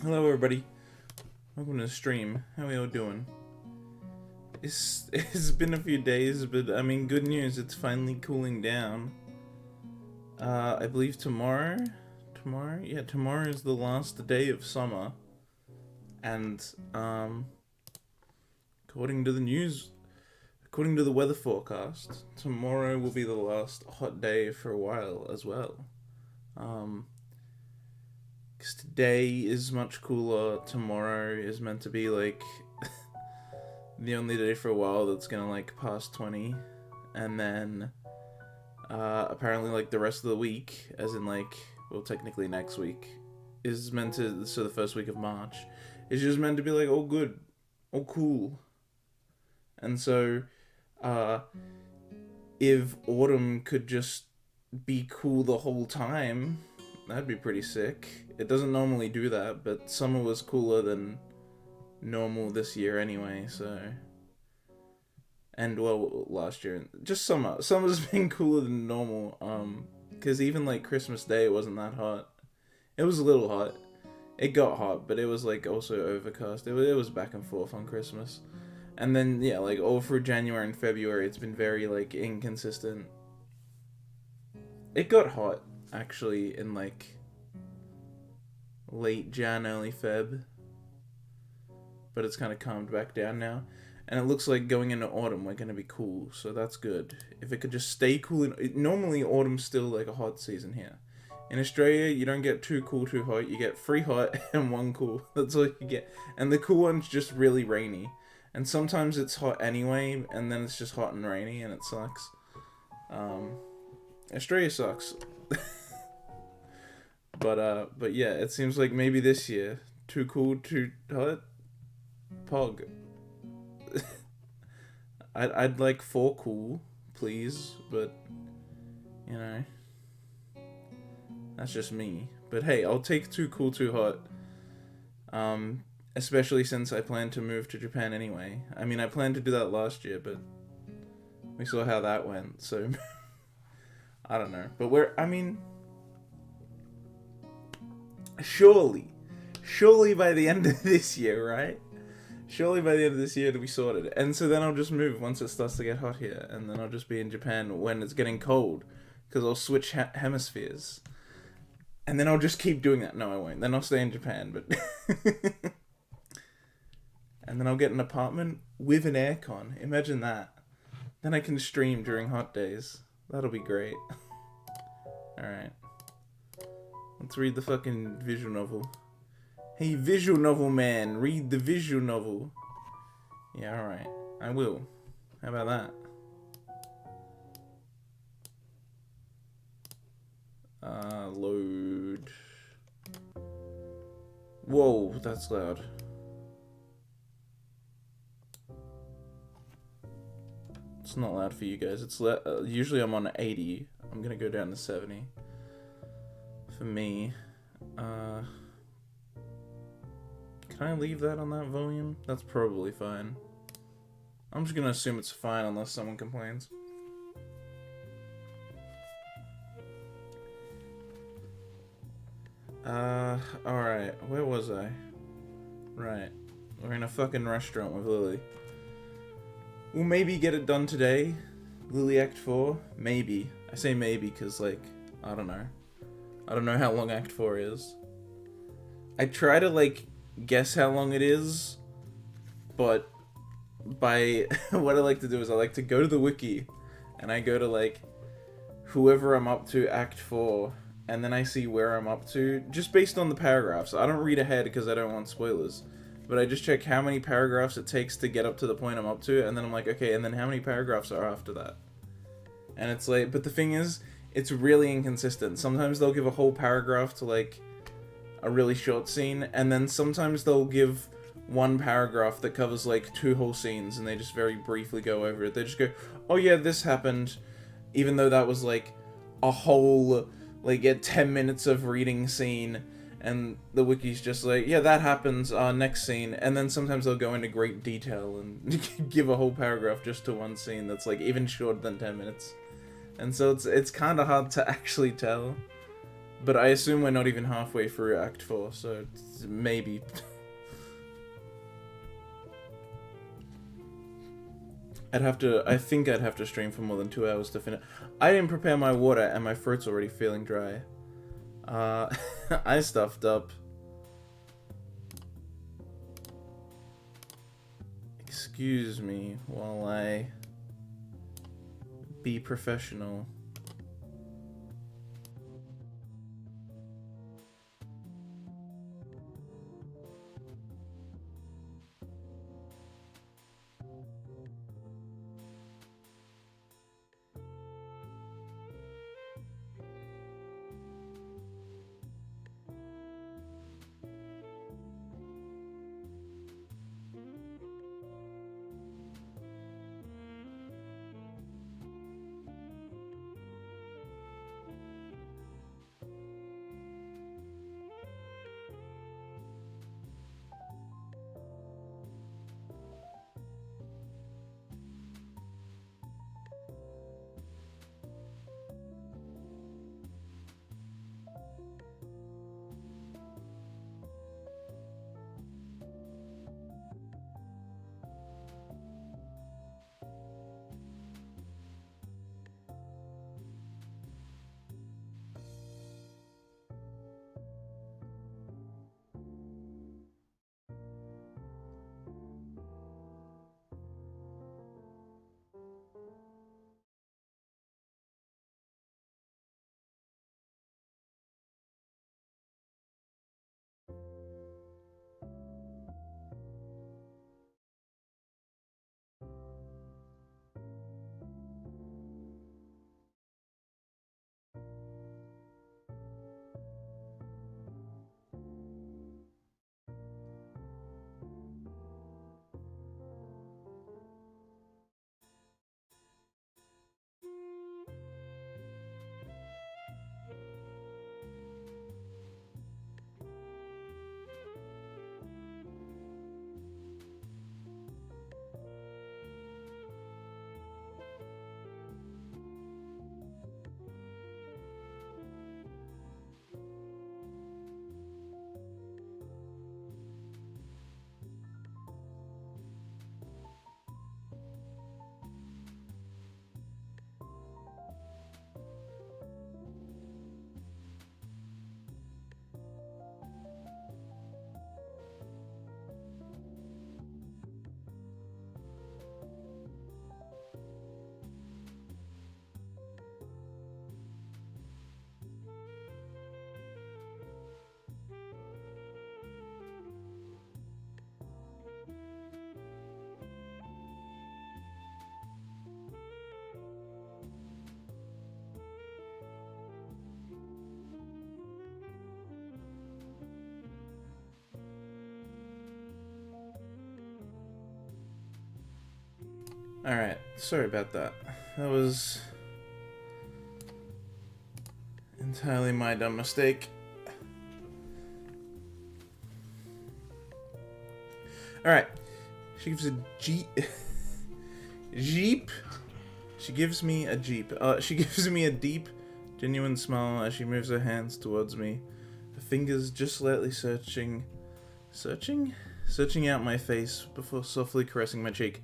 Hello everybody, welcome to the stream. How are y'all doing? It's been a few days, but I mean, good news, it's finally cooling down. I believe tomorrow is the last day of summer. And, according to the news, according to the weather forecast, tomorrow will be the last hot day for a while as well. Because today is much cooler, tomorrow is meant to be like the only day for a while that's gonna like pass 20, and then apparently like the rest of the week, as in like, well, technically next week, is meant to, so the first week of March, is just meant to be like all good, all cool. And so, if autumn could just be cool the whole time, that'd be pretty sick. It doesn't normally do that, but summer was cooler than normal this year anyway, so... And, well, last year. Just summer. Summer's been cooler than normal, because even, like, Christmas Day, it wasn't that hot. It was a little hot. It got hot, but it was, like, also overcast. It was back and forth on Christmas. And then, yeah, like, all through January and February, it's been very, like, inconsistent. It got hot, actually, in, like, late Jan, early Feb. But it's kind of calmed back down now. And it looks like going into autumn we're going to be cool, so that's good. If it could just stay cool... Normally autumn's still like a hot season here. In Australia, you don't get too cool, too hot. You get 3 hot and 1 cool. That's all you get. And the cool one's just really rainy. And sometimes it's hot anyway, and then it's just hot and rainy, and it sucks. Australia sucks. But yeah, it seems like maybe this year, too cool, too hot, Pog. I'd like 4 cool, please, but, you know, that's just me. But hey, I'll take 2 cool, 2 hot, especially since I plan to move to Japan anyway. I mean, I planned to do that last year, but we saw how that went, so, I don't know. But surely by the end of this year, right? Surely by the end of this year it'll be sorted. And so then I'll just move once it starts to get hot here. And then I'll just be in Japan when it's getting cold. Because I'll switch hemispheres. And then I'll just keep doing that. No, I won't. Then I'll stay in Japan. But and then I'll get an apartment with an aircon. Imagine that. Then I can stream during hot days. That'll be great. Alright. Let's read the fucking visual novel. Hey, visual novel man, read the visual novel. Yeah, alright. I will. How about that? Load. Whoa, that's loud. It's not loud for you guys. It's usually I'm on 80. I'm gonna go down to 70. For me. Can I leave that on that volume? That's probably fine. I'm just gonna assume it's fine unless someone complains. Alright. Where was I? Right. We're in a fucking restaurant with Lilly. We'll maybe get it done today. Lilly Act 4? Maybe. I say maybe because, like, I don't know. I don't know how long Act 4 is. I try to, like, guess how long it is, but by what I like to do is I like to go to the wiki and I go to like whoever I'm up to Act 4 and then I see where I'm up to just based on the paragraphs. I don't read ahead because I don't want spoilers, but I just check how many paragraphs it takes to get up to the point I'm up to, and then I'm like, okay, and then how many paragraphs are after that? And it's like, but the thing is, it's really inconsistent. Sometimes they'll give a whole paragraph to like a really short scene, and then sometimes they'll give 1 paragraph that covers like 2 whole scenes, and they just very briefly go over it. They just go, oh yeah, this happened, even though that was like a whole like 10 minutes of reading scene, and the wiki's just like, yeah, that happens, next scene, and then sometimes they'll go into great detail and give a whole paragraph just to 1 scene that's like even shorter than 10 minutes. And so it's kind of hard to actually tell. But I assume we're not even halfway through Act 4, so maybe. I think I'd have to stream for more than 2 hours to finish. I didn't prepare my water and my throat's already feeling dry. I stuffed up. Excuse me while I be professional. Alright, sorry about that. That was entirely my dumb mistake. Alright, she gives a Jeep? She gives me a Jeep. She gives me a deep, genuine smile as she moves her hands towards me. Her fingers just slightly searching out my face before softly caressing my cheek.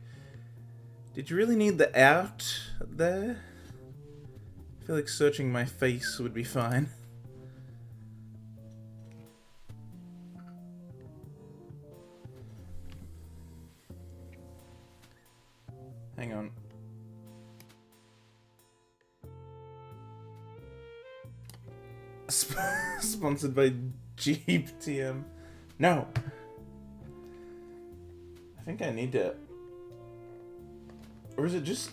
Did you really need the out there? I feel like searching my face would be fine. Hang on. Sponsored by Jeep TM. No! I think I need to... Or is it just...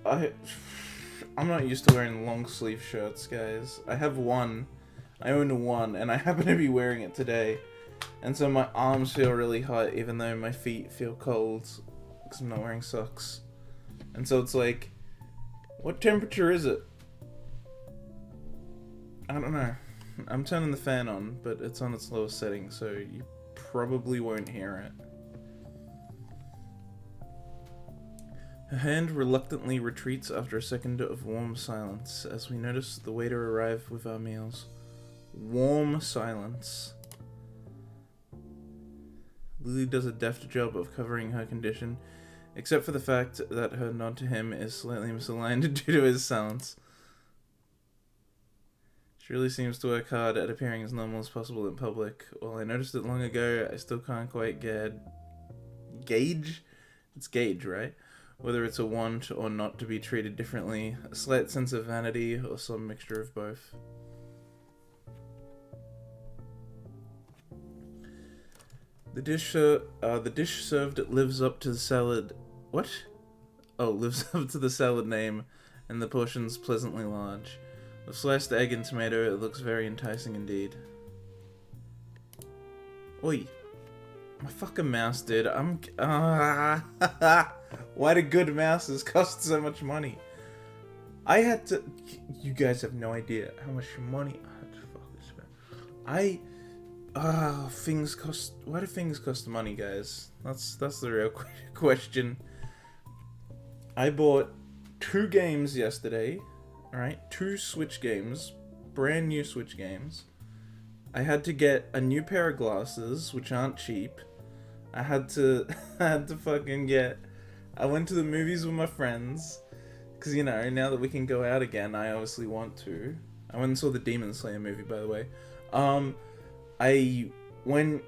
I'm not used to wearing long sleeve shirts, guys. I have one. I own one, and I happen to be wearing it today. And so my arms feel really hot, even though my feet feel cold. Because I'm not wearing socks. And so it's like... What temperature is it? I don't know. I'm turning the fan on, but it's on its lowest setting, so you probably won't hear it. Her hand reluctantly retreats after a second of warm silence as we notice the waiter arrive with our meals. Warm silence. Lily does a deft job of covering her condition, except for the fact that her nod to him is slightly misaligned due to his silence. She really seems to work hard at appearing as normal as possible in public. While I noticed it long ago, I still can't quite gauge? It's gauge, right? Whether it's a want or not to be treated differently, a slight sense of vanity, or some mixture of both. The dish served lives up to the salad... What? Oh, lives up to the salad name, and the portion's pleasantly large. With sliced egg and tomato, it looks very enticing indeed. Oi. My fucking mouse, dude. Why do good mouses cost so much money? I had to... You guys have no idea how much money I had to fucking spend. Things cost... Why do things cost money, guys? That's the real question. I bought 2 games yesterday. Alright? 2 Switch games. Brand new Switch games. I had to get a new pair of glasses, which aren't cheap. I had to fucking get... I went to the movies with my friends. Because, you know, now that we can go out again, I obviously want to. I went and saw the Demon Slayer movie, by the way. I went...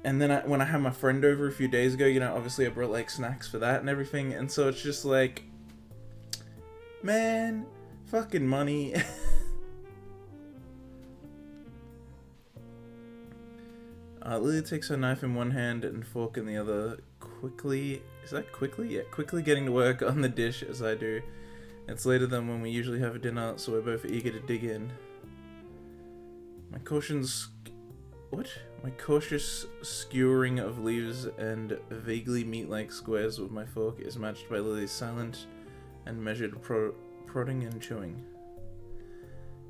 And then when I had my friend over a few days ago, you know, obviously I brought, like, snacks for that and everything. And so it's just like... Man, fucking money. Lily takes her knife in one hand and fork in the other, quickly... Is that quickly? Yeah, quickly getting to work on the dish as I do. It's later than when we usually have dinner, so we're both eager to dig in. My cautious skewering of leaves and vaguely meat-like squares with my fork is matched by Lily's silent and measured prodding and chewing.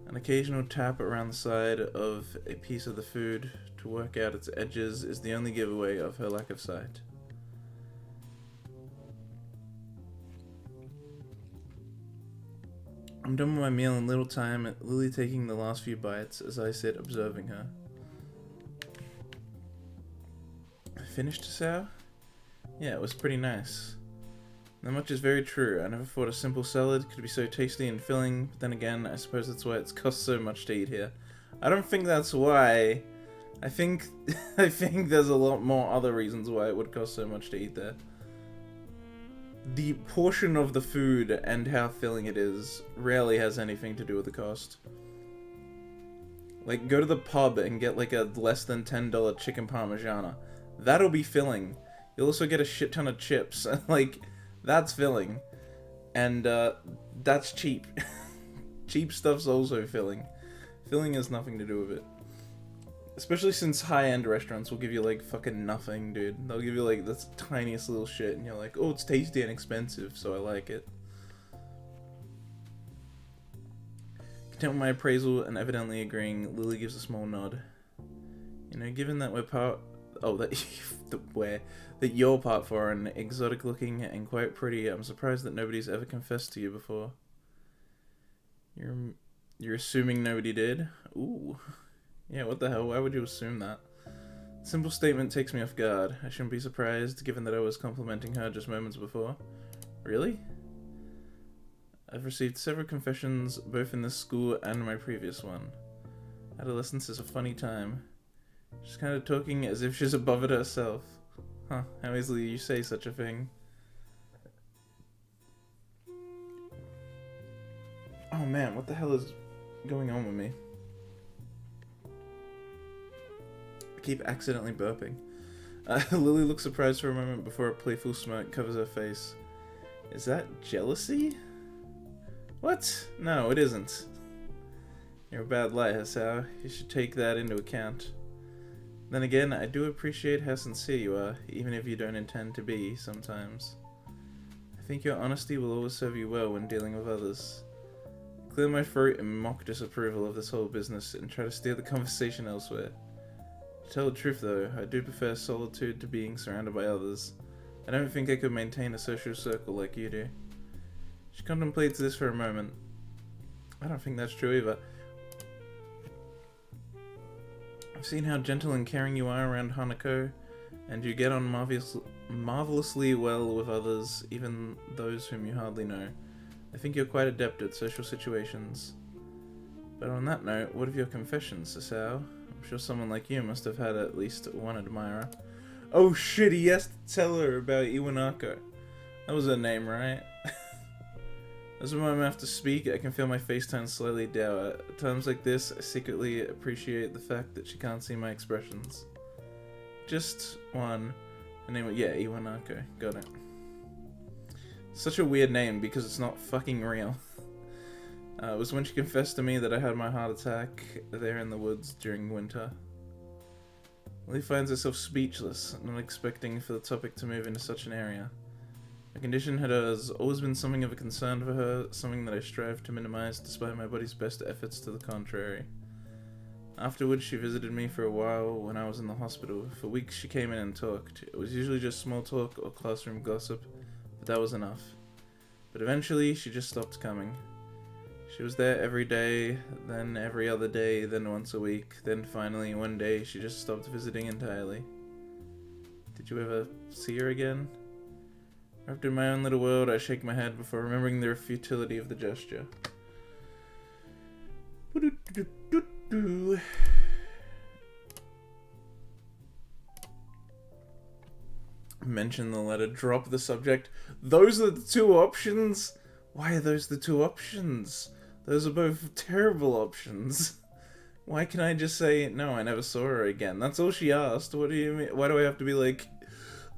An occasional tap around the side of a piece of the food to work out its edges is the only giveaway of her lack of sight. I'm done with my meal in little time, Lily taking the last few bites as I sit observing her. Finished, Sao? Yeah, it was pretty nice. That much is very true. I never thought a simple salad could be so tasty and filling, but then again, I suppose that's why it's cost so much to eat here. I don't think that's why. I think there's a lot more other reasons why it would cost so much to eat there. The portion of the food and how filling it is rarely has anything to do with the cost. Like, go to the pub and get like a less than $10 chicken parmigiana. That'll be filling. You'll also get a shit ton of chips. Like, that's filling. And that's cheap. Cheap stuff's also filling. Filling has nothing to do with it. Especially since high-end restaurants will give you, like, fucking nothing, dude. They'll give you, like, the tiniest little shit, and you're like, oh, it's tasty and expensive, so I like it. Content with my appraisal and evidently agreeing, Lily gives a small nod. You know, given that we're part... Oh, that you're part foreign, exotic-looking, and quite pretty, I'm surprised that nobody's ever confessed to you before. You're assuming nobody did? Ooh. Yeah, what the hell? Why would you assume that? Simple statement takes me off guard. I shouldn't be surprised, given that I was complimenting her just moments before. Really? I've received several confessions, both in this school and my previous one. Adolescence is a funny time. She's kind of talking as if she's above it herself. Huh, how easily you say such a thing. Oh man, what the hell is going on with me? Keep accidentally burping. Lily looks surprised for a moment before a playful smirk covers her face. Is that jealousy? What? No, it isn't. You're a bad liar, Sao. You should take that into account. Then again, I do appreciate how sincere you are, even if you don't intend to be, sometimes. I think your honesty will always serve you well when dealing with others. Clear my throat in mock disapproval of this whole business and try to steer the conversation elsewhere. To tell the truth though, I do prefer solitude to being surrounded by others. I don't think I could maintain a social circle like you do. She contemplates this for a moment. I don't think that's true either. I've seen how gentle and caring you are around Hanako, and you get on marvelously well with others, even those whom you hardly know. I think you're quite adept at social situations. But on that note, what of your confessions, Sasao? I'm sure someone like you must have had at least one admirer. Oh shit, he has to tell her about Iwanako. That was her name, right? As when I'm have to speak, I can feel my face turn slightly dour. At times like this, I secretly appreciate the fact that she can't see my expressions. Just one. Her name, yeah, Iwanako. Got it. Such a weird name because it's not fucking real. It was when she confessed to me that I had my heart attack there in the woods during winter. Lily finds herself speechless, not expecting for the topic to move into such an area. My condition has always been something of a concern for her, something that I strive to minimize despite my body's best efforts to the contrary. Afterwards, she visited me for a while when I was in the hospital. For weeks she came in and talked. It was usually just small talk or classroom gossip, but that was enough. But eventually, she just stopped coming. She was there every day, then every other day, then once a week, then finally one day she just stopped visiting entirely. Did you ever see her again? Wrapped in my own little world, I shake my head before remembering the futility of the gesture. Mention the letter, drop the subject. Those are the two options? Why are those the two options? Those are both terrible options. Why can I just say, no, I never saw her again? That's all she asked. What do you mean? Why do I have to be like,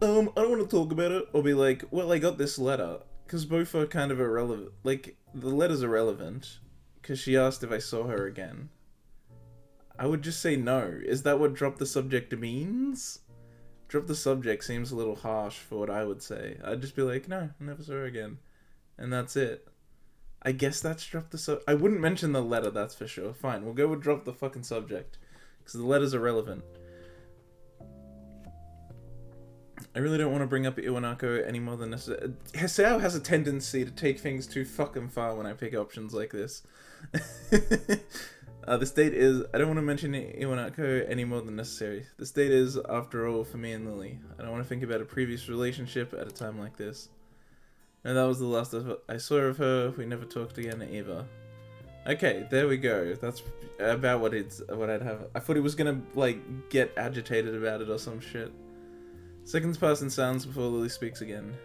I don't want to talk about it? Or be like, well, I got this letter. Because both are kind of irrelevant. Like, the letter's irrelevant. Because she asked if I saw her again. I would just say no. Is that what drop the subject means? Drop the subject seems a little harsh for what I would say. I'd just be like, no, I never saw her again. And that's it. I guess that's drop the I wouldn't mention the letter, that's for sure. Fine, we'll go with drop the fucking subject. Because the letter's irrelevant. I really don't want to bring up Iwanako any more than necessary. Hisao has a tendency to take things too fucking far when I pick options like this. This date is... I don't want to mention Iwanako any more than necessary. This date is, after all, for me and Lily. I don't want to think about a previous relationship at a time like this. No, that was the last I saw of her. We never talked again either. Okay, there we go. That's about what I'd have. I thought he was gonna, like, get agitated about it or some shit. Seconds pass in silence before Lily speaks again.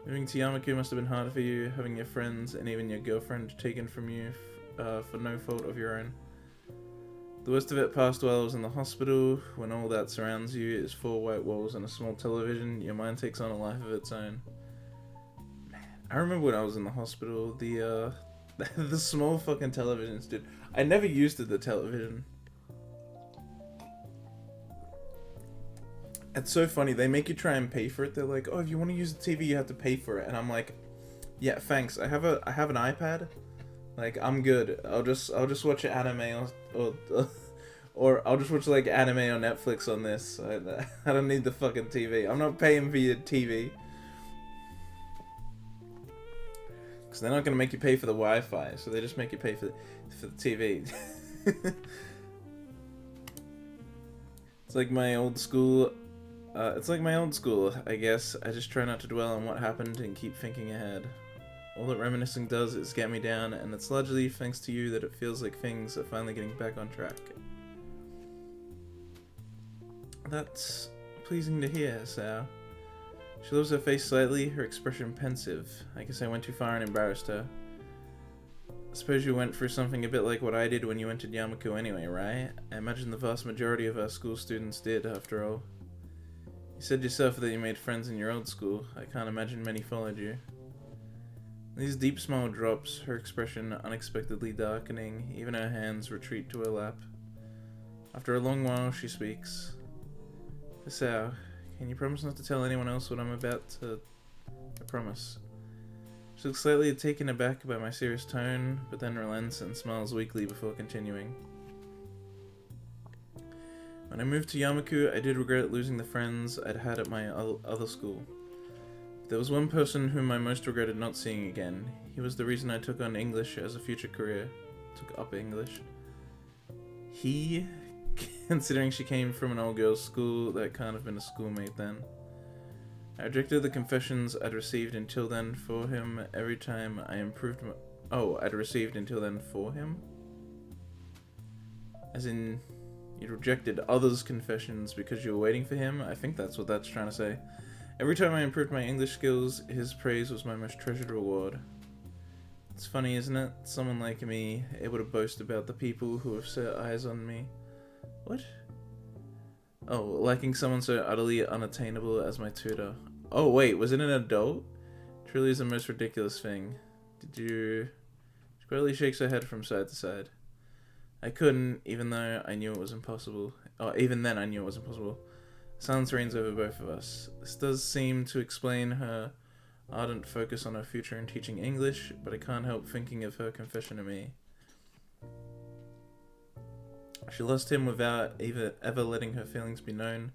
Moving to Yamaku must have been hard for you, having your friends and even your girlfriend taken from you for no fault of your own. The worst of it passed while I was in the hospital. When all that surrounds you is 4 white walls and a small television, your mind takes on a life of its own. I remember when I was in the hospital, the the small fucking televisions, dude. I never used the television. It's so funny, they make you try and pay for it. They're like, oh, if you want to use the TV, you have to pay for it. And I'm like, yeah, thanks. I have an iPad. Like, I'm good. I'll just watch anime or I'll just watch like anime or Netflix on this. I don't need the fucking TV. I'm not paying for your TV. Because they're not going to make you pay for the Wi-Fi, so they just make you pay for the TV. It's like my old school, I guess. I just try not to dwell on what happened and keep thinking ahead. All that reminiscing does is get me down, and it's largely thanks to you that it feels like things are finally getting back on track. That's pleasing to hear, Sao. She lifts her face slightly, her expression pensive. I guess I went too far and embarrassed her. I suppose you went through something a bit like what I did when you entered Yamaku anyway, right? I imagine the vast majority of our school students did, after all. You said yourself that you made friends in your old school. I can't imagine many followed you. These deep smile drops, her expression unexpectedly darkening, even her hands retreat to her lap. After a long while, she speaks. Hisao, can you promise not to tell anyone else what I'm about to... I promise. She looks slightly taken aback by my serious tone, but then relents and smiles weakly before continuing. When I moved to Yamaku, I did regret losing the friends I'd had at my other school. There was one person whom I most regretted not seeing again. He was the reason I took on English as a future career. Took up English. He, considering she came from an all girls school, that can't have been a schoolmate then. I rejected the confessions I'd received until then for him every time I improved my... Oh, I'd received until then for him? As in, you'd rejected others' confessions because you were waiting for him? I think that's what that's trying to say. Every time I improved my English skills, his praise was my most treasured reward. It's funny, isn't it? Someone like me, able to boast about the people who have set eyes on me. What? Oh, liking someone so utterly unattainable as my tutor. Oh wait, was it an adult? Truly is the most ridiculous thing. Did you... She quietly shakes her head from side to side. I couldn't, even though I knew it was impossible. Oh, even then I knew it was impossible. Silence reigns over both of us. This does seem to explain her ardent focus on her future in teaching English, but I can't help thinking of her confession to me. She lost him without ever letting her feelings be known.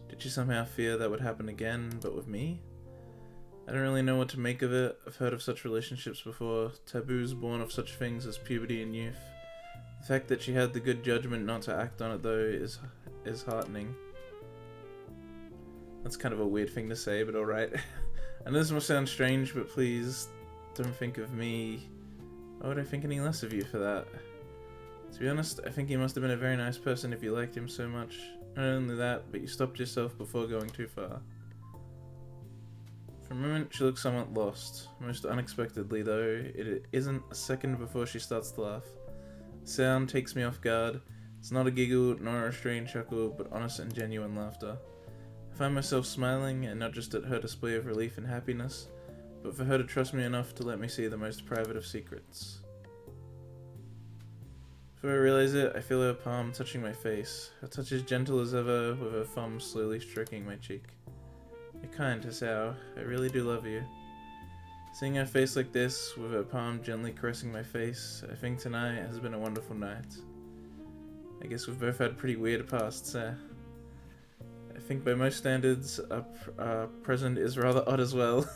Did she somehow fear that would happen again, but with me? I don't really know what to make of it. I've heard of such relationships before, taboos born of such things as puberty and youth. The fact that she had the good judgment not to act on it, though, is heartening. That's kind of a weird thing to say, but alright. I know this must sound strange, but please don't think of me... Why would I think any less of you for that? To be honest, I think he must have been a very nice person if you liked him so much. Not only that, but you stopped yourself before going too far. For a moment, she looks somewhat lost. Most unexpectedly, though, it isn't a second before she starts to laugh. The sound takes me off guard. It's not a giggle, nor a strained chuckle, but honest and genuine laughter. I find myself smiling, and not just at her display of relief and happiness, but for her to trust me enough to let me see the most private of secrets. Before I realize it, I feel her palm touching my face. Her touch is gentle as ever, with her thumb slowly stroking my cheek. You're kind, Hisao. I really do love you. Seeing her face like this, with her palm gently caressing my face, I think tonight has been a wonderful night. I guess we've both had pretty weird pasts, eh? I think by most standards, our present is rather odd as well.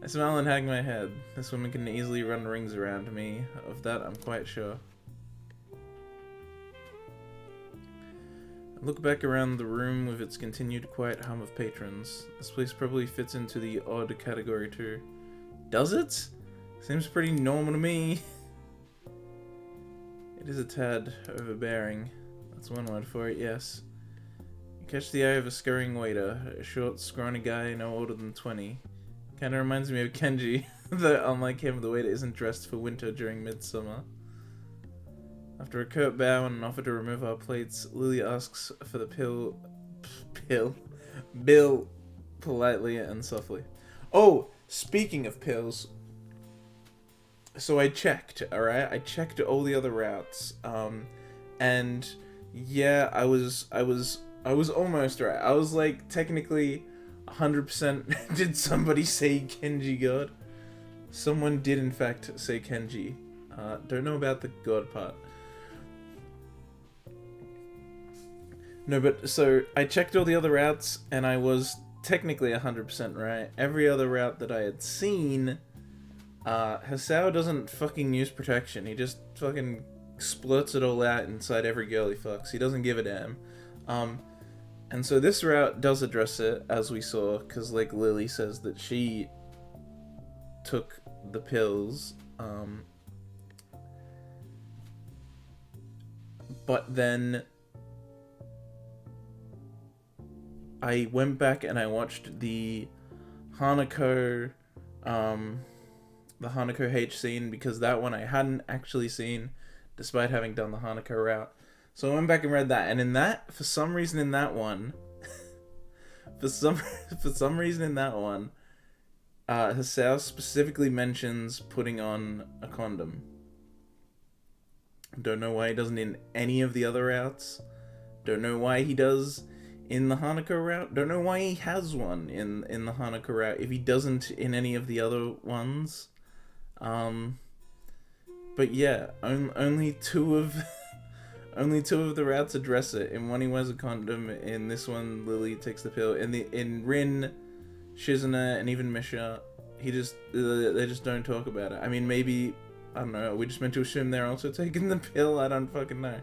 I smile and hang my head. This woman can easily run rings around me, of that I'm quite sure. I look back around the room with its continued quiet hum of patrons. This place probably fits into the odd category too. Does it? Seems pretty normal to me. It is a tad overbearing. That's one word for it, yes. You catch the eye of a scurrying waiter, a short, scrawny guy no older than 20. Kinda reminds me of Kenji, though unlike him, the waiter isn't dressed for winter during midsummer. After a curt bow and an offer to remove our plates, Lilly asks for the bill politely and softly. Oh, speaking of pills, so I checked, alright? I checked all the other routes, and yeah, I was almost right. I was like, technically, 100%, did somebody say Kenji God? Someone did in fact say Kenji. Don't know about the God part. No, but so I checked all the other routes and I was technically 100% right. Every other route that I had seen, Hisao doesn't fucking use protection. He just fucking splurts it all out inside every girl he fucks. He doesn't give a damn. And so this route does address it, as we saw, because like Lilly says that she took the pills, but then I went back and I watched the Hanako H scene, because that one I hadn't actually seen, despite having done the Hanako route. So I went back and read that, and in that, for some reason in that one, Hisao specifically mentions putting on a condom. Don't know why he doesn't in any of the other routes. Don't know why he does in the Hanako route. Don't know why he has one in the Hanako route if he doesn't in any of the other ones. But yeah, only two of the routes address it. In one he wears a condom. In this one, Lilly takes the pill. In Rin, Shizuna, and even Misha, they just don't talk about it. I mean, maybe, I don't know, are we just meant to assume they're also taking the pill? I don't fucking know.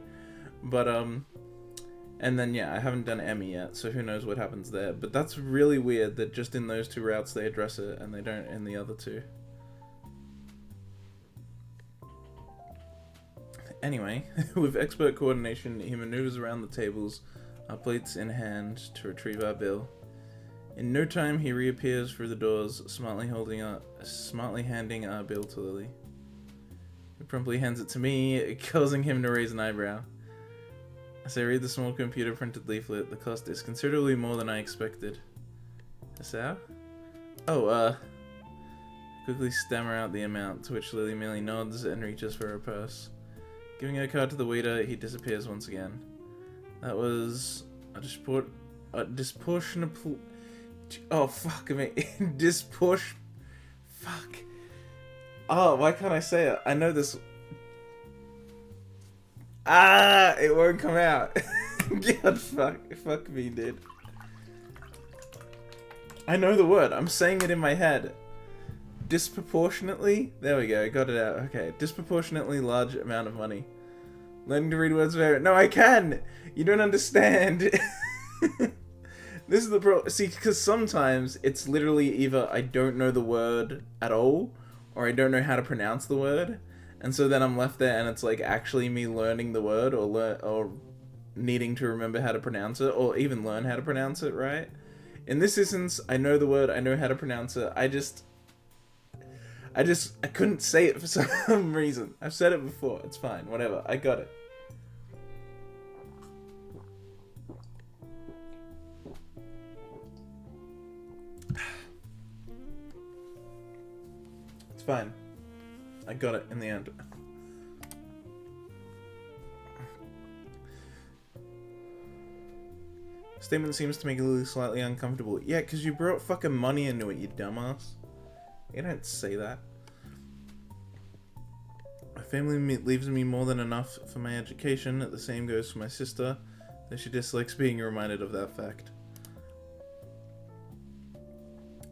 But, and then, yeah, I haven't done Emmy yet, so who knows what happens there. But that's really weird that just in those two routes they address it, and they don't in the other two. Anyway, with expert coordination, he maneuvers around the tables, our plates in hand, to retrieve our bill. In no time, he reappears through the doors, smartly handing our bill to Lilly. He promptly hands it to me, causing him to raise an eyebrow. As I read the small computer-printed leaflet, the cost is considerably more than I expected. How? Oh, I quickly stammer out the amount, to which Lilly merely nods and reaches for her purse. Giving her card to the waiter, he disappears once again. That was a disproportionate... Oh, fuck me. Fuck. Oh, why can't I say it? I know this... It won't come out. God, fuck me, dude. I know the word. I'm saying it in my head. Disproportionately? There we go, I got it out. Okay, disproportionately large amount of money. Learning to read words very... No, I can! You don't understand. This is the problem. See, because sometimes it's literally either I don't know the word at all, or I don't know how to pronounce the word, and so then I'm left there and it's like actually me learning the word, or needing to remember how to pronounce it, or even learn how to pronounce it, right? In this instance, I know the word, I know how to pronounce it, I couldn't say it for some reason. I've said it before, it's fine, whatever, I got it. It's fine. I got it in the end. Statement seems to make Lily slightly uncomfortable. Yeah, because you brought fucking money into it, you dumbass. You don't say that. My family leaves me more than enough for my education. The same goes for my sister, though she dislikes being reminded of that fact.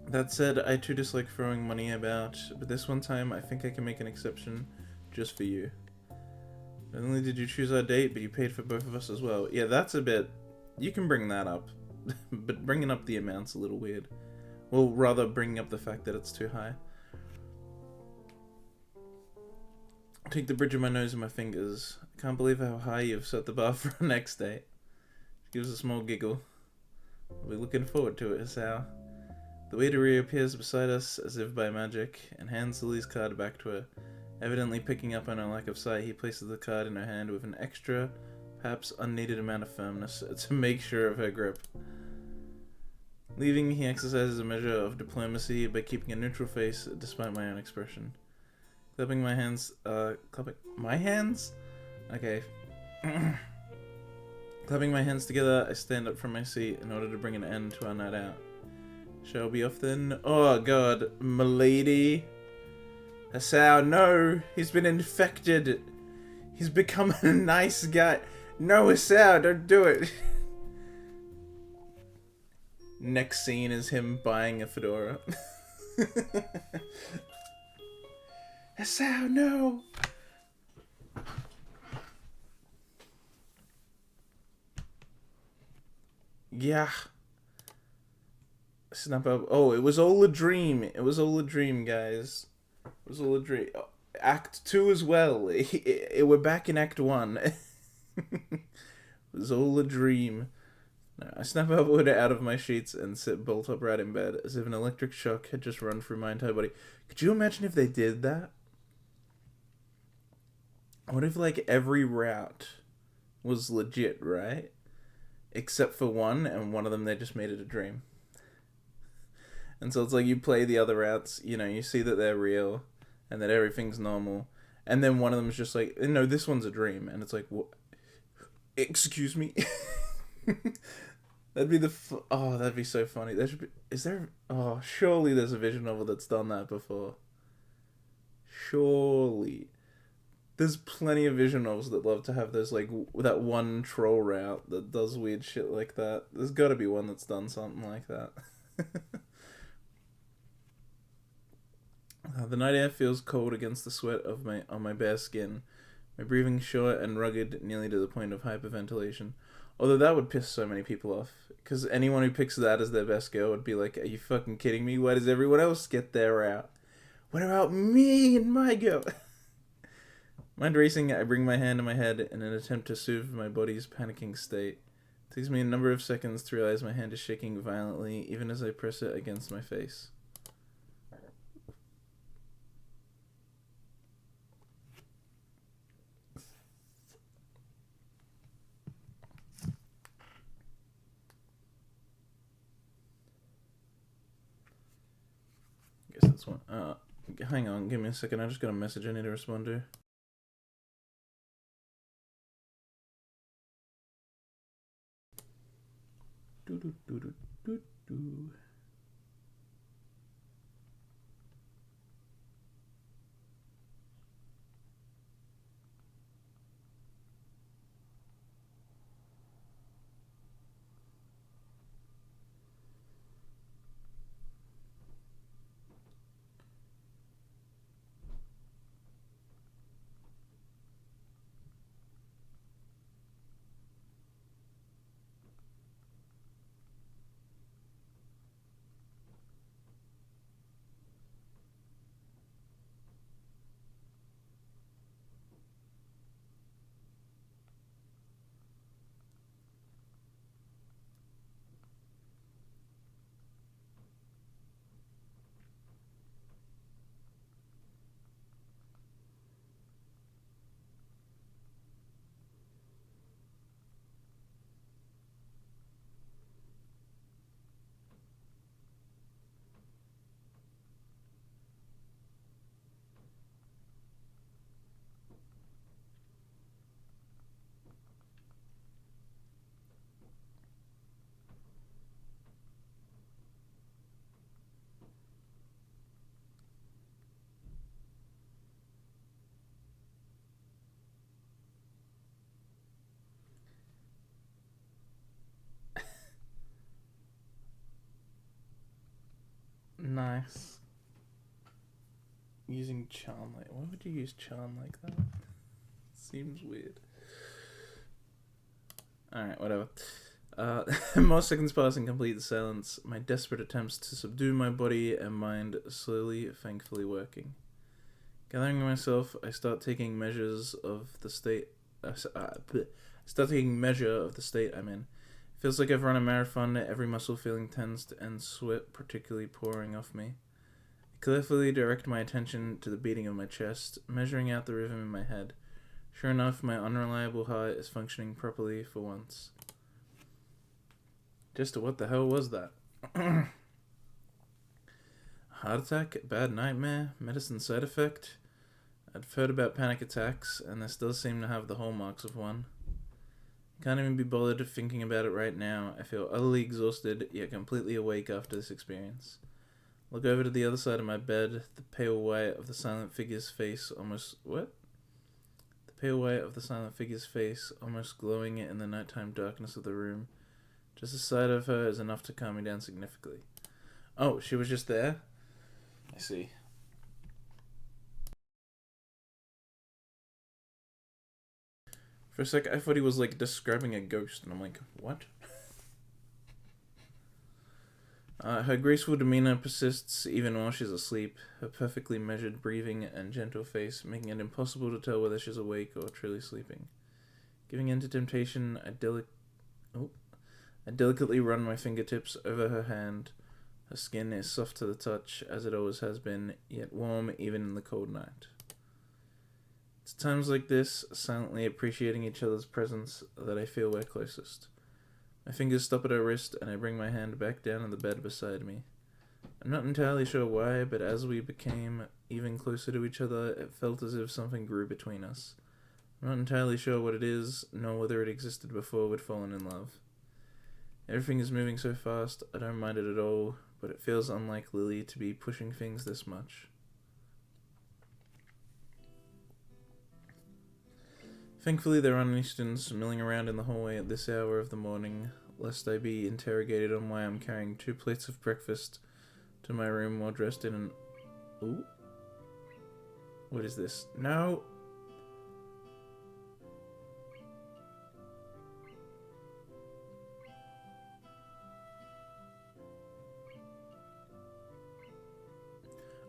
That said, I too dislike throwing money about, but this one time I think I can make an exception just for you. Not only did you choose our date, but you paid for both of us as well. Yeah, that's a bit... You can bring that up, but bringing up the amount's a little weird. Well, rather bringing up the fact that it's too high. Take the bridge of my nose and my fingers. I can't believe how high you've set the bar for our next date. She gives a small giggle. I'll be looking forward to it, Hisao. The waiter reappears beside us as if by magic, and hands Lily's card back to her. Evidently picking up on her lack of sight, he places the card in her hand with an extra, perhaps unneeded amount of firmness to make sure of her grip. Leaving, he exercises a measure of diplomacy by keeping a neutral face despite my own expression. Clapping my hands, clapping my hands? Okay. Clapping my hands together, I stand up from my seat in order to bring an end to our night out. Shall we off then? Oh god, milady. Hisao, no! He's been infected! He's become a nice guy. No, Hisao, don't do it! Next scene is him buying a fedora. Hisao, no! Yeah. Snap up. Oh, it was all a dream. It was all a dream, guys. It was all a dream. Oh, Act 2 as well. We're back in Act 1. It was all a dream. No, I snap upward out of my sheets and sit bolt upright in bed, as if an electric shock had just run through my entire body. Could you imagine if they did that? What if, like, every route was legit, right? Except for one, and one of them they just made it a dream. And so it's like you play the other routes, you know, you see that they're real, and that everything's normal, and then one of them's just like, no, this one's a dream, and it's like, what? Excuse me? That'd be that'd be so funny. There should be, surely there's a visual novel that's done that before. Surely. There's plenty of visual novels that love to have those, like, that one troll route that does weird shit like that. There's gotta be one that's done something like that. The night air feels cold against the sweat of on my bare skin. My breathing short and rugged, nearly to the point of hyperventilation. Although that would piss so many people off. Because anyone who picks that as their best go would be like, are you fucking kidding me? Why does everyone else get their out? What about me and my go? Mind racing, I bring my hand to my head in an attempt to soothe my body's panicking state. It takes me a number of seconds to realize my hand is shaking violently, even as I press it against my face. Guess that's one. Hang on, give me a second. I just got a message I need to respond to. Do do do do do do. Nice. Using charm like... Why would you use charm like that? Seems weird. Alright, whatever. More seconds pass in complete silence. My desperate attempts to subdue my body and mind slowly, thankfully working. Gathering myself, I start taking measures of the state... start taking measure of the state I'm in. Feels like I've run a marathon, every muscle feeling tensed and sweat particularly pouring off me. I carefully direct my attention to the beating of my chest, measuring out the rhythm in my head. Sure enough, my unreliable heart is functioning properly for once. Just what the hell was that? Heart attack? Bad nightmare? Medicine side effect? I've heard about panic attacks, and they still seem to have the hallmarks of one. Can't even be bothered thinking about it right now. I feel utterly exhausted, yet completely awake after this experience. Look over to the other side of my bed, the pale white of the silent figure's face almost... What? The pale white of the silent figure's face almost glowing in the nighttime darkness of the room. Just the sight of her is enough to calm me down significantly. Oh, she was just there? I see. For a sec, I thought he was, like, describing a ghost, and I'm like, what? Her graceful demeanor persists even while she's asleep, her perfectly measured breathing and gentle face making it impossible to tell whether she's awake or truly sleeping. Giving in to temptation, I delicately run my fingertips over her hand. Her skin is soft to the touch, as it always has been, yet warm even in the cold night. It's times like this, silently appreciating each other's presence, that I feel we're closest. My fingers stop at her wrist, and I bring my hand back down on the bed beside me. I'm not entirely sure why, but as we became even closer to each other, it felt as if something grew between us. I'm not entirely sure what it is, nor whether it existed before we'd fallen in love. Everything is moving so fast, I don't mind it at all, but it feels unlike Lilly to be pushing things this much. Thankfully, there aren't any students milling around in the hallway at this hour of the morning, lest I be interrogated on why I'm carrying 2 plates of breakfast to my room while dressed in an... Ooh? What is this? No.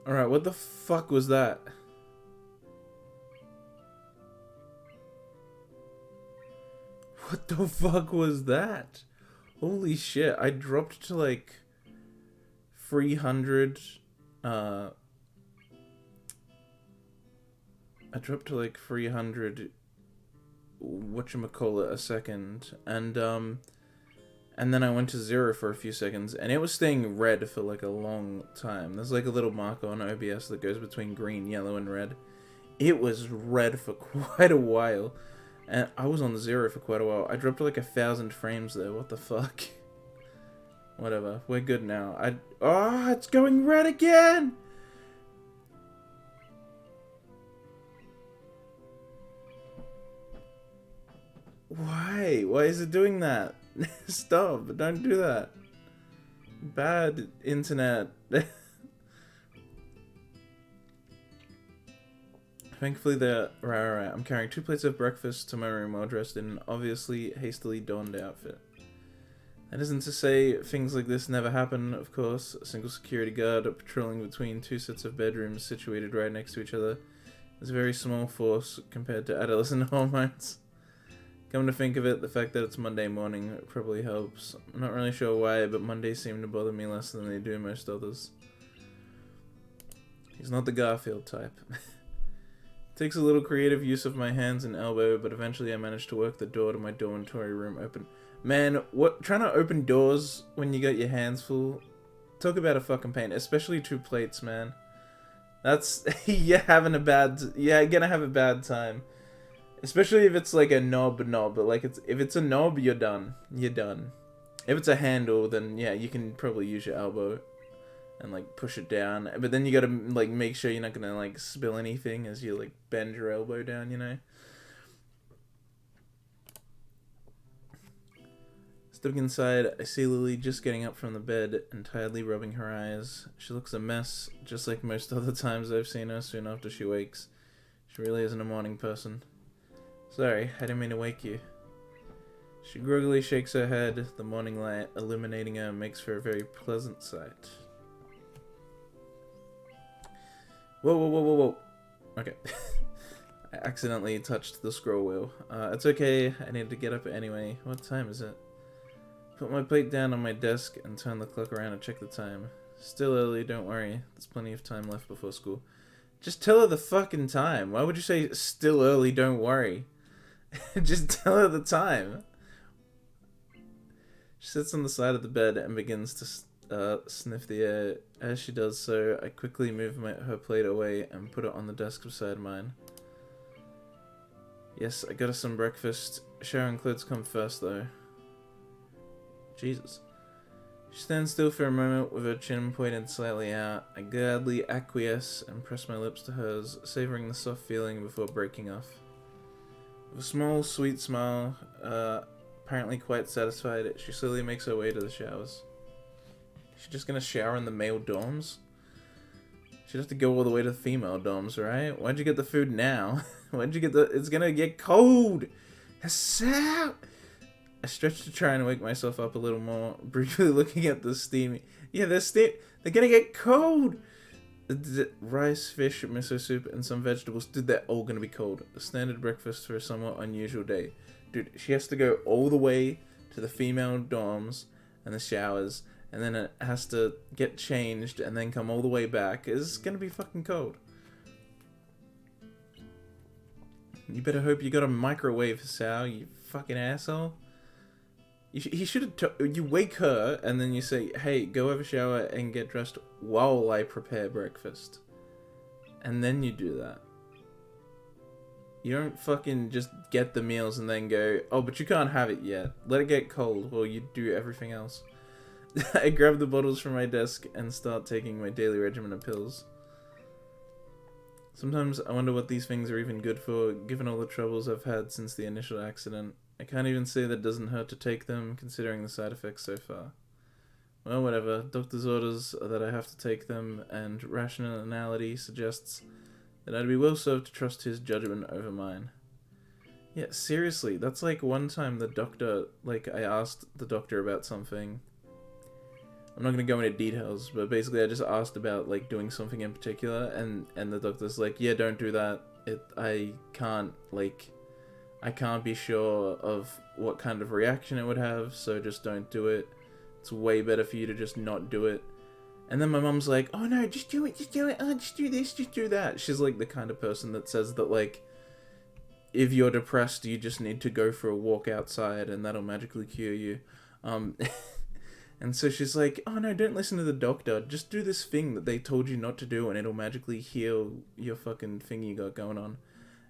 Alright, what the fuck was that? What the fuck was that? Holy shit, I dropped to like 300, I dropped to like 300, whatchamacallit, a second, and then I went to 0 for a few seconds, and it was staying red for like a long time. There's like a little marker on OBS that goes between green, yellow, and red. It was red for quite a while, and I was on 0 for quite a while. I dropped to like 1,000 frames there, what the fuck? Whatever, we're good now. Oh, it's going red again! Why? Why is it doing that? Stop, don't do that. Bad internet. Thankfully they're... Right. I'm carrying 2 plates of breakfast to my room while dressed in an obviously hastily donned outfit. That isn't to say things like this never happen, of course. A single security guard patrolling between 2 sets of bedrooms situated right next to each other is a very small force compared to adolescent hormones. Come to think of it, the fact that it's Monday morning probably helps. I'm not really sure why, but Mondays seem to bother me less than they do most others. He's not the Garfield type. Takes a little creative use of my hands and elbow, but eventually I managed to work the door to my dormitory room open. Man, what? Trying to open doors when you got your hands full? Talk about a fucking pain, especially 2 plates, man. That's... you're gonna have a bad time. Especially if it's like a knob, but like if it's a knob, you're done. You're done. If it's a handle, then yeah, you can probably use your elbow and like push it down. But then you gotta like make sure you're not gonna like spill anything as you like bend your elbow down, you know? Stepping inside, I see Lilly just getting up from the bed and tiredly rubbing her eyes. She looks a mess, just like most other times I've seen her soon after she wakes. She really isn't a morning person. Sorry, I didn't mean to wake you. She groggily shakes her head. The morning light illuminating her makes for a very pleasant sight. Whoa. Okay. I accidentally touched the scroll wheel. It's okay, I need to get up anyway. What time is it? Put my plate down on my desk and turn the clock around and check the time. Still early, don't worry. There's plenty of time left before school. Just tell her the fucking time. Why would you say still early, don't worry? Just tell her the time. She sits on the side of the bed and begins to sniff the air. As she does so, I quickly move her plate away and put it on the desk beside mine. Yes, I got her some breakfast. Shower and clothes come first, though. Jesus. She stands still for a moment with her chin pointed slightly out. I gladly acquiesce and press my lips to hers, savoring the soft feeling before breaking off. With a small, sweet smile, apparently quite satisfied, she slowly makes her way to the showers. She's just gonna shower in the male dorms? She'd have to go all the way to the female dorms, right? Why'd you get the food now? Why'd you get the... It's gonna get cold! I stretch to try and wake myself up a little more, briefly looking at the steamy... Yeah, they're gonna get cold! Rice, fish, miso soup, and some vegetables. Dude, they're all gonna be cold. A standard breakfast for a somewhat unusual day. Dude, she has to go all the way to the female dorms and the showers, and then it has to get changed and then come all the way back. It's gonna be fucking cold. You better hope you got a microwave, Sal, you fucking asshole. He should have... You wake her, and then you say, hey, go have a shower and get dressed while I prepare breakfast. And then you do that. You don't fucking just get the meals and then go, oh, but you can't have it yet. Let it get cold while you do everything else. I grab the bottles from my desk and start taking my daily regimen of pills. Sometimes I wonder what these things are even good for, given all the troubles I've had since the initial accident. I can't even say that it doesn't hurt to take them, considering the side effects so far. Well, whatever. Doctor's orders are that I have to take them, and rationality suggests that I'd be well served to trust his judgment over mine. Yeah, seriously, that's like one time the doctor, like, I asked the doctor about something. I'm not gonna go into details, but basically I just asked about, like, doing something in particular, and the doctor's like, yeah, don't do that. I can't be sure of what kind of reaction it would have, so just don't do it. It's way better for you to just not do it. And then my mum's like, oh no, just do it, oh, just do this, just do that. She's like the kind of person that says that, like, if you're depressed, you just need to go for a walk outside and that'll magically cure you. And so she's like, oh no, don't listen to the doctor. Just do this thing that they told you not to do and it'll magically heal your fucking thing you got going on.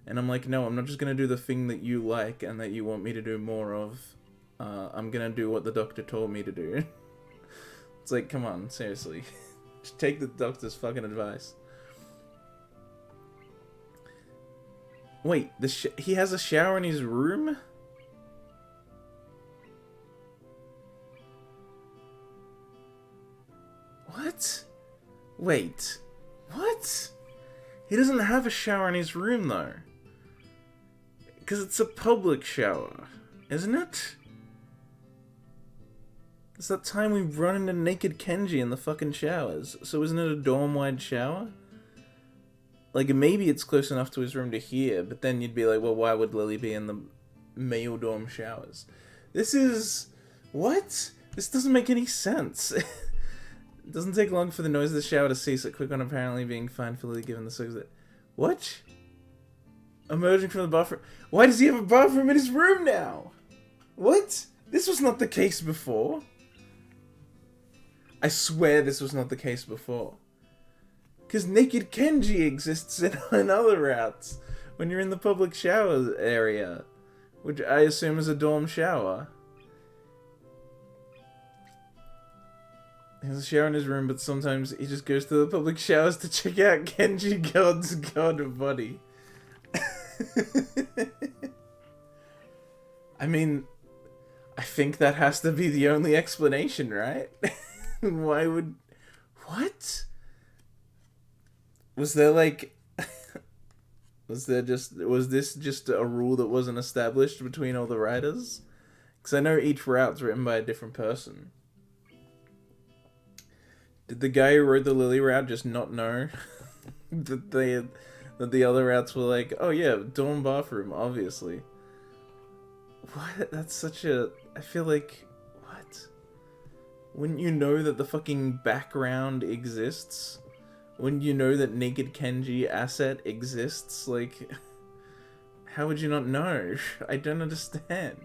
And I'm like, no, I'm not just going to do the thing that you like and that you want me to do more of. I'm going to do what the doctor told me to do. It's like, come on, seriously. Just take the doctor's fucking advice. Wait, he has a shower in his room? What? Wait. What? He doesn't have a shower in his room, though. Because it's a public shower, isn't it? It's that time we run into naked Kenji in the fucking showers. So isn't it a dorm-wide shower? Like, maybe it's close enough to his room to hear, but then you'd be like, well, why would Lilly be in the male dorm showers? This is... What? This doesn't make any sense. It doesn't take long for the noise of the shower to cease. A quick one apparently being fine for Lilly given the circus that... What? Emerging from the bathroom... Why does he have a bathroom in his room now? What? This was not the case before. I swear this was not the case before. Because naked Kenji exists in other routes when you're in the public shower area, which I assume is a dorm shower. He has a shower in his room, but sometimes he just goes to the public showers to check out Kenji God's god body. I mean, I think that has to be the only explanation, right? Why would... What? Was there, like... was this just a rule that wasn't established between all the writers? Because I know each route's written by a different person. Did the guy who wrote the Lilly route just not know that the other routes were like, oh yeah, dorm bathroom, obviously. What? That's such a... I feel like... What? Wouldn't you know that the fucking background exists? Wouldn't you know that naked Kenji asset exists? Like... How would you not know? I don't understand.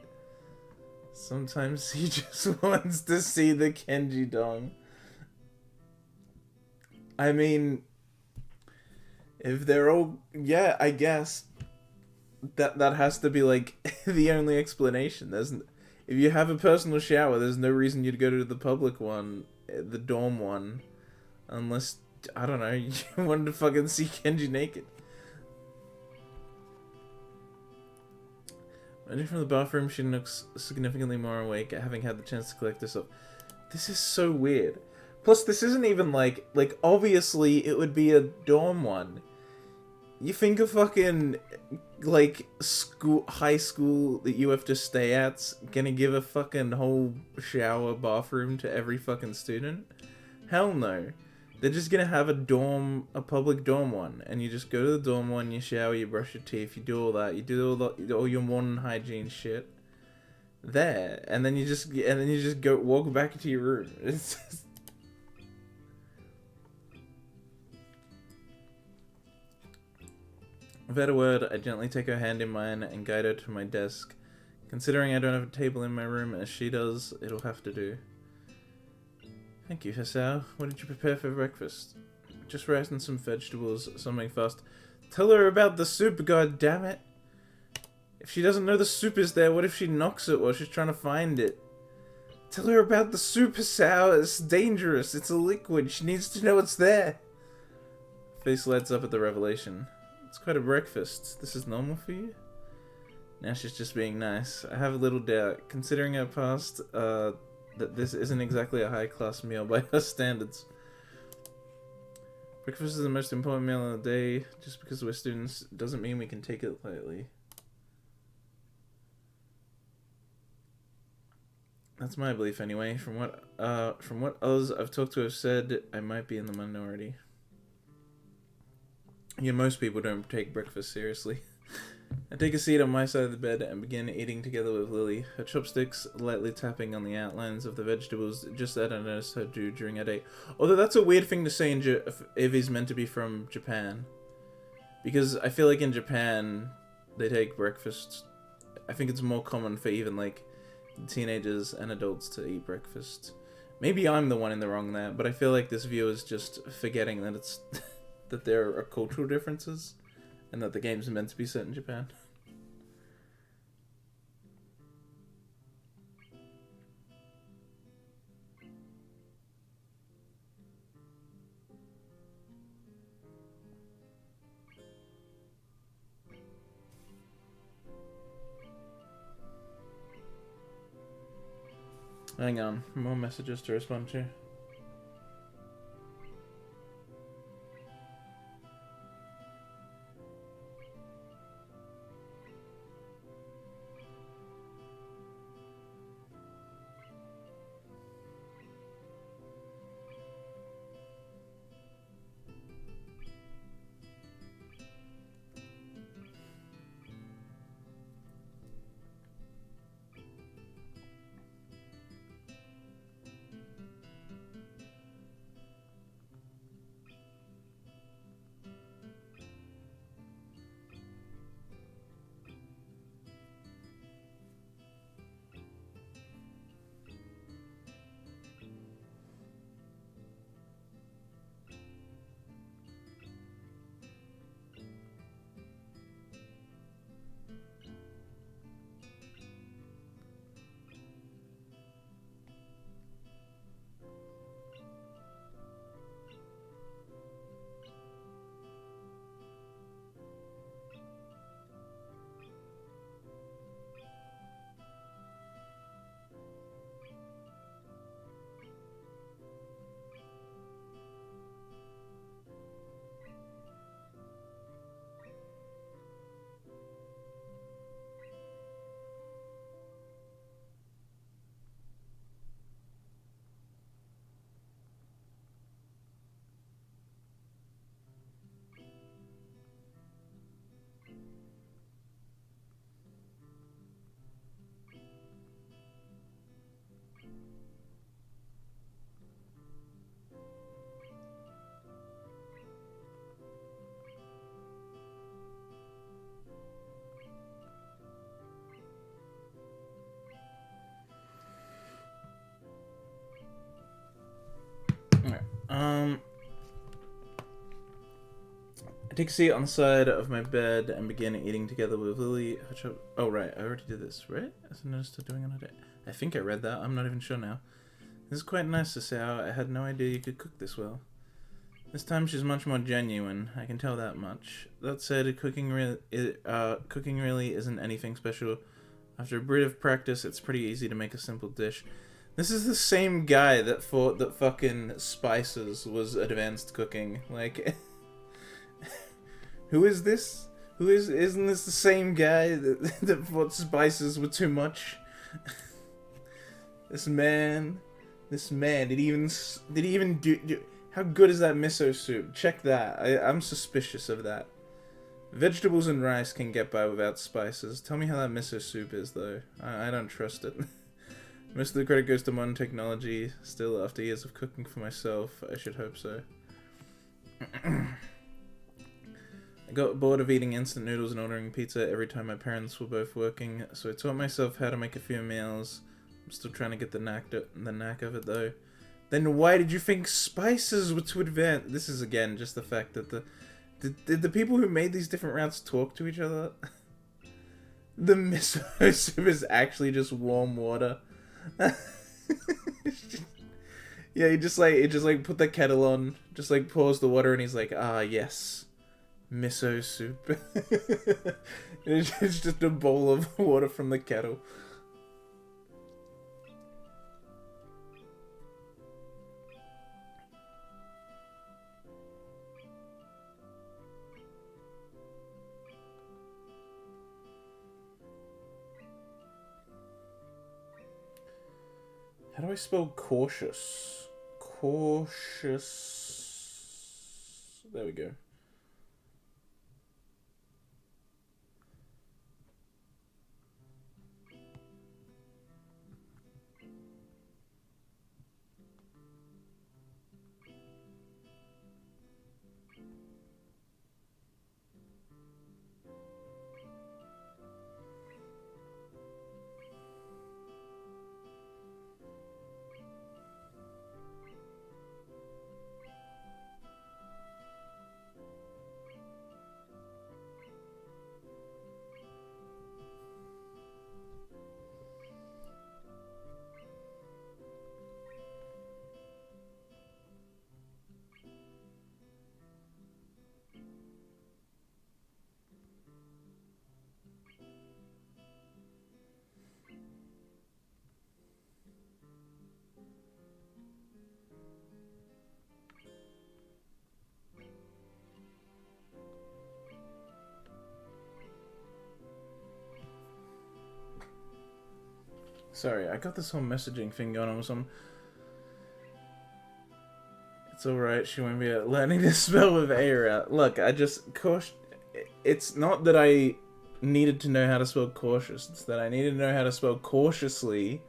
Sometimes he just wants to see the Kenji dong. I mean... If they're all... Yeah, I guess... That has to be, like, the only explanation. If you have a personal shower, there's no reason you'd go to the public one, the dorm one, unless, I don't know, you wanted to fucking see Kenji naked. Emerging from the bathroom, she looks significantly more awake, having had the chance to collect herself. This is so weird. Plus, this isn't even, like, obviously, it would be a dorm one. You think a fucking... like, high school that you have to stay at's gonna give a fucking whole shower bathroom to every fucking student? Hell no. They're just gonna have a public dorm one, and you just go to the dorm one, you shower, you brush your teeth, you do all that, you do all your morning hygiene shit there, and then you just go walk back into your room. It's just... Without a word, I gently take her hand in mine and guide her to my desk. Considering I don't have a table in my room as she does, it'll have to do. Thank you, Hisao. What did you prepare for breakfast? Just rice and some vegetables, something fast. Tell her about the soup, goddammit! If she doesn't know the soup is there, what if she knocks it while she's trying to find it? Tell her about the soup, Hisao. It's dangerous. It's a liquid. She needs to know it's there. Face lights up at the revelation. It's quite a breakfast. This is normal for you? Now she's just being nice. I have a little doubt, considering her past, that this isn't exactly a high-class meal by her standards. Breakfast is the most important meal of the day. Just because we're students doesn't mean we can take it lightly. That's my belief anyway. From what others I've talked to have said, I might be in the minority. Yeah, most people don't take breakfast seriously. I take a seat on my side of the bed and begin eating together with Lilly, her chopsticks lightly tapping on the outlines of the vegetables, just as I noticed her do during her day. Although that's a weird thing to say if he's meant to be from Japan. Because I feel like in Japan, they take breakfast. I think it's more common for even, like, teenagers and adults to eat breakfast. Maybe I'm the one in the wrong there, but I feel like this viewer is just forgetting that it's that there are cultural differences and that the games are meant to be set in Japan. Hang on, more messages to respond to. I take a seat on the side of my bed and begin eating together with Lilly. Oh, right. I already did this, right? As I noticed her doing on a day. I think I read that. I'm not even sure now. This is quite nice to say. I had no idea you could cook this well. This time she's much more genuine. I can tell that much. That said, cooking really isn't anything special. After a bit of practice, it's pretty easy to make a simple dish. This is the same guy that thought that fucking spices was advanced cooking. Like, who is this? Isn't this the same guy that thought spices were too much? This man, did he even do how good is that miso soup? Check that. I'm suspicious of that. Vegetables and rice can get by without spices. Tell me how that miso soup is, though. I don't trust it. Most of the credit goes to modern technology. Still, after years of cooking for myself, I should hope so. I got bored of eating instant noodles and ordering pizza every time my parents were both working, so I taught myself how to make a few meals. I'm still trying to get the knack of it, though. Then why did you think spices were too advanced? This is, again, just the fact that did the people who made these different routes talk to each other? The miso soup is actually just warm water. Yeah, he just put the kettle on, just like pours the water, and he's like, ah, yes, miso soup. It's just a bowl of water from the kettle. How do I spell cautious? Cautious. There we go. Sorry, I got this whole messaging thing going on with some... It's alright, she won't be learning to spell with Eira. Look, I just... It's not that I needed to know how to spell cautious, it's that I needed to know how to spell cautiously.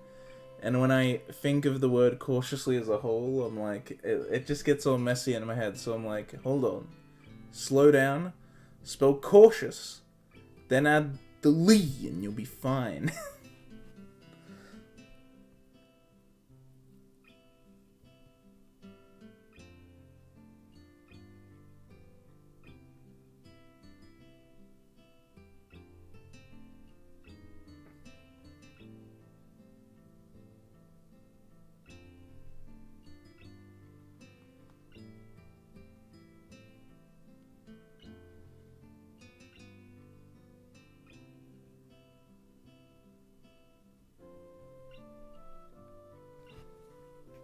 And when I think of the word cautiously as a whole, I'm like... It just gets all messy in my head, so I'm like, hold on. Slow down, spell cautious, then add the Lee and you'll be fine.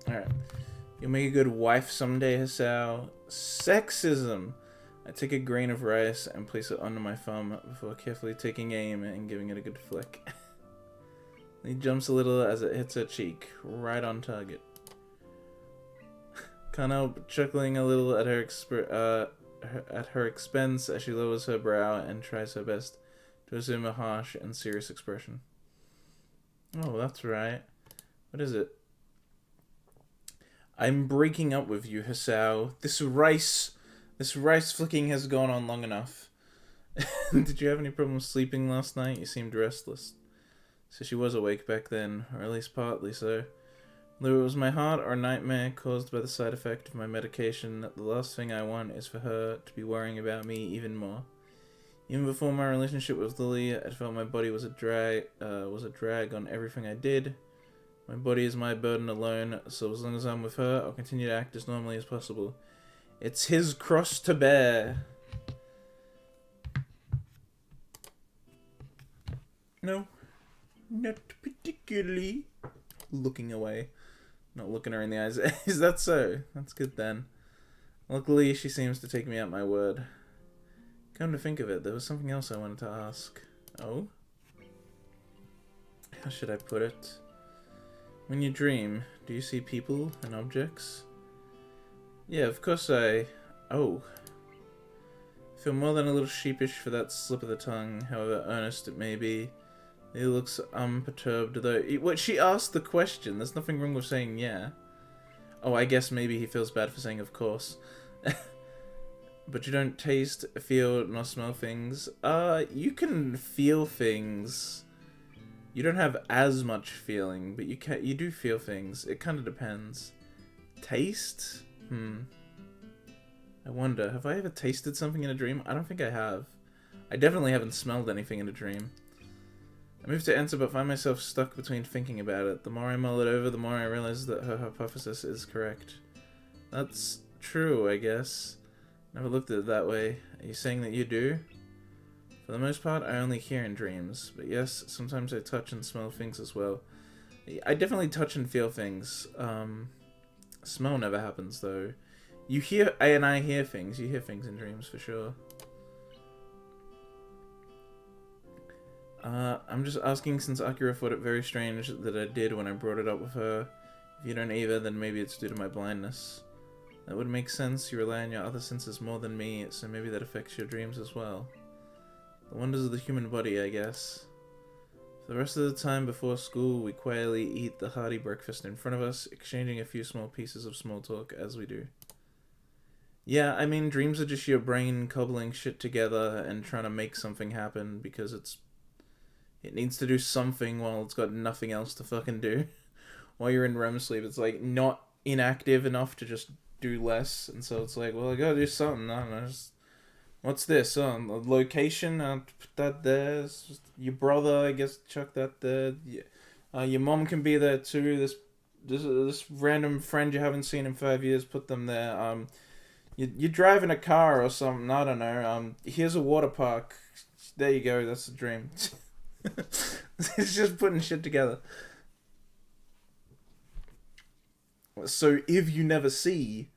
Alright. You'll make a good wife someday, Hisao. Sexism! I take a grain of rice and place it under my thumb before carefully taking aim and giving it a good flick. He jumps a little as it hits her cheek, right on target. Can't help chuckling a little at her expense as she lowers her brow and tries her best to assume a harsh and serious expression. Oh, that's right. What is it? I'm breaking up with you, Hisao. This rice flicking has gone on long enough. Did you have any problems sleeping last night? You seemed restless. So she was awake back then, or at least partly so. Whether it was my heart or a nightmare caused by the side effect of my medication, the last thing I want is for her to be worrying about me even more. Even before my relationship with Lilly, I felt my body was a drag on everything I did. My body is my burden alone, so as long as I'm with her, I'll continue to act as normally as possible. It's his cross to bear. No, not particularly. Looking away. Not looking her in the eyes. Is that so? That's good then. Luckily, she seems to take me at my word. Come to think of it, there was something else I wanted to ask. Oh? How should I put it? When you dream, do you see people and objects? Yeah, of course Oh. I feel more than a little sheepish for that slip of the tongue, however earnest it may be. He looks unperturbed, though. What, she asked the question. There's nothing wrong with saying yeah. Oh, I guess maybe he feels bad for saying of course. But you don't taste, feel, nor smell things. You can feel things. You don't have as much feeling, but you do feel things. It kind of depends. Taste? I wonder, have I ever tasted something in a dream? I don't think I have. I definitely haven't smelled anything in a dream. I move to answer, but find myself stuck between thinking about it. The more I mull it over, the more I realize that her hypothesis is correct. That's true, I guess. Never looked at it that way. Are you saying that you do? For the most part, I only hear in dreams. But yes, sometimes I touch and smell things as well. I definitely touch and feel things. Smell never happens, though. You hear, and I hear things. You hear things in dreams, for sure. I'm just asking since Akira thought it very strange that I did when I brought it up with her. If you don't either, then maybe it's due to my blindness. That would make sense. You rely on your other senses more than me, so maybe that affects your dreams as well. The wonders of the human body, I guess. For the rest of the time before school, we quietly eat the hearty breakfast in front of us, exchanging a few small pieces of small talk as we do. Yeah, I mean, dreams are just your brain cobbling shit together and trying to make something happen because it needs to do something while it's got nothing else to fucking do. While you're in REM sleep, it's like not inactive enough to just do less, and so it's like, well, I gotta do something. I don't know. What's this? A location? Put that there. It's just your brother, I guess. Chuck that there. Your mom can be there too. This random friend you haven't seen in 5 years. Put them there. You're driving a car or something. I don't know. Here's a water park. There you go. That's the dream. It's just putting shit together. So if you never see,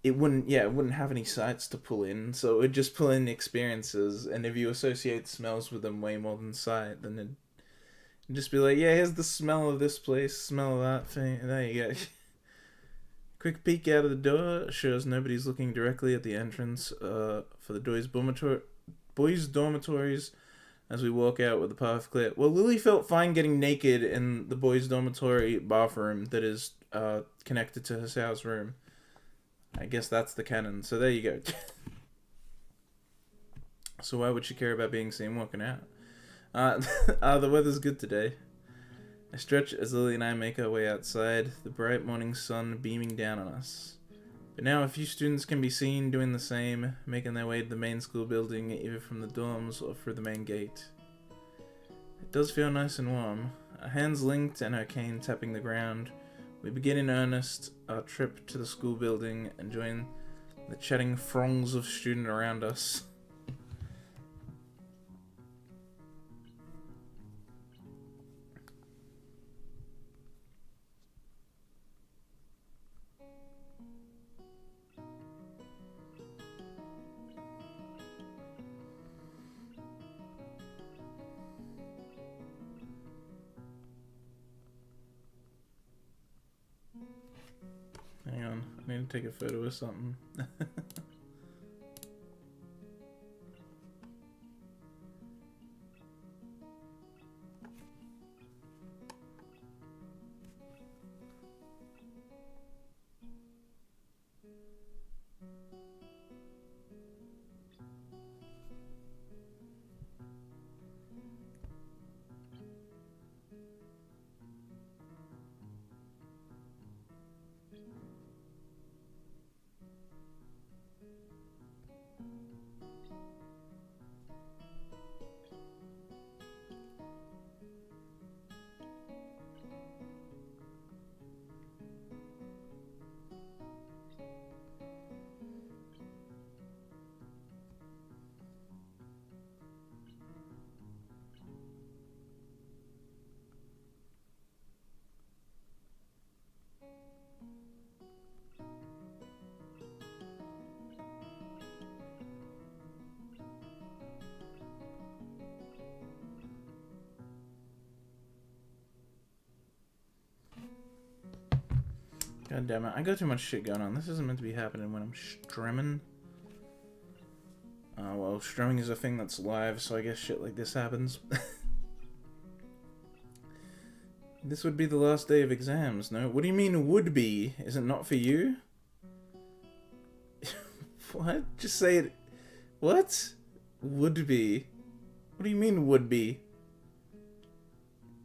it wouldn't have any sights to pull in, so it would just pull in experiences, and if you associate smells with them way more than sight, then it'd just be like, yeah, here's the smell of this place, smell of that thing, and there you go. Quick peek out of the door shows nobody's looking directly at the entrance for the boys' dormitories as we walk out with the path clear. Well, Lily felt fine getting naked in the boys' dormitory bathroom that is connected to her house room. I guess that's the canon. So there you go. So why would she care about being seen walking out? The weather's good today. I stretch as Lily and I make our way outside, the bright morning sun beaming down on us. But now a few students can be seen doing the same, making their way to the main school building, either from the dorms or through the main gate. It does feel nice and warm. Our hands linked and our cane tapping the ground, we begin in earnest our trip to the school building and join the chatting throngs of students around us. Hang on, I need to take a photo of something. God damn it, I got too much shit going on. This isn't meant to be happening when I'm streaming. Well, streaming is a thing that's live, so I guess shit like this happens. This would be the last day of exams, no? What do you mean, would be? Is it not for you? What? Just say it. What? Would be? What do you mean, would be?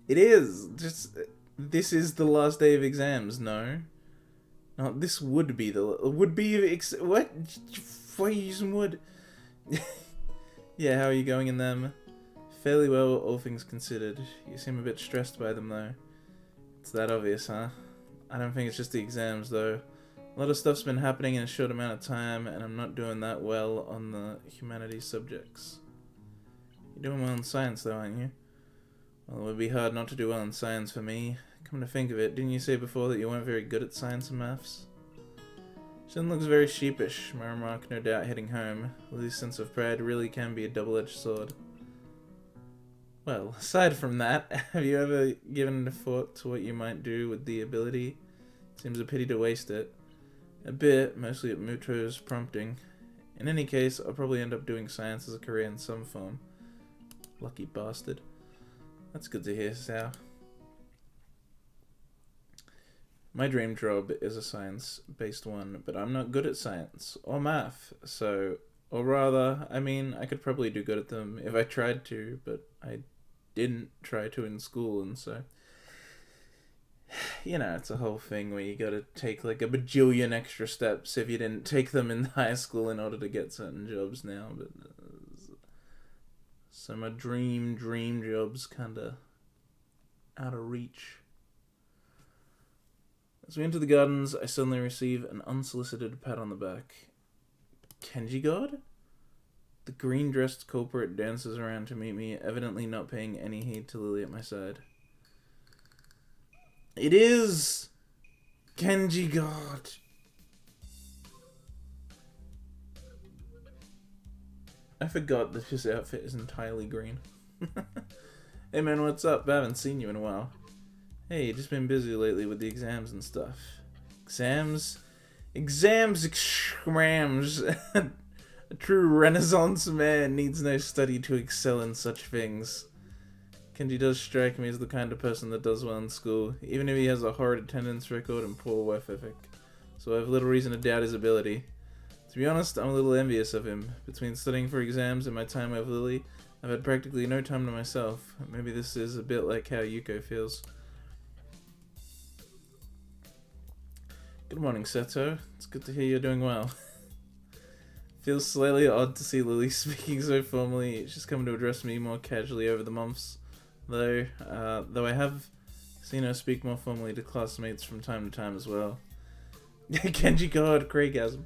It is. Just, this is the last day of exams, no? No, this would be the... Would be... What? Why are you using would? Yeah, how are you going in them? Fairly well, all things considered. You seem a bit stressed by them, though. It's that obvious, huh? I don't think it's just the exams, though. A lot of stuff's been happening in a short amount of time, and I'm not doing that well on the humanities subjects. You're doing well in science, though, aren't you? Well, it would be hard not to do well in science for me. Come to think of it, didn't you say before that you weren't very good at science and maths? Shin looks very sheepish, my remark no doubt hitting home. Lily's sense of pride really can be a double-edged sword. Well, aside from that, have you ever given a thought to what you might do with the ability? Seems a pity to waste it. A bit, mostly at Muto's prompting. In any case, I'll probably end up doing science as a career in some form. Lucky bastard. That's good to hear, Sao. My dream job is a science-based one, but I'm not good at science or math, so... Or rather, I mean, I could probably do good at them if I tried to, but I didn't try to in school, and so... You know, it's a whole thing where you gotta take like a bajillion extra steps if you didn't take them in high school in order to get certain jobs now, but... So my dream job's kinda out of reach. As we enter the gardens, I suddenly receive an unsolicited pat on the back. Kenji God? The green-dressed culprit dances around to meet me, evidently not paying any heed to Lilly at my side. It is! Kenji God! I forgot that his outfit is entirely green. Hey man, what's up? I haven't seen you in a while. Hey, just been busy lately with the exams and stuff. Exams? Exams! A true Renaissance man needs no study to excel in such things. Kenji does strike me as the kind of person that does well in school, even if he has a horrid attendance record and poor work ethic. So I have little reason to doubt his ability. To be honest, I'm a little envious of him. Between studying for exams and my time with Lilly, I've had practically no time to myself. Maybe this is a bit like how Yuko feels. Good morning, Seto. It's good to hear you're doing well. Feels slightly odd to see Lilly speaking so formally. She's come to address me more casually over the months, though I have seen her speak more formally to classmates from time to time as well. Kenji God, Craigasm.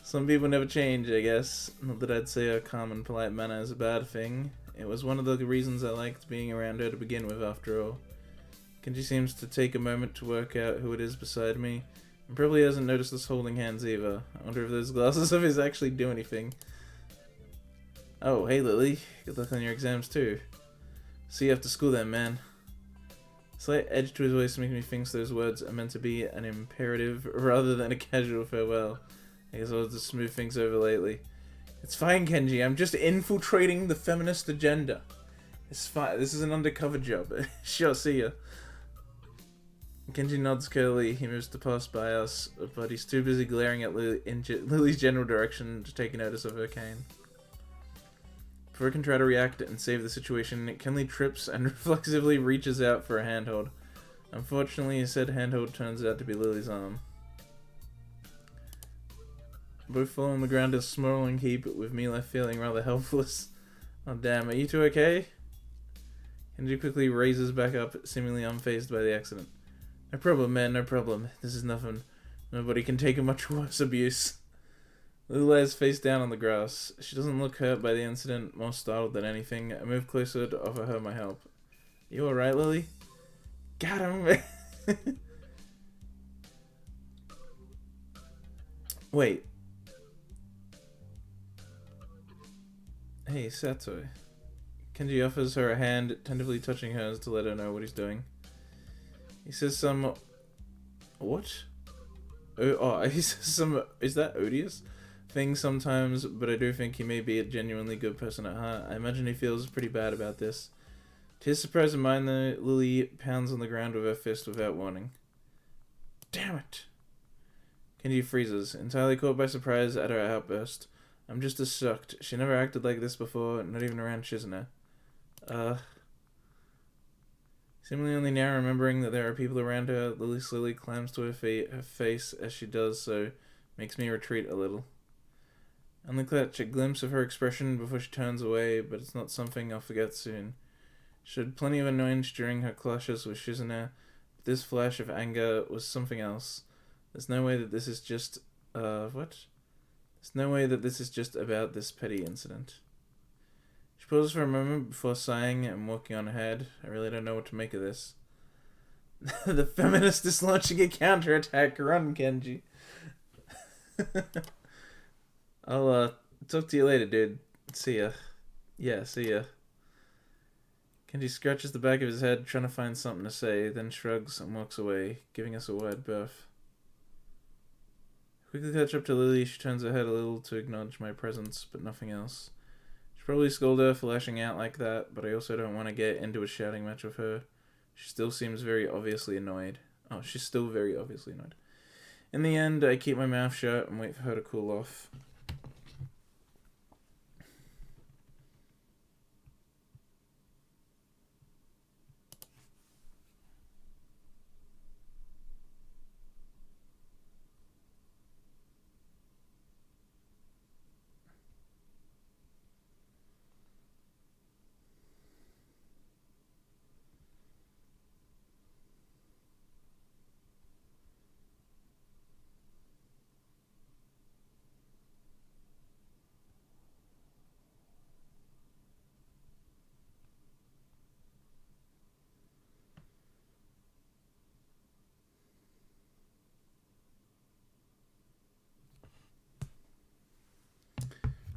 Some people never change, I guess. Not that I'd say her calm and polite manner is a bad thing. It was one of the reasons I liked being around her to begin with, after all. Kenji seems to take a moment to work out who it is beside me, and probably hasn't noticed us holding hands either. I wonder if those glasses of his actually do anything. Oh, hey Lilly. Good luck on your exams too. See you after school then, man. Slight edge to his voice makes me think those words are meant to be an imperative rather than a casual farewell. I guess I'll just smooth things over lately. It's fine, Kenji. I'm just infiltrating the feminist agenda. It's fine. This is an undercover job. Sure, see ya. Kenji nods curtly. He moves to pass by us, but he's too busy glaring at Lily's general direction to take notice of her cane. Before I can try to react and save the situation, Kenley trips and reflexively reaches out for a handhold. Unfortunately, said handhold turns out to be Lily's arm. Both fall on the ground a smoldering heap, with me left feeling rather helpless. Oh damn, are you two okay? Kenji quickly raises back up, seemingly unfazed by the accident. No problem, man, no problem. This is nothing. Nobody can take a much worse abuse. Lily lies face down on the grass. She doesn't look hurt by the incident, more startled than anything. I move closer to offer her my help. You alright, Lily? Got him! Wait. Hey, Satoi. Kenji offers her a hand, tentatively touching hers to let her know what he's doing. He says some... What? Oh, he says some... Is that odious? Thing sometimes, but I do think he may be a genuinely good person at heart. I imagine he feels pretty bad about this. To his surprise and mine, though, Lily pounds on the ground with her fist without warning. Damn it! Kenji freezes, entirely caught by surprise at her outburst. I'm just as shocked. She never acted like this before, not even around Shizune. Seemingly only now remembering that there are people around her, Lily slowly climbs to her face as she does so, makes me retreat a little. I only catch a glimpse of her expression before she turns away, but it's not something I'll forget soon. She had plenty of annoyance during her clashes with Shizune, but this flash of anger was something else. There's no way that this is just, what? There's no way that this is just about this petty incident. She pauses for a moment before sighing and walking on ahead. I really don't know what to make of this. The feminist is launching a counterattack. Run, Kenji. I'll talk to you later, dude. See ya. Yeah, see ya. Kenji scratches the back of his head, trying to find something to say, then shrugs and walks away, giving us a wide berth. Quickly catch up to Lilly. She turns her head a little to acknowledge my presence, but nothing else. Should probably scold her for lashing out like that, but I also don't want to get into a shouting match with her. She still seems very obviously annoyed. Oh, she's still very obviously annoyed. In the end, I keep my mouth shut and wait for her to cool off.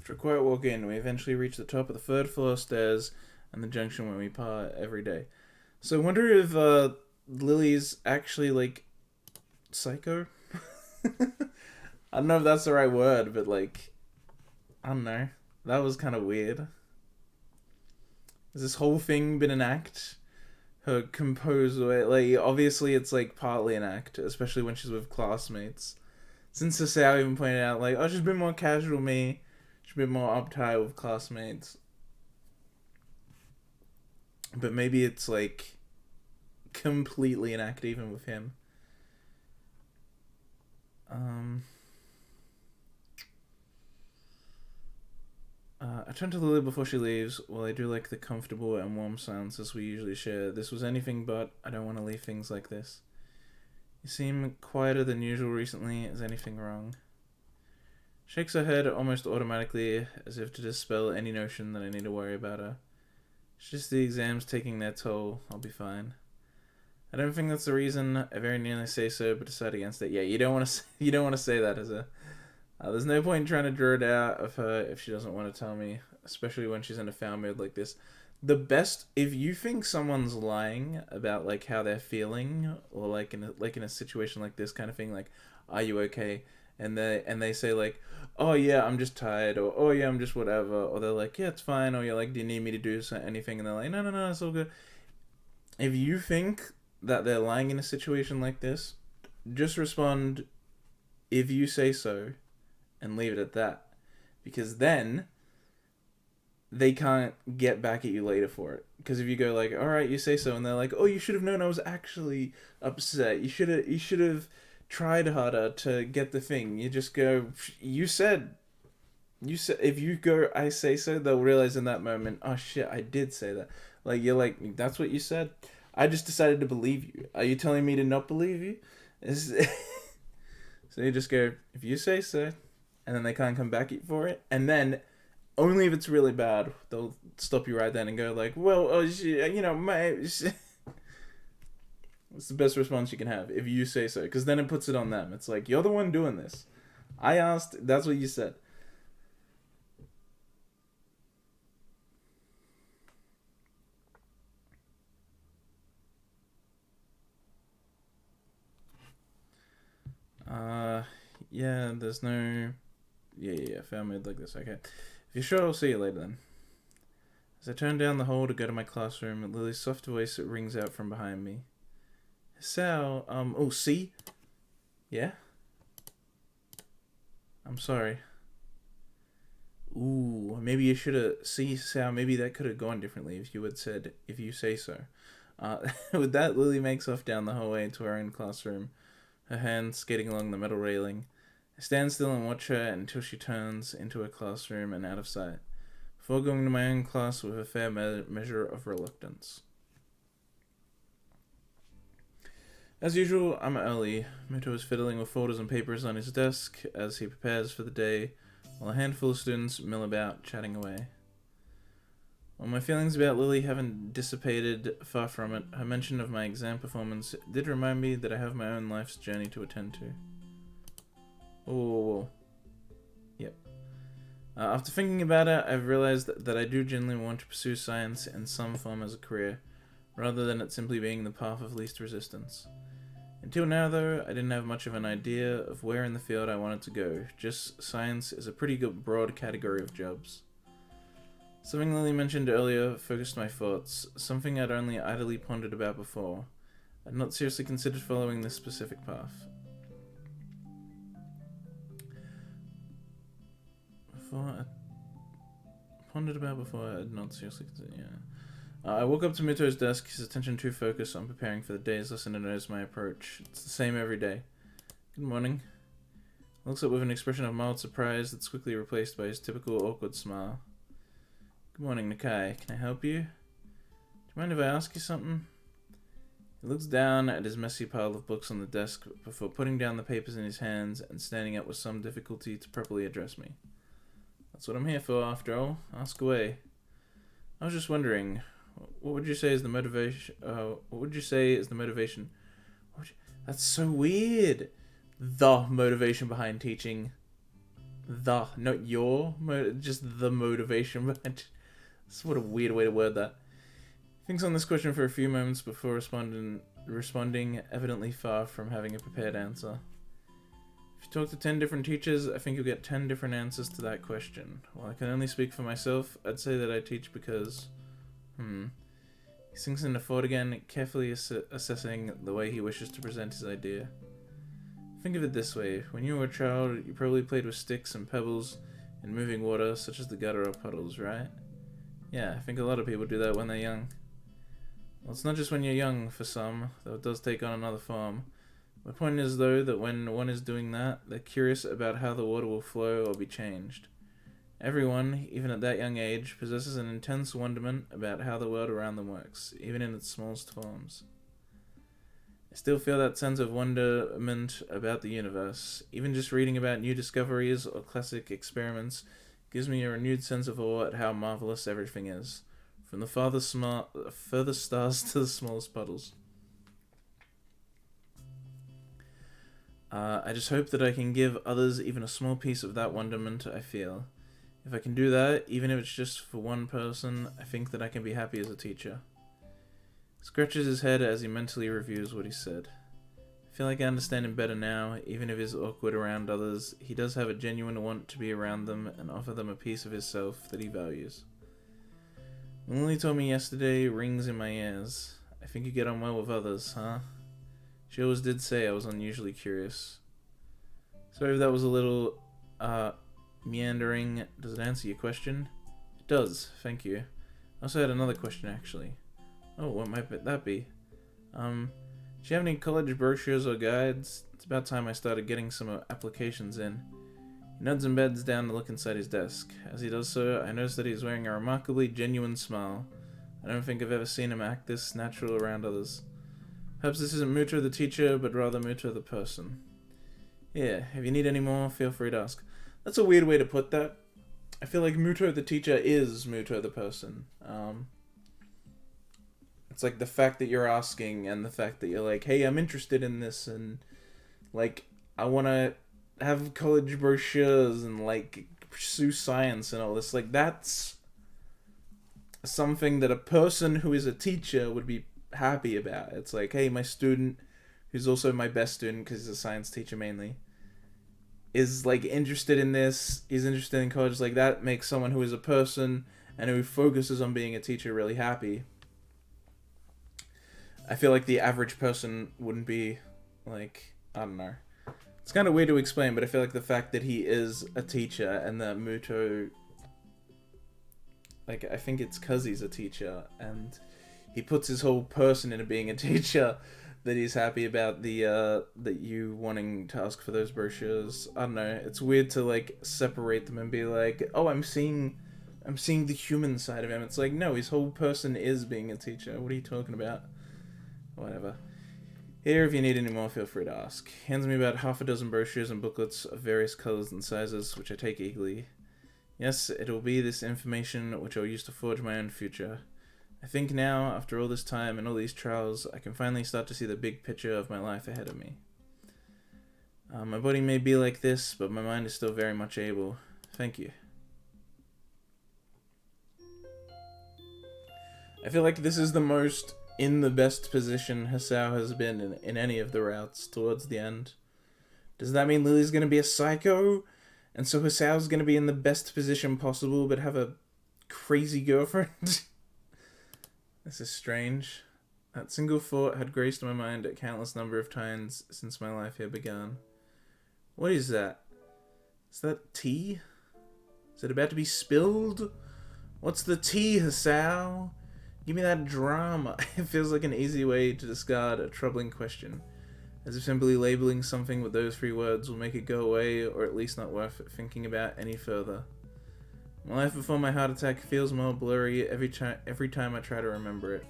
After a quiet walk in, we eventually reach the top of the third floor stairs and the junction where we part every day. So I wonder if Lily's actually, like, psycho? I don't know if that's the right word, but, like, I don't know. That was kind of weird. Has this whole thing been an act? Her composed way, like, obviously it's, like, partly an act, especially when she's with classmates. Since Sasao even pointed out, like, oh, she's been more casual with me. She's been more uptight with classmates. But maybe it's, like, completely an act even with him. I turn to Lily before she leaves. While I do like the comfortable and warm silences we usually share, this was anything but. I don't want to leave things like this. You seem quieter than usual recently. Is anything wrong? Shakes her head almost automatically, as if to dispel any notion that I need to worry about her. It's just the exams taking their toll. I'll be fine. I don't think that's the reason. I very nearly say so, but decide against it. Yeah, you don't want to say that as a. There's no point in trying to draw it out of her if she doesn't want to tell me, especially when she's in a foul mood like this. The best, if you think someone's lying about, like, how they're feeling, or like in a situation like this kind of thing, like, are you okay? And they say, like, oh yeah, I'm just tired, or oh yeah, I'm just whatever, or they're like, yeah, it's fine, or you're like, do you need me to do anything? And they're like, no, it's all good. If you think that they're lying in a situation like this, just respond, if you say so, and leave it at that. Because then they can't get back at you later for it. Because if you go like, all right, you say so, and they're like, oh, you should have known I was actually upset. You should have tried harder to get the thing. You just go, you said. If you go, I say so, they'll realize in that moment, oh shit, I did say that. Like, you're like, that's what you said? I just decided to believe you. Are you telling me to not believe you? So you just go, if you say so, and then they can't come back for it, and then only if it's really bad, they'll stop you right then and go like, well, you know, it's the best response you can have, if you say so, because then it puts it on them. It's like, you're the one doing this. I asked, that's what you said. Yeah, there's no... Yeah, found made like this, okay. If you're sure, I'll see you later then. As I turn down the hall to go to my classroom, Lily's soft voice rings out from behind me. Sal, oh, see? Yeah? I'm sorry. Ooh, maybe you should have... See, Sal, maybe that could have gone differently if you had said, if you say so. With that, Lily makes off down the hallway into her own classroom, her hand skating along the metal railing. I stand still and watch her until she turns into her classroom and out of sight, before going to my own class with a fair measure of reluctance. As usual, I'm early. Muto is fiddling with folders and papers on his desk as he prepares for the day, while a handful of students mill about, chatting away. While my feelings about Lily haven't dissipated, far from it, her mention of my exam performance did remind me that I have my own life's journey to attend to. Whoa. Yep. After thinking about it, I've realized that I do genuinely want to pursue science in some form as a career, rather than it simply being the path of least resistance. Until now, though, I didn't have much of an idea of where in the field I wanted to go, just science is a pretty good broad category of jobs. Something Lily mentioned earlier focused my thoughts, something I'd only idly pondered about before. I'd not seriously considered following this specific path. I had not seriously considered, I woke up to Muto's desk, his attention too focused on preparing for the day's lesson to notice my approach. It's the same every day. Good morning. Looks up with an expression of mild surprise that's quickly replaced by his typical awkward smile. Good morning, Nakai. Can I help you? Do you mind if I ask you something? He looks down at his messy pile of books on the desk before putting down the papers in his hands and standing up with some difficulty to properly address me. That's what I'm here for, after all. Ask away. I was just wondering, what would you say is the motivation? That's so weird. The motivation behind teaching. Not your, just the motivation behind. That's what a weird way to word that. Thinks on this question for a few moments before responding, evidently far from having a prepared answer. If you talk to 10 different teachers, I think you'll get 10 different answers to that question. While I can only speak for myself, I'd say that I teach because... He sinks into thought again, carefully assessing the way he wishes to present his idea. Think of it this way. When you were a child, you probably played with sticks and pebbles in moving water, such as the gutter or puddles, right? Yeah, I think a lot of people do that when they're young. Well, it's not just when you're young, for some, though it does take on another form. My point is, though, that when one is doing that, they're curious about how the water will flow or be changed. Everyone, even at that young age, possesses an intense wonderment about how the world around them works, even in its smallest forms. I still feel that sense of wonderment about the universe. Even just reading about new discoveries or classic experiments gives me a renewed sense of awe at how marvelous everything is, from the furthest stars to the smallest puddles. I just hope that I can give others even a small piece of that wonderment I feel. If I can do that, even if it's just for one person, I think that I can be happy as a teacher. He scratches his head as he mentally reviews what he said. I feel like I understand him better now, even if he's awkward around others. He does have a genuine want to be around them and offer them a piece of himself that he values. When Lily told me yesterday rings in my ears. I think you get on well with others, huh? She always did say I was unusually curious. Sorry if that was a little, meandering. Does it answer your question? It does, thank you. I also had another question, actually. Oh, what might that be? Do you have any college brochures or guides? It's about time I started getting some applications in. He nods and bends down to look inside his desk. As he does so, I notice that he's wearing a remarkably genuine smile. I don't think I've ever seen him act this natural around others. Perhaps this isn't Muto the teacher, but rather Muto the person. Yeah, if you need any more, feel free to ask. That's a weird way to put that. I feel like Muto the teacher is Muto the person. It's like the fact that you're asking and the fact that you're like, hey, I'm interested in this and like I want to have college brochures and like pursue science and all this. Like that's something that a person who is a teacher would be happy about. It's like, hey, my student, who's also my best student because he's a science teacher mainly, is like interested in this. He's interested in college. Like that makes someone who is a person and who focuses on being a teacher really happy. I feel like the average person wouldn't be like, I don't know. It's kind of weird to explain, but I feel like the fact that he is a teacher and that Muto, like, I think it's because he's a teacher and he puts his whole person into being a teacher that he's happy about the, that you wanting to ask for those brochures. I don't know. It's weird to, like, separate them and be like, oh, I'm seeing the human side of him. It's like, no, his whole person is being a teacher. What are you talking about? Whatever. Here, if you need any more, feel free to ask. He hands me about half a dozen brochures and booklets of various colours and sizes, which I take eagerly. Yes, it will be this information which I'll use to forge my own future. I think now, after all this time and all these trials, I can finally start to see the big picture of my life ahead of me. My body may be like this, but my mind is still very much able. Thank you. I feel like this is the most in the best position Hisao has been in any of the routes towards the end. Does that mean Lilly's gonna be a psycho? And so Hisao's gonna be in the best position possible but have a crazy girlfriend? This is strange. That single thought had graced my mind a countless number of times since my life here began. What is that? Is that tea? Is it about to be spilled? What's the tea, Hisao? Give me that drama. It feels like an easy way to discard a troubling question, as if simply labeling something with those 3 words will make it go away, or at least not worth thinking about any further. My life before my heart attack feels more blurry every time I try to remember it,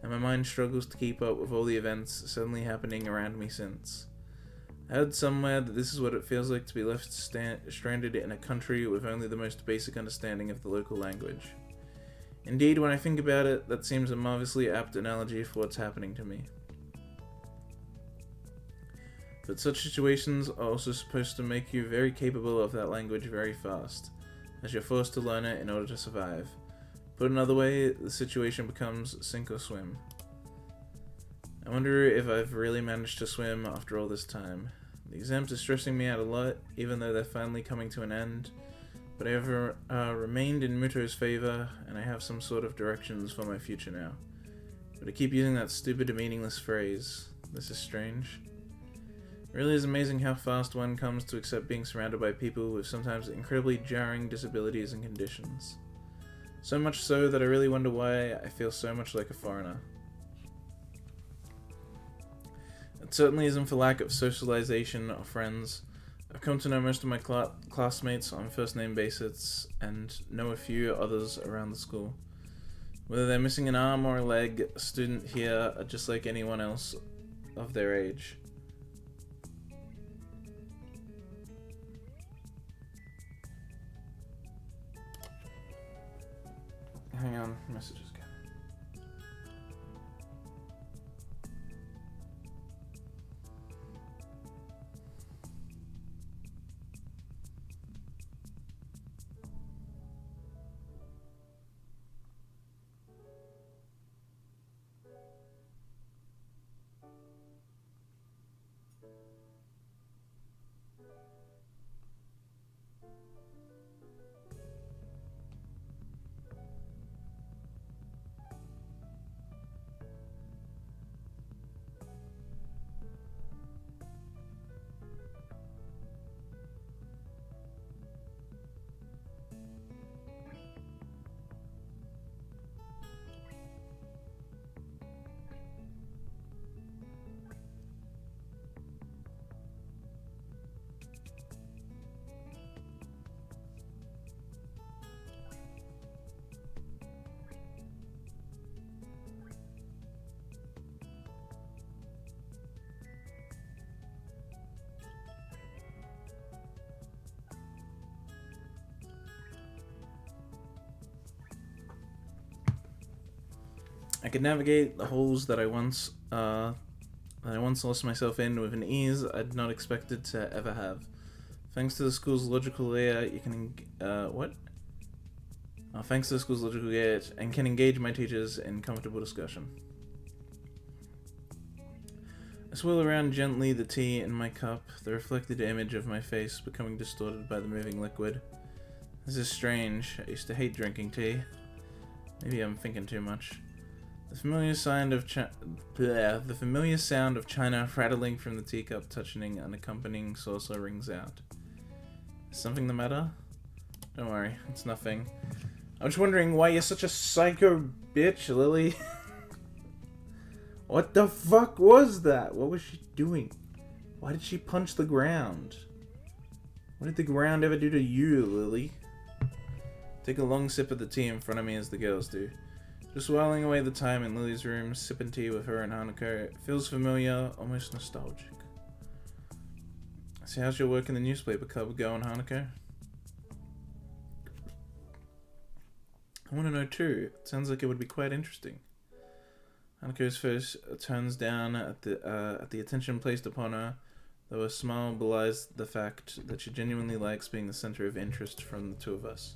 and my mind struggles to keep up with all the events suddenly happening around me since. I heard somewhere that this is what it feels like to be left stranded in a country with only the most basic understanding of the local language. Indeed, when I think about it, that seems a marvelously apt analogy for what's happening to me. But such situations are also supposed to make you very capable of that language very fast, as you're forced to learn it in order to survive. Put another way, the situation becomes sink or swim. I wonder if I've really managed to swim after all this time. The exams are stressing me out a lot, even though they're finally coming to an end, but I have remained in Muto's favor, and I have some sort of directions for my future now. But I keep using that stupid and meaningless phrase. This is strange. It really is amazing how fast one comes to accept being surrounded by people with sometimes incredibly jarring disabilities and conditions. So much so that I really wonder why I feel so much like a foreigner. It certainly isn't for lack of socialization or friends. I've come to know most of my classmates on first name basis and know a few others around the school. Whether they're missing an arm or a leg, a student here are just like anyone else of their age. Hang on, messages go. I could navigate the holes that I once lost myself in with an ease I'd not expected to ever have. Thanks to the school's logical layout, you can thanks to the school's logical layout, and can engage my teachers in comfortable discussion. I swirl around gently the tea in my cup, the reflected image of my face becoming distorted by the moving liquid. This is strange. I used to hate drinking tea. Maybe I'm thinking too much. The familiar sound of china rattling from the teacup touching an accompanying saucer rings out. Is something the matter? Don't worry, it's nothing. I was wondering why you're such a psycho bitch, Lilly. What the fuck was that? What was she doing? Why did she punch the ground? What did the ground ever do to you, Lilly? Take a long sip of the tea in front of me as the girls do. Just whiling away the time in Lily's room, sipping tea with her and Hanako, it feels familiar, almost nostalgic. So how's your work in the newspaper club going, Hanako? I want to know too. It sounds like it would be quite interesting. Hanako's face turns down at the attention placed upon her, though a smile belies the fact that she genuinely likes being the center of interest from the two of us.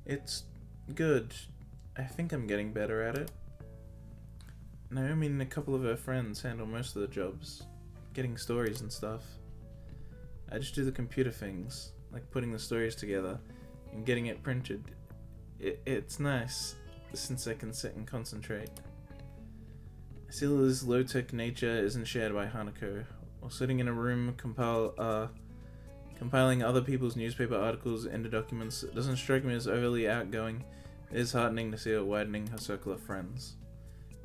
It's good. I think I'm getting better at it. Naomi and a couple of her friends handle most of the jobs, getting stories and stuff. I just do the computer things, like putting the stories together and getting it printed. It's nice, since I can sit and concentrate. I see Lily's low-tech nature isn't shared by Hanako. While sitting in a room compiling other people's newspaper articles into documents, it doesn't strike me as overly outgoing. It is heartening to see her widening her circle of friends.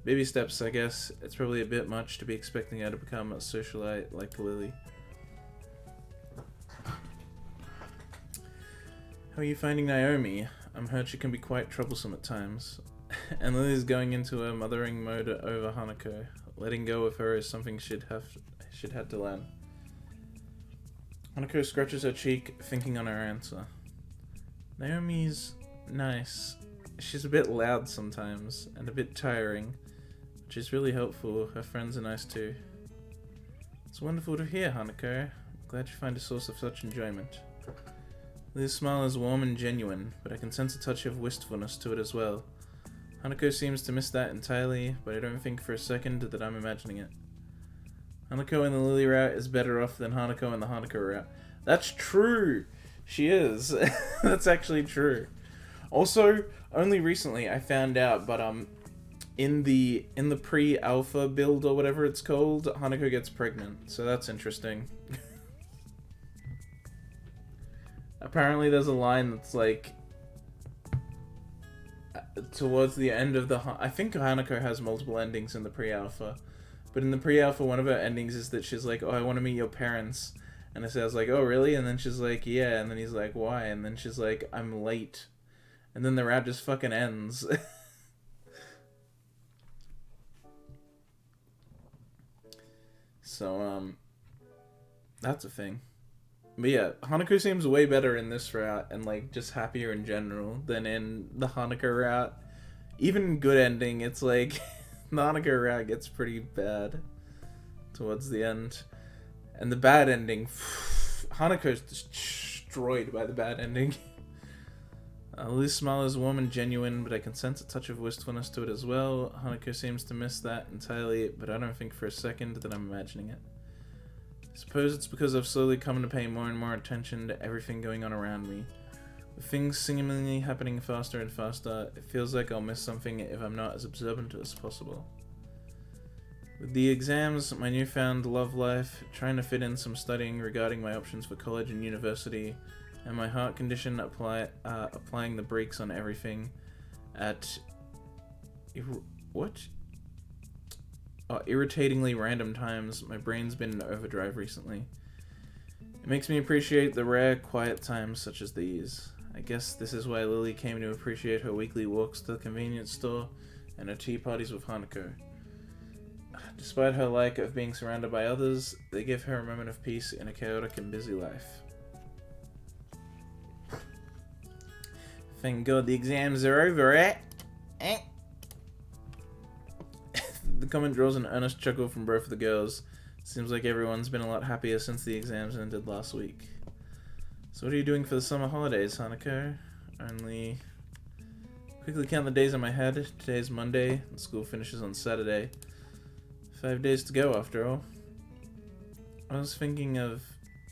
Baby steps, I guess. It's probably a bit much to be expecting her to become a socialite like Lilly. How are you finding Naomi? I'm heard she can be quite troublesome at times. And Lily's going into her mothering mode over Hanako. Letting go of her is something she'd had to learn. Hanako scratches her cheek, thinking on her answer. Naomi's nice. She's a bit loud sometimes, and a bit tiring, which is really helpful. Her friends are nice too. It's wonderful to hear, Hanako. I'm glad you find a source of such enjoyment. Lily's smile is warm and genuine, but I can sense a touch of wistfulness to it as well. Hanako seems to miss that entirely, but I don't think for a second that I'm imagining it. Hanako in the Lilly route is better off than Hanako in the Hanako route. That's true! She is. That's actually true. Also, only recently I found out, but in the pre-alpha build or whatever it's called, Hanako gets pregnant, so that's interesting. Apparently there's a line that's like towards the end of the I think Hanako has multiple endings in the pre-alpha, but in the pre-alpha one of her endings is that she's like, oh, I want to meet your parents, and it says like, oh really, and then she's like, yeah, and then he's like, why, and then she's like, I'm late, and then the route just fucking ends. So that's a thing. But yeah, Hanako seems way better in this route and like just happier in general than in the Hanako route. Even good ending, it's like the Hanako route gets pretty bad towards the end. And the bad ending, Hanako's destroyed by the bad ending. Lily's smile is warm and genuine, but I can sense a touch of wistfulness to it as well. Hanako seems to miss that entirely, but I don't think for a second that I'm imagining it. I suppose it's because I've slowly come to pay more and more attention to everything going on around me. With things seemingly happening faster and faster, it feels like I'll miss something if I'm not as observant as possible. With the exams, my newfound love life, trying to fit in some studying regarding my options for college and university, and my heart condition applying the brakes on everything at irritatingly random times, my brain's been in overdrive recently. It makes me appreciate the rare, quiet times such as these. I guess this is why Lilly came to appreciate her weekly walks to the convenience store and her tea parties with Hanako. Despite her like of being surrounded by others, they give her a moment of peace in a chaotic and busy life. Thank God the exams are over, eh? The comment draws an earnest chuckle from both of the girls. Seems like everyone's been a lot happier since the exams ended last week. So what are you doing for the summer holidays, Hanako? Only... Quickly count the days on my head. Today's Monday, and school finishes on Saturday. 5 days to go, after all. I was thinking of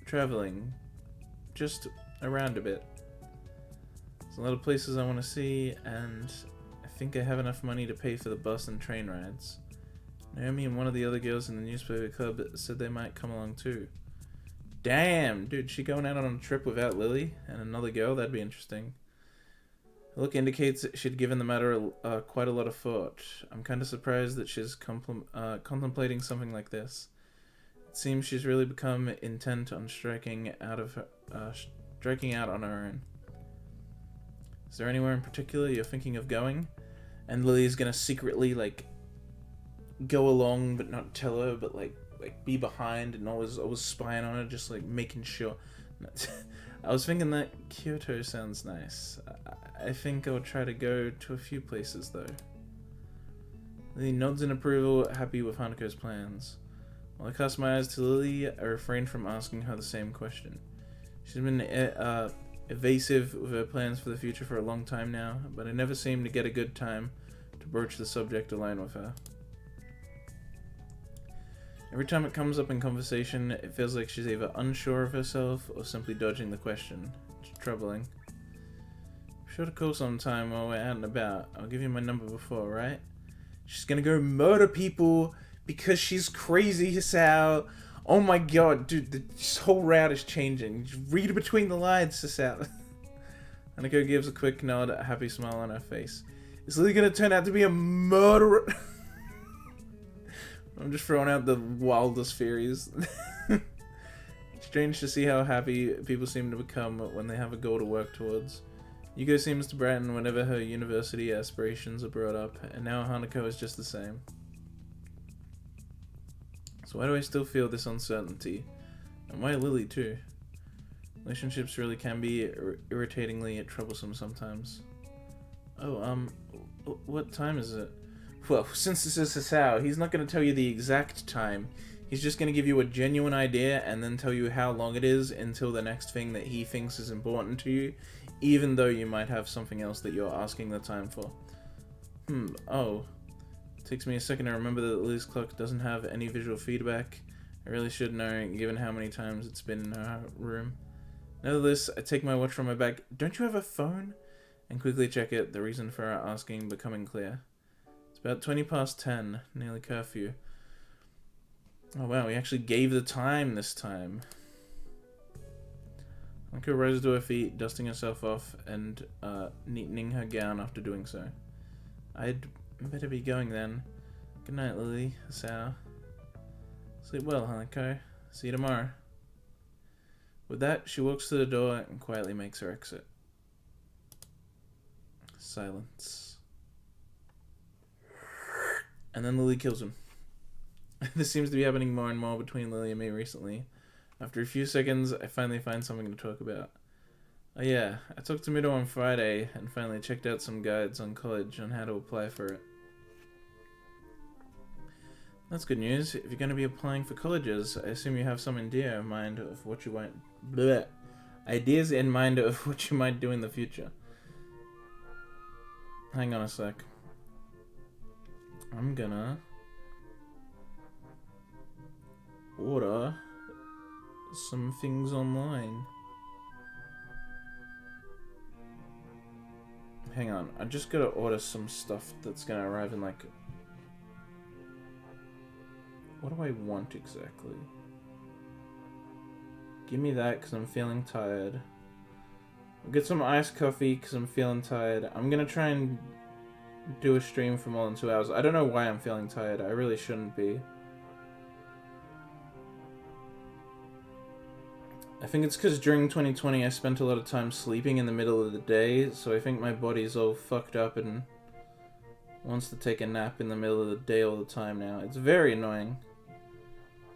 traveling. Just around a bit. There's a lot of places I want to see, and I think I have enough money to pay for the bus and train rides. Naomi and one of the other girls in the newspaper club said they might come along too. Damn, dude, she going out on a trip without Lilly and another girl? That'd be interesting. Her look indicates that she'd given the matter quite a lot of thought. I'm kind of surprised that she's contemplating something like this. It seems she's really become intent on striking out on her own. Is there anywhere in particular you're thinking of going? And Lily's gonna secretly, like, go along but not tell her, but like be behind and always spying on her, just like making sure. I was thinking that Kyoto sounds nice. I think I'll try to go to a few places though. Lily nods in approval, happy with Hanako's plans. While I cast my eyes to Lily, I refrained from asking her the same question. She's been evasive with her plans for the future for a long time now, but I never seem to get a good time to broach the subject alone with her. Every time it comes up in conversation, it feels like she's either unsure of herself or simply dodging the question. It's troubling. Be sure to call sometime while we're out and about. I'll give you my number before, right? She's gonna go murder people because she's crazy, Hisao. Oh my god, dude, this whole route is changing. Just read between the lines, Hisao. Hanako gives a quick nod, a happy smile on her face. Is Lily gonna turn out to be a murderer? I'm just throwing out the wildest theories. Strange to see how happy people seem to become when they have a goal to work towards. Yuko seems to brighten whenever her university aspirations are brought up, and now Hanako is just the same. So why do I still feel this uncertainty? And why Lily too? Relationships really can be irritatingly troublesome sometimes. Oh, what time is it? Well, since this is Hisao, he's not going to tell you the exact time. He's just going to give you a genuine idea and then tell you how long it is until the next thing that he thinks is important to you, even though you might have something else that you're asking the time for. Oh. It takes me a second to remember that Lily's clock doesn't have any visual feedback. I really should know, given how many times it's been in her room. Nevertheless, I take my watch from my bag. Don't you have a phone? And quickly check it, the reason for our asking becoming clear. About 20 past 10, nearly curfew. Oh wow, we actually gave the time this time. Hanako rises to her feet, dusting herself off and neatening her gown after doing so. I'd better be going then. Good night, Lily. Hisao. Sleep well, Hanako. See you tomorrow. With that, she walks to the door and quietly makes her exit. Silence. And then Lily kills him. This seems to be happening more and more between Lily and me recently. After a few seconds, I finally find something to talk about. Oh yeah, I talked to Mido on Friday and finally checked out some guides on college on how to apply for it. That's good news. If you're going to be applying for colleges, I assume you have some idea in mind of what you might... Bleh. Ideas in mind of what you might do in the future. Hang on a sec. I'm gonna order some things online. Hang on, I just gotta order some stuff that's gonna arrive in like... What do I want exactly? Give me that because I'm feeling tired. I'll get some iced coffee because I'm feeling tired. I'm gonna try and do a stream for more than 2 hours. I don't know why I'm feeling tired. I really shouldn't be. I think it's because during 2020 I spent a lot of time sleeping in the middle of the day, so I think my body's all fucked up and wants to take a nap in the middle of the day all the time now. It's very annoying.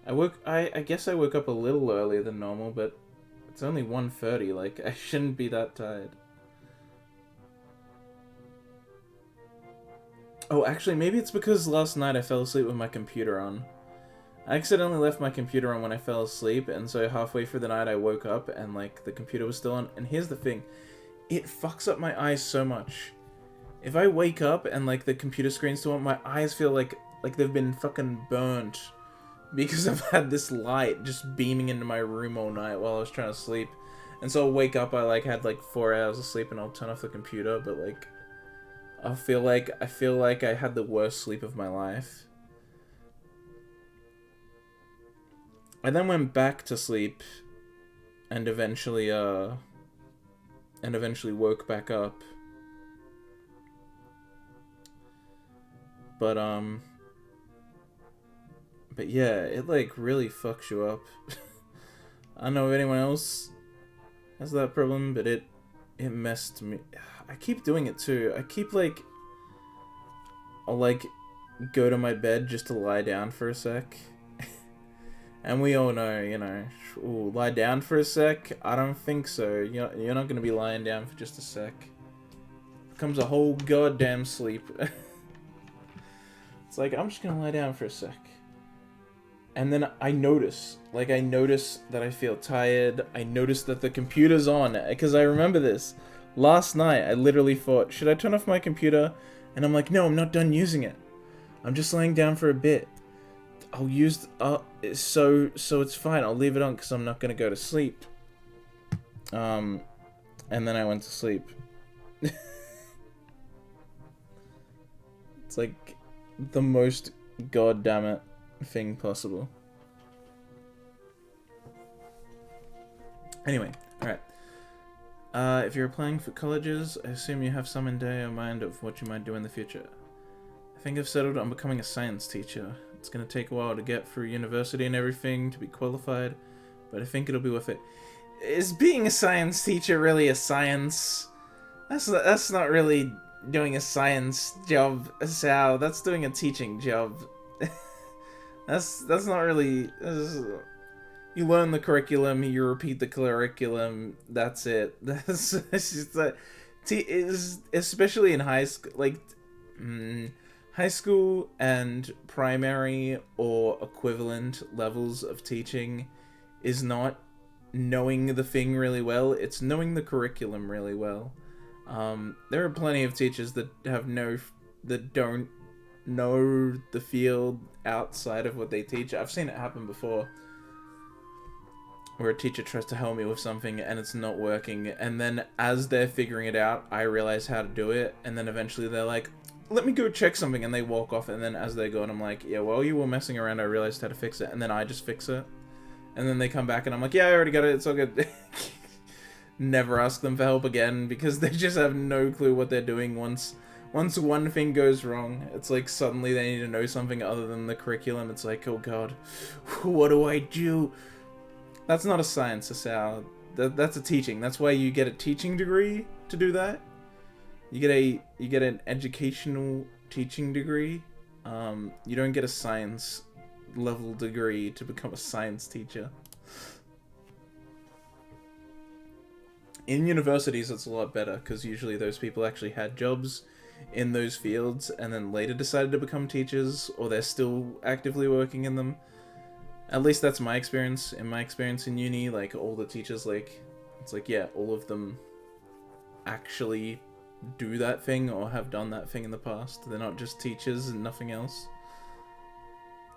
I guess I woke up a little earlier than normal, but it's only 1:30, like, I shouldn't be that tired. Oh, actually, maybe it's because last night I fell asleep with my computer on. I accidentally left my computer on when I fell asleep, and so halfway through the night I woke up and, like, the computer was still on. And here's the thing. It fucks up my eyes so much. If I wake up and, like, the computer screen's still on, my eyes feel like they've been fucking burnt. Because I've had this light just beaming into my room all night while I was trying to sleep. And so I'll wake up, I, like, had, like, 4 hours of sleep and I'll turn off the computer, but, like... I feel like I had the worst sleep of my life. I then went back to sleep and eventually woke back up. But yeah, it like really fucks you up. I don't know if anyone else has that problem, but it messed me. I keep doing it too. I keep like, I'll like go to my bed just to lie down for a sec. And we all know, you know, ooh, lie down for a sec? I don't think so. You're not going to be lying down for just a sec. It becomes a whole goddamn sleep. It's like, I'm just going to lie down for a sec. And then I notice that I feel tired. I notice that the computer's on, because I remember this. Last night, I literally thought, should I turn off my computer? And I'm like, no, I'm not done using it. I'm just laying down for a bit. I'll use, so it's fine. I'll leave it on because I'm not going to go to sleep. And then I went to sleep. It's like the most goddammit thing possible. Anyway, alright. If you're applying for colleges, I assume you have some idea in mind of what you might do in the future. I think I've settled on becoming a science teacher. It's gonna take a while to get through university and everything to be qualified, but I think it'll be worth it. Is being a science teacher really a science? That's not really doing a science job, Sal. That's doing a teaching job. That's not really. You learn the curriculum, you repeat the curriculum. That's it. That's just that. Especially in high school, like high school and primary or equivalent levels of teaching, is not knowing the thing really well. It's knowing the curriculum really well. There are plenty of teachers that don't know the field outside of what they teach. I've seen it happen before, where a teacher tries to help me with something and it's not working, and then as they're figuring it out, I realize how to do it, and then eventually they're like, let me go check something, and they walk off, and then as they go, and I'm like, yeah, while you were messing around, I realized how to fix it, and then I just fix it. And then they come back and I'm like, yeah, I already got it, it's all good. Never ask them for help again, because they just have no clue what they're doing. Once one thing goes wrong, it's like suddenly they need to know something other than the curriculum. It's like, oh god, what do I do? That's not a science, Asao. That's a teaching. That's why you get a teaching degree to do that. You get an educational teaching degree. You don't get a science level degree to become a science teacher. In universities, it's a lot better, because usually those people actually had jobs in those fields and then later decided to become teachers, or they're still actively working in them. At least that's my experience. In my experience in uni, like, all the teachers, like, it's like, yeah, all of them actually do that thing or have done that thing in the past. They're not just teachers and nothing else.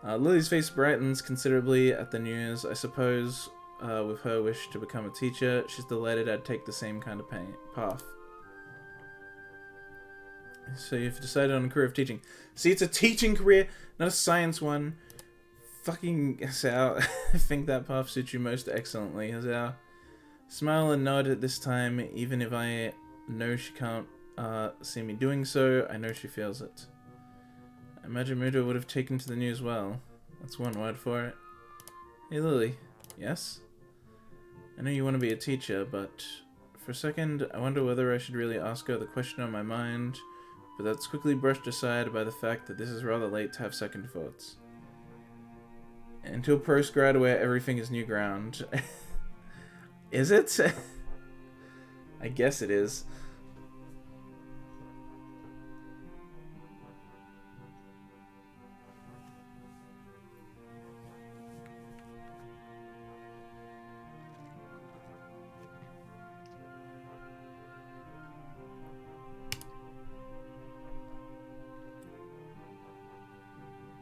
Lily's face brightens considerably at the news. I suppose with her wish to become a teacher, she's delighted I'd take the same kind of path. So you've decided on a career of teaching. See, it's a teaching career, not a science one. Fucking Sao, I think that path suits you most excellently, Sao. Smile and nod at this time, even if I know she can't see me doing so. I know she feels it. I imagine Muto would have taken to the news well. That's one word for it. Hey Lily. Yes? I know you want to be a teacher, but for a second, I wonder whether I should really ask her the question on my mind, but that's quickly brushed aside by the fact that this is rather late to have second thoughts. Until post-grad where everything is new ground. Is it? I guess it is.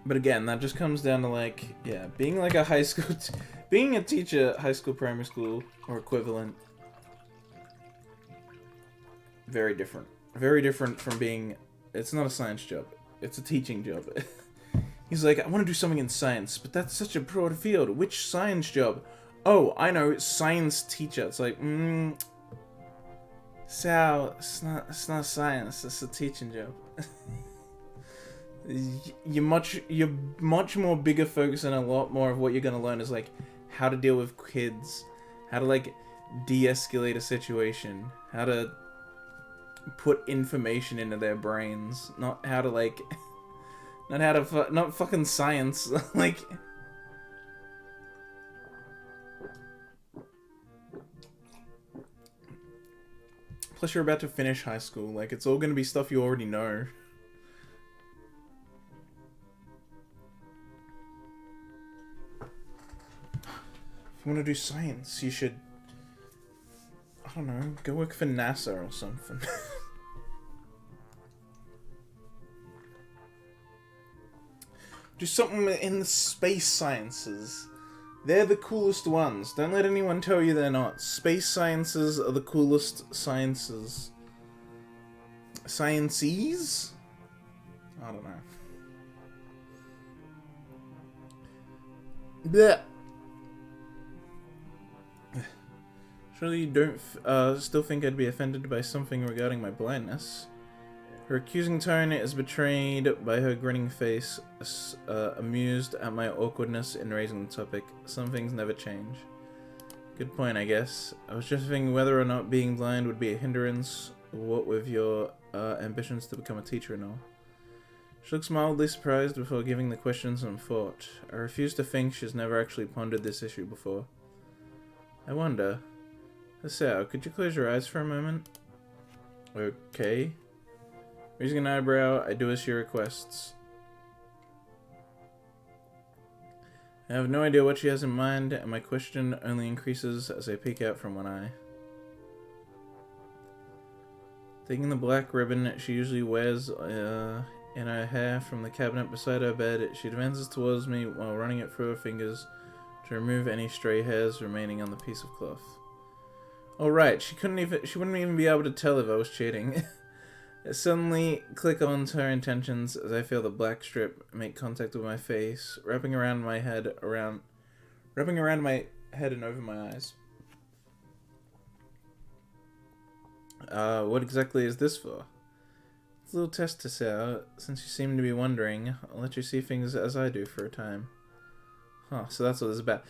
But again, that just comes down to, like, yeah, being like a high school, being a teacher, high school, primary school, or equivalent. Very different. Very different from being, it's not a science job. It's a teaching job. He's like, I want to do something in science, but that's such a broad field. Which science job? Oh, I know, science teacher. It's like, Sal, it's not science, it's a teaching job. You're much more bigger focus, and a lot more of what you're gonna learn is like how to deal with kids, how to like de-escalate a situation, how to put information into their brains, not how to like, not fucking science, like. Plus, you're about to finish high school. Like, it's all gonna be stuff you already know. you want to do science, you should, I don't know, go work for NASA or something. Do something in the space sciences. They're the coolest ones. Don't let anyone tell you they're not. Space sciences are the coolest sciences. Sciences? I don't know. Blech. Surely you don't still think I'd be offended by something regarding my blindness. Her accusing tone is betrayed by her grinning face, amused at my awkwardness in raising the topic. Some things never change. Good point, I guess. I was just thinking whether or not being blind would be a hindrance, what with your ambitions to become a teacher and all. She looks mildly surprised before giving the question some thought. I refuse to think she's never actually pondered this issue before. I wonder. Hasao, could you close your eyes for a moment? Okay. Raising an eyebrow, I do as she requests. I have no idea what she has in mind, and my question only increases as I peek out from one eye. Taking the black ribbon she usually wears in her hair from the cabinet beside her bed, she advances towards me while running it through her fingers to remove any stray hairs remaining on the piece of cloth. Oh right, she wouldn't even be able to tell if I was cheating. I suddenly click onto her intentions as I feel the black strip make contact with my face, wrapping around my head and over my eyes. What exactly is this for? It's a little test to say out. Since you seem to be wondering, I'll let you see things as I do for a time. Huh, so that's what this is about.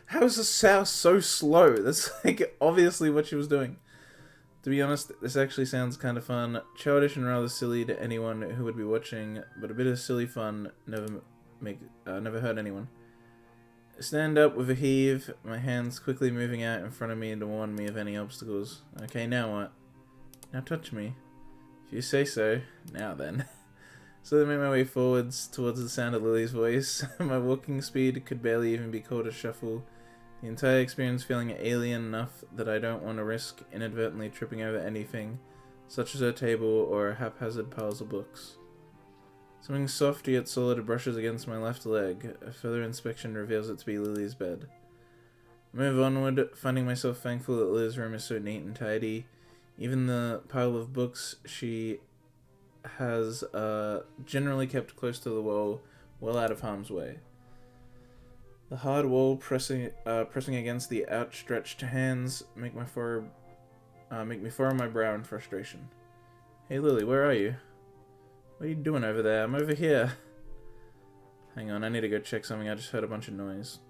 How is this sound so slow? That's like obviously what she was doing. To be honest, this actually sounds kind of fun. Childish and rather silly to anyone who would be watching, but a bit of silly fun never hurt anyone. I stand up with a heave, my hands quickly moving out in front of me to warn me of any obstacles. Okay, now what? Now touch me. If you say so. Now then. So I make my way forwards towards the sound of Lily's voice. My walking speed could barely even be called a shuffle. The entire experience feeling alien enough that I don't want to risk inadvertently tripping over anything, such as her table or haphazard piles of books. Something soft yet solid brushes against my left leg. A further inspection reveals it to be Lily's bed. I move onward, finding myself thankful that Lily's room is so neat and tidy. Even the pile of books she has generally kept close to the wall, well out of harm's way. The hard wall pressing against the outstretched hands make me furrow my brow in frustration. Hey Lily, where are you? What are you doing over there? I'm over here. Hang on, I need to go check something. I just heard a bunch of noise.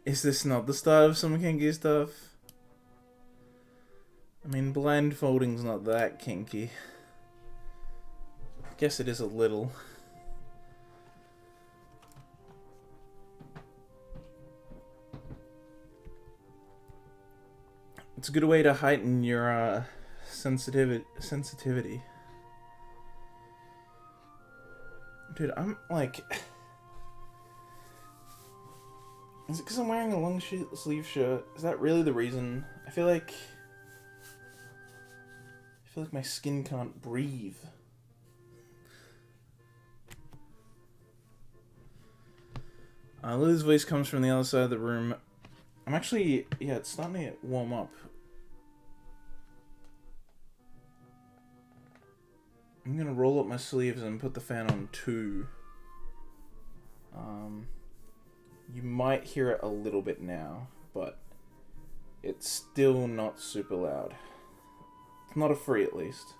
Is this not the start of some kinky stuff? I mean, blindfolding's not that kinky. I guess it is a little. It's a good way to heighten your sensitivity. Dude, I'm like... Is it because I'm wearing a long sleeve shirt? Is that really the reason? I feel like my skin can't breathe. Lily's voice comes from the other side of the room. I'm actually... Yeah, it's starting to warm up. I'm gonna roll up my sleeves and put the fan on 2. You might hear it a little bit now, but it's still not super loud. It's not a free, at least.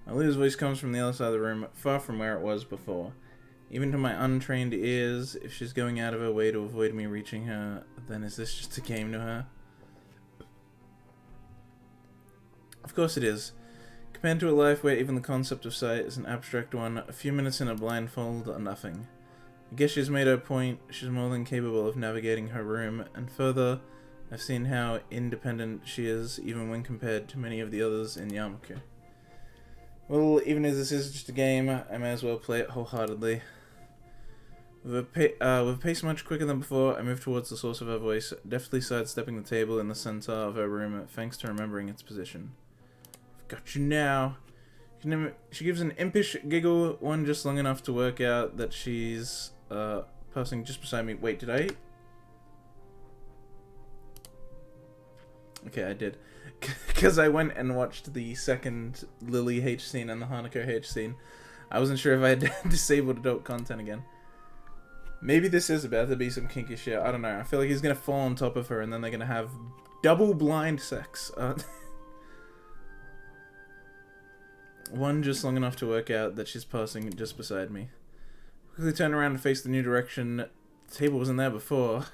Alia's voice comes from the other side of the room, far from where it was before. Even to my untrained ears, if she's going out of her way to avoid me reaching her, then is this just a game to her? Of course it is. Compared to a life where even the concept of sight is an abstract one, a few minutes in a blindfold are nothing. I guess she's made her point, she's more than capable of navigating her room, and further, I've seen how independent she is, even when compared to many of the others in Yamaku. Well, even as this is just a game, I may as well play it wholeheartedly. With a pace much quicker than before, I move towards the source of her voice, deftly sidestepping the table in the center of her room, thanks to remembering its position. Got you now. She gives an impish giggle, one just long enough to work out that she's passing just beside me. Wait, did I? Okay, I did. Because I went and watched the second Lilly H scene and the Hanako H scene. I wasn't sure if I had disabled adult content again. Maybe this is about to be some kinky shit. I don't know. I feel like he's going to fall on top of her and then they're going to have double blind sex. One just long enough to work out that she's passing just beside me. Quickly turn around and face the new direction. The table wasn't there before.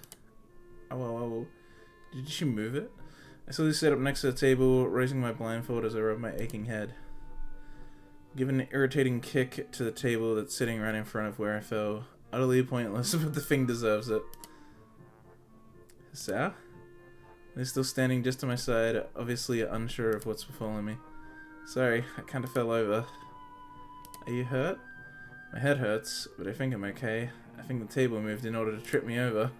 Oh. Did she move it? I slowly sat up next to the table, raising my blindfold as I rubbed my aching head. Give an irritating kick to the table that's sitting right in front of where I fell. Utterly pointless, but the thing deserves it. Sao? They're still standing just to my side, obviously unsure of what's befallen me. Sorry, I kinda fell over. Are you hurt? My head hurts, but I think I'm okay. I think the table moved in order to trip me over.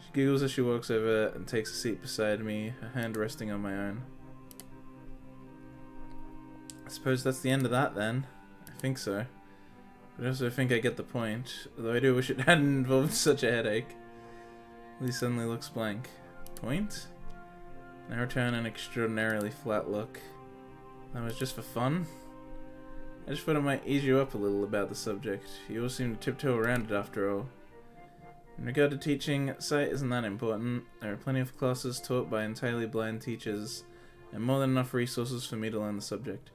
She giggles as she walks over and takes a seat beside me, her hand resting on my own. I suppose that's the end of that then. I think so. But I also think I get the point, although I do wish it hadn't involved such a headache. Lee suddenly looks blank. Point? And I return an extraordinarily flat look. That was just for fun? I just thought it might ease you up a little about the subject. You all seem to tiptoe around it after all. In regard to teaching, sight isn't that important. There are plenty of classes taught by entirely blind teachers, and more than enough resources for me to learn the subject.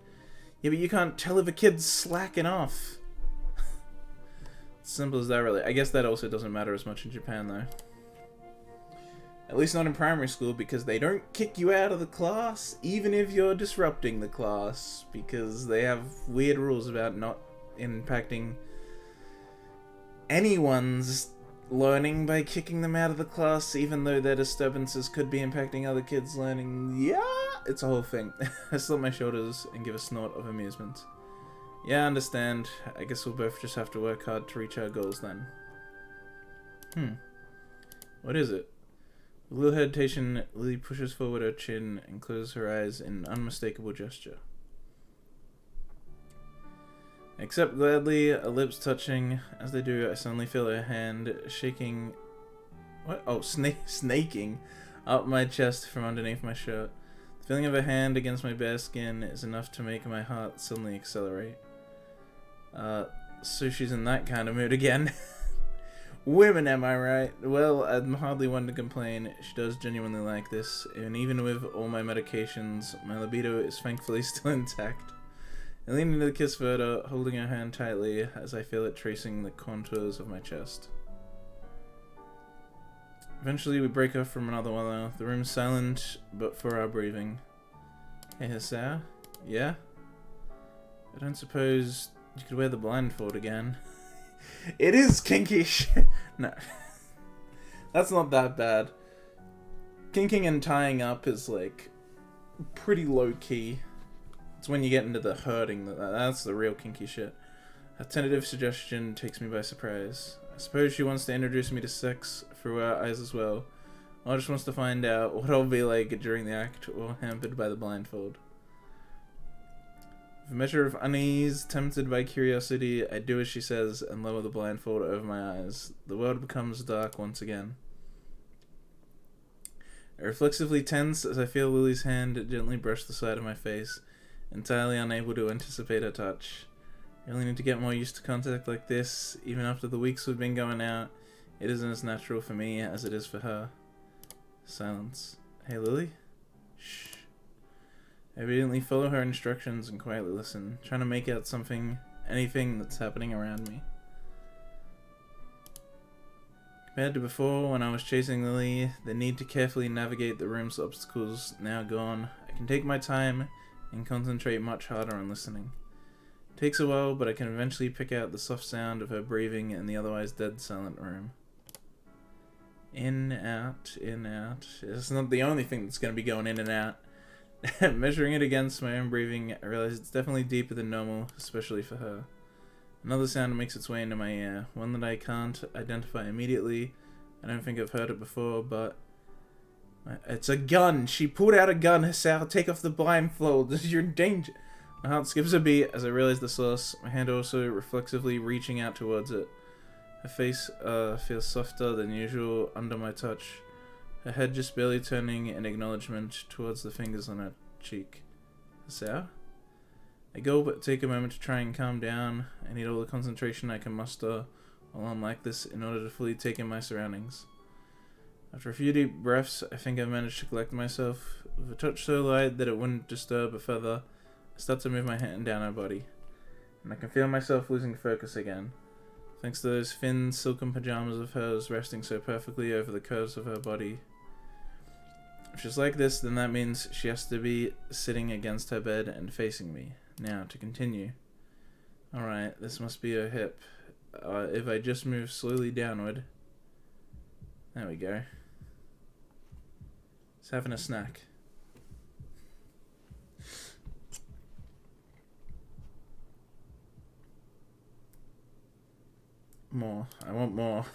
Yeah, but you can't tell if a kid's slacking off. Simple as that, really. I guess that also doesn't matter as much in Japan, though. At least not in primary school, because they don't kick you out of the class, even if you're disrupting the class, because they have weird rules about not impacting anyone's learning by kicking them out of the class, even though their disturbances could be impacting other kids' learning. Yeah, it's a whole thing. I slip my shoulders and give a snort of amusement. Yeah, I understand. I guess we'll both just have to work hard to reach our goals then. What is it? With a little hesitation, Lily pushes forward her chin and closes her eyes in an unmistakable gesture. I accept gladly, her lips touching. As they do, I suddenly feel her hand shaking... What? Oh, snaking up my chest from underneath my shirt. The feeling of her hand against my bare skin is enough to make my heart suddenly accelerate. So she's in that kind of mood again. Women, am I right? Well, I'm hardly one to complain. She does genuinely like this, and even with all my medications, my libido is thankfully still intact. I lean into the kiss further, holding her hand tightly as I feel it tracing the contours of my chest. Eventually, we break off from another one. The room's silent, but for our breathing. Hey, Hisao? Yeah? I don't suppose you could wear the blindfold again. It is kinky shit. No. That's not that bad. Kinking and tying up is, like, pretty low-key. It's when you get into the hurting, that's the real kinky shit. A tentative suggestion takes me by surprise. I suppose she wants to introduce me to sex through our eyes as well. Or just wants to find out what I'll be like during the act, or hampered by the blindfold. With a measure of unease, tempted by curiosity, I do as she says and lower the blindfold over my eyes. The world becomes dark once again. I reflexively tense as I feel Lily's hand gently brush the side of my face, entirely unable to anticipate her touch. I really need to get more used to contact like this. Even after the weeks we've been going out, it isn't as natural for me as it is for her. Silence. Hey, Lily? Shh. I obediently follow her instructions and quietly listen, trying to make out anything that's happening around me. Compared to before, when I was chasing Lily, the need to carefully navigate the room's obstacles now gone. I can take my time and concentrate much harder on listening. It takes a while, but I can eventually pick out the soft sound of her breathing in the otherwise dead silent room. In, out, in, out. It's not the only thing that's going to be going in and out. Measuring it against my own breathing, I realize it's definitely deeper than normal, especially for her. Another sound makes its way into my ear, one that I can't identify immediately. I don't think I've heard it before, but... It's a gun! She pulled out a gun, Sal! Take off the blindfold! You're in danger! My heart skips a beat as I realize the source, my hand also reflexively reaching out towards it. Her face feels softer than usual under my touch, her head just barely turning in acknowledgement towards the fingers on her cheek. Sal? I go but take a moment to try and calm down. I need all the concentration I can muster while I'm like this in order to fully take in my surroundings. After a few deep breaths, I think I've managed to collect myself. With a touch so light that it wouldn't disturb a feather, I start to move my hand down her body, and I can feel myself losing focus again, thanks to those thin, silken pajamas of hers resting so perfectly over the curves of her body. If she's like this, then that means she has to be sitting against her bed and facing me. Now, to continue. Alright, this must be her hip. If I just move slowly downward. There we go. It's having a snack. More. I want more.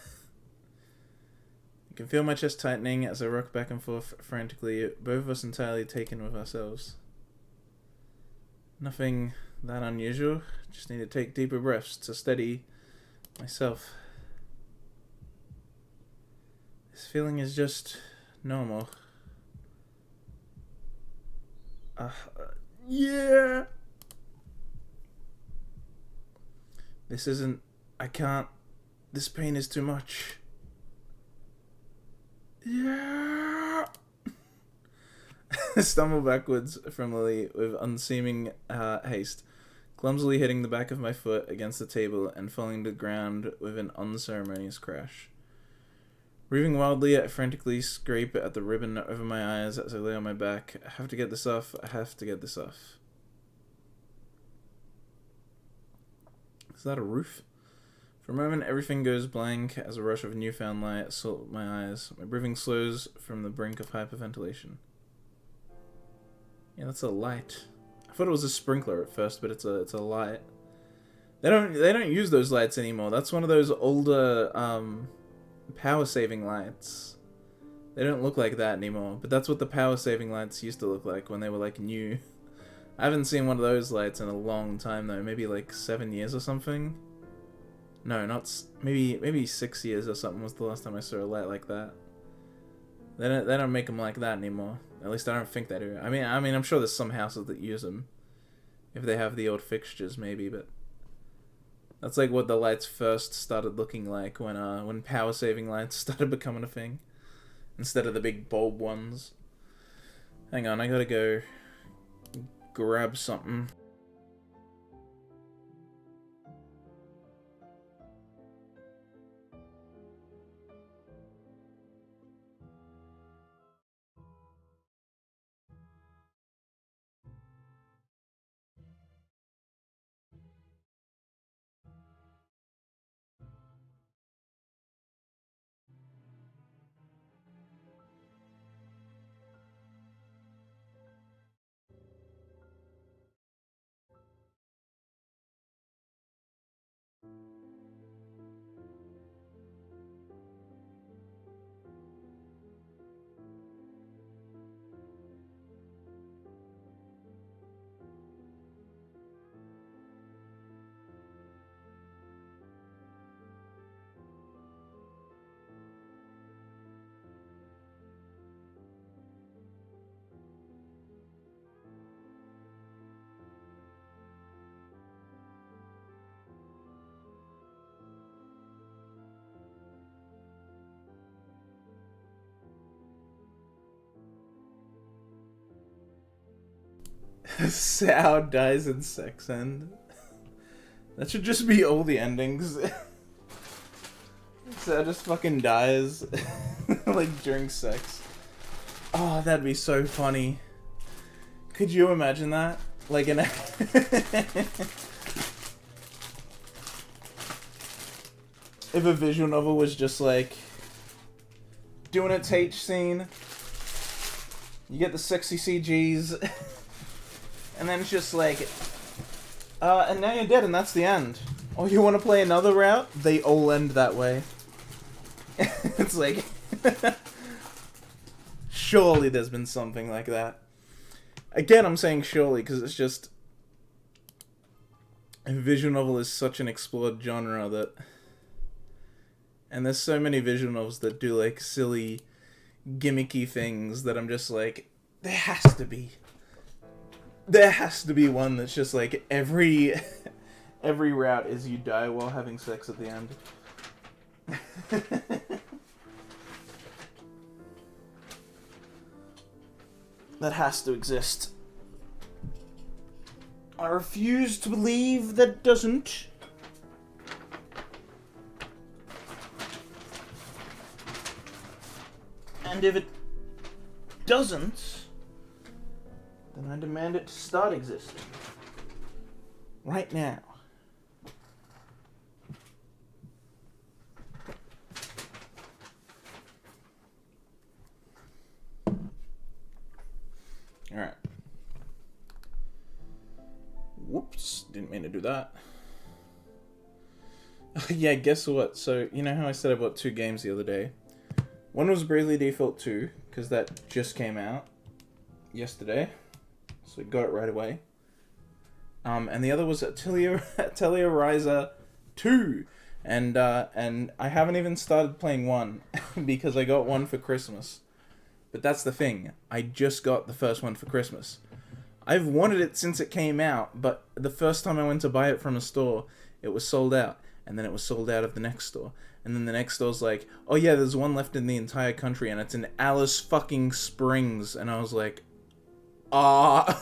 I can feel my chest tightening as I rock back and forth frantically, both of us entirely taken with ourselves. Nothing that unusual, just need to take deeper breaths to steady myself. This feeling is just normal. Yeah! This isn't... I can't... This pain is too much. Yeah! Stumble backwards from Lily with unseeming haste, clumsily hitting the back of my foot against the table and falling to the ground with an unceremonious crash. Breathing wildly, I frantically scrape at the ribbon over my eyes as I lay on my back. I have to get this off. I have to get this off. Is that a roof? For a moment, everything goes blank as a rush of newfound light assaults my eyes. My breathing slows from the brink of hyperventilation. Yeah, that's a light. I thought it was a sprinkler at first, but it's a light. They don't use those lights anymore. That's one of those older power saving lights. They don't look like that anymore, but that's what the power saving lights used to look like when they were like new. I haven't seen one of those lights in a long time though, maybe like 7 years or something. No, maybe 6 years or something was the last time I saw a light like that. They don't make them like that anymore. At least I don't think they do. I mean, I'm sure there's some houses that use them, if they have the old fixtures, maybe. But that's like what the lights first started looking like when power saving lights started becoming a thing, instead of the big bulb ones. Hang on, I gotta go grab something. Sao dies in sex end. That should just be all the endings. Sao just fucking dies. Like during sex. Oh, that'd be so funny. Could you imagine that? Like an... If a visual novel was just like... doing its H scene. You get the sexy CGs. And then it's just like... and now you're dead and that's the end. Oh, you want to play another route? They all end that way. It's like... Surely there's been something like that. Again, I'm saying surely, because it's just... A visual novel is such an explored genre that... And there's so many visual novels that do, like, silly, gimmicky things that I'm just like... There has to be one that's just like, every route is you die while having sex at the end. That has to exist. I refuse to believe that doesn't. And if it doesn't, then I demand it to start existing. Right now. Alright. Whoops, didn't mean to do that. Yeah, guess what? So, you know how I said I bought 2 games the other day? One was Bravely Default 2, because that just came out yesterday. So we got it right away. And the other was Atelier Ryza 2. And I haven't even started playing 1, because I got 1 for Christmas. But that's the thing. I just got the first one for Christmas. I've wanted it since it came out, but the first time I went to buy it from a store, it was sold out. And then it was sold out of the next store. And then the next store's like, oh yeah, there's one left in the entire country, and it's in Alice fucking Springs. And I was like, what?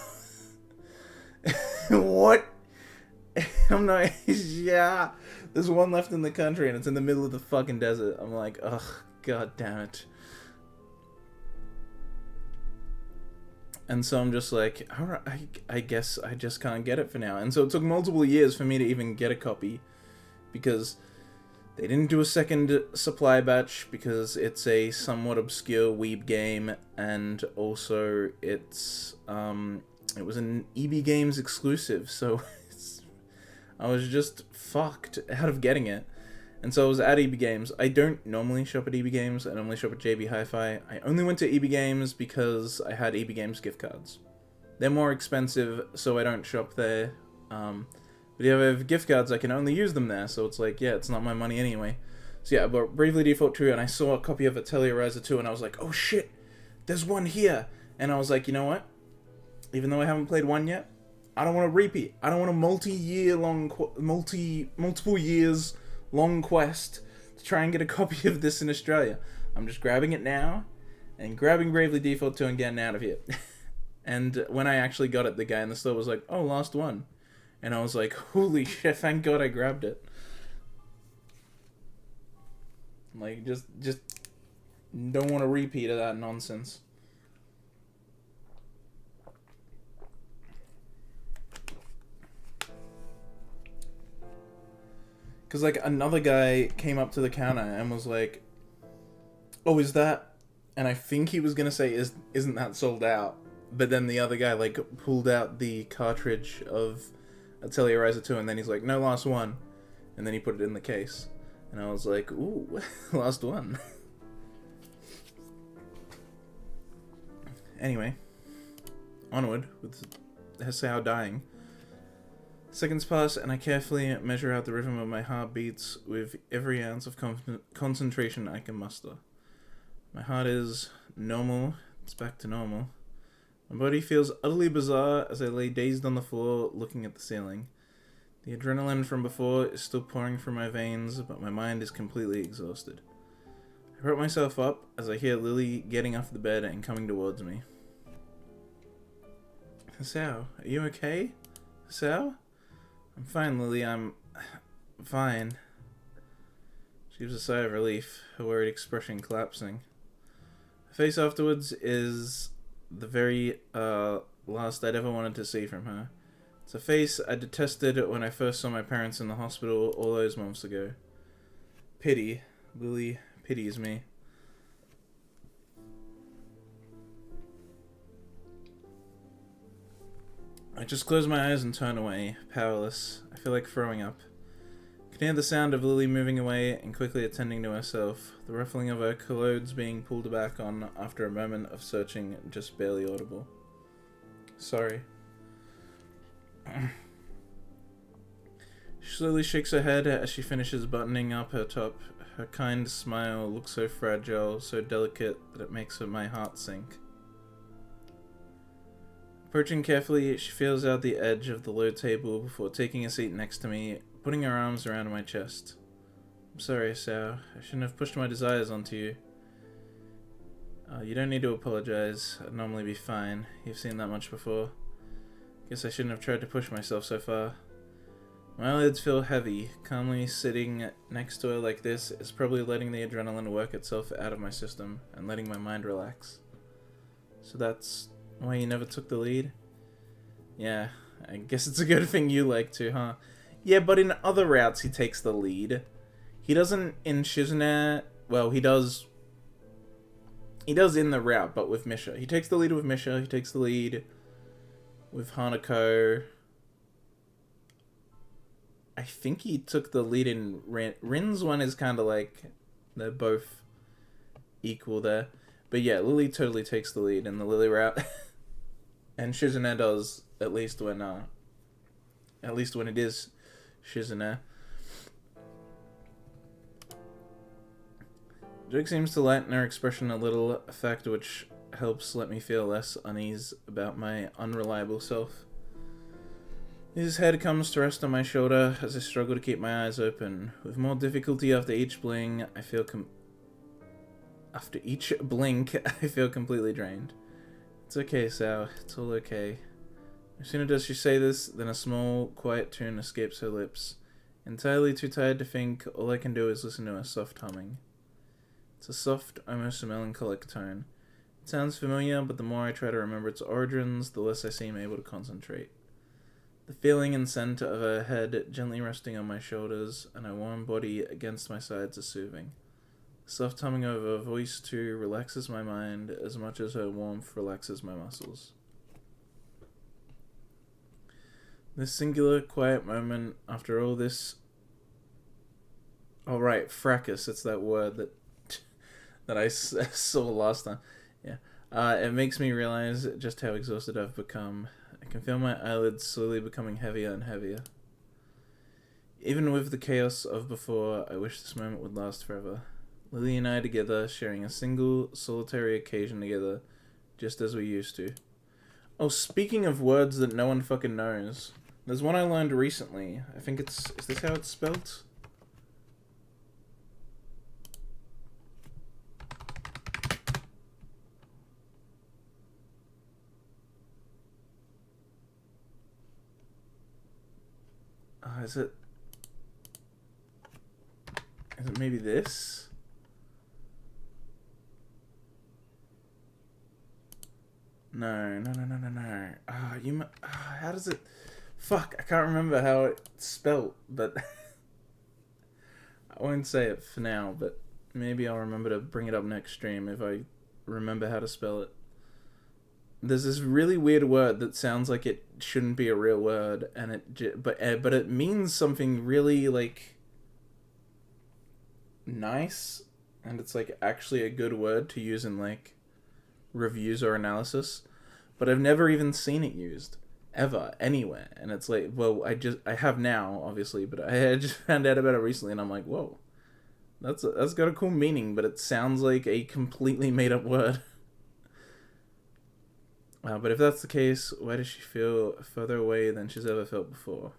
I'm not, yeah. There's one left in the country, and it's in the middle of the fucking desert. I'm like, ugh, god damn it. And so I'm just like, alright, I guess I just can't get it for now. And so it took multiple years for me to even get a copy. Because they didn't do a second supply batch, because it's a somewhat obscure weeb game. And also it's, it was an EB Games exclusive. So I was just fucked out of getting it. And so I was at EB Games. I don't normally shop at EB Games. I normally shop at JB Hi-Fi. I only went to EB Games because I had EB Games gift cards. They're more expensive, so I don't shop there. But if I have gift cards, I can only use them there. So it's like, yeah, it's not my money anyway. So yeah, I bought Bravely Default 2, and I saw a copy of Atelier Ryza 2, and I was like, oh shit, there's one here. And I was like, you know what? Even though I haven't played 1 yet, I don't want to repeat. I don't want a multiple years long quest to try and get a copy of this in Australia. I'm just grabbing it now and grabbing Bravely Default 2 and getting out of here. And when I actually got it, the guy in the store was like, oh, last one. And I was like, holy shit, thank God I grabbed it. Like, just don't want a repeat of that nonsense. Because, like, another guy came up to the counter and was like, oh, is that... And I think he was going to say, isn't that sold out? But then the other guy, like, pulled out the cartridge of Atelier Ryza 2, and then he's like, no, last one. And then he put it in the case. And I was like, ooh, last one. Anyway, onward with Sao dying. Seconds pass, and I carefully measure out the rhythm of my heartbeats with every ounce of concentration I can muster. My heart is normal. It's back to normal. My body feels utterly bizarre as I lay dazed on the floor looking at the ceiling. The adrenaline from before is still pouring through my veins, but my mind is completely exhausted. I prop myself up as I hear Lilly getting off the bed and coming towards me. Sao, are you okay? Sao? I'm fine, Lily, I'm fine. She gives a sigh of relief, her worried expression collapsing. Her face afterwards is the very last I'd ever wanted to see from her. It's a face I detested when I first saw my parents in the hospital all those months ago. Pity. Lily pities me. I just close my eyes and turn away, powerless. I feel like throwing up. I can hear the sound of Lily moving away and quickly attending to herself, the ruffling of her clothes being pulled back on after a moment of searching just barely audible. Sorry. She slowly shakes her head as she finishes buttoning up her top. Her kind smile looks so fragile, so delicate, that it makes my heart sink. Approaching carefully, she feels out the edge of the low table before taking a seat next to me, putting her arms around my chest. I'm sorry, Sao. I shouldn't have pushed my desires onto you. You don't need to apologize. I'd normally be fine. You've seen that much before. Guess I shouldn't have tried to push myself so far. My eyelids feel heavy. Calmly sitting next to her like this is probably letting the adrenaline work itself out of my system and letting my mind relax. So that's why you never took the lead? Yeah, I guess it's a good thing you like to, huh? Yeah, but in other routes he takes the lead. He doesn't in Shizune. Well, he does. He does in the route, but with Misha. He takes the lead with Misha. He takes the lead with Hanako. I think he took the lead in Rin. Rin's one is kind of like they're both equal there. But yeah, Lily totally takes the lead in the Lily route. And Shizune does, at least when it is Shizune. Joke seems to lighten her expression a little, a fact which helps let me feel less unease about my unreliable self. His head comes to rest on my shoulder as I struggle to keep my eyes open. With more difficulty after each blink, I feel completely drained. It's okay, Sao. It's all okay. No sooner does she say this than a small, quiet tune escapes her lips. Entirely too tired to think, all I can do is listen to a soft humming. It's a soft, almost melancholic tone. It sounds familiar, but the more I try to remember its origins, the less I seem able to concentrate. The feeling and scent of her head gently resting on my shoulders and her warm body against my sides is soothing. The soft humming of her voice, too, relaxes my mind as much as her warmth relaxes my muscles. This singular, quiet moment, after all this... Oh, right, fracas, it's that word that I saw last time. Yeah. It makes me realize just how exhausted I've become. I can feel my eyelids slowly becoming heavier and heavier. Even with the chaos of before, I wish this moment would last forever. Lily and I together, sharing a single, solitary occasion together, just as we used to. Oh, speaking of words that no one fucking knows, there's one I learned recently. I think it's... Is this how it's spelled? Is it maybe this? No. How does it... Fuck, I can't remember how it's spelled, but... I won't say it for now, but maybe I'll remember to bring it up next stream if I remember how to spell it. There's this really weird word that sounds like it shouldn't be a real word, and but it means something really, like, nice, and it's, like, actually a good word to use in, like, reviews or analysis, but I've never even seen it used, ever, anywhere, and it's like, well, I have now, obviously, but I just found out about it recently, and I'm like, whoa, that's got a cool meaning, but it sounds like a completely made-up word. But if that's the case, why does she feel further away than she's ever felt before?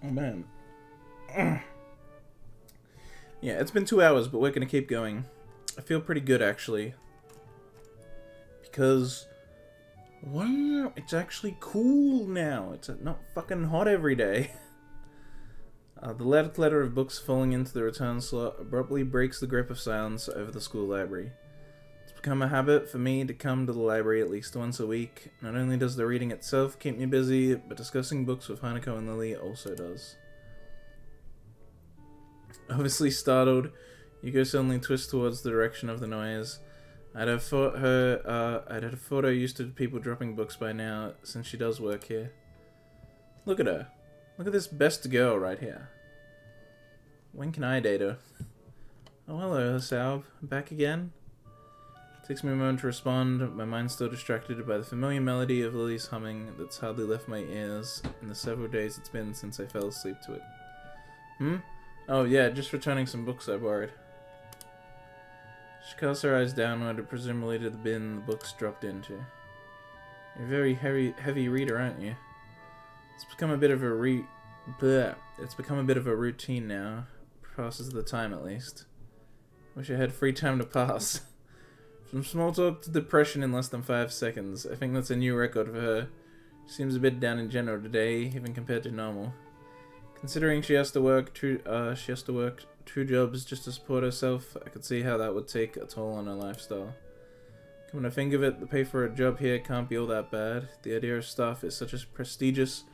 Oh, man. Yeah, it's been 2 hours, but we're gonna keep going. I feel pretty good, actually. Because... wow, it's actually cool now. It's not fucking hot every day. The loud clatter of books falling into the return slot abruptly breaks the grip of silence over the school library. It's become a habit for me to come to the library at least once a week. Not only does the reading itself keep me busy, but discussing books with Hanako and Lilly also does. Obviously startled, Yuko suddenly twists towards the direction of the noise. I'd have thought her used to people dropping books by now, since she does work here. Look at her. Look at this best girl right here. When can I date her? Oh, hello, Salb. Back again? It takes me a moment to respond, my mind still distracted by the familiar melody of Lily's humming that's hardly left my ears in the several days it's been since I fell asleep to it. Oh yeah, just returning some books I borrowed. She casts her eyes downward, presumably to the bin the books dropped into. You're a very heavy reader, aren't you? It's become a bit of a routine now. Passes the time, at least. Wish I had free time to pass. From small talk to depression in less than 5 seconds. I think that's a new record for her. She seems a bit down in general today, even compared to normal. Considering she has to work two jobs just to support herself, I could see how that would take a toll on her lifestyle. Come to think of it, the pay for a job here can't be all that bad. The idea of staff is such a prestigious...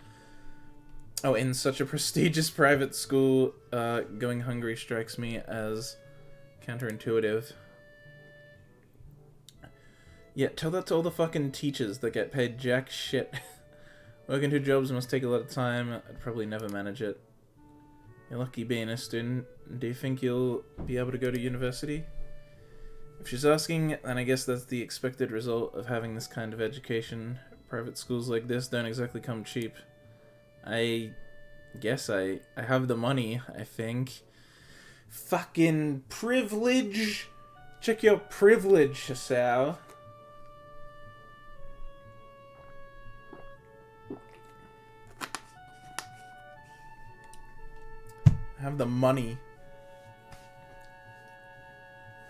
Oh, in such a prestigious private school, going hungry strikes me as counterintuitive. Yeah, tell that to all the fucking teachers that get paid jack shit. Working 2 jobs must take a lot of time. I'd probably never manage it. You're lucky being a student. Do you think you'll be able to go to university? If she's asking, then I guess that's the expected result of having this kind of education. Private schools like this don't exactly come cheap. I guess I have the money, I think. Fucking privilege! Check your privilege, Sal. I have the money.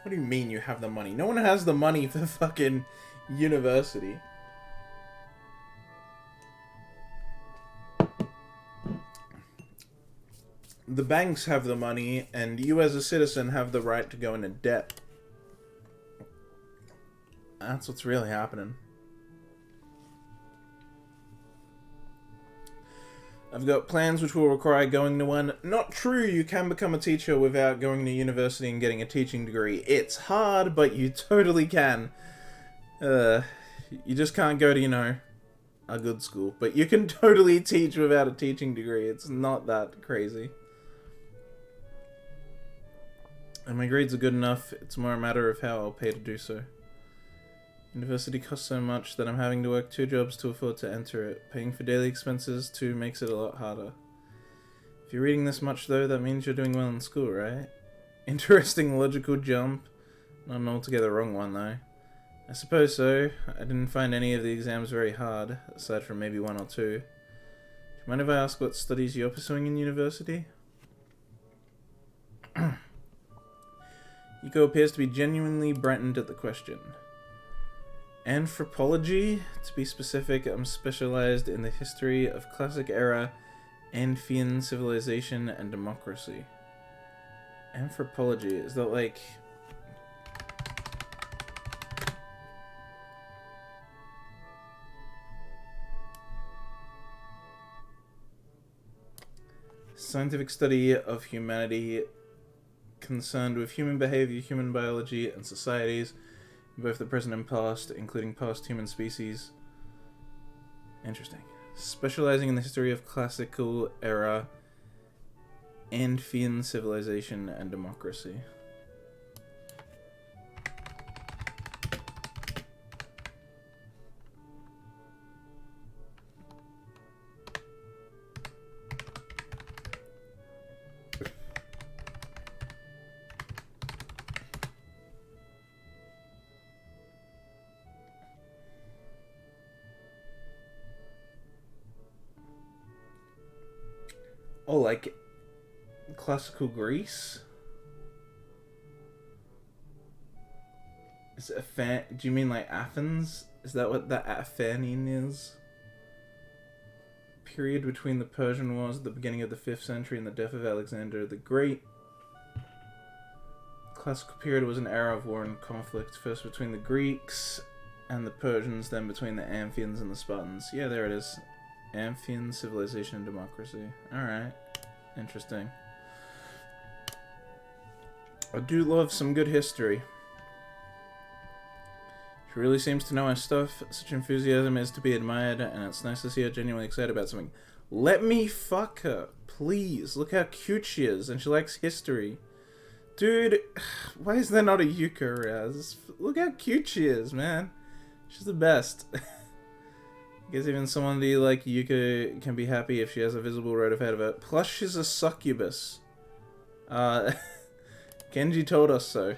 What do you mean you have the money? No one has the money for fucking university. The banks have the money, and you as a citizen have the right to go into debt. That's what's really happening. I've got plans which will require going to one. Not true, you can become a teacher without going to university and getting a teaching degree. It's hard, but you totally can. You just can't go to, you know, a good school. But you can totally teach without a teaching degree. It's not that crazy. And my grades are good enough, it's more a matter of how I'll pay to do so. University costs so much that I'm having to work 2 jobs to afford to enter it. Paying for daily expenses, too, makes it a lot harder. If you're reading this much, though, that means you're doing well in school, right? Interesting logical jump. Not an altogether wrong one, though. I suppose so. I didn't find any of the exams very hard, aside from maybe 1 or 2. Do you mind if I ask what studies you're pursuing in university? Yuko appears to be genuinely brightened at the question. Anthropology? To be specific, I'm specialized in the history of classic era, Anfian civilization, and democracy. Anthropology, is that like... scientific study of humanity concerned with human behavior, human biology, and societies, both the present and past, including past human species. Interesting. Specializing in the history of classical era, Anfian civilization, and democracy. Oh, like classical Greece? Is it do you mean like Athens? Is that what that Athenian is? Period between the Persian Wars at the beginning of the 5th century and the death of Alexander the Great. Classical period was an era of war and conflict, first between the Greeks and the Persians, then between the Amphians and the Spartans. Yeah, there it is. Amphian civilization and democracy. Alright. Interesting. I do love some good history. She really seems to know her stuff. Such enthusiasm is to be admired, and it's nice to see her genuinely excited about something. Let me fuck her, please. Look how cute she is, and she likes history. Dude, why is there not a Yuka Raz? Look how cute she is, man. She's the best. I guess even someone like Yuka can be happy if she has a visible road ahead of her. Plus, she's a succubus. Genji told us so.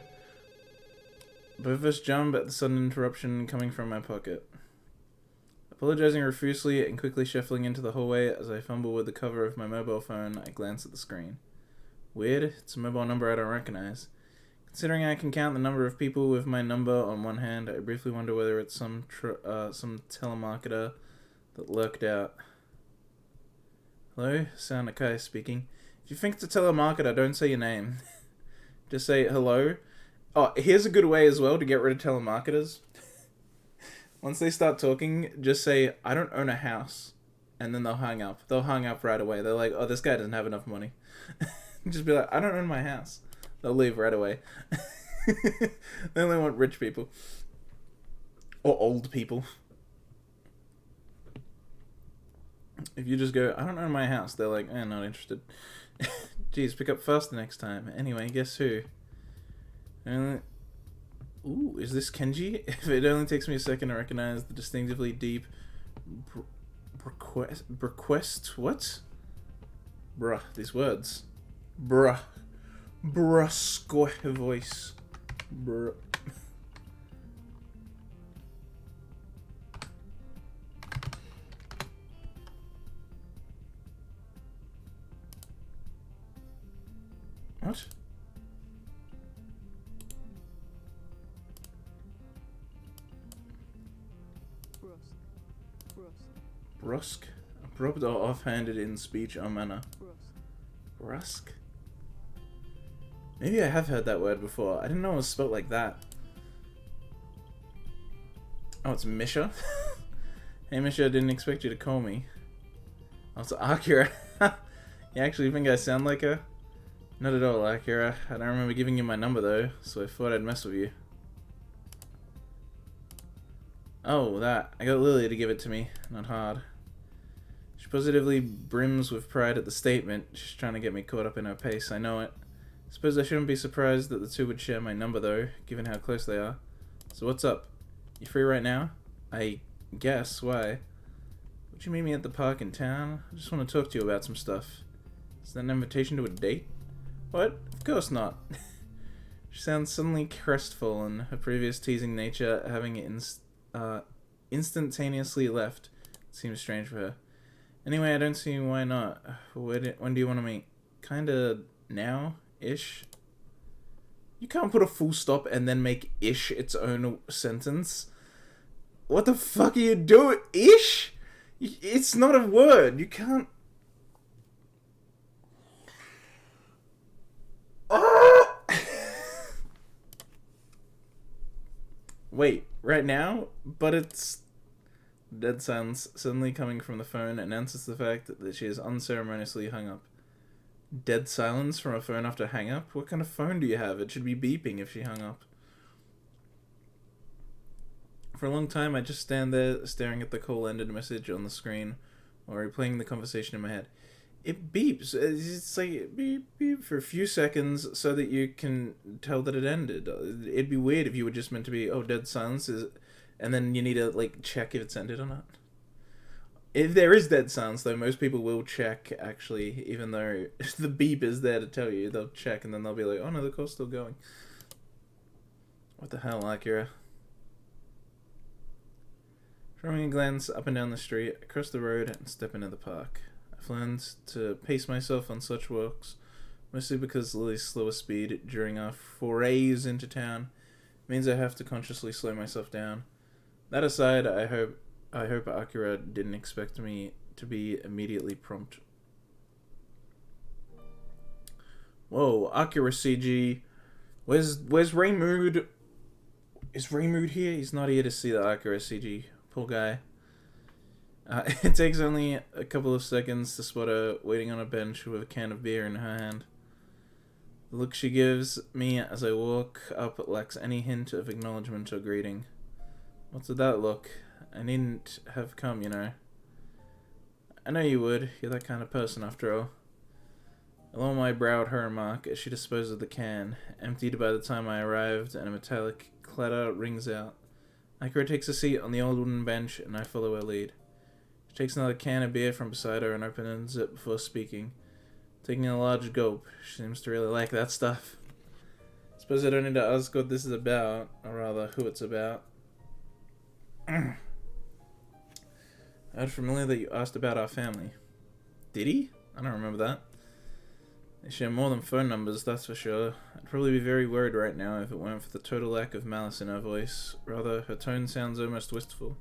Both of us jump at the sudden interruption coming from my pocket. Apologizing profusely and quickly shuffling into the hallway as I fumble with the cover of my mobile phone, I glance at the screen. Weird, it's a mobile number I don't recognize. Considering I can count the number of people with my number on one hand, I briefly wonder whether it's some telemarketer that lurked out. Hello? Sound Nakai speaking. If you think it's a telemarketer, don't say your name. Just say hello. Oh, here's a good way as well to get rid of telemarketers. Once they start talking, just say, I don't own a house. And then they'll hang up. They'll hang up right away. They're like, oh, this guy doesn't have enough money. Just be like, I don't own my house. They'll leave right away. They only want rich people. Or old people. If you just go, I don't own my house, they're like, not interested. Jeez, pick up faster next time. Anyway, guess who? Ooh, is this Kenji? If it only takes me a second to recognize the distinctively deep request. What? Bruh, these words. Bruh. Brusque voice. Bruh. What? Brusque. Abrupt or offhanded in speech or manner. Brusque? Maybe I have heard that word before. I didn't know it was spelled like that. Oh, it's Misha? Hey Misha, I didn't expect you to call me. Oh, it's Akira. You actually think I sound like her? Not at all, Akira. I don't remember giving you my number though, so I thought I'd mess with you. Oh, that. I got Lilly to give it to me. Not hard. She positively brims with pride at the statement. She's trying to get me caught up in her pace, I know it. Suppose I shouldn't be surprised that the two would share my number though, given how close they are. So what's up? You free right now? I guess. Why? Would you meet me at the park in town? I just want to talk to you about some stuff. Is that an invitation to a date? What? Of course not. She sounds suddenly crestfallen, her previous teasing nature having instantaneously left. It seems strange for her. Anyway, I don't see why not. When do you want to meet? Kinda now-ish? You can't put a full stop and then make ish its own sentence. What the fuck are you doing? Ish? It's not a word. You can't... Oh! Wait, right now? But it's... Dead silence suddenly coming from the phone announces the fact that she is unceremoniously hung up. Dead silence from a phone after hang up? What kind of phone do you have? It should be beeping if she hung up. For a long time I just stand there staring at the call-ended message on the screen while replaying the conversation in my head. It beeps. It's like beep beep for a few seconds so that you can tell that it ended. It'd be weird if you were just meant to be, oh, dead silence is... And then you need to, like, check if it's ended or not. If there is dead silence, though, most people will check, actually, even though the beep is there to tell you. They'll check, and then they'll be like, oh, no, the call's still going. What the hell, Akira? Throwing a glance up and down the street, across the road, and step into the park. I I've learned to pace myself on such walks, mostly because Lily's slower speed during our forays into town means I have to consciously slow myself down. That aside, I hope Akira didn't expect me to be immediately prompt. Whoa, Akira CG. Where's Raymood? Is Raymood here? He's not here to see the Akira CG. Poor guy. It takes only a couple of seconds to spot her waiting on a bench with a can of beer in her hand. The look she gives me as I walk up lacks any hint of acknowledgement or greeting. What's with that look? I needn't have come, you know. I know you would. You're that kind of person, after all. Along my browed her remark as she disposed of the can, emptied by the time I arrived, and a metallic clatter rings out. Akira takes a seat on the old wooden bench, and I follow her lead. She takes another can of beer from beside her and opens it before speaking. Taking a large gulp, she seems to really like that stuff. Suppose I don't need to ask what this is about, or rather, who it's about. I heard from Lilly that you asked about our family. Did he? I don't remember that. They share more than phone numbers, that's for sure. I'd probably be very worried right now if it weren't for the total lack of malice in her voice. Rather, her tone sounds almost wistful.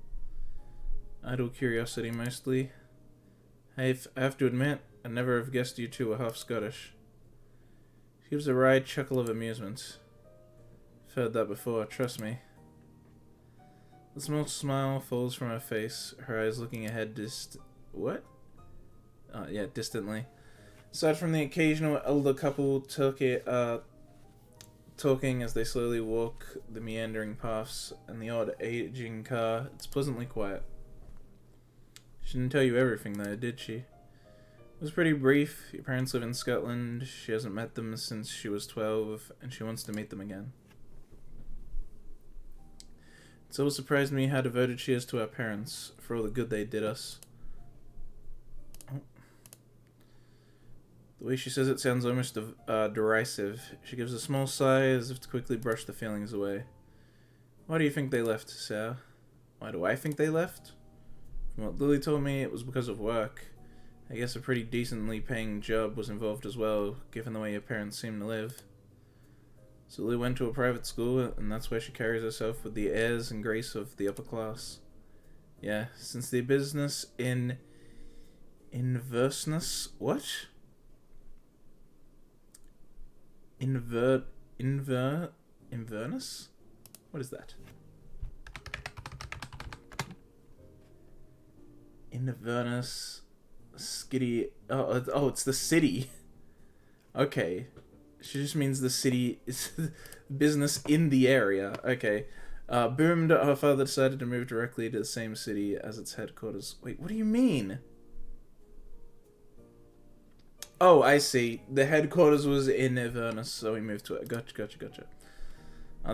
Idle curiosity, mostly. I have to admit, I'd never have guessed you two were half Scottish. She gives a wry chuckle of amusement. I've heard that before, trust me. The small smile falls from her face, her eyes looking ahead distantly. Aside from the occasional elder couple talking as they slowly walk the meandering paths and the odd aging car, it's pleasantly quiet. She didn't tell you everything though, did she? It was pretty brief. Your parents live in Scotland, she hasn't met them since she was 12, and she wants to meet them again. It's always surprised me how devoted she is to our parents, for all the good they did us. The way she says it sounds almost derisive. She gives a small sigh as if to quickly brush the feelings away. Why do you think they left, Sal? Why do I think they left? From what Lilly told me, it was because of work. I guess a pretty decently paying job was involved as well, given the way your parents seem to live. So Lilly went to a private school, and that's where she carries herself with the airs and grace of the upper class. Yeah, since the business in Inverness? What? Inverness? What is that? Inverness, Skitty. Oh, it's the city. Okay, she just means the city is business in the area. Okay, boomed. Her father decided to move directly to the same city as its headquarters. Wait, what do you mean? Oh, I see. The headquarters was in Inverness, so we moved to it. Gotcha.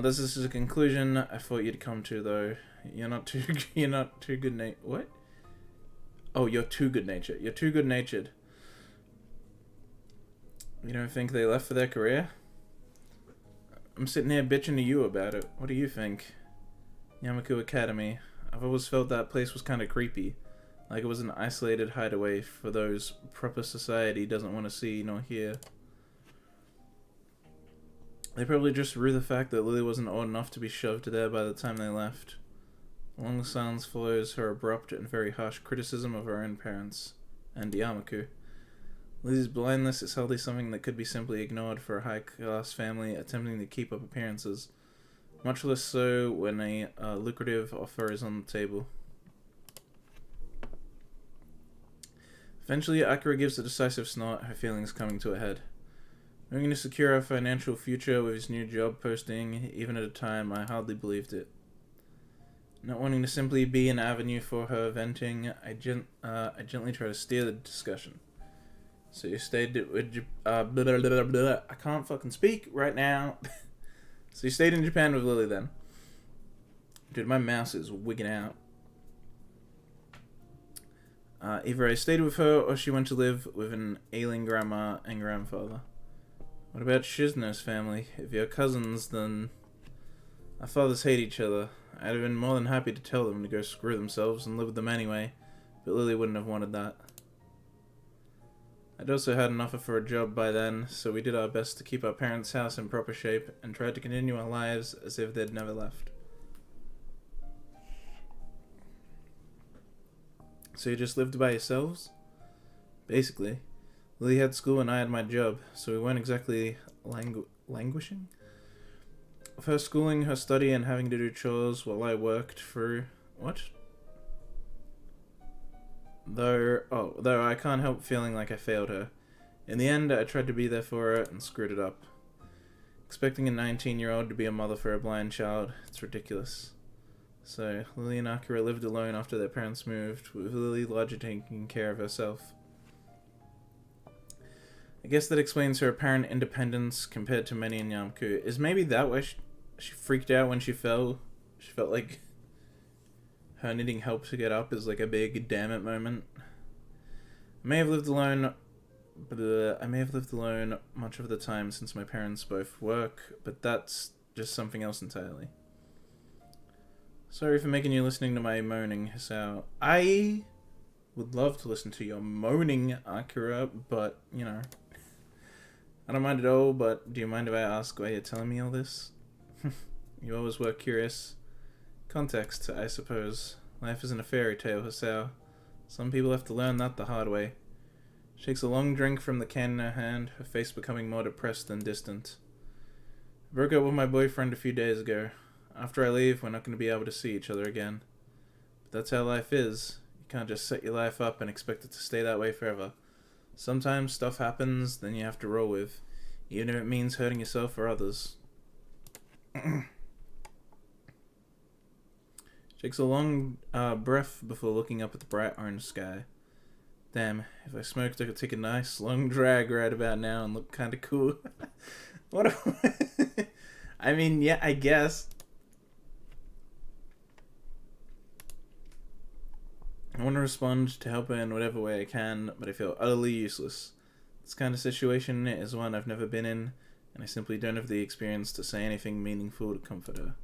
This is a conclusion I thought you'd come to, though. You're not too good what? Oh, you're too good-natured. You're too good-natured. You don't think they left for their career? I'm sitting here bitching to you about it. What do you think? Yamaku Academy. I've always felt that place was kind of creepy. Like it was an isolated hideaway for those proper society doesn't want to see nor hear. They probably just rue the fact that Lilly wasn't old enough to be shoved there by the time they left. A long silence follows her abrupt and very harsh criticism of her own parents, and Yamaku. Lilly's blindness is hardly something that could be simply ignored for a high-class family attempting to keep up appearances, much less so when a lucrative offer is on the table. Eventually, Akira gives a decisive snort, her feelings coming to a head. Moving to secure her financial future with his new job posting, even at a time I hardly believed it. Not wanting to simply be an avenue for her venting, I gently try to steer the discussion. So you stayed with I can't fucking speak right now. So you stayed in Japan with Lilly then. Dude, my mouse is wigging out. Either I stayed with her or she went to live with an ailing grandma and grandfather. What about Shizno's family? If you're cousins, then our fathers hate each other. I'd have been more than happy to tell them to go screw themselves and live with them anyway, but Lilly wouldn't have wanted that. I'd also had an offer for a job by then, so we did our best to keep our parents' house in proper shape and tried to continue our lives as if they'd never left. So you just lived by yourselves? Basically. Lily had school and I had my job, so we weren't exactly languishing? Of her schooling, her study, and having to do chores while I worked through... What? Though I can't help feeling like I failed her. In the end, I tried to be there for her and screwed it up. Expecting a 19-year-old to be a mother for a blind child, it's ridiculous. So, Lily and Akira lived alone after their parents moved, with Lily largely taking care of herself. I guess that explains her apparent independence compared to many in Yamku. Is maybe that why she freaked out when she fell? She felt like her needing help to get up is like a big damn it moment. I may have lived alone much of the time since my parents both work, but that's just something else entirely. Sorry for making you listening to my moaning, Hisao. I would love to listen to your moaning, Akira, but, you know, I don't mind at all, but do you mind if I ask why you're telling me all this? You always were curious. Context, I suppose. Life isn't a fairy tale, Hisao. Some people have to learn that the hard way. She takes a long drink from the can in her hand, her face becoming more depressed than distant. I broke up with my boyfriend a few days ago. After I leave, we're not going to be able to see each other again. But that's how life is. You can't just set your life up and expect it to stay that way forever. Sometimes stuff happens, then you have to roll with, even if it means hurting yourself or others. She takes a long breath before looking up at the bright orange sky. Damn, if I smoked, I could take a nice long drag right about now and look kind of cool. What? I mean, yeah, I guess. I want to respond to help her in whatever way I can, but I feel utterly useless. This kind of situation is one I've never been in, and I simply don't have the experience to say anything meaningful to comfort her.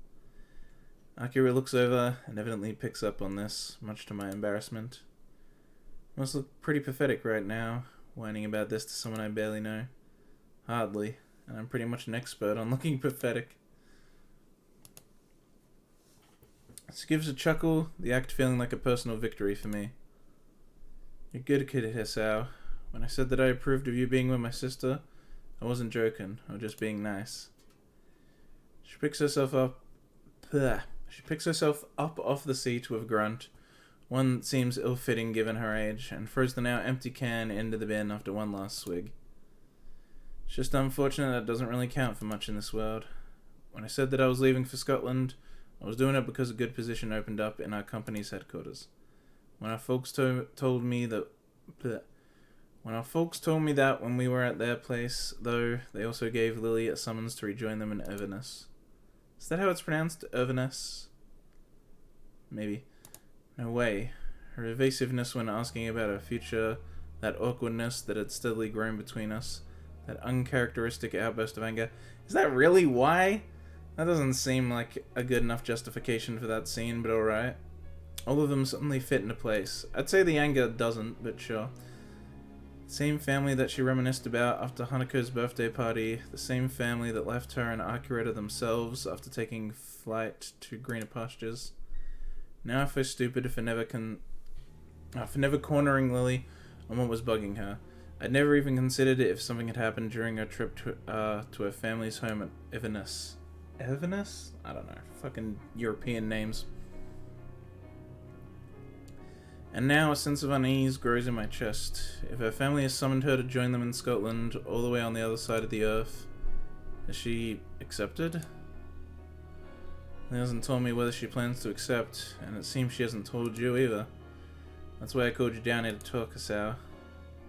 Akira looks over and evidently picks up on this, much to my embarrassment. I must look pretty pathetic right now, whining about this to someone I barely know. Hardly, and I'm pretty much an expert on looking pathetic. She gives a chuckle, the act feeling like a personal victory for me. You're good, kid Hisao. When I said that I approved of you being with my sister, I wasn't joking, or just being nice. She picks herself up off the seat with a grunt, one that seems ill-fitting given her age, and throws the now empty can into the bin after one last swig. It's just unfortunate that doesn't really count for much in this world. When I said that I was leaving for Scotland, I was doing it because a good position opened up in our company's headquarters. When our folks told me that when we were at their place, though, they also gave Lily a summons to rejoin them in Inverness. Is that how it's pronounced? Inverness? Maybe. No way. Her evasiveness when asking about our future, that awkwardness that had steadily grown between us, that uncharacteristic outburst of anger. Is that really why? That doesn't seem like a good enough justification for that scene, but alright. All of them suddenly fit into place. I'd say the anger doesn't, but sure. The same family that she reminisced about after Hanuko's birthday party, the same family that left her and Akira to themselves after taking flight to greener pastures. Now I feel stupid for never cornering Lily on what was bugging her. I'd never even considered it if something had happened during her trip to her family's home at Inverness. Inverness? I don't know. Fucking European names. And now a sense of unease grows in my chest. If her family has summoned her to join them in Scotland, all the way on the other side of the earth, has she accepted? She hasn't told me whether she plans to accept, and it seems she hasn't told you either. That's why I called you down here to talk, Hisao.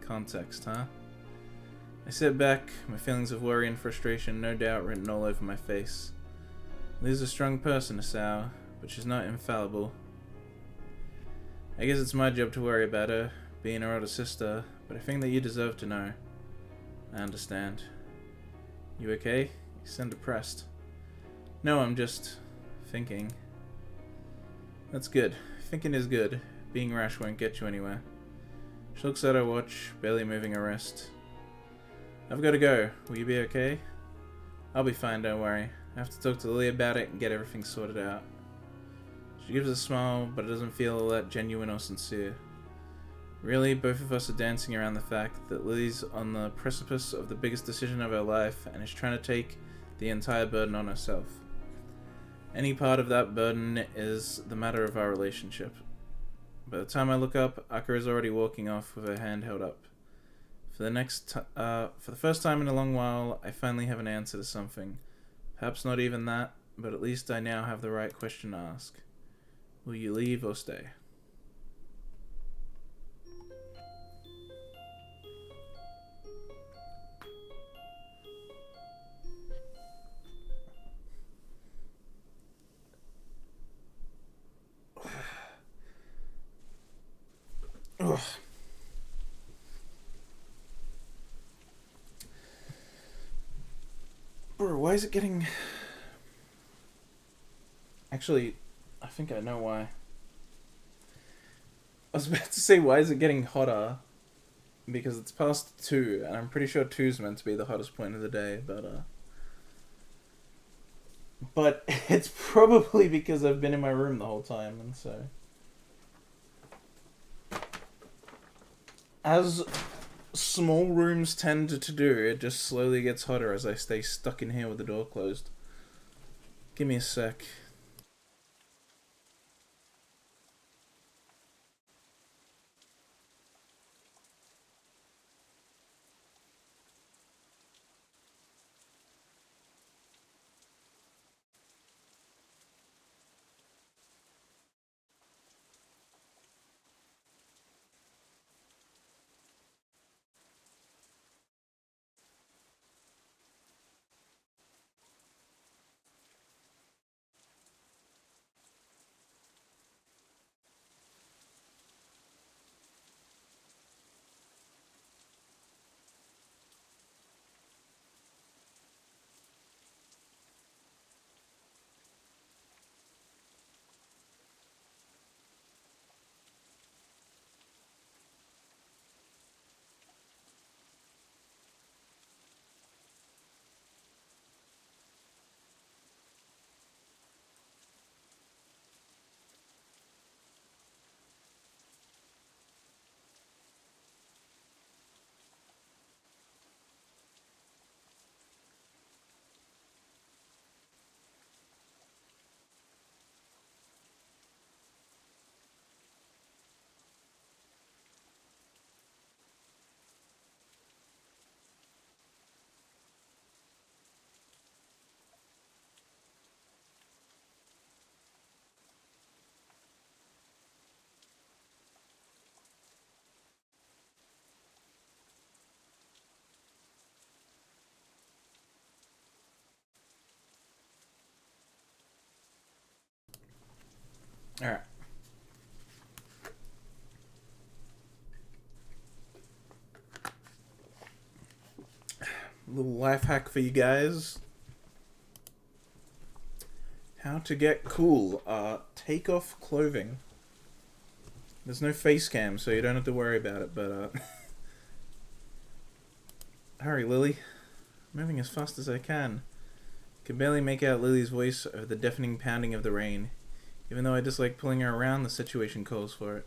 Context, huh? I sit back, my feelings of worry and frustration no doubt written all over my face. Lily's a strong person, Hisao, but she's not infallible. I guess it's my job to worry about her, being her older sister, but I think that you deserve to know. I understand. You okay? You sound depressed. No, I'm just thinking. That's good. Thinking is good. Being rash won't get you anywhere. She looks at her watch, barely moving her wrist. I've got to go. Will you be okay? I'll be fine, don't worry. I have to talk to Lilly about it and get everything sorted out. She gives a smile, but it doesn't feel all that genuine or sincere. Really, both of us are dancing around the fact that Lily's on the precipice of the biggest decision of her life and is trying to take the entire burden on herself. Any part of that burden is the matter of our relationship. By the time I look up, Akira is already walking off with her hand held up. For the first time in a long while, I finally have an answer to something. Perhaps not even that, but at least I now have the right question to ask. Will you leave or stay? Ugh. Bro, why is it getting... Actually, I think I know why. I was about to say, why is it getting hotter? Because it's past 2, and I'm pretty sure 2 is meant to be the hottest point of the day, but it's probably because I've been in my room the whole time, and so... As small rooms tend to do, it just slowly gets hotter as I stay stuck in here with the door closed. Give me a sec. Alright. Little life hack for you guys. How to get cool. Take off clothing. There's no face cam, so you don't have to worry about it, but hurry, Lily. I'm moving as fast as I can. Can barely make out Lily's voice over the deafening pounding of the rain. Even though I dislike pulling her around, the situation calls for it.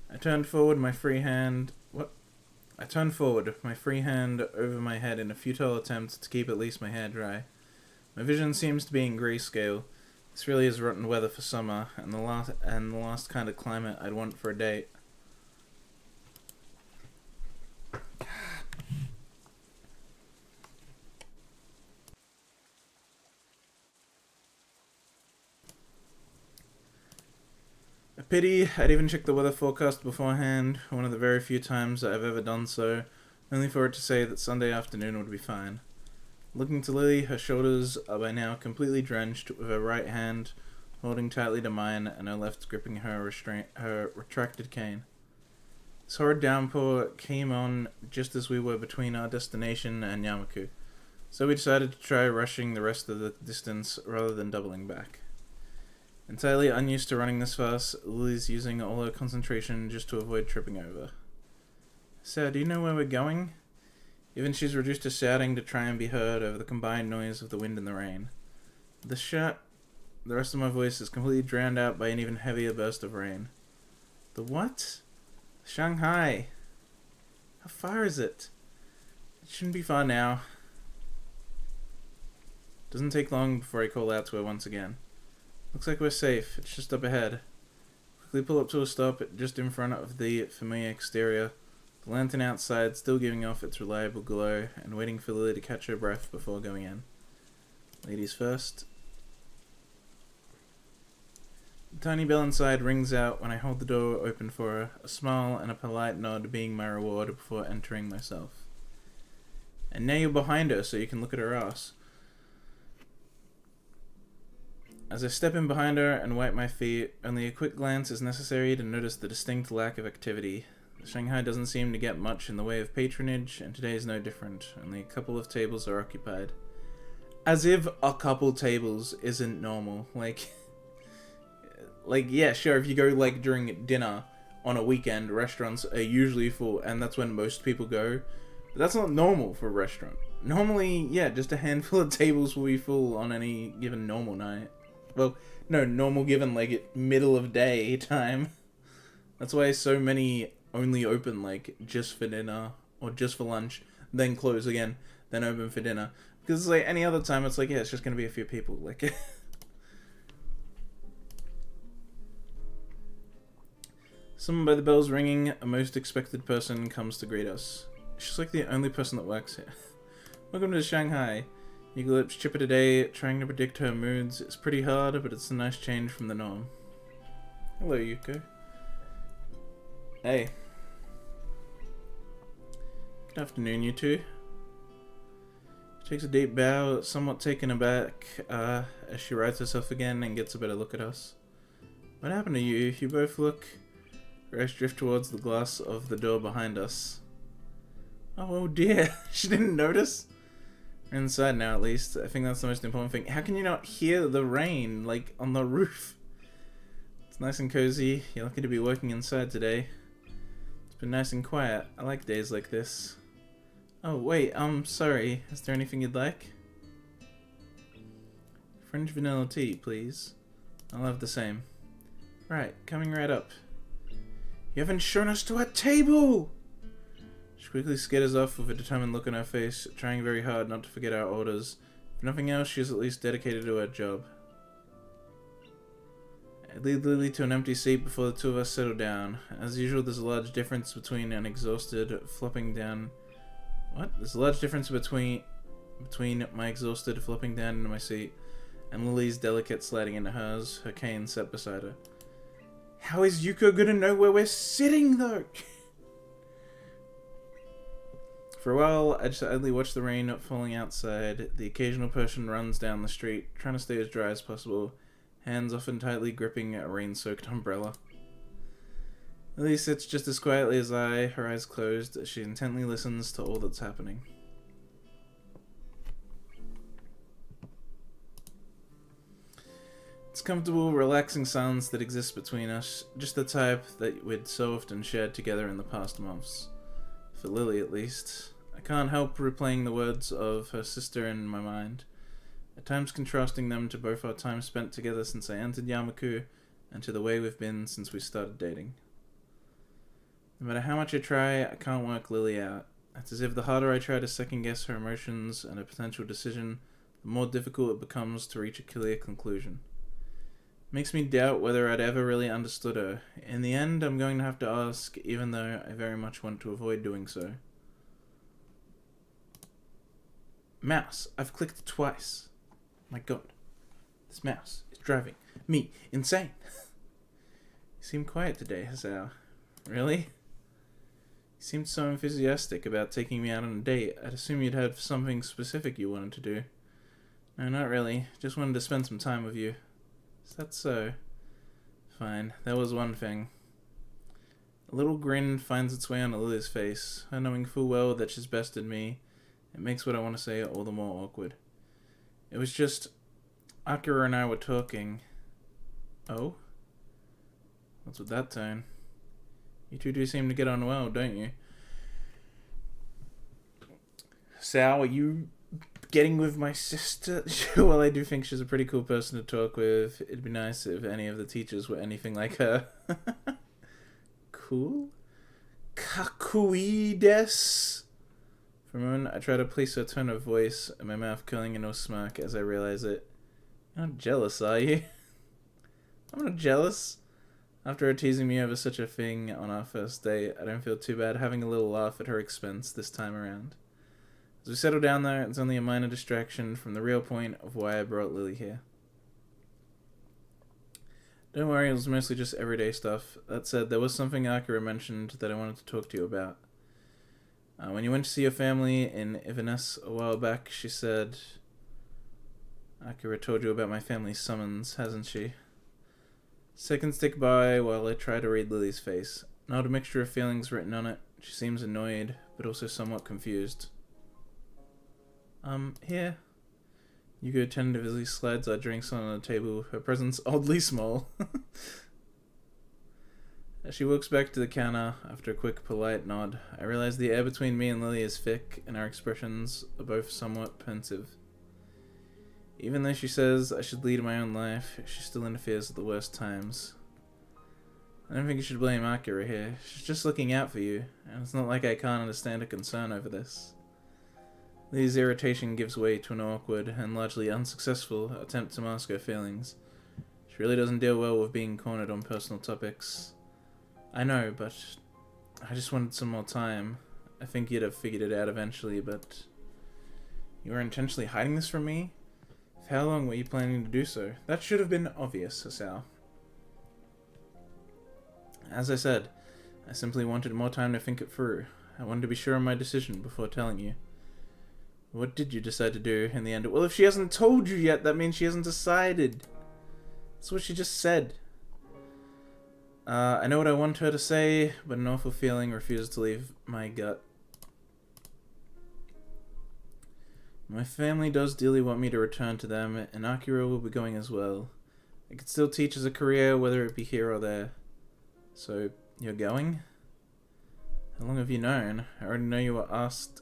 I turned forward, my free hand over my head in a futile attempt to keep at least my hair dry. My vision seems to be in grayscale. This really is rotten weather for summer, and the last kind of climate I'd want for a date. A pity I'd even checked the weather forecast beforehand, one of the very few times I've ever done so, only for it to say that Sunday afternoon would be fine. Looking to Lily, her shoulders are by now completely drenched, with her right hand holding tightly to mine and her left gripping her retracted cane. This horrid downpour came on just as we were between our destination and Yamaku, so we decided to try rushing the rest of the distance rather than doubling back. Entirely unused to running this fast, Lily's using all her concentration just to avoid tripping over. So, do you know where we're going? Even she's reduced to shouting to try and be heard over the combined noise of the wind and the rain. The rest of my voice is completely drowned out by an even heavier burst of rain. The what? Shanghai. How far is it? It shouldn't be far now. Doesn't take long before I call out to her once again. Looks like we're safe. It's just up ahead. Quickly pull up to a stop just in front of the familiar exterior. The lantern outside still giving off its reliable glow and waiting for Lily to catch her breath before going in. Ladies first. The tiny bell inside rings out when I hold the door open for her, a smile and a polite nod being my reward before entering myself. And now you're behind her so you can look at her ass. As I step in behind her and wipe my feet, only a quick glance is necessary to notice the distinct lack of activity. Shanghai doesn't seem to get much in the way of patronage, and today is no different. Only a couple of tables are occupied. As if a couple tables isn't normal. Like, yeah, sure, if you go, like, during dinner on a weekend, restaurants are usually full, and that's when most people go. But that's not normal for a restaurant. Normally, yeah, just a handful of tables will be full on any given normal night. Well, no, normal given, like, middle of day time. That's why so many only open, like, just for dinner, or just for lunch, then close again, then open for dinner. Because, like, any other time, it's like, yeah, it's just gonna be a few people, like... Summoned by the bells ringing, a most expected person comes to greet us. She's like the only person that works here. Welcome to Shanghai. Eagle lips chipper today, trying to predict her moods. It's pretty hard, but it's a nice change from the norm. Hello, Yuko. Hey. Good afternoon, you two. She takes a deep bow, somewhat taken aback, as she rights herself again and gets a better look at us. What happened to you? You both look... Her eyes drift towards the glass of the door behind us. Oh dear, she didn't notice? We're inside now, at least. I think that's the most important thing. How can you not hear the rain, like, on the roof? It's nice and cozy. You're lucky to be working inside today. It's been nice and quiet. I like days like this. Oh, wait, sorry. Is there anything you'd like? French vanilla tea, please. I'll have the same. Right, coming right up. You haven't shown us to our table! She quickly skitters off with a determined look on her face, trying very hard not to forget our orders. If nothing else, she's at least dedicated to her job. I lead Lily to an empty seat before the two of us settle down. As usual, there's a large difference between an exhausted, flopping down... What? There's a large difference between my exhausted, flopping down into my seat, and Lily's delicate sliding into hers, her cane set beside her. How is Yuko gonna know where we're sitting, though? For a while, I just idly watch the rain falling outside. The occasional person runs down the street, trying to stay as dry as possible, hands often tightly gripping a rain-soaked umbrella. Lily sits just as quietly as I, her eyes closed, as she intently listens to all that's happening. It's comfortable, relaxing silence that exists between us, just the type that we'd so often shared together in the past months. For Lily, at least. I can't help replaying the words of her sister in my mind, at times contrasting them to both our time spent together since I entered Yamaku, and to the way we've been since we started dating. No matter how much I try, I can't work Lily out. It's as if the harder I try to second-guess her emotions and a potential decision, the more difficult it becomes to reach a clear conclusion. It makes me doubt whether I'd ever really understood her. In the end, I'm going to have to ask, even though I very much want to avoid doing so. Mouse, I've clicked twice. My god. This mouse is driving me insane. You seem quiet today, Hasao. Really? You seemed so enthusiastic about taking me out on a date. I'd assume you'd have something specific you wanted to do. No, not really. Just wanted to spend some time with you. Is that so? Fine. That was one thing. A little grin finds its way onto Lily's face, her knowing full well that she's bested me. It makes what I want to say all the more awkward. It was just... Akira and I were talking. Oh? What's with that tone? You two do seem to get on well, don't you? Sal, are you getting with my sister? Well, I do think she's a pretty cool person to talk with. It'd be nice if any of the teachers were anything like her. Cool? Kakui desu? For a moment, I try to place her tone of voice, and my mouth curling into a smirk as I realize it. You're not jealous, are you? I'm not jealous. After her teasing me over such a thing on our first date, I don't feel too bad having a little laugh at her expense this time around. As we settle down though, it's only a minor distraction from the real point of why I brought Lilly here. Don't worry, it was mostly just everyday stuff. That said, there was something Akira mentioned that I wanted to talk to you about. When you went to see your family in Inverness a while back, she said... Akira told you about my family's summons, hasn't she? Seconds tick by while I try to read Lily's face. Not a mixture of feelings written on it. She seems annoyed, but also somewhat confused. Here. Yuko tentatively slides our drinks on the table, her presence oddly small. As she walks back to the counter, after a quick, polite nod, I realize the air between me and Lily is thick, and our expressions are both somewhat pensive. Even though she says I should lead my own life, she still interferes at the worst times. I don't think you should blame Akira here. She's just looking out for you, and it's not like I can't understand her concern over this. Lily's irritation gives way to an awkward and largely unsuccessful attempt to mask her feelings. She really doesn't deal well with being cornered on personal topics. I know, but I just wanted some more time. I think you'd have figured it out eventually, but... You were intentionally hiding this from me? For how long were you planning to do so? That should have been obvious, Sal. As I said, I simply wanted more time to think it through. I wanted to be sure of my decision before telling you. What did you decide to do in the end? Well, if she hasn't told you yet, that means she hasn't decided. That's what she just said. I know what I want her to say, but an awful feeling refuses to leave my gut. My family does dearly want me to return to them, and Akira will be going as well. I could still teach as a career, whether it be here or there. So, you're going? How long have you known? I already know you were asked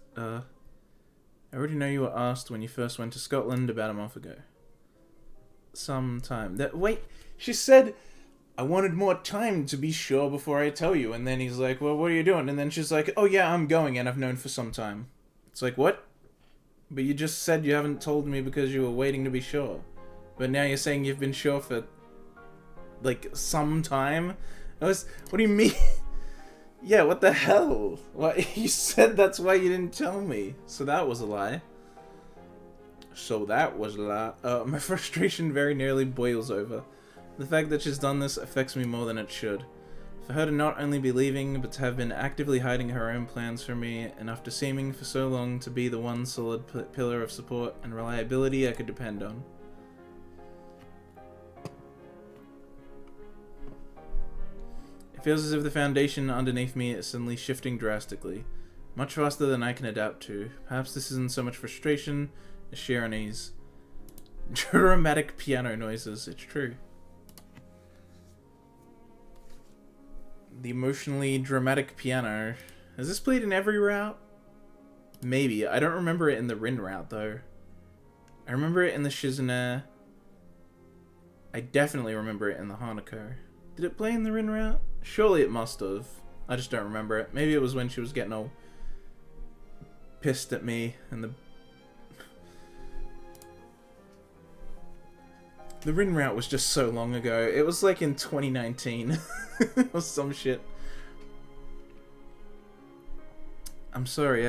when you first went to Scotland about a month ago. Some time. Wait, she said... I wanted more time to be sure before I tell you. And then he's like, well, what are you doing? And then she's like, oh yeah, I'm going and I've known for some time. It's like, what? But you just said you haven't told me because you were waiting to be sure. But now you're saying you've been sure for, like, some time? What do you mean? Yeah, what the hell? What? You said that's why you didn't tell me. So that was a lie. My frustration very nearly boils over. The fact that she's done this affects me more than it should. For her to not only be leaving, but to have been actively hiding her own plans from me, and after seeming for so long to be the one solid pillar of support and reliability I could depend on. It feels as if the foundation underneath me is suddenly shifting drastically, much faster than I can adapt to. Perhaps this isn't so much frustration as sheer unease. Dramatic piano noises, it's true. The emotionally dramatic piano. Is this played in every route? Maybe. I don't remember it in the Rin route, though. I remember it in the Shizune. I definitely remember it in the Hanako. Did it play in the Rin route? Surely it must have. I just don't remember it. Maybe it was when she was getting all pissed at me and the Rin route was just so long ago. It was like in 2019 or some shit. I'm sorry,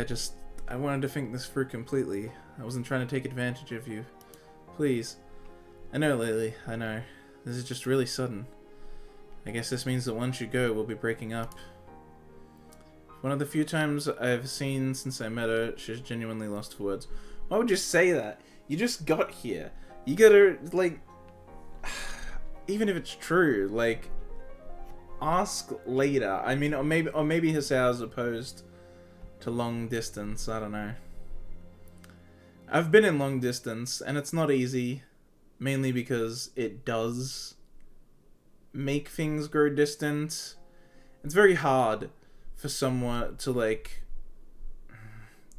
I wanted to think this through completely. I wasn't trying to take advantage of you. Please. I know, Lily, I know. This is just really sudden. I guess this means that once you go, we'll be breaking up. One of the few times I've seen since I met her, she's genuinely lost for words. Why would you say that? You just got here. You gotta, like... Even if it's true, like... Ask later. I mean, or maybe Hisao's opposed to long distance. I don't know. I've been in long distance, and it's not easy. Mainly because it does make things grow distant. It's very hard for someone to, like...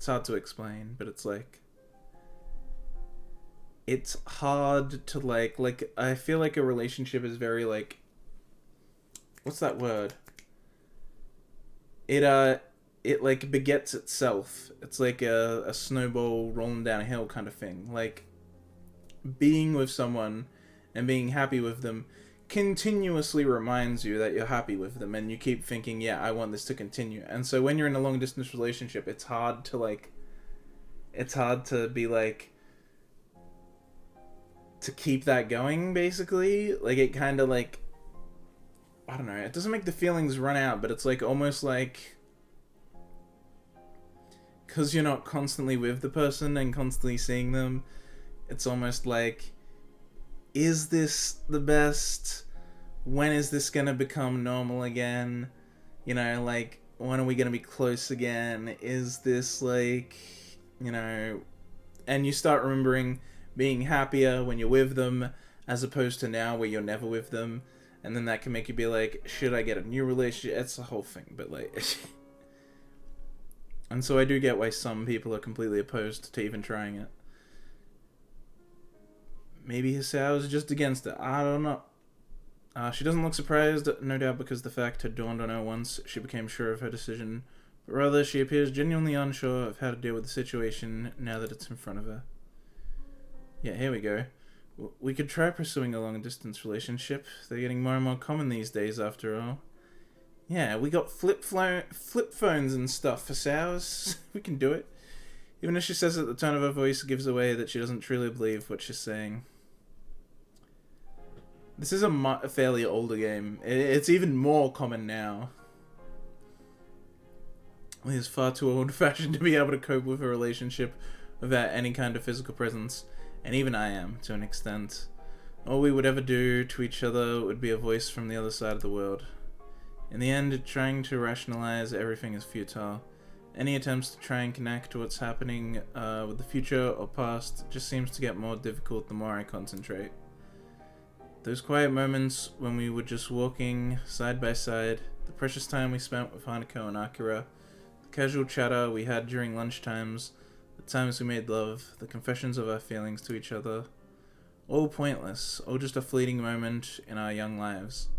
It's hard to explain, but it's like... It's hard to, like, I feel like a relationship is very, like... What's that word? It like, begets itself. It's like a snowball rolling down a hill kind of thing. Like, being with someone and being happy with them continuously reminds you that you're happy with them, and you keep thinking, yeah, I want this to continue. And so when you're in a long distance relationship, it's hard to be like, to keep that going, basically. Like, it kind of like, I don't know, it doesn't make the feelings run out, but it's like almost like, because you're not constantly with the person and constantly seeing them, it's almost like, is this the best? When is this gonna become normal again? You know, like, when are we gonna be close again? Is this like, you know... And you start remembering being happier when you're with them, as opposed to now where you're never with them. And then that can make you be like, should I get a new relationship? It's the whole thing, but like... And so I do get why some people are completely opposed to even trying it. Maybe Hisao is just against it. I don't know. She doesn't look surprised, no doubt because the fact had dawned on her once she became sure of her decision. But rather, she appears genuinely unsure of how to deal with the situation now that it's in front of her. Yeah, here we go. We could try pursuing a long-distance relationship. They're getting more and more common these days, after all. Yeah, we got flip phones and stuff for Sows. We can do it. Even if she says that the tone of her voice gives away that she doesn't truly believe what she's saying. This is a fairly older game. It's even more common now. He's far too old-fashioned to be able to cope with a relationship without any kind of physical presence. And even I am, to an extent. All we would ever do to each other would be a voice from the other side of the world. In the end, trying to rationalize everything is futile. Any attempts to try and connect to what's happening with the future or past just seems to get more difficult the more I concentrate. Those quiet moments when we were just walking side by side, the precious time we spent with Hanako and Akira, the casual chatter we had during lunchtimes, the times we made love, the confessions of our feelings to each other, all pointless, all just a fleeting moment in our young lives.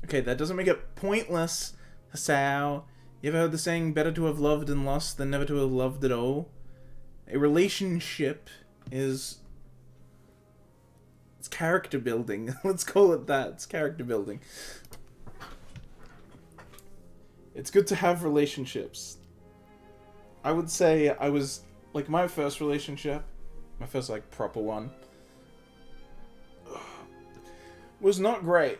Okay, that doesn't make it pointless, Hisao. You ever heard the saying, better to have loved and lost than never to have loved at all? A relationship is... It's character building. Let's call it that. It's character building. It's good to have relationships. I would say I was... Like, my first relationship, my first, like, proper one, was not great.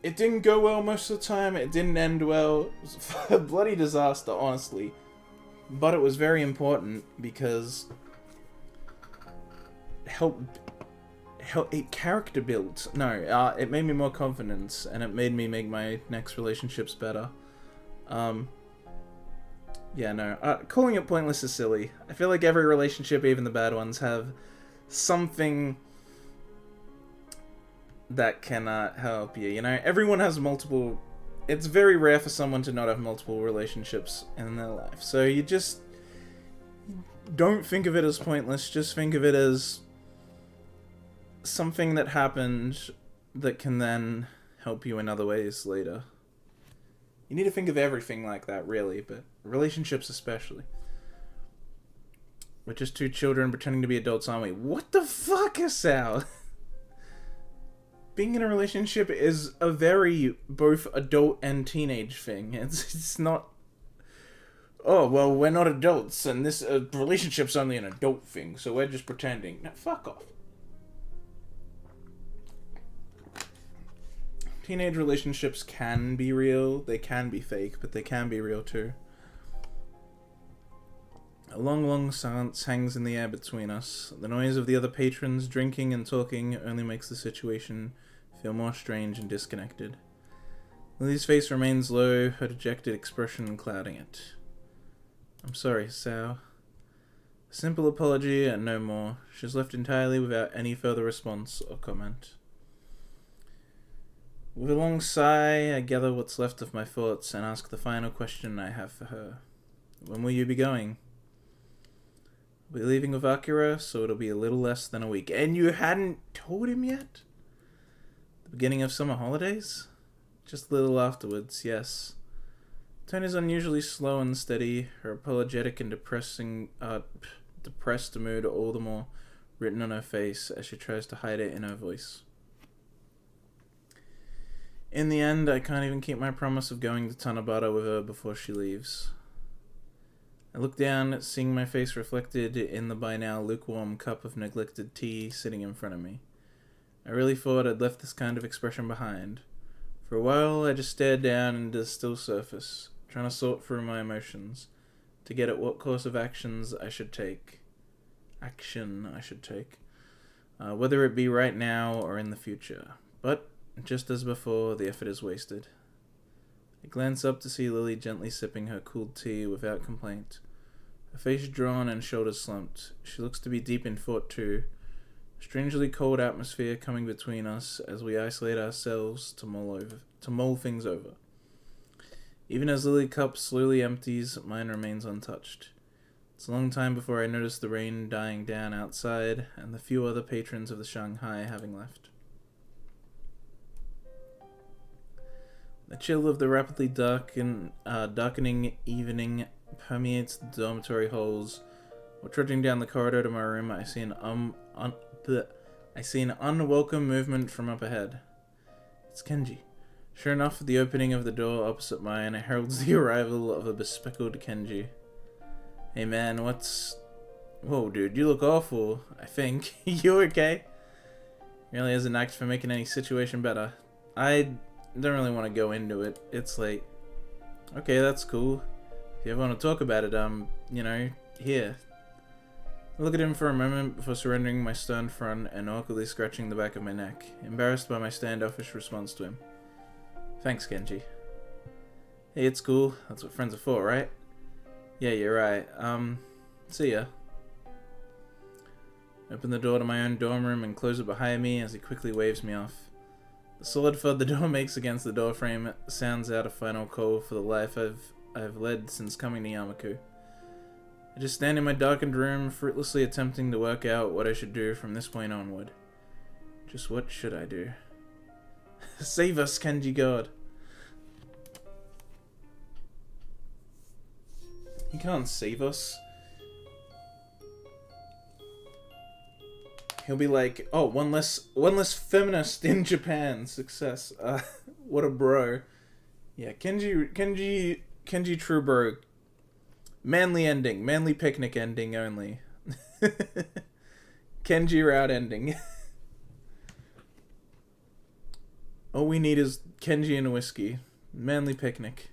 It didn't go well most of the time. It didn't end well. It was a bloody disaster, honestly. But it was very important because it character built. No, it made me more confident, and it made me make my next relationships better. Yeah, no. Calling it pointless is silly. I feel like every relationship, even the bad ones, have something that can help you. You know, everyone has multiple... It's very rare for someone to not have multiple relationships in their life. So you just... Don't think of it as pointless. Just think of it as something that happened that can then help you in other ways later. You need to think of everything like that, really, but relationships especially. We're just two children pretending to be adults, aren't we? What the fuck, Sal? Being in a relationship is a very both adult and teenage thing. It's not... Oh, well, we're not adults, and this relationship's only an adult thing, so we're just pretending. Now, fuck off. Teenage relationships can be real, they can be fake, but they can be real too. A long, long silence hangs in the air between us. The noise of the other patrons drinking and talking only makes the situation feel more strange and disconnected. Lily's face remains low, her dejected expression clouding it. I'm sorry, Sao. A simple apology and no more. She's left entirely without any further response or comment. With a long sigh, I gather what's left of my thoughts and ask the final question I have for her. When will you be going? We'll be leaving with Akira, so it'll be a little less than a week. And you hadn't told him yet? The beginning of summer holidays? Just a little afterwards, yes. Tone is unusually slow and steady, her apologetic and depressed mood all the more written on her face as she tries to hide it in her voice. In the end, I can't even keep my promise of going to Tanabata with her before she leaves. I look down, seeing my face reflected in the by now lukewarm cup of neglected tea sitting in front of me. I really thought I'd left this kind of expression behind. For a while, I just stared down into the still surface, trying to sort through my emotions, to get at what course of action I should take. Whether it be right now or in the future. But, just as before, the effort is wasted. I glance up to see Lilly gently sipping her cooled tea without complaint. Her face drawn and shoulders slumped. She looks to be deep in thought too. A strangely cold atmosphere coming between us as we isolate ourselves to mull things over. Even as Lilly's cup slowly empties, mine remains untouched. It's a long time before I notice the rain dying down outside and the few other patrons of the Shanghai having left. The chill of the rapidly darkening evening permeates the dormitory halls. While trudging down the corridor to my room, I see an unwelcome movement from up ahead. It's Kenji. Sure enough, the opening of the door opposite mine heralds the arrival of a bespectacled Kenji. Hey man, what's... Whoa dude, you look awful, I think. You okay? Really has an act for making any situation better. I don't really want to go into it. It's late. Okay, that's cool. If you ever want to talk about it, here. I look at him for a moment before surrendering my stern front and awkwardly scratching the back of my neck, embarrassed by my standoffish response to him. Thanks, Kenji. Hey, it's cool. That's what friends are for, right? Yeah, you're right. See ya. Open the door to my own dorm room and close it behind me as he quickly waves me off. The solid thud the door makes against the doorframe sounds out a final call for the life I've led since coming to Yamaku. I just stand in my darkened room, fruitlessly attempting to work out what I should do from this point onward. Just what should I do? Save us, Kenji God! He can't save us. He'll be like, oh, one less feminist in Japan. Success. What a bro. Yeah, Kenji true bro. Manly ending. Manly picnic ending only. Kenji route ending. All we need is Kenji and whiskey. Manly picnic.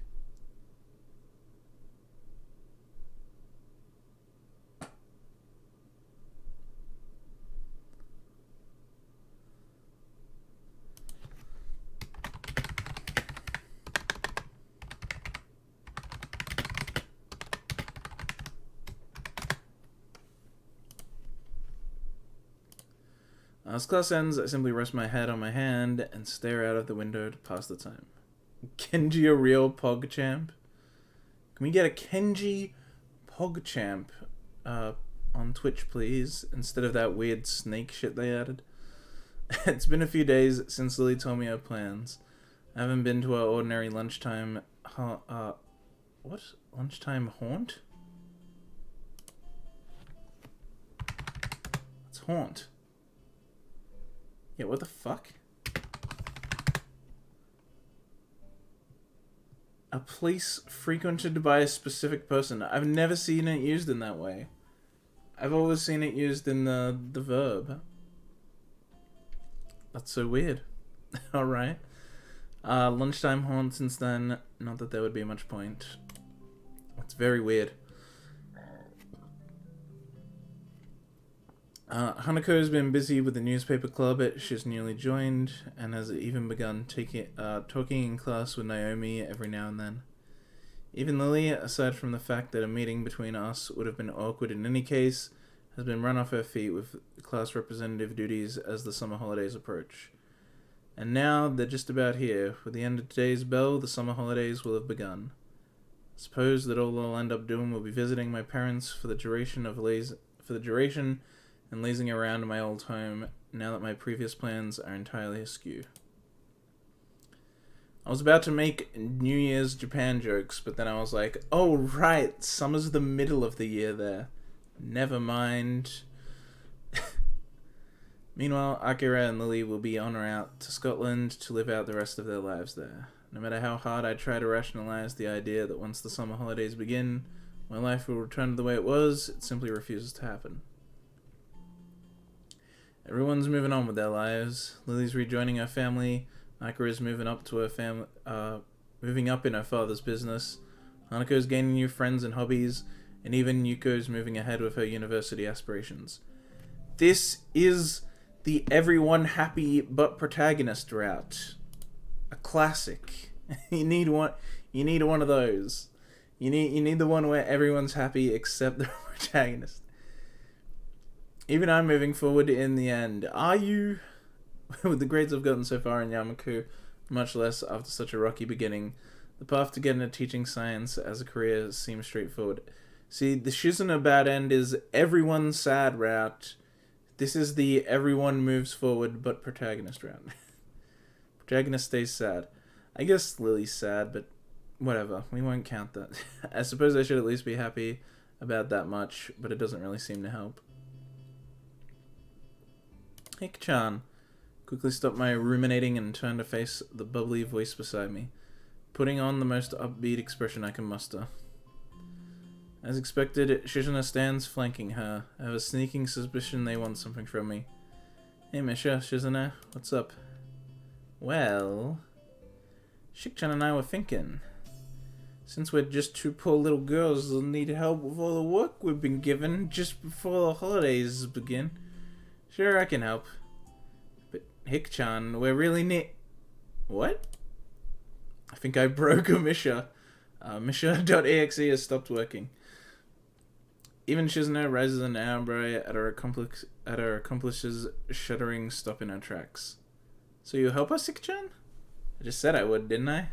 As class ends, I simply rest my head on my hand and stare out of the window to pass the time. Kenji a real PogChamp? Can we get a Kenji PogChamp on Twitch, please, instead of that weird snake shit they added? It's been a few days since Lilly told me her plans. I haven't been to our ordinary lunchtime... what? Lunchtime haunt? It's haunt. Yeah, what the fuck? A place frequented by a specific person. I've never seen it used in that way. I've always seen it used in the verb. That's so weird. Alright. Lunchtime haunt since then. Not that there would be much point. It's very weird. Hanako's been busy with the newspaper club she's newly joined, and has even begun talking in class with Naomi every now and then. Even Lilly, aside from the fact that a meeting between us would have been awkward in any case, has been run off her feet with class representative duties as the summer holidays approach. And now they're just about here. With the end of today's bell, the summer holidays will have begun. Suppose that all I'll end up doing will be visiting my parents for the duration of for the duration and lazing around in my old home now that my previous plans are entirely askew. I was about to make New Year's Japan jokes, but then I was like, oh right, summer's the middle of the year there. Never mind. Meanwhile, Akira and Lilly will be en route to Scotland to live out the rest of their lives there. No matter how hard I try to rationalize the idea that once the summer holidays begin, my life will return to the way it was, it simply refuses to happen. Everyone's moving on with their lives. Lily's rejoining her family. Akira's moving up to moving up in her father's business. Hanako's gaining new friends and hobbies, and even Yuko's moving ahead with her university aspirations. This is the everyone happy but protagonist route. A classic. You need one of those. You need the one where everyone's happy except the protagonist. Even I'm moving forward in the end. Are you? With the grades I've gotten so far in Yamaku, much less after such a rocky beginning, the path to get into teaching science as a career seems straightforward. See, the Shizuna bad end is everyone's sad route. This is the everyone moves forward but protagonist route. Protagonist stays sad. I guess Lily's sad, but whatever. We won't count that. I suppose I should at least be happy about that much, but it doesn't really seem to help. Hik-chan. Quickly stopped my ruminating and turned to face the bubbly voice beside me, putting on the most upbeat expression I can muster. As expected, Shizuna stands flanking her. I have a sneaking suspicion they want something from me. Hey Misha, Shizuna, what's up? Well, Shik-chan and I were thinking, since we're just two poor little girls that need help with all the work we've been given just before the holidays begin, sure I can help. But Hik-chan, we're really What? I think I broke a Misha. Misha.exe has stopped working. Even Shizuna raises an eyebrow at her accomplice's shuddering stop in her tracks. So you help us, Hik-chan? I just said I would, didn't I?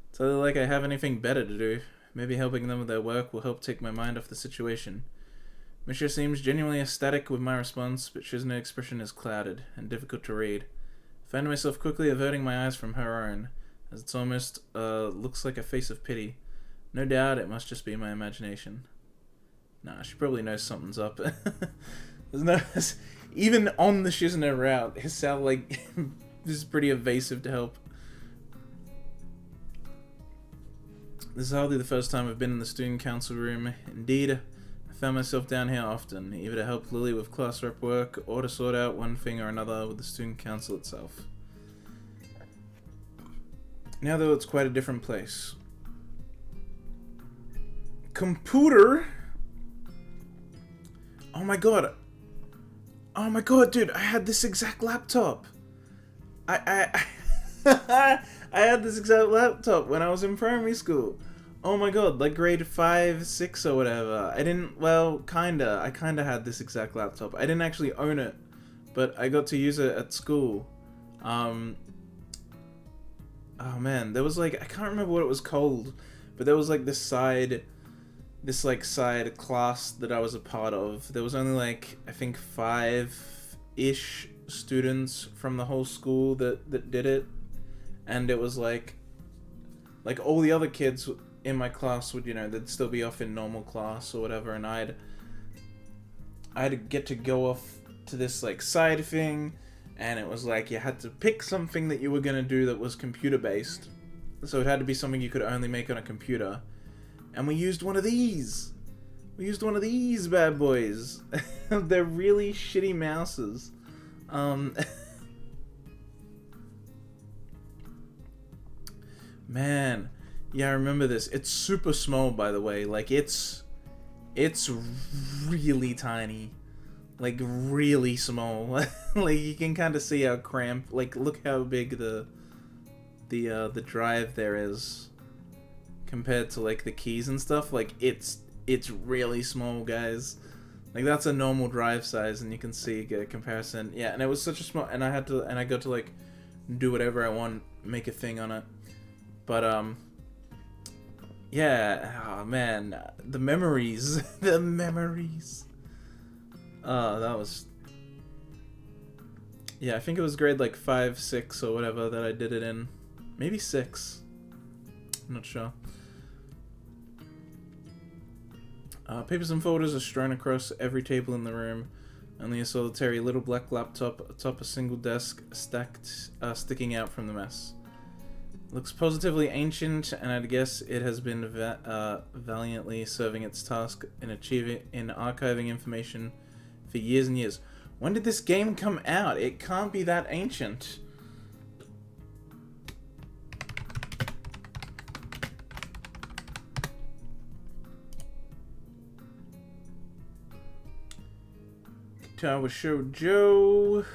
It's either like I have anything better to do. Maybe helping them with their work will help take my mind off the situation. Misha seems genuinely ecstatic with my response, but Shizuna's expression is clouded and difficult to read. I find myself quickly averting my eyes from her own, as it's almost looks like a face of pity. No doubt it must just be my imagination. Nah, she probably knows something's up. There's no... Even on the Shizuna route, it sounds like this is pretty evasive to help. This is hardly the first time I've been in the student council room. Indeed, I found myself down here often, either to help Lilly with class rep work, or to sort out one thing or another with the student council itself. Now though, it's quite a different place. Computer? Oh my god, dude, I had this exact laptop. I had this exact laptop when I was in primary school. Oh my god, like grade 5, 6 or whatever. I kinda had this exact laptop. I didn't actually own it, but I got to use it at school. Oh man, there was like, I can't remember what it was called, but there was like this side class that I was a part of. There was only like, I think 5-ish students from the whole school that did it. And it was like all the other kids in my class would, they'd still be off in normal class or whatever, and I'd get to go off to this like side thing, and it was like you had to pick something that you were gonna do that was computer based. So it had to be something you could only make on a computer. And we used one of these. We used one of these bad boys. They're really shitty mouses. Man, yeah, I remember this. It's super small, by the way. Like, it's really tiny. Like, really small. Like, you can kind of see how cramped. Like, look how big the drive there is compared to like the keys and stuff. Like, it's really small, guys. Like, that's a normal drive size, and you can see a comparison. Yeah, and it was such a small, and I got to like do whatever I want, make a thing on it. But yeah, oh man, the memories, the memories. That was... Yeah, I think it was grade like 5, 6 or whatever that I did it in. Maybe 6. I'm not sure. Papers and folders are strewn across every table in the room. Only a solitary little black laptop atop a single desk sticking out from the mess. Looks positively ancient, and I'd guess it has been valiantly serving its task in archiving information for years and years. When did this game come out? It can't be that ancient. Katawa Shoujo.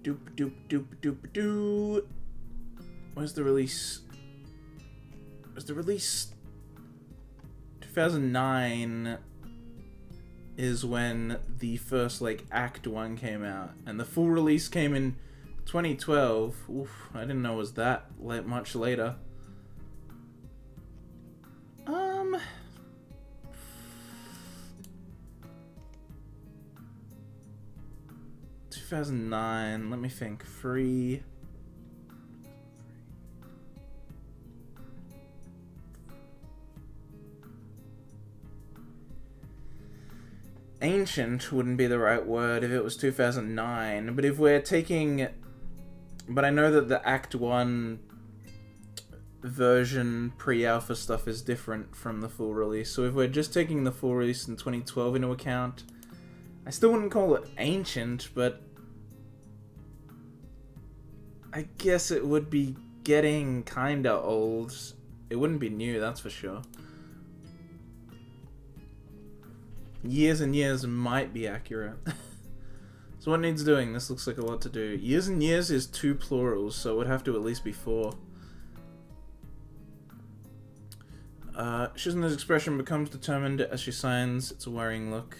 Doop doop doop doop doo. Where's the release? Where's the release? 2009 is when the first like Act 1 came out, and the full release came in 2012. Oof, I didn't know it was that much later. 2009, let me think. Free. Ancient wouldn't be the right word if it was 2009, but if we're taking... But I know that the Act 1 version pre-alpha stuff is different from the full release, so if we're just taking the full release in 2012 into account, I still wouldn't call it ancient, but I guess it would be getting kinda old. It wouldn't be new, that's for sure. Years and years might be accurate. So what needs doing? This looks like a lot to do. Years and years is 2 plurals, so it would have to at least be 4. Shizuna's expression becomes determined as she signs. It's a worrying look.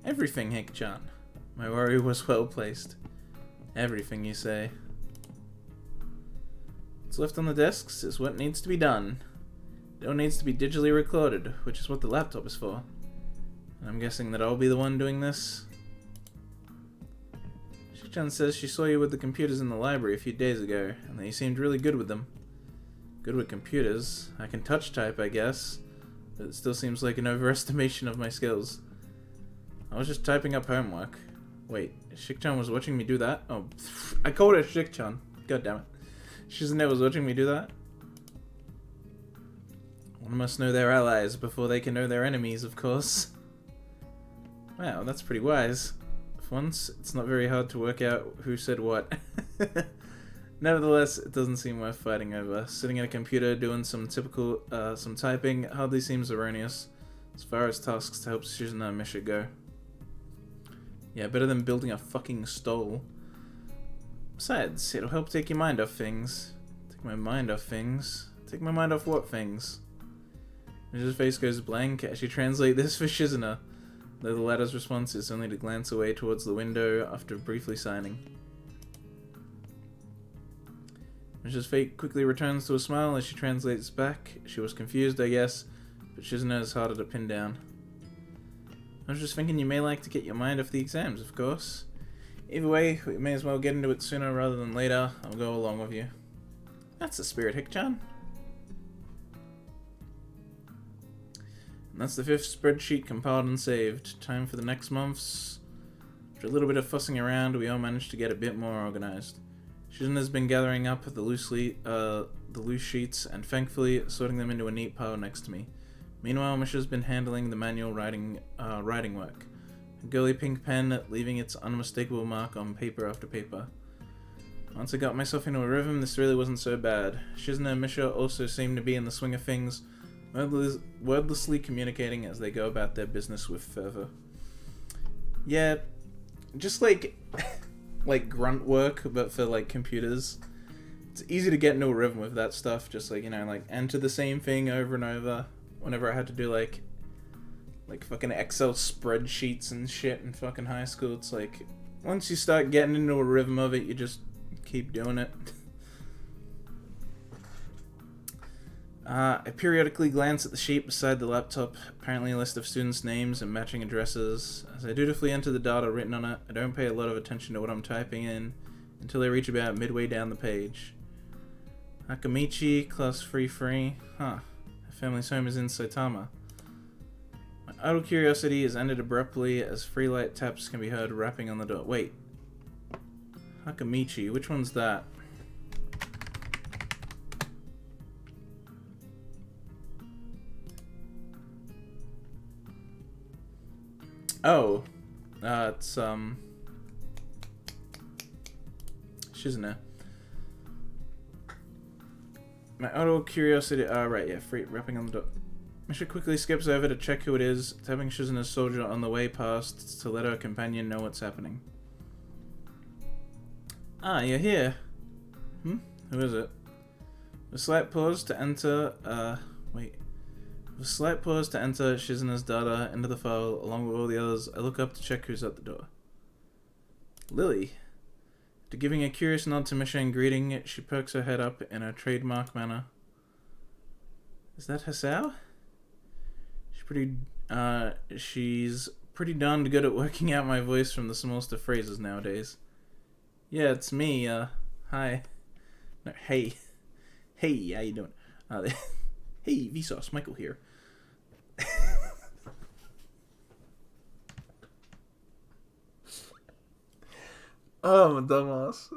Everything, Hik-chan. My worry was well placed. Everything, you say. What's left on the desks is what needs to be done. It all needs to be digitally recorded, which is what the laptop is for. And I'm guessing that I'll be the one doing this. Hik-chan says she saw you with the computers in the library a few days ago, and that you seemed really good with them. Good with computers. I can touch type, I guess, but it still seems like an overestimation of my skills. I was just typing up homework. Wait, Shik-chan was watching me do that? Oh, I called her Shik-chan. God damn it. Shizune was watching me do that? One must know their allies before they can know their enemies, of course. Wow, that's pretty wise. For once, it's not very hard to work out who said what. Nevertheless, it doesn't seem worth fighting over. Sitting at a computer doing some typing hardly seems erroneous, as far as tasks to help Shizuna and Misha go. Yeah, better than building a fucking stole. Besides, it'll help take your mind off things. Take my mind off things? Take my mind off what things? Misha's face goes blank as she translates this for Shizuna, though the latter's response is only to glance away towards the window after briefly signing. Misha's face quickly returns to a smile as she translates back. She was confused, I guess, but Shizuna is harder to pin down. I was just thinking you may like to get your mind off the exams, of course. Either way, we may as well get into it sooner rather than later. I'll go along with you. That's the spirit, Hik-chan. And that's the 5th spreadsheet compiled and saved. Time for the next month's. After a little bit of fussing around, we all managed to get a bit more organized. Shizuna's been gathering up the loose sheets and thankfully sorting them into a neat pile next to me. Meanwhile, Misha's been handling the manual writing work. A girly pink pen leaving its unmistakable mark on paper after paper. Once I got myself into a rhythm, this really wasn't so bad. Shizuna and Misha also seem to be in the swing of things, wordlessly communicating as they go about their business with fervor. Yeah, just like like grunt work, but for like computers. It's easy to get into a rhythm with that stuff, just like, you know, like enter the same thing over and over. Whenever I had to do like fucking Excel spreadsheets and shit in fucking high school, it's like, once you start getting into a rhythm of it, you just keep doing it. I periodically glance at the sheet beside the laptop, apparently a list of students' names and matching addresses. As I dutifully enter the data written on it, I don't pay a lot of attention to what I'm typing in until I reach about midway down the page. Akamichi, class free. Huh. Her family's home is in Saitama. My idle curiosity is ended abruptly as free light taps can be heard rapping on the door. Wait. Hakamichi, which one's that? Oh. It's, Shizune. My auto curiosity. Right, yeah, free rapping on the door. Misha quickly skips over to check who it is, tapping Shizune's soldier on the way past to let her companion know what's happening. Ah, you're here. Who is it? With a slight pause to enter. With a slight pause to enter Shizune's data into the file along with all the others, I look up to check who's at the door. Lilly. After giving a curious nod to Misha in greeting, she perks her head up in her trademark manner. Is that Hisao? She's pretty darned good at working out my voice from the smallest of phrases nowadays. Yeah, it's me, hi. No, hey. Hey, how you doing? Hey, Vsauce, Michael here. Oh, I'm a dumbass.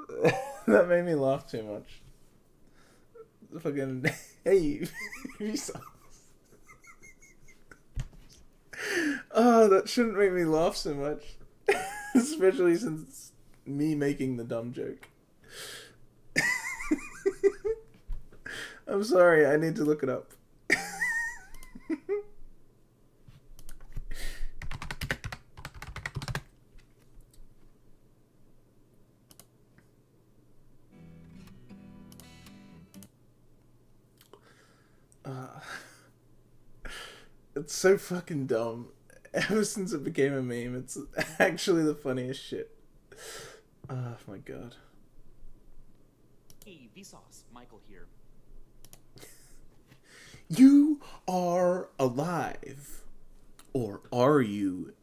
That made me laugh too much. Fucking, hey, Vsauce. Oh, that shouldn't make me laugh so much. Especially since me making the dumb joke. I'm sorry, I need to look it up. It's so fucking dumb. Ever since it became a meme, it's actually the funniest shit. Oh my god. Hey, Vsauce, Michael here. You are alive. Or are you?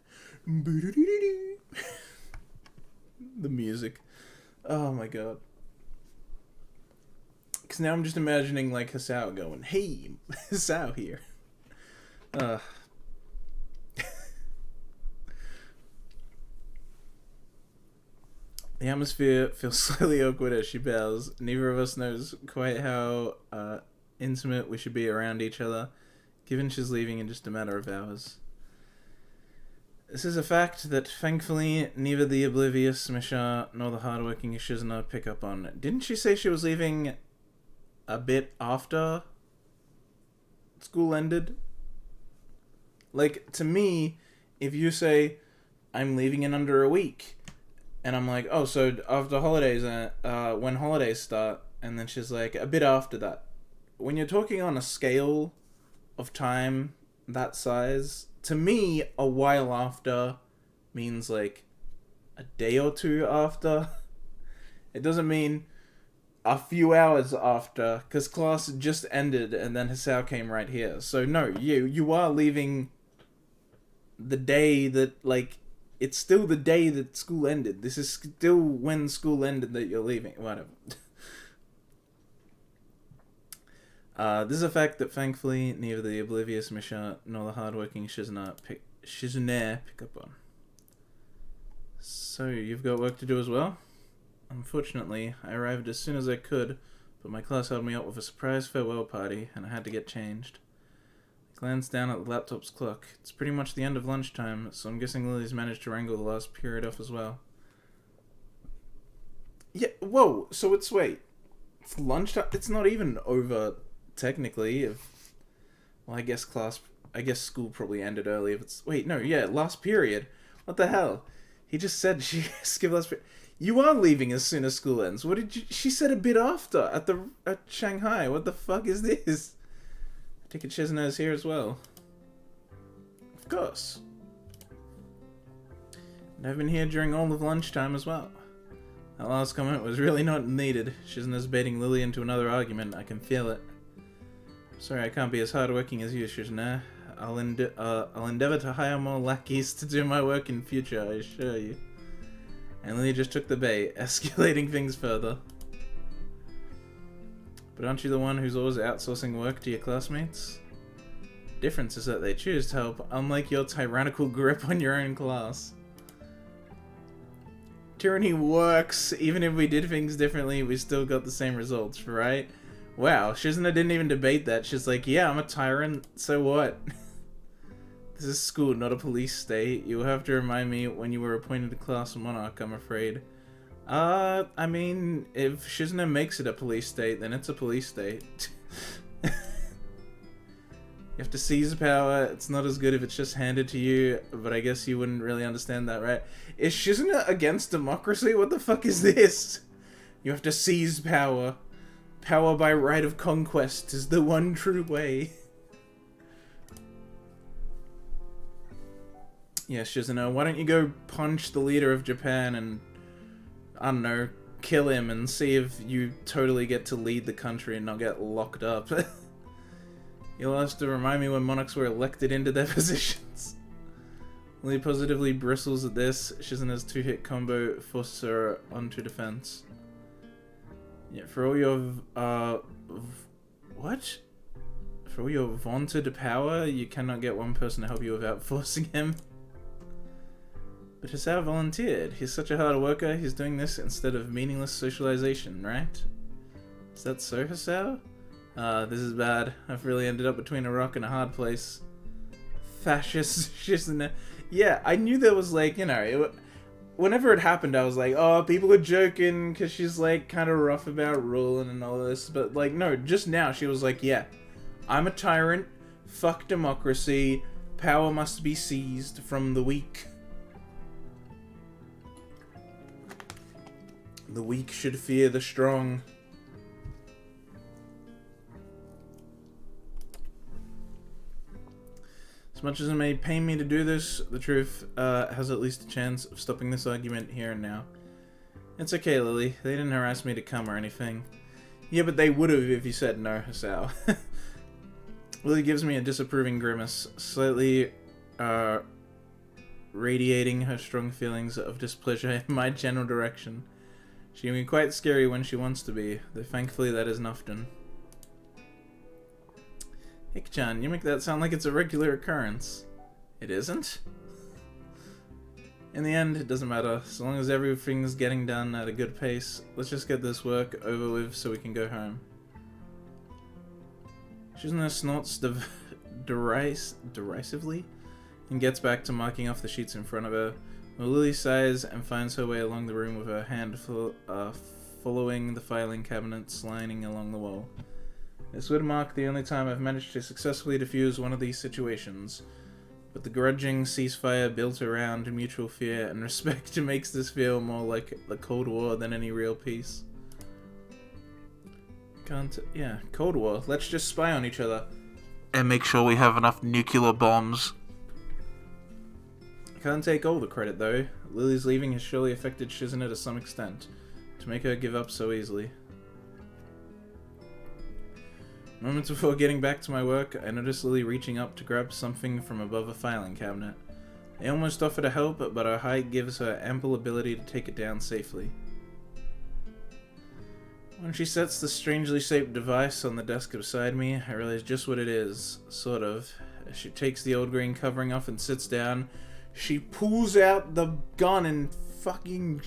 The music. Oh my god. Because now I'm just imagining like Hisao going, hey, Hisao here. The atmosphere feels slightly awkward as she bows. Neither of us knows quite how intimate we should be around each other, given she's leaving in just a matter of hours. This is a fact that, thankfully, neither the oblivious Misha nor the hardworking Shizuna pick up on. Didn't she say she was leaving a bit after school ended? Like, to me, if you say, I'm leaving in under a week, and I'm like, oh, so after holidays, when holidays start, and then she's like, a bit after that. When you're talking on a scale of time that size, to me, a while after means like a day or two after. It doesn't mean a few hours after, because class just ended and then Hisao came right here. So no, you are leaving the day that, like, it's still the day that school ended. This is still when school ended that you're leaving. Whatever. This is a fact that thankfully neither the oblivious Misha nor the hardworking Shizune pick up on. So, you've got work to do as well? Unfortunately, I arrived as soon as I could, but my class held me up with a surprise farewell party, and I had to get changed. I glanced down at the laptop's clock. It's pretty much the end of lunchtime, so I'm guessing Lily's managed to wrangle the last period off as well. Yeah, whoa, so it's lunchtime? It's not even over, technically. I guess school probably ended early if it's... Wait, no, yeah, last period. What the hell? He just said she skipped last period. You are leaving as soon as school ends. What did you... She said a bit after, at Shanghai. What the fuck is this? I take it Shizune's here as well. Of course. And I've been here during all of lunchtime as well. That last comment was really not needed. Shizune's baiting Lilly into another argument. I can feel it. Sorry, I can't be as hardworking as you, Shizuna. I'll endeavor to hire more lackeys to do my work in future, I assure you. And Lilly just took the bait, escalating things further. But aren't you the one who's always outsourcing work to your classmates? Difference is that they choose to help, unlike your tyrannical grip on your own class. Tyranny works. Even if we did things differently, we still got the same results, right? Wow, Shizuna didn't even debate that. She's like, yeah, I'm a tyrant, so what? This is school, not a police state. You'll have to remind me when you were appointed class monarch, I'm afraid. I mean, if Shizuna makes it a police state, then it's a police state. You have to seize power. It's not as good if it's just handed to you, but I guess you wouldn't really understand that, right? Is Shizuna against democracy? What the fuck is this? You have to seize power. Power by right of conquest is the one true way. Yeah, Shizuna, why don't you go punch the leader of Japan and, I don't know, kill him and see if you totally get to lead the country and not get locked up. You'll have to remind me when monarchs were elected into their positions. Lilly positively bristles at this. Shizuna's two-hit combo forces her onto defense. Yeah, for all your, what? For all your vaunted power, you cannot get one person to help you without forcing him. But Hisao volunteered. He's such a hard worker, he's doing this instead of meaningless socialization, right? Is that so, Hisao? This is bad. I've really ended up between a rock and a hard place. Fascist Shizuna. Yeah, I knew there was like, you know, whenever it happened I was like, oh, people are joking because she's like kind of rough about ruling and all this. But like, no, just now she was like, yeah, I'm a tyrant, fuck democracy, power must be seized from the weak. The weak should fear the strong. As much as it may pain me to do this, the truth has at least a chance of stopping this argument here and now. It's okay, Lilly. They didn't harass me to come or anything. Yeah, but they would have if you said no, Hisao. Lilly gives me a disapproving grimace, slightly radiating her strong feelings of displeasure in my general direction. She can be quite scary when she wants to be, though thankfully that isn't often. Hik-chan, you make that sound like it's a regular occurrence. It isn't? In the end, it doesn't matter. So long as everything's getting done at a good pace, let's just get this work over with so we can go home. Shizuna snorts derisively and gets back to marking off the sheets in front of her, while Lilly sighs and finds her way along the room with her hand following the filing cabinets lining along the wall. This would mark the only time I've managed to successfully defuse one of these situations, but the grudging ceasefire built around mutual fear and respect makes this feel more like the Cold War than any real peace. Yeah, Cold War. Let's just spy on each other. And make sure we have enough nuclear bombs. I can't take all the credit though. Lilly's leaving has surely affected Shizuna to some extent, to make her give up so easily. Moments before getting back to my work, I noticed Lilly reaching up to grab something from above a filing cabinet. I almost offer to help, but her height gives her ample ability to take it down safely. When she sets the strangely shaped device on the desk beside me, I realize just what it is, sort of. As she takes the old green covering off and sits down, she pulls out the gun and fucking...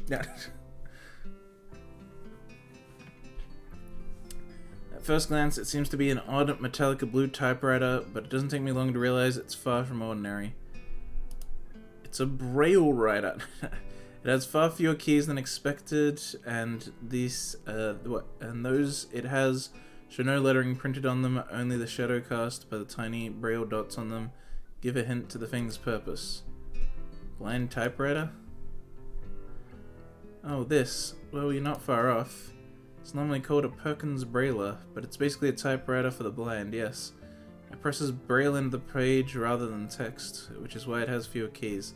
At first glance, it seems to be an odd Metallica blue typewriter, but it doesn't take me long to realize it's far from ordinary. It's a braille writer. It has far fewer keys than expected, and these, those it has show no lettering printed on them, only the shadow cast by the tiny braille dots on them give a hint to the thing's purpose. Blind typewriter? Oh, this. Well, you're not far off. It's normally called a Perkins Brailler, but it's basically a typewriter for the blind, yes. It presses braille into the page rather than text, which is why it has fewer keys.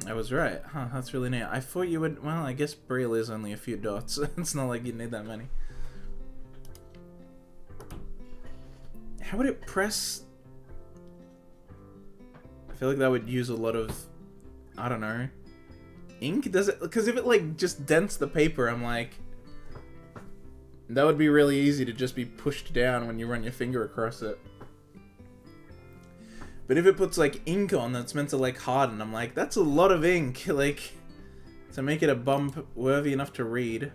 I was right. Huh, that's really neat. I thought you would... Well, I guess braille is only a few dots. It's not like you need that many. How would it press? I feel like that would use a lot of, I don't know, ink? Does it? Because if it like just dents the paper, I'm like, that would be really easy to just be pushed down when you run your finger across it. But if it puts like ink on that's meant to like harden, I'm like, that's a lot of ink, like, to make it a bump worthy enough to read.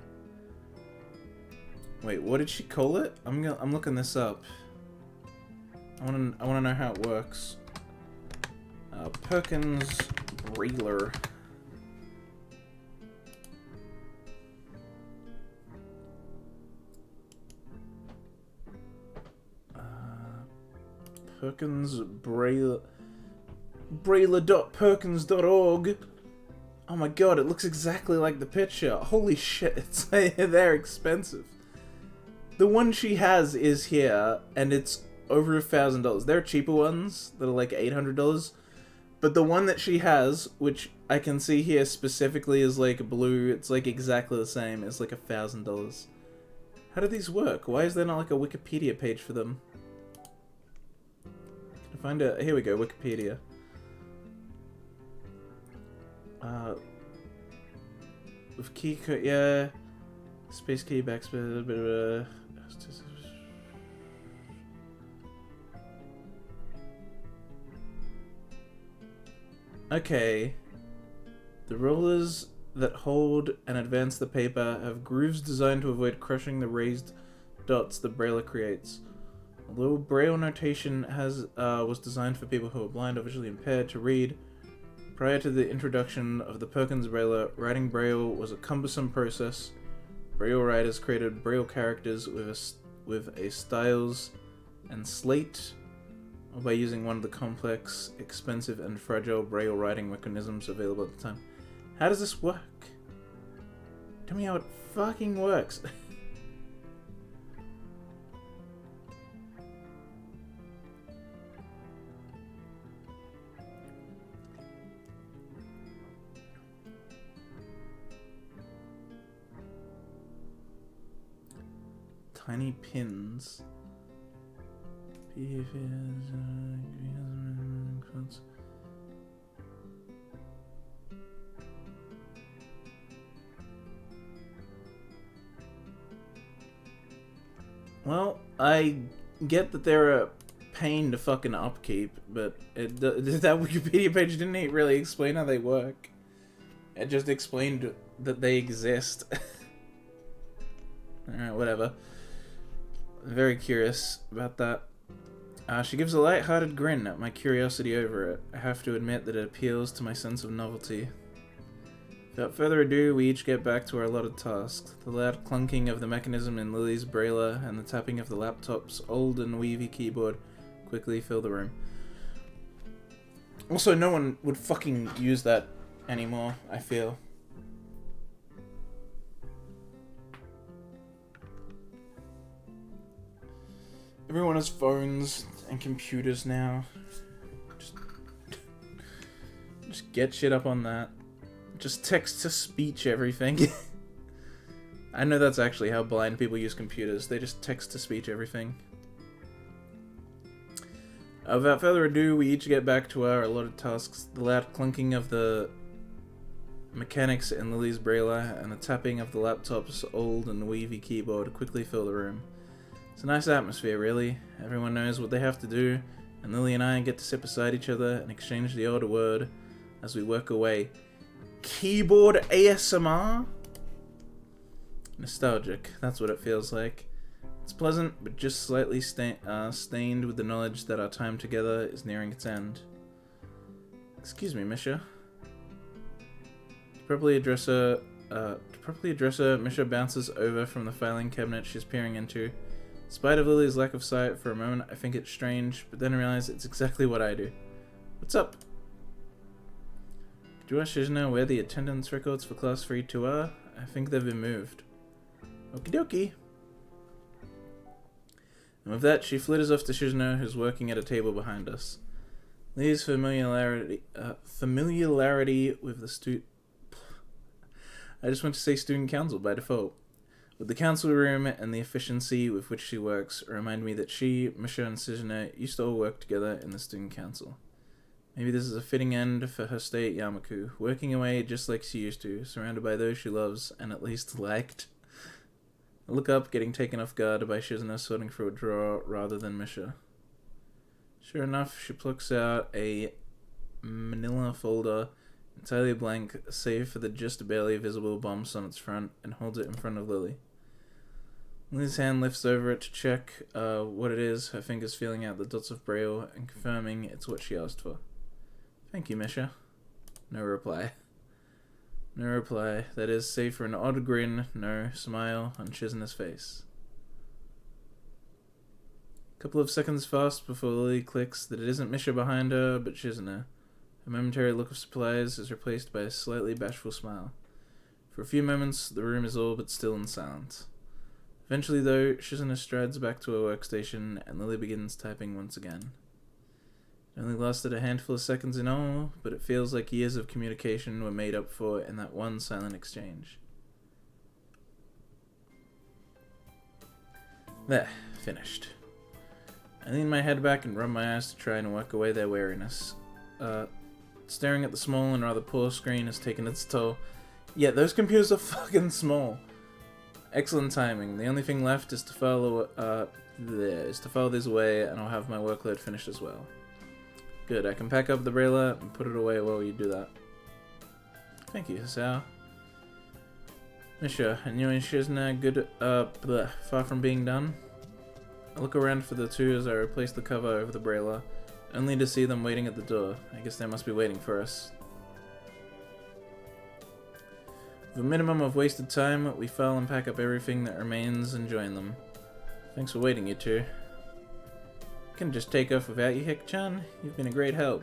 Wait, what did she call it? I'm looking this up. I wanna know how it works. Perkins Brailer. Perkins Brailer. Brailer.perkins.org. Oh my god, it looks exactly like the picture. Holy shit, it's they're expensive. The one she has is here, and it's over $1,000. There are cheaper ones that are like $800. But the one that she has, which I can see here specifically is like blue, it's like exactly the same, it's like $1,000. How do these work? Why is there not like a Wikipedia page for them? Can I find a... Here we go, Wikipedia. With key code, yeah. Space key, backspace, bit of a... Okay. The rollers that hold and advance the paper have grooves designed to avoid crushing the raised dots the Braille creates. Although Braille notation was designed for people who are blind or visually impaired to read, prior to the introduction of the Perkins Braille, writing Braille was a cumbersome process. Braille writers created Braille characters with a styles and slate, or by using one of the complex, expensive, and fragile Braille writing mechanisms available at the time. How does this work? Tell me how it fucking works. Tiny pins. Well, I get that they're a pain to fucking upkeep, but that Wikipedia page didn't really explain how they work. It just explained that they exist. Alright, whatever. I'm very curious about that. She gives a light-hearted grin at my curiosity over it. I have to admit that it appeals to my sense of novelty. Without further ado, we each get back to our allotted tasks. The loud clunking of the mechanism in Lilly's Braille and the tapping of the laptop's old and weavy keyboard quickly fill the room. Also, no one would fucking use that anymore, I feel. Everyone has phones and computers now. Just get shit up on that. Just text-to-speech everything. I know that's actually how blind people use computers. They just text-to-speech everything. Without further ado, we each get back to our allotted tasks. The loud clunking of the mechanics in Lily's Braille and the tapping of the laptop's old and weavy keyboard quickly fill the room. It's a nice atmosphere, really. Everyone knows what they have to do, and Lily and I get to sit beside each other and exchange the odd word as we work away. Keyboard ASMR? Nostalgic, that's what it feels like. It's pleasant, but just slightly stained with the knowledge that our time together is nearing its end. Excuse me, Misha. To properly address her, Misha bounces over from the filing cabinet she's peering into. In spite of Lily's lack of sight, for a moment I think it's strange, but then I realize it's exactly what I do. What's up? Do you ask Shizuna where the attendance records for Class 3-2 are? I think they've been moved. Okie dokie. And with that, she flitters off to Shizuna, who's working at a table behind us. Lily's familiarity with the I just want to say student council by default. With the council room and the efficiency with which she works remind me that she, Misha, and Suzune used to all work together in the student council. Maybe this is a fitting end for her stay at Yamaku, working away just like she used to, surrounded by those she loves and at least liked. I look up, getting taken off guard by Shizuna sorting through a drawer rather than Misha. Sure enough, she plucks out a manila folder, entirely blank, save for the just barely visible bumps on its front, and holds it in front of Lilly. Lily's hand lifts over it to check what it is, her fingers feeling out the dots of braille and confirming it's what she asked for. Thank you, Misha. No reply. No reply. That is, save for an odd grin, no smile on Shizuna's face. A couple of seconds pass before Lilly clicks that it isn't Misha behind her, but Shizuna. A momentary look of surprise is replaced by a slightly bashful smile. For a few moments, the room is all but still and silent. Eventually, though, Shizuna strides back to her workstation, and Lilly begins typing once again. It only lasted a handful of seconds in all, but it feels like years of communication were made up for in that one silent exchange. There, finished. I lean my head back and rub my eyes to try and work away their weariness. Staring at the small and rather poor screen has taken its toll. Yeah, those computers are fucking small. Excellent timing. The only thing left is to file these away, and I'll have my workload finished as well. Good, I can pack up the brailler and put it away while you do that. Thank you, Hisao. Misha, and you and Shizuna good, far from being done? I look around for the two as I replace the cover over the brailler, only to see them waiting at the door. I guess they must be waiting for us. With a minimum of wasted time, we file and pack up everything that remains and join them. Thanks for waiting, you two. Can just take off without you, Hik-chan. You've been a great help.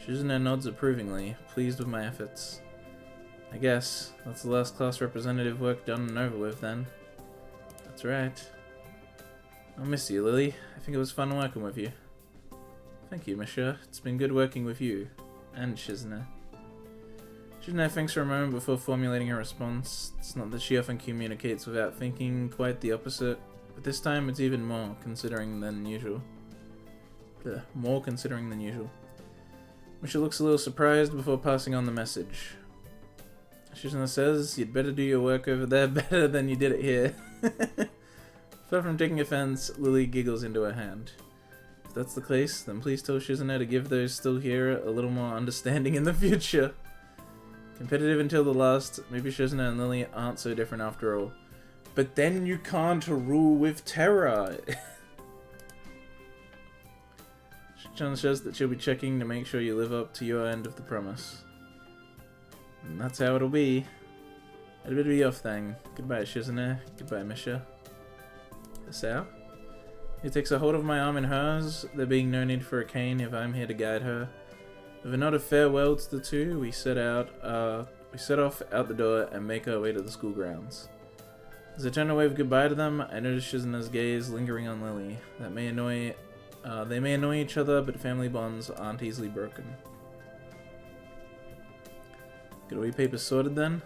Shizuna nods approvingly, pleased with my efforts. I guess that's the last class representative work done and over with then. That's right. I'll miss you, Lilly. I think it was fun working with you. Thank you, Misha. It's been good working with you. And Shizuna. Shizuna thinks for a moment before formulating her response. It's not that she often communicates without thinking, quite the opposite. But this time it's even more considering than usual. Misha looks a little surprised before passing on the message. Shizuna says, "You'd better do your work over there better than you did it here." Far from taking offense, Lilly giggles into her hand. If that's the case, then please tell Shizuna to give those still here a little more understanding in the future. Competitive until the last, maybe Shizuna and Lilly aren't so different after all. But then you can't rule with terror. Chan says that she'll be checking to make sure you live up to your end of the promise. And that's how it'll be. I'd better be off then. Goodbye, Shizuna. Goodbye, Misha. Hisao? He takes a hold of my arm in hers, there being no need for a cane if I'm here to guide her. With a nod of farewell to the two, we set off out the door and make our way to the school grounds. As I turn to wave goodbye to them, I notice Shizuna's gaze lingering on Lilly. They may annoy each other, but family bonds aren't easily broken. Got all your papers sorted then?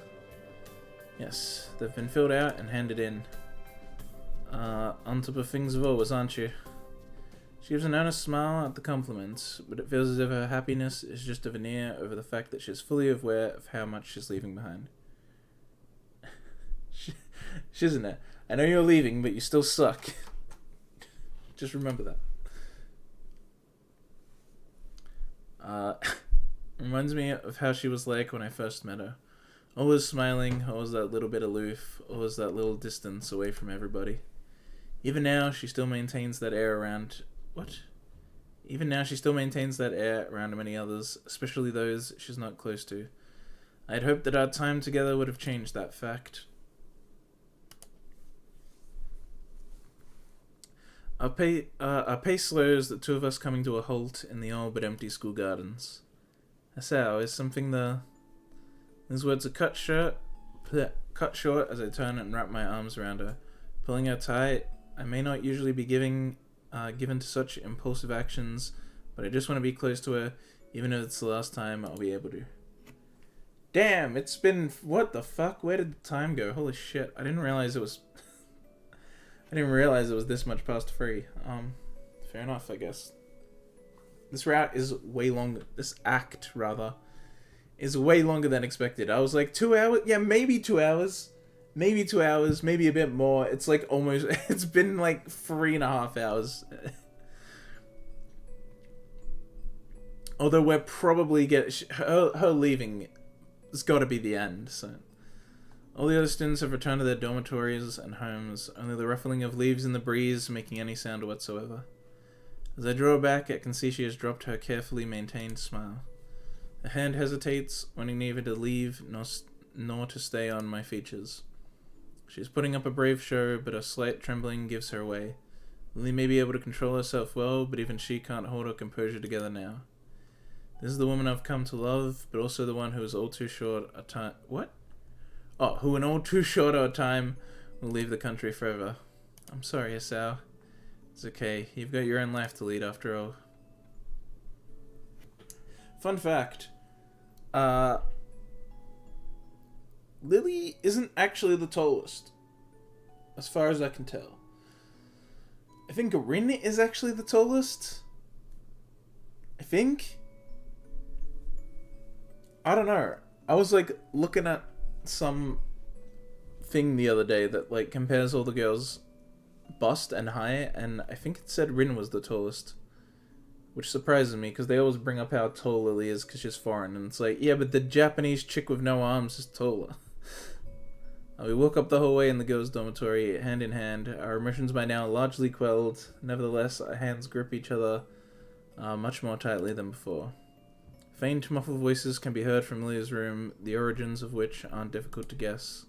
Yes, they've been filled out and handed in. On top of things as always, aren't you? She gives an earnest smile at the compliments, but it feels as if her happiness is just a veneer over the fact that she's fully aware of how much she's leaving behind. Shizuna, I know you're leaving, but you still suck. Just remember that. Reminds me of how she was like when I first met her. Always smiling, always that little bit aloof, always that little distance away from everybody. Even now, she still maintains that air around... What? Even now, she still maintains that air around many others, especially those she's not close to. I had hoped that our time together would have changed that fact. Our pace slows, the two of us coming to a halt in the all but empty school gardens. Hisao, is something the... These words are cut short as I turn and wrap my arms around her. Pulling her tight, I may not usually be given to such impulsive actions, but I just want to be close to her, even if it's the last time I'll be able to. Damn, it's been... What the fuck? Where did the time go? Holy shit. I didn't realize it was... I didn't realize it was this much past 3. Fair enough, I guess. This route is way longer. This act, rather, is way longer than expected. I was like, 2 hours? Yeah, maybe 2 hours. Maybe 2 hours. Maybe a bit more. It's like almost... It's been like 3.5 hours. Although we're probably her leaving has got to be the end, so... All the other students have returned to their dormitories and homes, only the ruffling of leaves in the breeze making any sound whatsoever. As I draw back, I can see she has dropped her carefully maintained smile. Her hand hesitates, wanting neither to leave nor to stay on my features. She is putting up a brave show, but a slight trembling gives her away. Lilly may be able to control herself well, but even she can't hold her composure together now. This is the woman I've come to love, but also the one who is all too short a time... What? Oh, who in all too short a time will leave the country forever. I'm sorry, Asao. It's okay. You've got your own life to lead after all. Fun fact. Lilly isn't actually the tallest. As far as I can tell. I think Rin is actually the tallest. I think. I don't know. I was like looking at some thing the other day that like compares all the girls' bust and height, and I think it said Rin was the tallest, which surprises me because they always bring up how tall Lilly is because she's foreign, and it's like, yeah, but the Japanese chick with no arms is taller. We walk up the hallway in the girls' dormitory, hand in hand, our emotions by now largely quelled. Nevertheless, our hands grip each other much more tightly than before. Faint, muffled voices can be heard from Lilly's room, the origins of which aren't difficult to guess.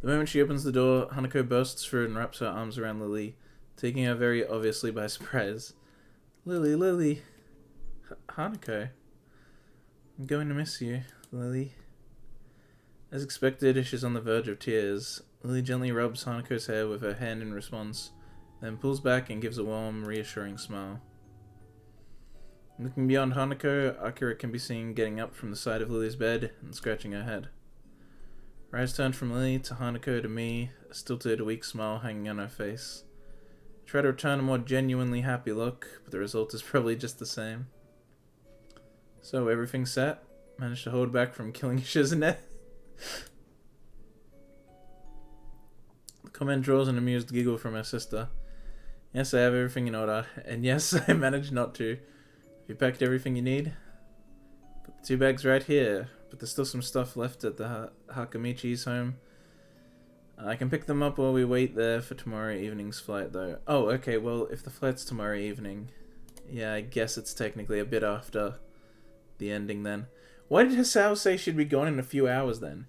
The moment she opens the door, Hanako bursts through and wraps her arms around Lilly, taking her very obviously by surprise. Lilly. Hanako. I'm going to miss you, Lilly. As expected, she's on the verge of tears. Lilly gently rubs Hanako's hair with her hand in response, then pulls back and gives a warm, reassuring smile. Looking beyond Hanako, Akira can be seen getting up from the side of Lilly's bed and scratching her head. Her eyes turn from Lilly to Hanako to me, a stilted, weak smile hanging on her face. I try to return a more genuinely happy look, but the result is probably just the same. So, everything set? Managed to hold back from killing Shizune? The comment draws an amused giggle from her sister. Yes, I have everything in order, and yes, I managed not to. Have you packed everything you need? Got the 2 bags right here, but there's still some stuff left at the Hakamichi's home. I can pick them up while we wait there for tomorrow evening's flight, though. Oh, okay, well, if the flight's tomorrow evening... Yeah, I guess it's technically a bit after the ending, then. Why did Hisao say she'd be gone in a few hours, then?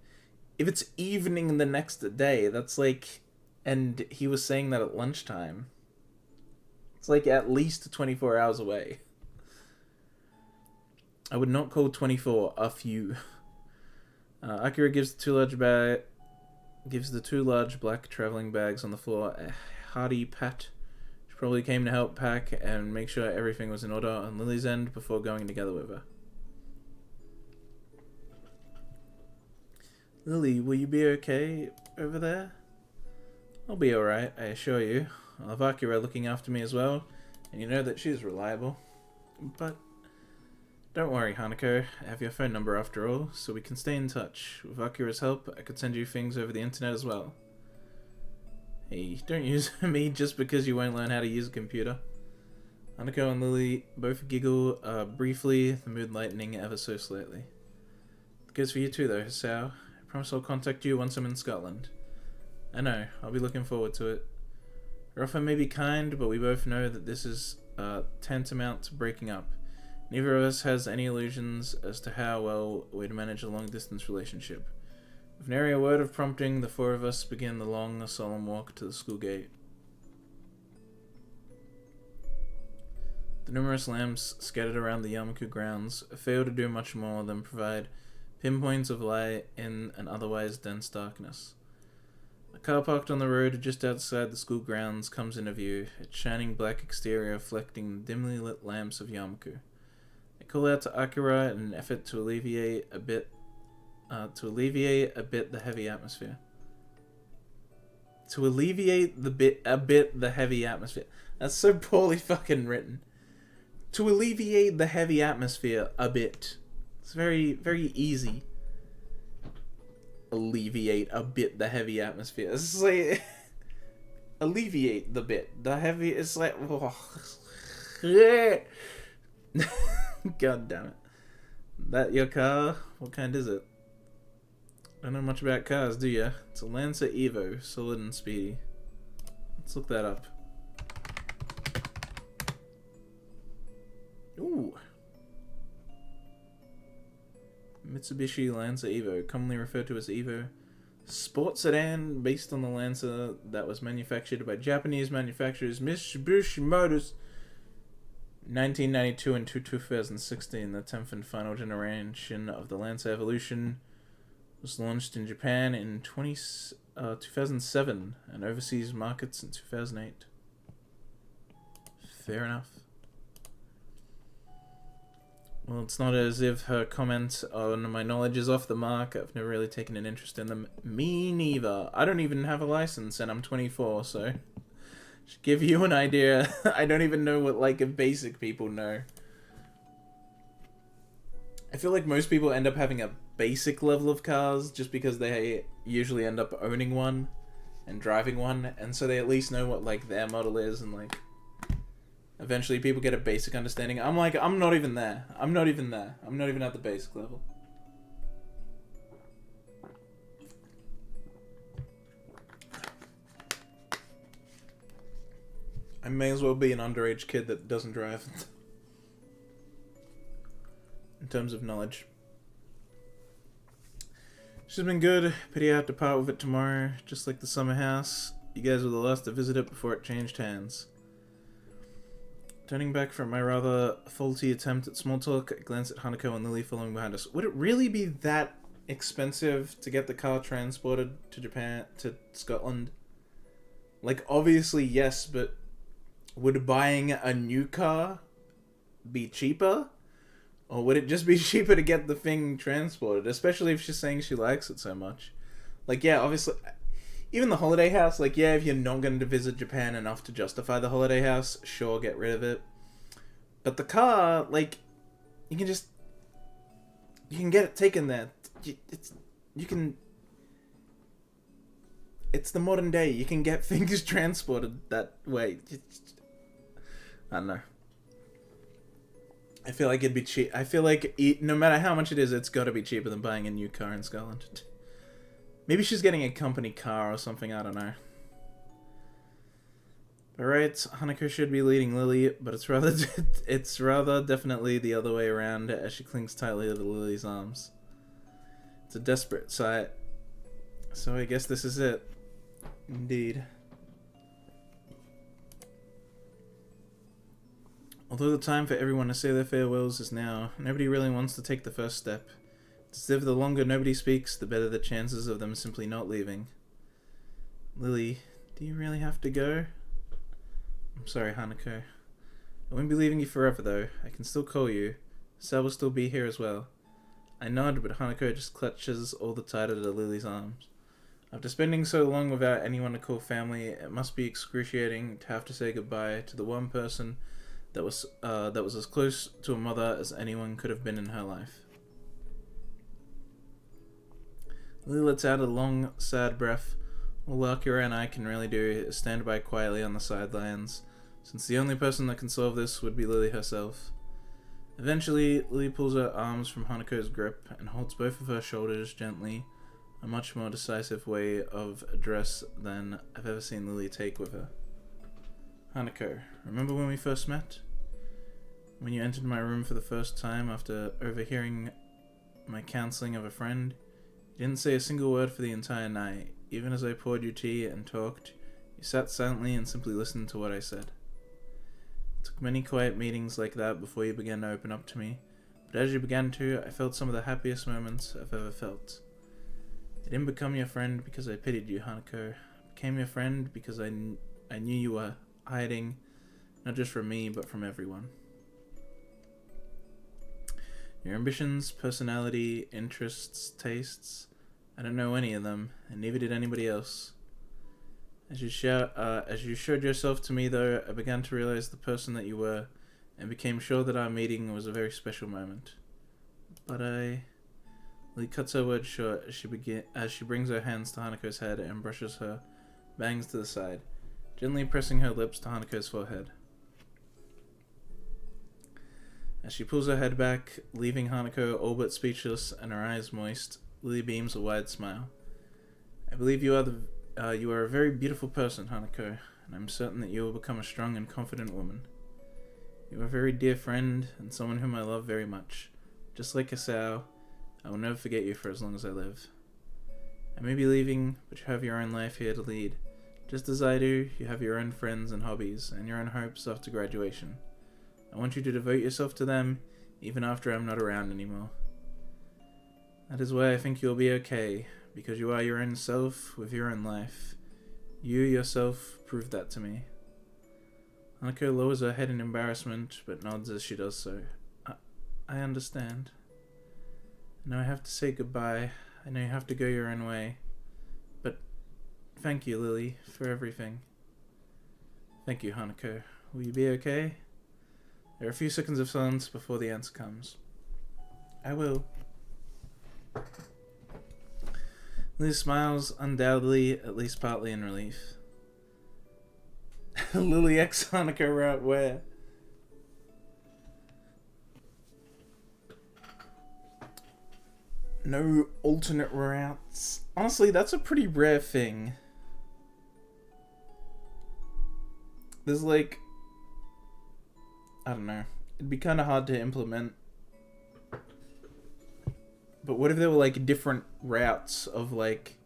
If it's evening the next day, that's like... And he was saying that at lunchtime. It's like at least 24 hours away. I would not call 24 a few. Akira gives the 2 large black traveling bags on the floor a hearty pat. She probably came to help pack and make sure everything was in order on Lilly's end before going together with her. Lilly, will you be okay over there? I'll be alright, I assure you. I'll have Akira looking after me as well, and you know that she's reliable. But don't worry, Hanako. I have your phone number after all, so we can stay in touch. With Akira's help, I could send you things over the internet as well. Hey, don't use me just because you won't learn how to use a computer. Hanako and Lilly both giggle briefly, the mood lightening ever so slightly. It goes for you too, though, Hisao. I promise I'll contact you once I'm in Scotland. I know, I'll be looking forward to it. Her offer may be kind, but we both know that this is tantamount to breaking up. Neither of us has any illusions as to how well we'd manage a long-distance relationship. With nary a word of prompting, the 4 of us begin the long, solemn walk to the school gate. The numerous lamps scattered around the Yamaku grounds fail to do much more than provide pinpoints of light in an otherwise dense darkness. A car parked on the road just outside the school grounds comes into view, its shining black exterior reflecting the dimly lit lamps of Yamaku. I call out to Akira in an effort to alleviate a bit the heavy atmosphere. To alleviate the heavy atmosphere. That's so poorly fucking written. To alleviate the heavy atmosphere a bit. It's very, very easy. Alleviate a bit the heavy atmosphere. It's like alleviate the bit. The heavy, it's like oh. God damn it. That your car? What kind is it? Don't know much about cars, do ya? It's a Lancer Evo, solid and speedy. Let's look that up. Ooh. Mitsubishi Lancer Evo, commonly referred to as Evo. Sports sedan based on the Lancer that was manufactured by Japanese manufacturers Mitsubishi Motors 1992 and 2016. The 10th and final generation of the Lancer Evolution was launched in Japan in 2007 and overseas markets in 2008. Fair enough. Well, it's not as if her comment on my knowledge is off the mark. I've never really taken an interest in them. Me neither. I don't even have a license and I'm 24, so... Should give you an idea. I don't even know what, like, basic people know. I feel like most people end up having a basic level of cars just because they usually end up owning one and driving one, and so they at least know what, like, their model is, and, like... Eventually people get a basic understanding. I'm like, I'm not even there. I'm not even there. I'm not even at the basic level. I may as well be an underage kid that doesn't drive. In terms of knowledge. She's been good. Pity I have to part with it tomorrow. Just like the summer house. You guys were the last to visit it before it changed hands. Turning back from my rather faulty attempt at small talk, I glanced at Hanako and Lilly following behind us. Would it really be that expensive to get the car transported to Japan, to Scotland? Like, obviously yes, but would buying a new car be cheaper? Or would it just be cheaper to get the thing transported? Especially if she's saying she likes it so much. Like, yeah, obviously... Even the holiday house, like, yeah, if you're not going to visit Japan enough to justify the holiday house, sure, get rid of it. But the car, like, you can just... You can get it taken there. It's the modern day. You can get things transported that way. I don't know. I feel like it'd be cheap. I feel like no matter how much it is, it's got to be cheaper than buying a new car in Scotland. Maybe she's getting a company car or something, I don't know. Alright, Hanako should be leading Lilly, but it's rather definitely the other way around as she clings tightly to Lily's arms. It's a desperate sight. So I guess this is it. Indeed. Although the time for everyone to say their farewells is now, nobody really wants to take the first step. It's as if the longer nobody speaks, the better the chances of them simply not leaving. Lilly, do you really have to go? I'm sorry, Hanako. I won't be leaving you forever, though. I can still call you. Sal will still be here as well. I nod, but Hanako just clutches all the tighter to Lily's arms. After spending so long without anyone to call family, it must be excruciating to have to say goodbye to the one person that was as close to a mother as anyone could have been in her life. Lily lets out a long, sad breath. All Akira and I can really do is stand by quietly on the sidelines, since the only person that can solve this would be Lily herself. Eventually, Lily pulls her arms from Hanako's grip and holds both of her shoulders gently, a much more decisive way of address than I've ever seen Lily take with her. Hanako, remember when we first met? When you entered my room for the first time after overhearing my counseling of a friend? You didn't say a single word for the entire night. Even as I poured you tea and talked, you sat silently and simply listened to what I said. It took many quiet meetings like that before you began to open up to me, but as you began to, I felt some of the happiest moments I've ever felt. I didn't become your friend because I pitied you, Hanako. I became your friend because I knew you were hiding, not just from me, but from everyone. Your ambitions, personality, interests, tastes. I don't know any of them, and neither did anybody else. As you showed yourself to me, though, I began to realize the person that you were, and became sure that our meeting was a very special moment. But Lee cuts her words short as she brings her hands to Hanako's head and brushes her bangs to the side, gently pressing her lips to Hanako's forehead. As she pulls her head back, leaving Hanako all but speechless and her eyes moist, Lily beams a wide smile. I believe you are a very beautiful person, Hanako, and I'm certain that you will become a strong and confident woman. You are a very dear friend, and someone whom I love very much. Just like Asao, I will never forget you for as long as I live. I may be leaving, but you have your own life here to lead. Just as I do, you have your own friends and hobbies, and your own hopes after graduation. I want you to devote yourself to them, even after I'm not around anymore. That is why I think you'll be okay, because you are your own self with your own life. You yourself proved that to me. Hanako lowers her head in embarrassment, but nods as she does so. I understand. I know I have to say goodbye. I know you have to go your own way. But thank you, Lily, for everything. Thank you, Hanako. Will you be okay? There are a few seconds of silence before the answer comes. I will. Lily smiles, undoubtedly, at least partly in relief. Lily X Hanukkah route where? No alternate routes. Honestly, that's a pretty rare thing. There's like, I don't know. It'd be kind of hard to implement. But what if there were like different routes of like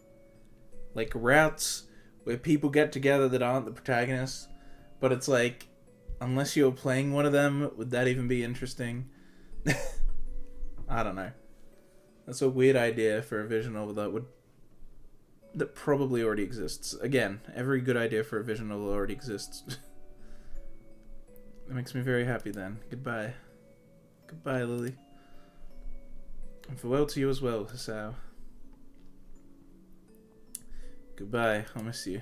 routes where people get together that aren't the protagonists, but it's like, unless you're playing one of them, would that even be interesting? I don't know. That's a weird idea for a visual novel that probably already exists. Again, every good idea for a visual novel already exists. That makes me very happy then. Goodbye. Goodbye, Lily. And farewell to you as well, Hisao. Goodbye, I'll miss you.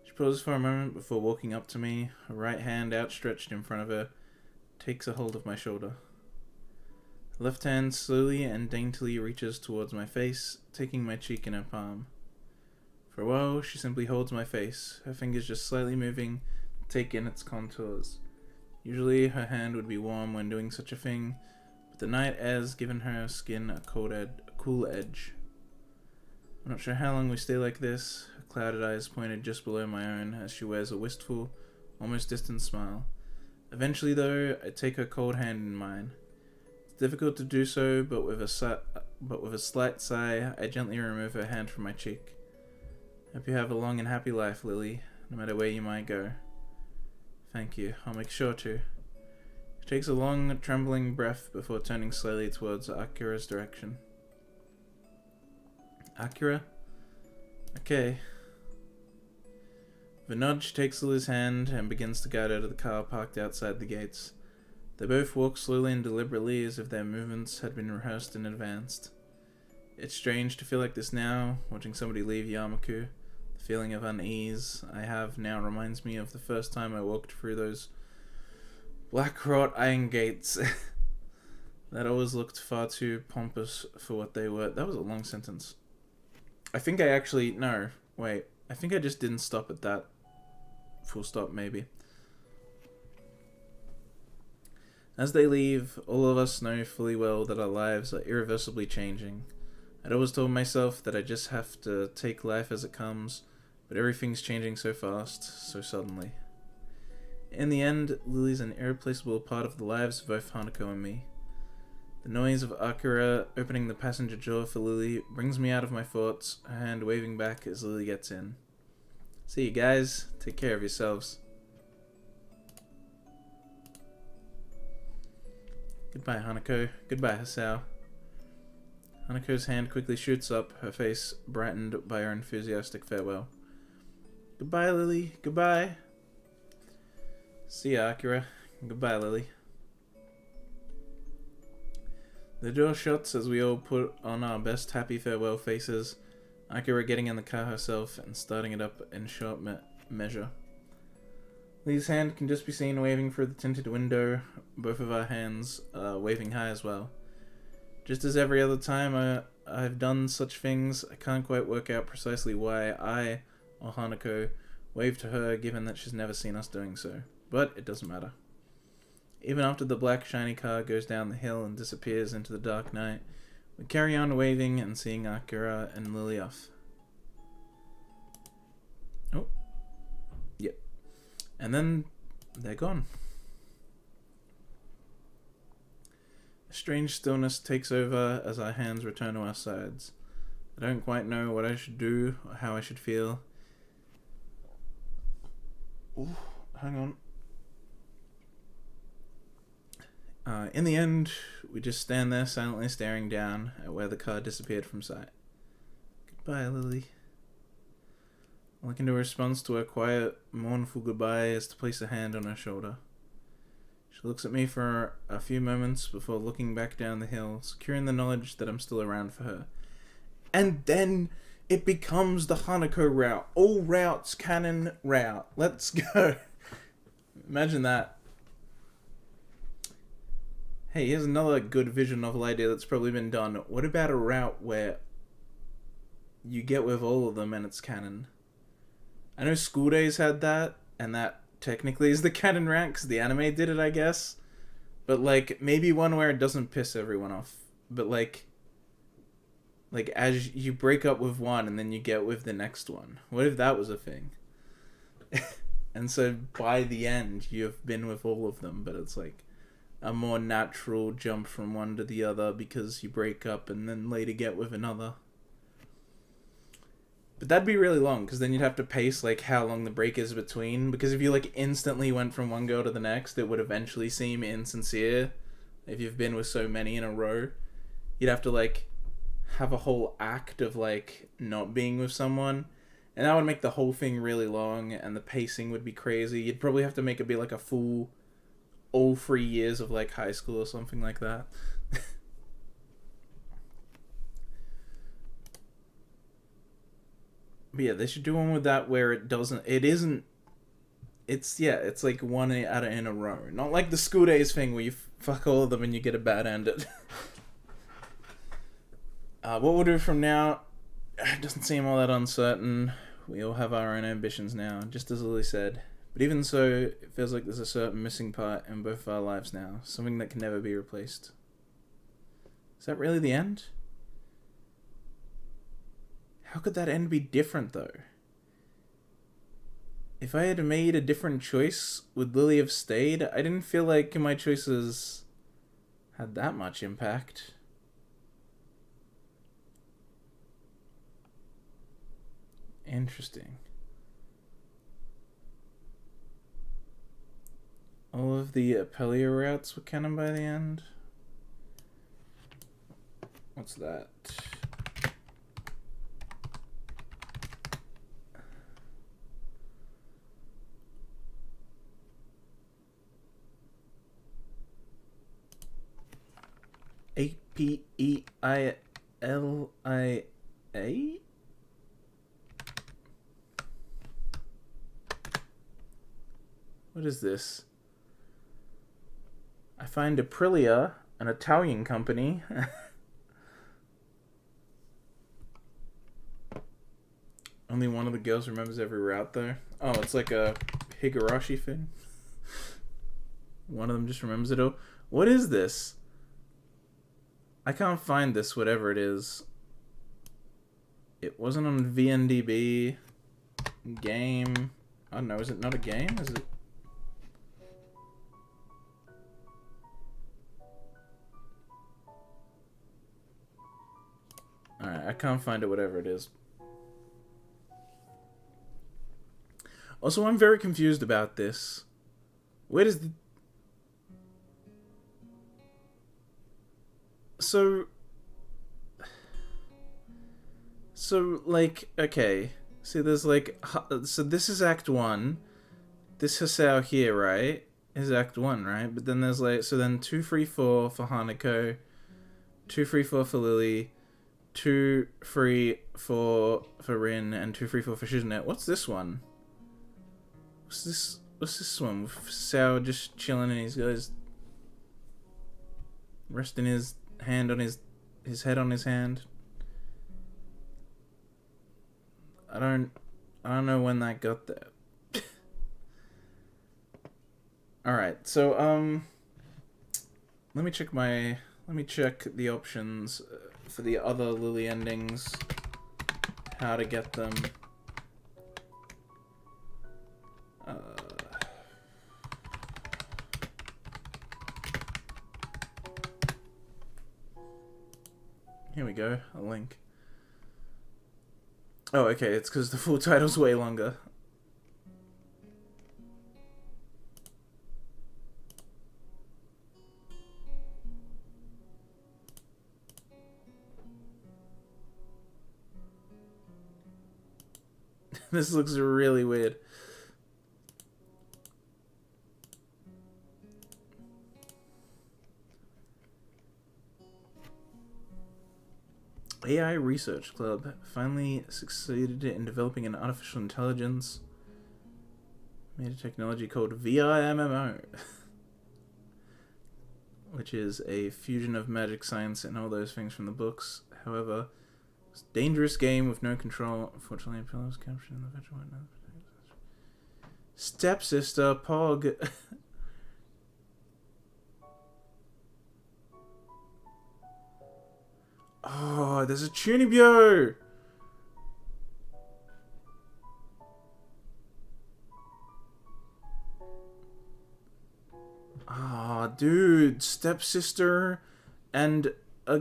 She pauses for a moment before walking up to me, her right hand outstretched in front of her, takes a hold of my shoulder. Her left hand slowly and daintily reaches towards my face, taking my cheek in her palm. For a while, she simply holds my face, her fingers just slightly moving to take in its contours. Usually, her hand would be warm when doing such a thing, but the night air's given her skin a cool edge. I'm not sure how long we stay like this, her clouded eyes pointed just below my own as she wears a wistful, almost distant smile. Eventually, though, I take her cold hand in mine. It's difficult to do so, but with a slight sigh, I gently remove her hand from my cheek. Hope you have a long and happy life, Lily, no matter where you might go. Thank you, I'll make sure to. She takes a long, trembling breath before turning slowly towards Akira's direction. Akira? Okay. With a nod, she takes Lily's hand and begins to guide her to the car parked outside the gates. They both walk slowly and deliberately as if their movements had been rehearsed in advance. It's strange to feel like this now, watching somebody leave Yamaku. The feeling of unease I have now reminds me of the first time I walked through those black wrought iron gates that always looked far too pompous for what they were. That was a long sentence. I think I actually... No, wait. I think I just didn't stop at that. Full stop, maybe. As they leave, all of us know fully well that our lives are irreversibly changing. I'd always told myself that I just have to take life as it comes, but everything's changing so fast, so suddenly. In the end, Lily's an irreplaceable part of the lives of both Hanako and me. The noise of Akira opening the passenger door for Lily brings me out of my thoughts, her hand waving back as Lily gets in. See you guys, take care of yourselves. Goodbye, Hanako. Goodbye, Hisao. Hanako's hand quickly shoots up, her face brightened by her enthusiastic farewell. Goodbye, Lily. Goodbye. See ya, Akira. Goodbye, Lily. The door shuts as we all put on our best happy farewell faces, Akira getting in the car herself and starting it up in short measure. Lee's hand can just be seen waving through the tinted window, both of our hands waving high as well. Just as every other time I've done such things, I can't quite work out precisely why I, or Hanako, waved to her given that she's never seen us doing so. But it doesn't matter. Even after the black shiny car goes down the hill and disappears into the dark night, we carry on waving and seeing Akira and Lilly off. Oh. Yep. And then they're gone. A strange stillness takes over as our hands return to our sides. I don't quite know what I should do or how I should feel. Ooh, hang on. In the end, we just stand there silently staring down at where the car disappeared from sight. Goodbye, Lilly. All I can do in response to her quiet, mournful goodbye is to place a hand on her shoulder. She looks at me for a few moments before looking back down the hill, secure in the knowledge that I'm still around for her. And then it becomes the Hanako route. All routes canon route. Let's go. Imagine that. Hey, here's another good visual novel idea that's probably been done. What about a route where you get with all of them and it's canon? I know School Days had that, and that technically is the canon route because the anime did it, I guess. But, like, maybe one where it doesn't piss everyone off. But, like as you break up with one and then you get with the next one. What if that was a thing? And so by the end, you've been with all of them, but it's like a more natural jump from one to the other because you break up and then later get with another. But that'd be really long because then you'd have to pace like how long the break is between, because if you like instantly went from one girl to the next, it would eventually seem insincere. If you've been with so many in a row, you'd have to like have a whole act of like not being with someone, and that would make the whole thing really long and the pacing would be crazy. You'd probably have to make it be like a full all 3 years of like high school or something like that. But yeah, they should do one with that where it's like one out of in a row. Not like the School Days thing where you fuck all of them and you get a bad end. What we'll do from now, it doesn't seem all that uncertain. We all have our own ambitions now, just as Lilly said. But even so, it feels like there's a certain missing part in both of our lives now. Something that can never be replaced. Is that really the end? How could that end be different, though? If I had made a different choice, would Lilly have stayed? I didn't feel like my choices had that much impact. Interesting. All of the Apelia routes were canon by the end? What's that? Apelia? What is this? I find Aprilia, an Italian company. Only one of the girls remembers every route there. Oh, it's like a Higurashi thing. One of them just remembers it all. What is this? I can't find this, whatever it is. It wasn't on VNDB. Game. I don't know, is it not a game? Is it? Alright, I can't find it, whatever it is. Also, I'm very confused about this. Where does the... So, like, okay. See, there's, like... So, this is Act 1. This Hisao here, right? Is Act 1, right? But then there's, like... So, then 2, 3, 4 for Hanako. 2 free for Lily, 2 free for Rin, and 2 free for Shizunet. What's this one? What's this one? With Sao just chilling and he's got his resting his hand on his head on his hand. I don't know when that got there. Alright, so let me check the options for the other Lilly endings. How to get them. Here we go, a link. Oh, okay, it's because the full title's way longer. This looks really weird. AI Research Club finally succeeded in developing an artificial intelligence. Made a technology called VIMMO. Which is a fusion of magic, science, and all those things from the books. However, it's a dangerous game with no control. Unfortunately, Pillow was captured in the virtual world. Stepsister Pog. Oh, there's a Chunibyo! Ah, oh, dude, stepsister and a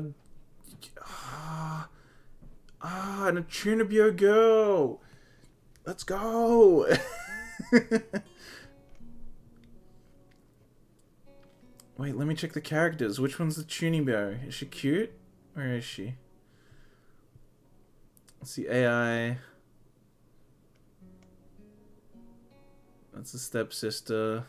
and a Chunibyo girl. Let's go. Wait, let me check the characters. Which one's the Chunibyo? Is she cute? Where is she? Let's see, AI. That's the stepsister.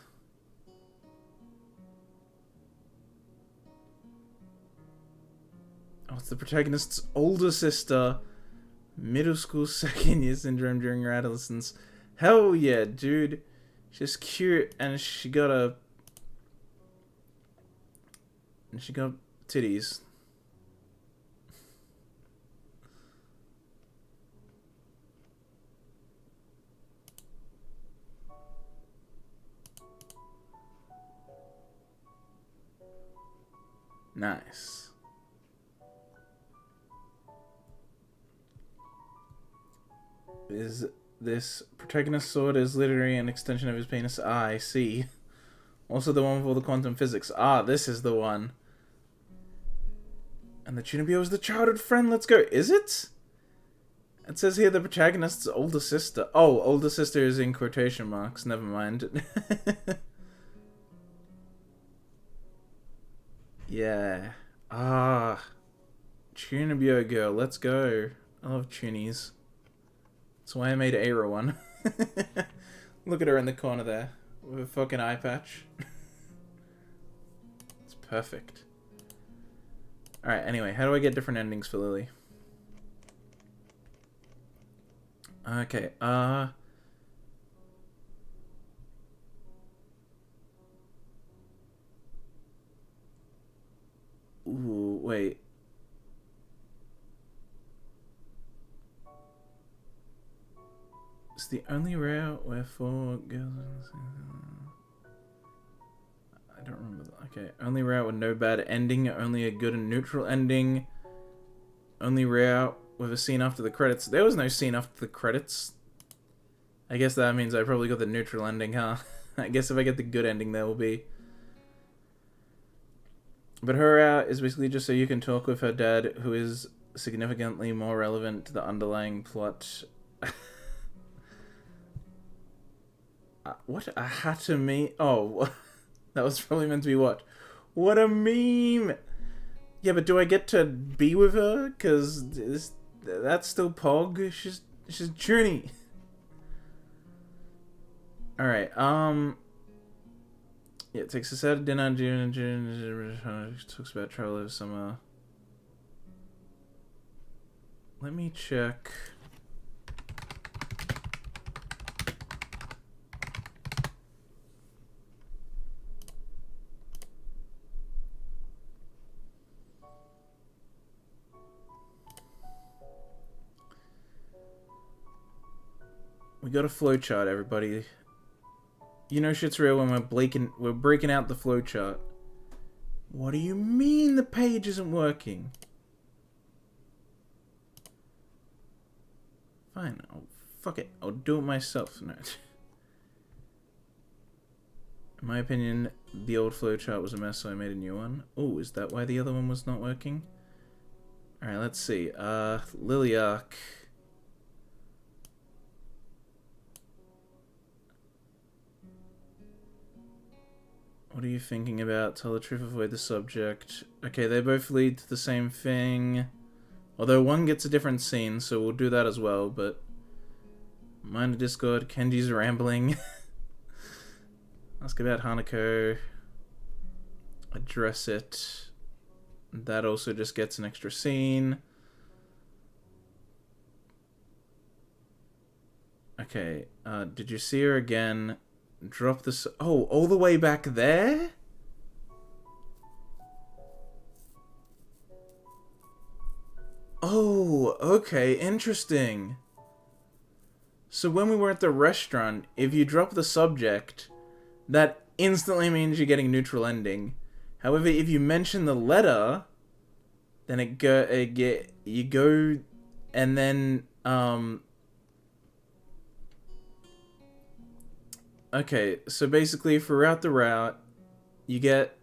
Oh, it's the protagonist's older sister. Middle school second year syndrome during her adolescence. Hell yeah, dude. She's cute and she got titties. Nice. Is this protagonist's sword is literally an extension of his penis? Ah, I see. Also the one with all the quantum physics. Ah, this is the one. And the Chunibyo is the childhood friend. Let's go. Is it? It says here the protagonist's older sister. Oh, older sister is in quotation marks. Never mind. Yeah. Ah. Chunibyo girl. Let's go. I love Chunies. That's why I made Eira one. Look at her in the corner there. With a fucking eye patch. It's perfect. Alright, anyway. How do I get different endings for Lily? Okay, ooh, wait. It's the only route where 4 girls... I don't remember that. Okay, only route with no bad ending, only a good and neutral ending. Only route with a scene after the credits. There was no scene after the credits. I guess that means I probably got the neutral ending, huh? I guess if I get the good ending, there will be. But her route is basically just so you can talk with her dad, who is significantly more relevant to the underlying plot. What a hatami? Oh, that was probably meant to be what? What a meme! Yeah, but do I get to be with her? Cause that's still Pog. She's Junie. All right. Yeah, it takes us out of dinner. June talks about travel over summer. Let me check. We got a flowchart, everybody. You know shit's real when we're breaking out the flowchart. What do you mean the page isn't working? Fine, fuck it. I'll do it myself. No. In my opinion, the old flowchart was a mess, so I made a new one. Oh, is that why the other one was not working? Alright, let's see. Lilly arc. What are you thinking about? Tell the truth, avoid the subject. Okay, they both lead to the same thing. Although one gets a different scene, so we'll do that as well, but... Mind the Discord, Kenji's rambling. Ask about Hanako. Address it. That also just gets an extra scene. Okay, did you see her again? Drop this. Oh, all the way back there? Oh, okay, interesting. So when we were at the restaurant, if you drop the subject, that instantly means you're getting neutral ending. However, if you mention the letter, then you go, and then okay, so basically throughout the route, you get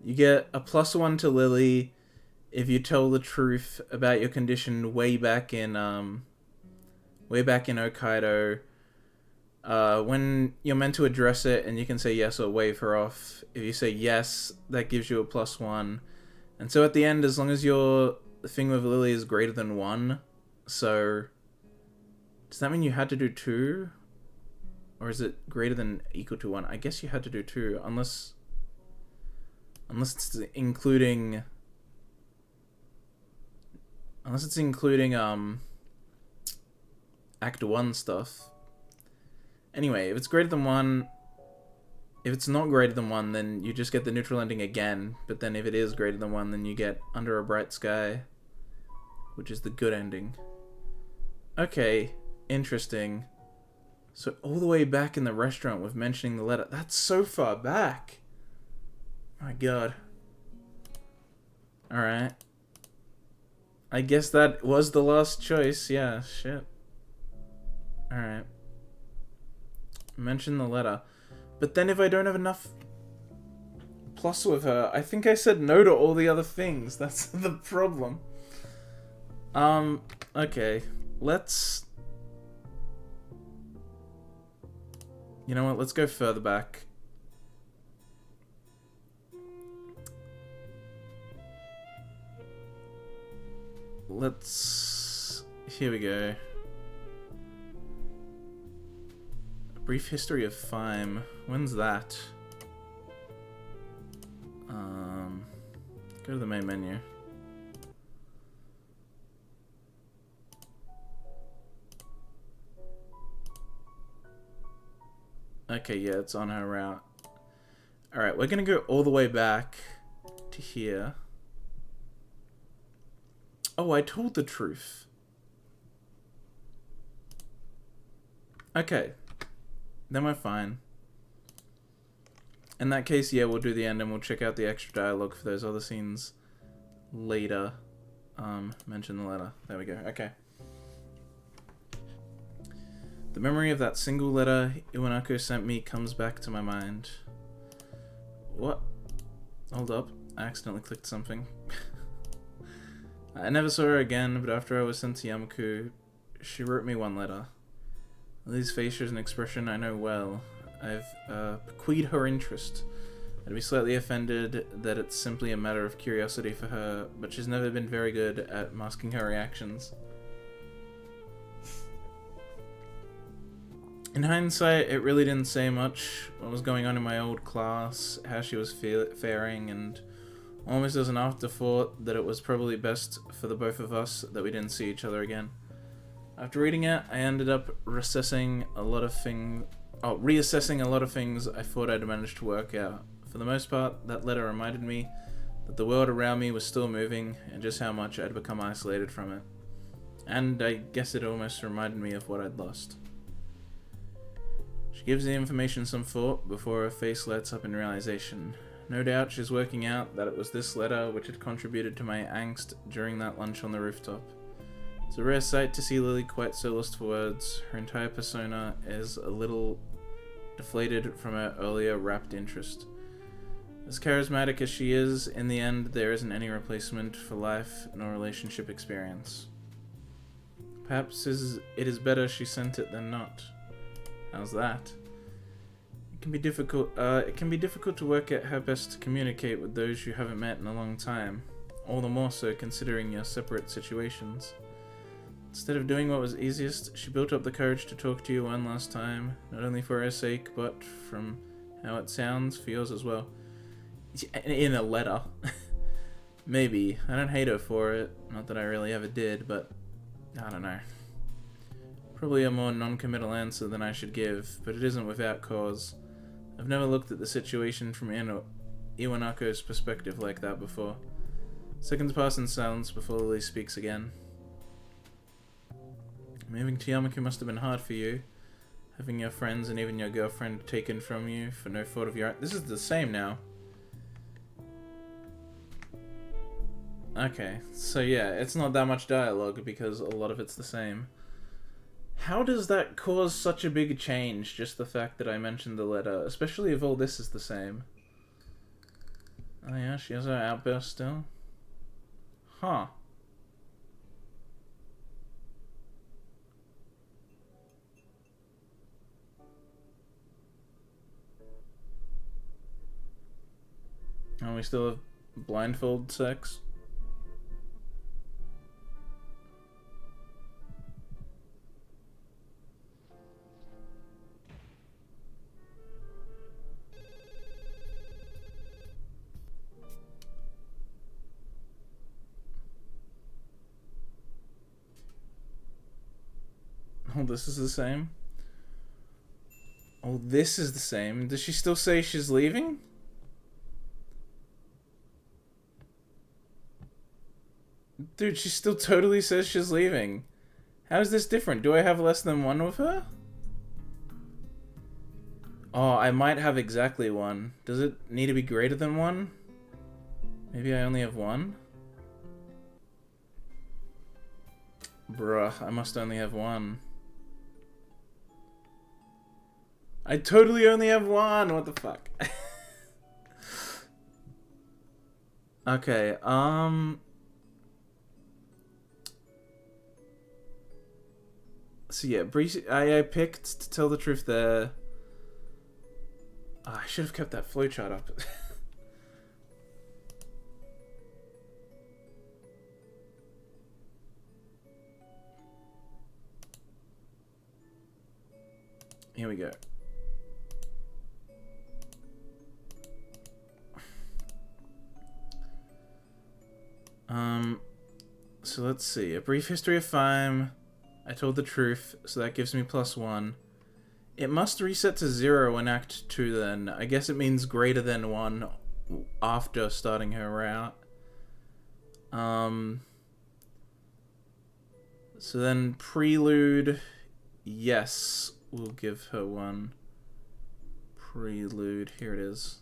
a +1 to Lilly if you tell the truth about your condition way back in Hokkaido. When you're meant to address it, and you can say yes or wave her off. If you say yes, that gives you a +1. And so at the end, as long as your thing with Lilly is greater than 1, so does that mean you had to do 2? Or is it greater than equal to 1? I guess you had to do 2, unless it's including Act 1 stuff. Anyway, if it's greater than 1, if it's not greater than 1, then you just get the neutral ending again. But then if it is greater than 1, then you get Under a Bright Sky, which is the good ending. Okay, interesting. So all the way back in the restaurant with mentioning the letter. That's so far back. My god. Alright. I guess that was the last choice. Yeah, shit. Alright. Mention the letter. But then if I don't have enough plus with her, I think I said no to all the other things. That's the problem. Okay. Let's... You know what? Let's go further back. Let's... Here we go. A brief history of Fime. When's that? Go to the main menu. Okay, yeah, it's on her route. Alright, we're gonna go all the way back to here. Oh, I told the truth. Okay. Then we're fine. In that case, yeah, we'll do the end and we'll check out the extra dialogue for those other scenes later. Mention the letter. There we go. Okay. The memory of that single letter Iwanako sent me comes back to my mind. What? Hold up. I accidentally clicked something. I never saw her again, but after I was sent to Yamaku, she wrote me one letter. Lily's face shows an expression I know well. I've bequeathed her interest. I'd be slightly offended that it's simply a matter of curiosity for her, but she's never been very good at masking her reactions. In hindsight, it really didn't say much what was going on in my old class, how she was faring, and Almost as an afterthought that it was probably best for the both of us that we didn't see each other again. After reading it, I ended up reassessing a lot of things I thought I'd managed to work out. For the most part, that letter reminded me that the world around me was still moving and just how much I'd become isolated from it. And I guess it almost reminded me of what I'd lost. She gives the information some thought before her face lights up in realization. No doubt she's working out that it was this letter which had contributed to my angst during that lunch on the rooftop. It's a rare sight to see Lilly quite so lost for words. Her entire persona is a little deflated from her earlier rapt interest. As charismatic as she is, in the end, there isn't any replacement for life nor relationship experience. Perhaps it is better she sent it than not. How's that? It can be difficult to work out how best to communicate with those you haven't met in a long time, all the more so considering your separate situations. Instead of doing what was easiest, she built up the courage to talk to you one last time, not only for her sake, but from how it sounds, for yours as well. In a letter. Maybe. I don't hate her for it, not that I really ever did, but I don't know. Probably a more non-committal answer than I should give, but it isn't without cause. I've never looked at the situation from Iwanako's perspective like that before. Seconds pass in silence before Lily speaks again. Moving to Yamaku must have been hard for you. Having your friends and even your girlfriend taken from you for no fault of your own. This is the same now. Okay, so yeah, it's not that much dialogue because a lot of it's the same. How does that cause such a big change, just the fact that I mentioned the letter, especially if all this is the same? Oh yeah, she has her outburst still? Huh. And we still have blindfold sex? Oh, this is the same? Oh, this is the same. Does she still say she's leaving? Dude, she still totally says she's leaving. How is this different? Do I have less than one with her? Oh, I might have exactly one. Does it need to be greater than one? Maybe I only have one? Bruh, I must only have one. I totally only have one! What the fuck? Okay, so yeah, I picked, to tell the truth there. Oh, I should have kept that flowchart up. Here we go. So let's see. A brief history of Fime. I told the truth, so that gives me +1. It must reset to 0 in Act 2 then. I guess it means greater than 1 after starting her route. So then Prelude, yes, we'll give her 1. Prelude, here it is.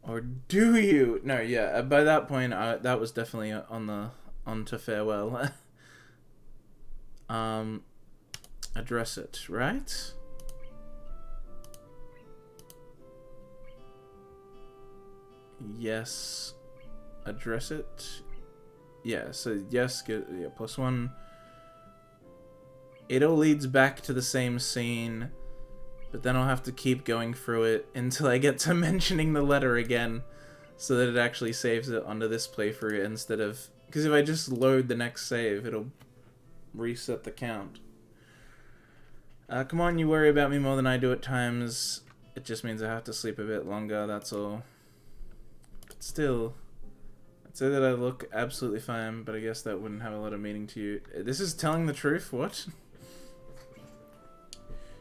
Or do you? No, yeah, by that point, that was definitely on to farewell. Address it, right? Yes. Address it. Yeah, so yes, yeah, +1. It all leads back to the same scene, but then I'll have to keep going through it until I get to mentioning the letter again, so that it actually saves it onto this playthrough instead of... Because if I just load the next save, it'll reset the count. Come on, you worry about me more than I do at times. It just means I have to sleep a bit longer, that's all. But still, I'd say that I look absolutely fine, but I guess that wouldn't have a lot of meaning to you. This is telling the truth? What?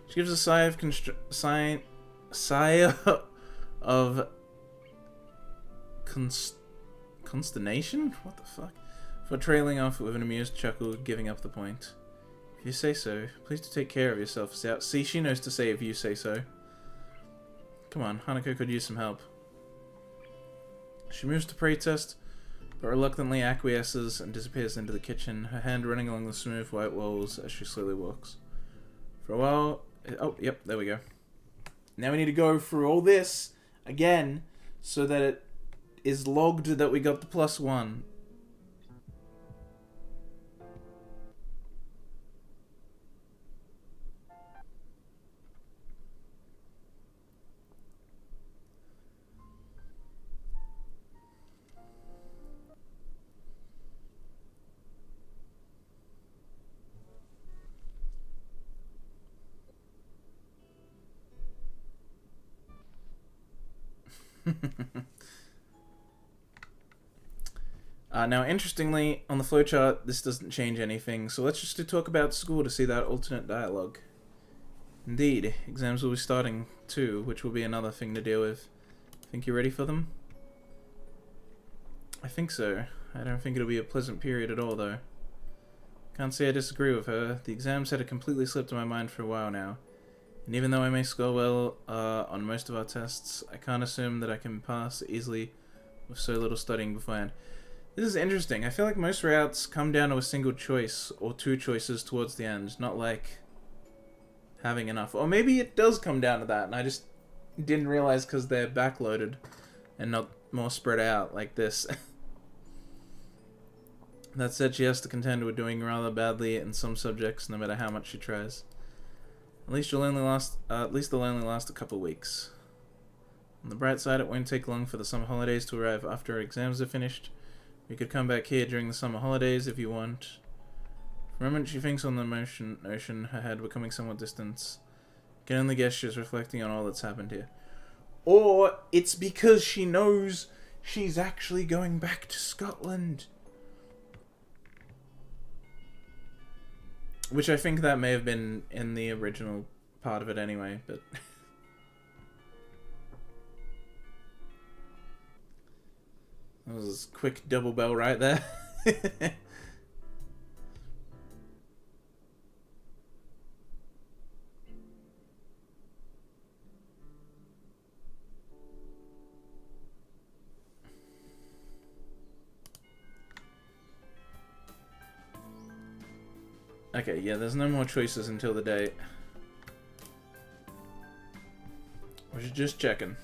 She gives a sigh of of consternation? What the fuck? For trailing off with an amused chuckle, giving up the point. If you say so, please do take care of yourself. See, she knows to say if you say so. Come on, Hanako could use some help. She moves to protest, but reluctantly acquiesces and disappears into the kitchen, her hand running along the smooth white walls as she slowly walks. For a while... Oh, yep, there we go. Now we need to go through all this again so that it is logged that we got the +1. Now, interestingly, on the flowchart, this doesn't change anything, so let's just talk about school to see that alternate dialogue. Indeed, exams will be starting too, which will be another thing to deal with. Think you're ready for them? I think so. I don't think it'll be a pleasant period at all, though. Can't say I disagree with her. The exams had completely slipped my mind for a while now. And even though I may score well on most of our tests, I can't assume that I can pass easily with so little studying beforehand. This is interesting. I feel like most routes come down to a single choice or two choices towards the end, not like having enough. Or maybe it does come down to that, and I just didn't realize because they're backloaded and not more spread out like this. That said, she has to contend with doing rather badly in some subjects, no matter how much she tries. At least they'll only last a couple weeks. On the bright side, it won't take long for the summer holidays to arrive after our exams are finished. We could come back here during the summer holidays if you want. For a moment, she thinks on the notion, her head becoming somewhat distant. Can only guess she's reflecting on all that's happened here. Or it's because she knows she's actually going back to Scotland. Which I think that may have been in the original part of it anyway, but... That was a quick double bell right there. Okay, yeah, there's no more choices until the date. We're just checking.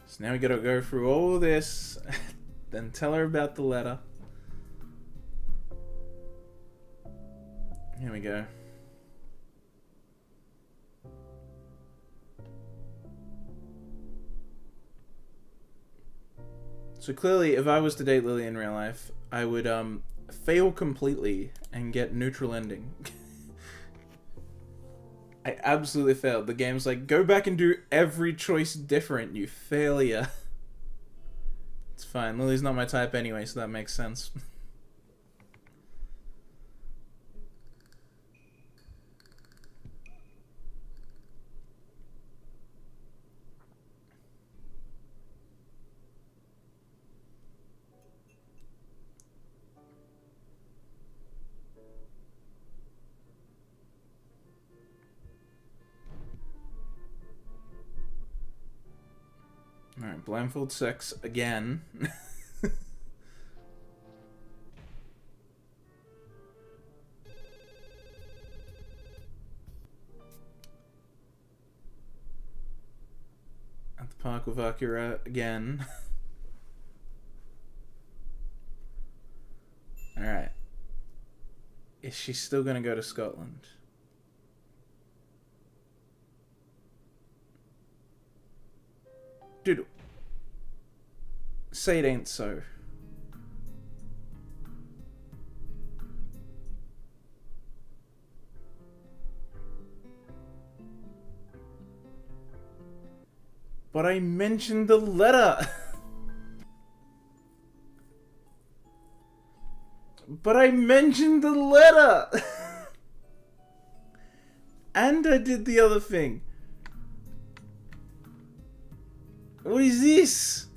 So now we gotta go through all this, then tell her about the letter. Here we go. So clearly, if I was to date Lilly in real life, I would fail completely and get neutral ending. I absolutely failed. The game's like, go back and do every choice different, you failure. It's fine. Lily's not my type anyway, so that makes sense. Alright, blindfold sex again. At the park with Akira again. Alright. Is she still gonna go to Scotland? Dude, say it ain't so. But I mentioned the letter. But I mentioned the letter. And I did the other thing. What is this?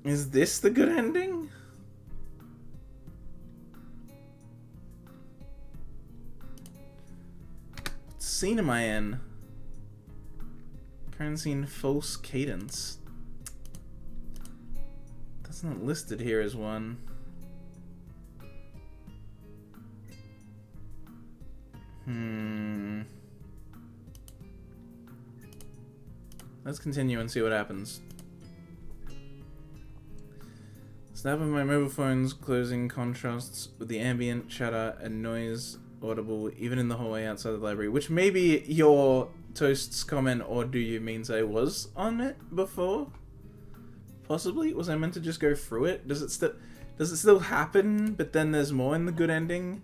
Is this the good ending? What scene am I in? Current scene, false cadence. That's not listed here as one. Let's continue and see what happens. Snap of my mobile phone's closing contrasts with the ambient chatter and noise audible even in the hallway outside the library, which maybe your Toast's comment, or do you means I was on it before? Possibly? Was I meant to just go through it? Does it still happen, but then there's more in the good ending?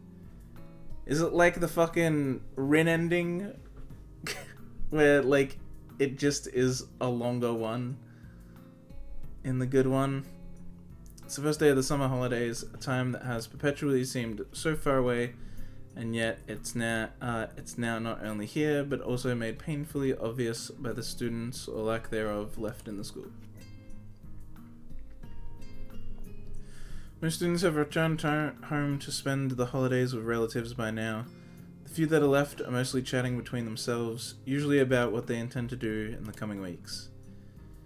Is it like the fucking Rin ending? Where, like, it just is a longer one in the good one? It's the first day of the summer holidays, a time that has perpetually seemed so far away, and yet it's now not only here, but also made painfully obvious by the students, or lack thereof, left in the school. Most students have returned home to spend the holidays with relatives by now. The few that are left are mostly chatting between themselves, usually about what they intend to do in the coming weeks.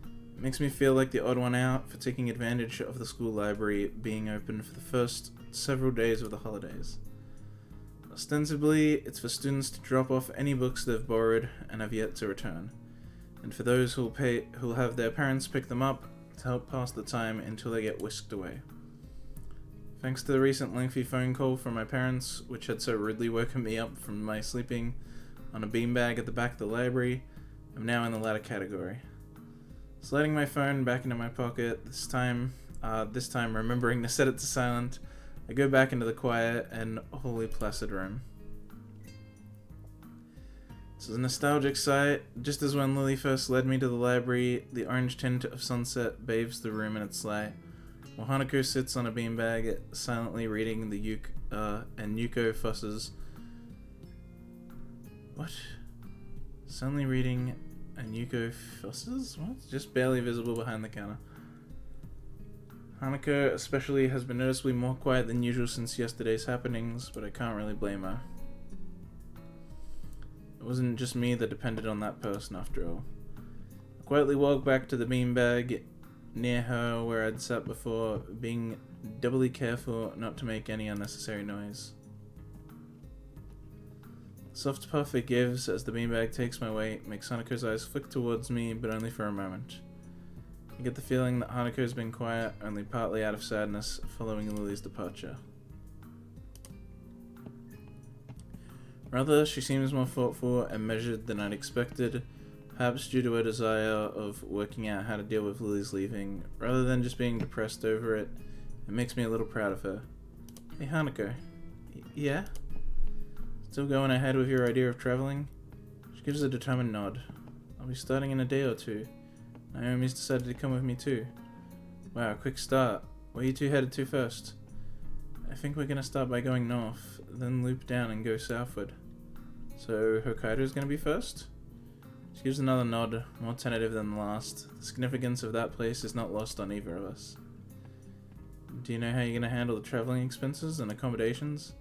It makes me feel like the odd one out for taking advantage of the school library being open for the first several days of the holidays. Ostensibly, it's for students to drop off any books they've borrowed and have yet to return, and for those who'll have their parents pick them up to help pass the time until they get whisked away. Thanks to the recent lengthy phone call from my parents, which had so rudely woken me up from my sleeping on a beanbag at the back of the library, I'm now in the latter category. Sliding my phone back into my pocket, this time remembering to set it to silent, I go back into the quiet and wholly placid room. This is a nostalgic sight. Just as when Lilly first led me to the library, the orange tint of sunset bathes the room in its light, while Hanako sits on a beanbag, silently reading the and Yuko fusses. What? Silently reading and Yuko fusses? What? Just barely visible behind the counter. Hanako especially has been noticeably more quiet than usual since yesterday's happenings, but I can't really blame her. It wasn't just me that depended on that person after all. I quietly walked back to the beanbag near her where I'd sat before, being doubly careful not to make any unnecessary noise. The soft puff it gives as the beanbag takes my weight makes Hanako's eyes flick towards me, but only for a moment. I get the feeling that Hanako's been quiet, only partly out of sadness, following Lily's departure. Rather, she seems more thoughtful and measured than I'd expected, perhaps due to a desire of working out how to deal with Lily's leaving, rather than just being depressed over it. It makes me a little proud of her. Hey Hanako. Yeah? Still going ahead with your idea of traveling? She gives a determined nod. I'll be starting in a day or two. Naomi's decided to come with me too. Wow, quick start. Where are you two headed to first? I think we're gonna start by going north, then loop down and go southward. So Hokkaido's gonna be first? She gives another nod, more tentative than the last. The significance of that place is not lost on either of us. Do you know how you're gonna handle the traveling expenses and accommodations?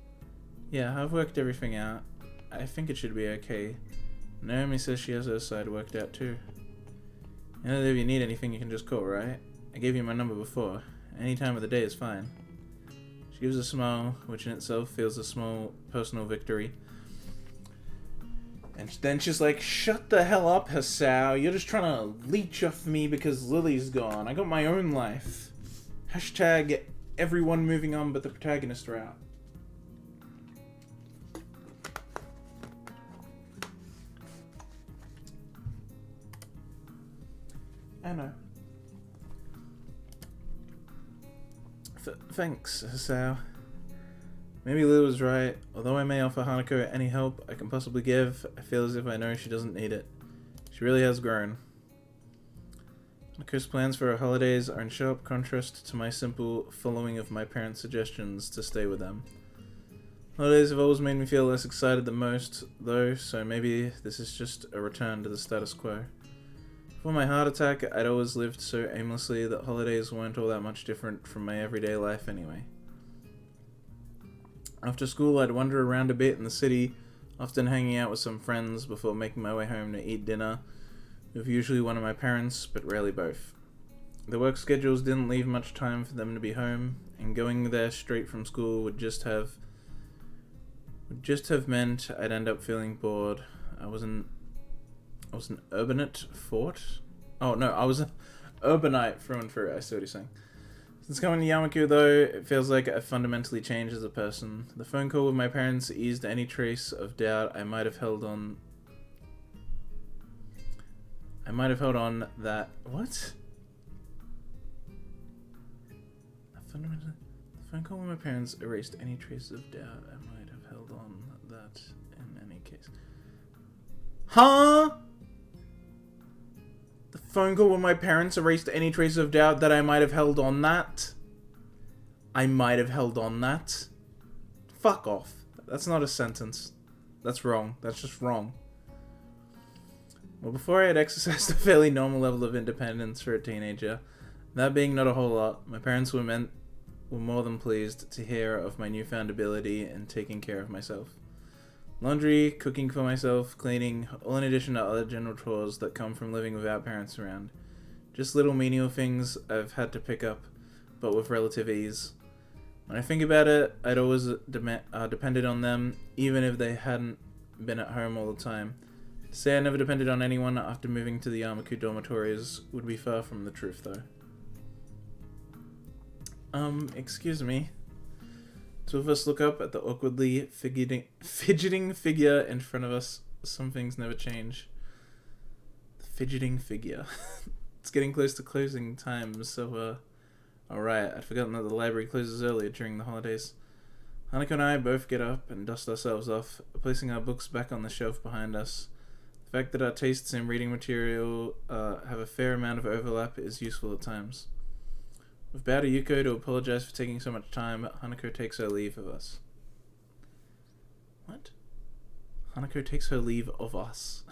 Yeah, I've worked everything out. I think it should be okay. Naomi says she has her side worked out too. You know that if you need anything you can just call, right? I gave you my number before. Any time of the day is fine. She gives a smile, which in itself feels a small personal victory. And then she's like, shut the hell up, Hasao. You're just trying to leech off me because Lily's gone. I got my own life. Hashtag everyone moving on but the protagonist route. I know. Thanks, Hasao. Maybe Lily was right. Although I may offer Hanako any help I can possibly give, I feel as if I know she doesn't need it. She really has grown. Hanako's plans for her holidays are in sharp contrast to my simple following of my parents' suggestions to stay with them. Holidays have always made me feel less excited than most, though, so maybe this is just a return to the status quo. Before my heart attack, I'd always lived so aimlessly that holidays weren't all that much different from my everyday life anyway. After school, I'd wander around a bit in the city, often hanging out with some friends before making my way home to eat dinner, with usually one of my parents, but rarely both. The work schedules didn't leave much time for them to be home, and going there straight from school would just have meant I'd end up feeling bored. I was an urbanite fort? Oh no, I was an urbanite through and through, I see what you're saying. Since coming to Yamaku though, it feels like I've fundamentally changed as a person. The phone call with my parents eased any trace of doubt I might have held on that... What? The phone call with my parents erased any trace of doubt I might have held on that in any case. Huh? The phone call with my parents erased any trace of doubt that I might have held on that? I might have held on that? Fuck off. That's not a sentence. That's wrong. That's just wrong. Well, before I had exercised a fairly normal level of independence for a teenager, that being not a whole lot, my parents were more than pleased to hear of my newfound ability in taking care of myself. Laundry, cooking for myself, cleaning, all in addition to other general chores that come from living without parents around. Just little menial things I've had to pick up, but with relative ease. When I think about it, I'd always depended on them, even if they hadn't been at home all the time. To say I never depended on anyone after moving to the Yamaku dormitories would be far from the truth, though. Excuse me. Two of us look up at the awkwardly fidgeting figure in front of us. Some things never change. The fidgeting figure. It's getting close to closing time, so, alright, I'd forgotten that the library closes earlier during the holidays. Hanako and I both get up and dust ourselves off, placing our books back on the shelf behind us. The fact that our tastes in reading material have a fair amount of overlap is useful at times. We've bowed to Yuko to apologize for taking so much time. Hanako takes her leave of us. What? Hanako takes her leave of us.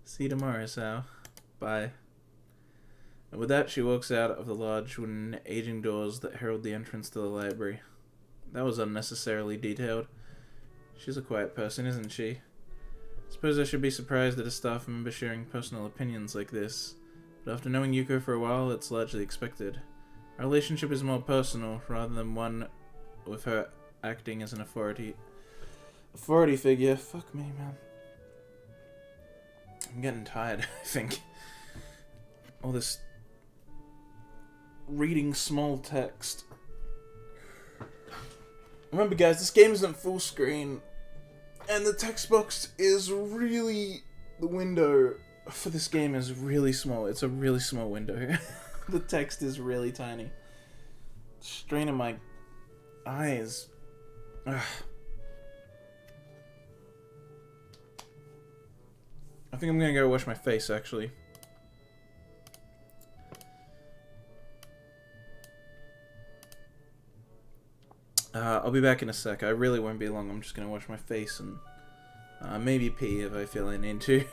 See you tomorrow, Sao. Bye. And with that, she walks out of the large wooden aging doors that herald the entrance to the library. That was unnecessarily detailed. She's a quiet person, isn't she? Suppose I should be surprised at a staff member sharing personal opinions like this, but after knowing Yuko for a while, it's largely expected. Our relationship is more personal, rather than one with her acting as an authority figure. Fuck me, man. I'm getting tired, I think. All this reading small text. Remember guys, this game isn't full screen, and the text box is really... The window for this game is really small. It's a really small window. The text is really tiny. Straining my eyes. Ugh. I think I'm gonna go wash my face, actually. I'll be back in a sec. I really won't be long. I'm just gonna wash my face and maybe pee if I feel I need to.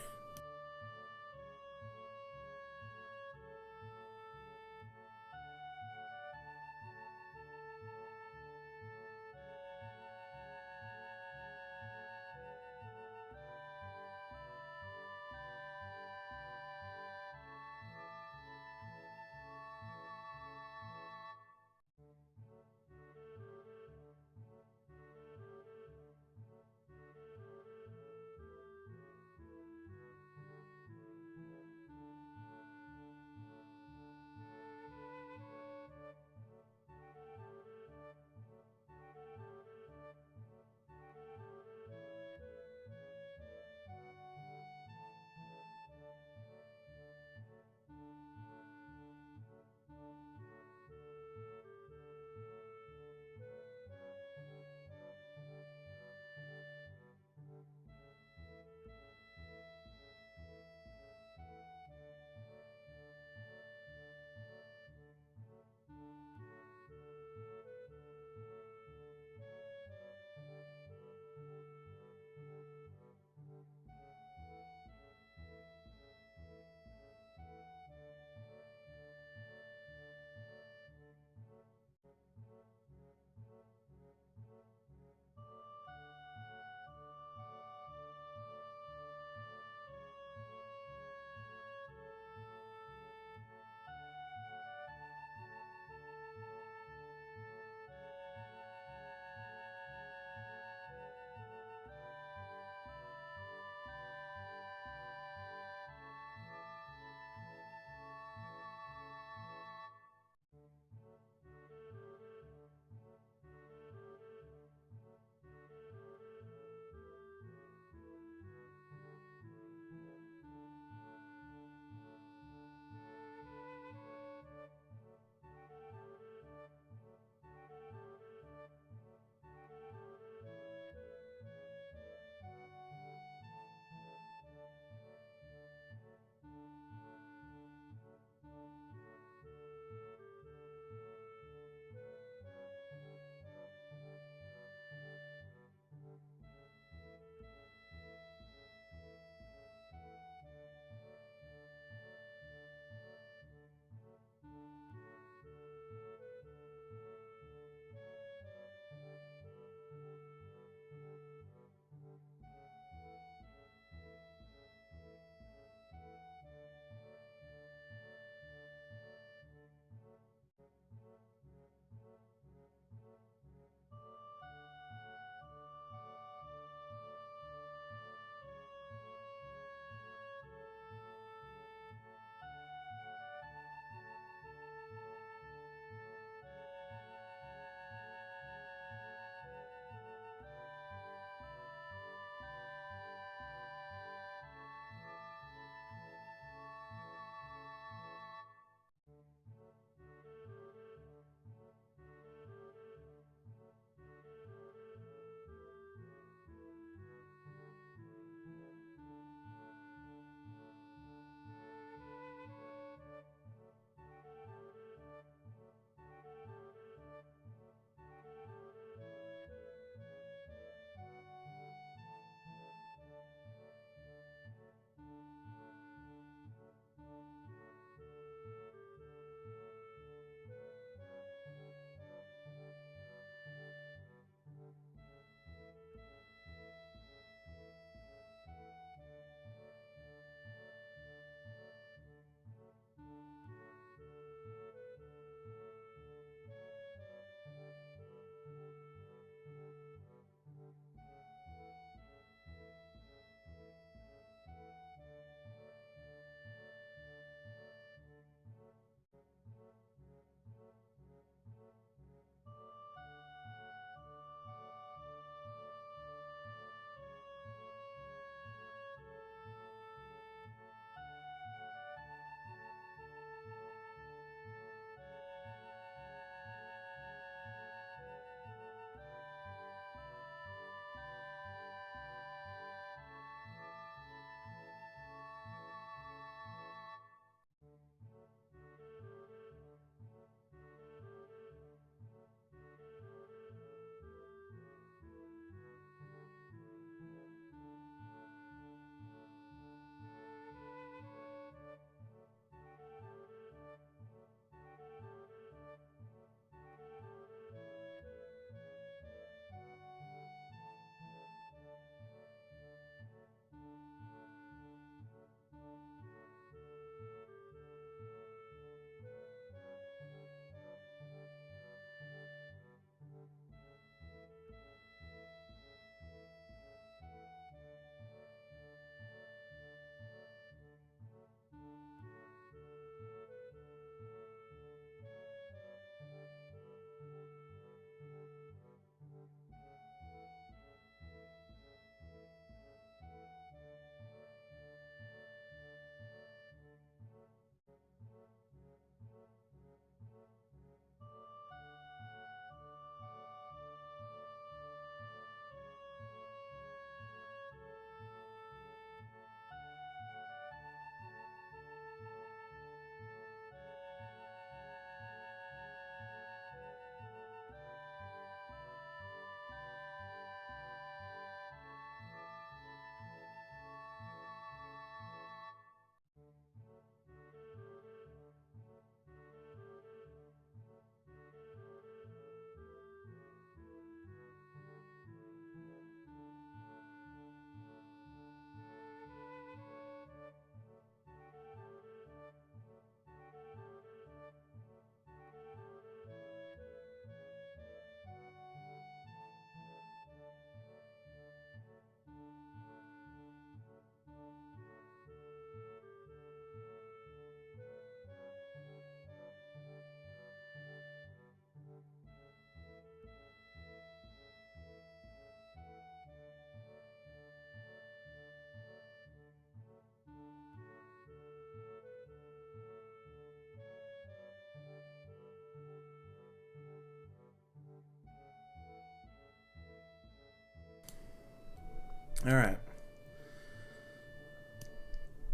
Alright.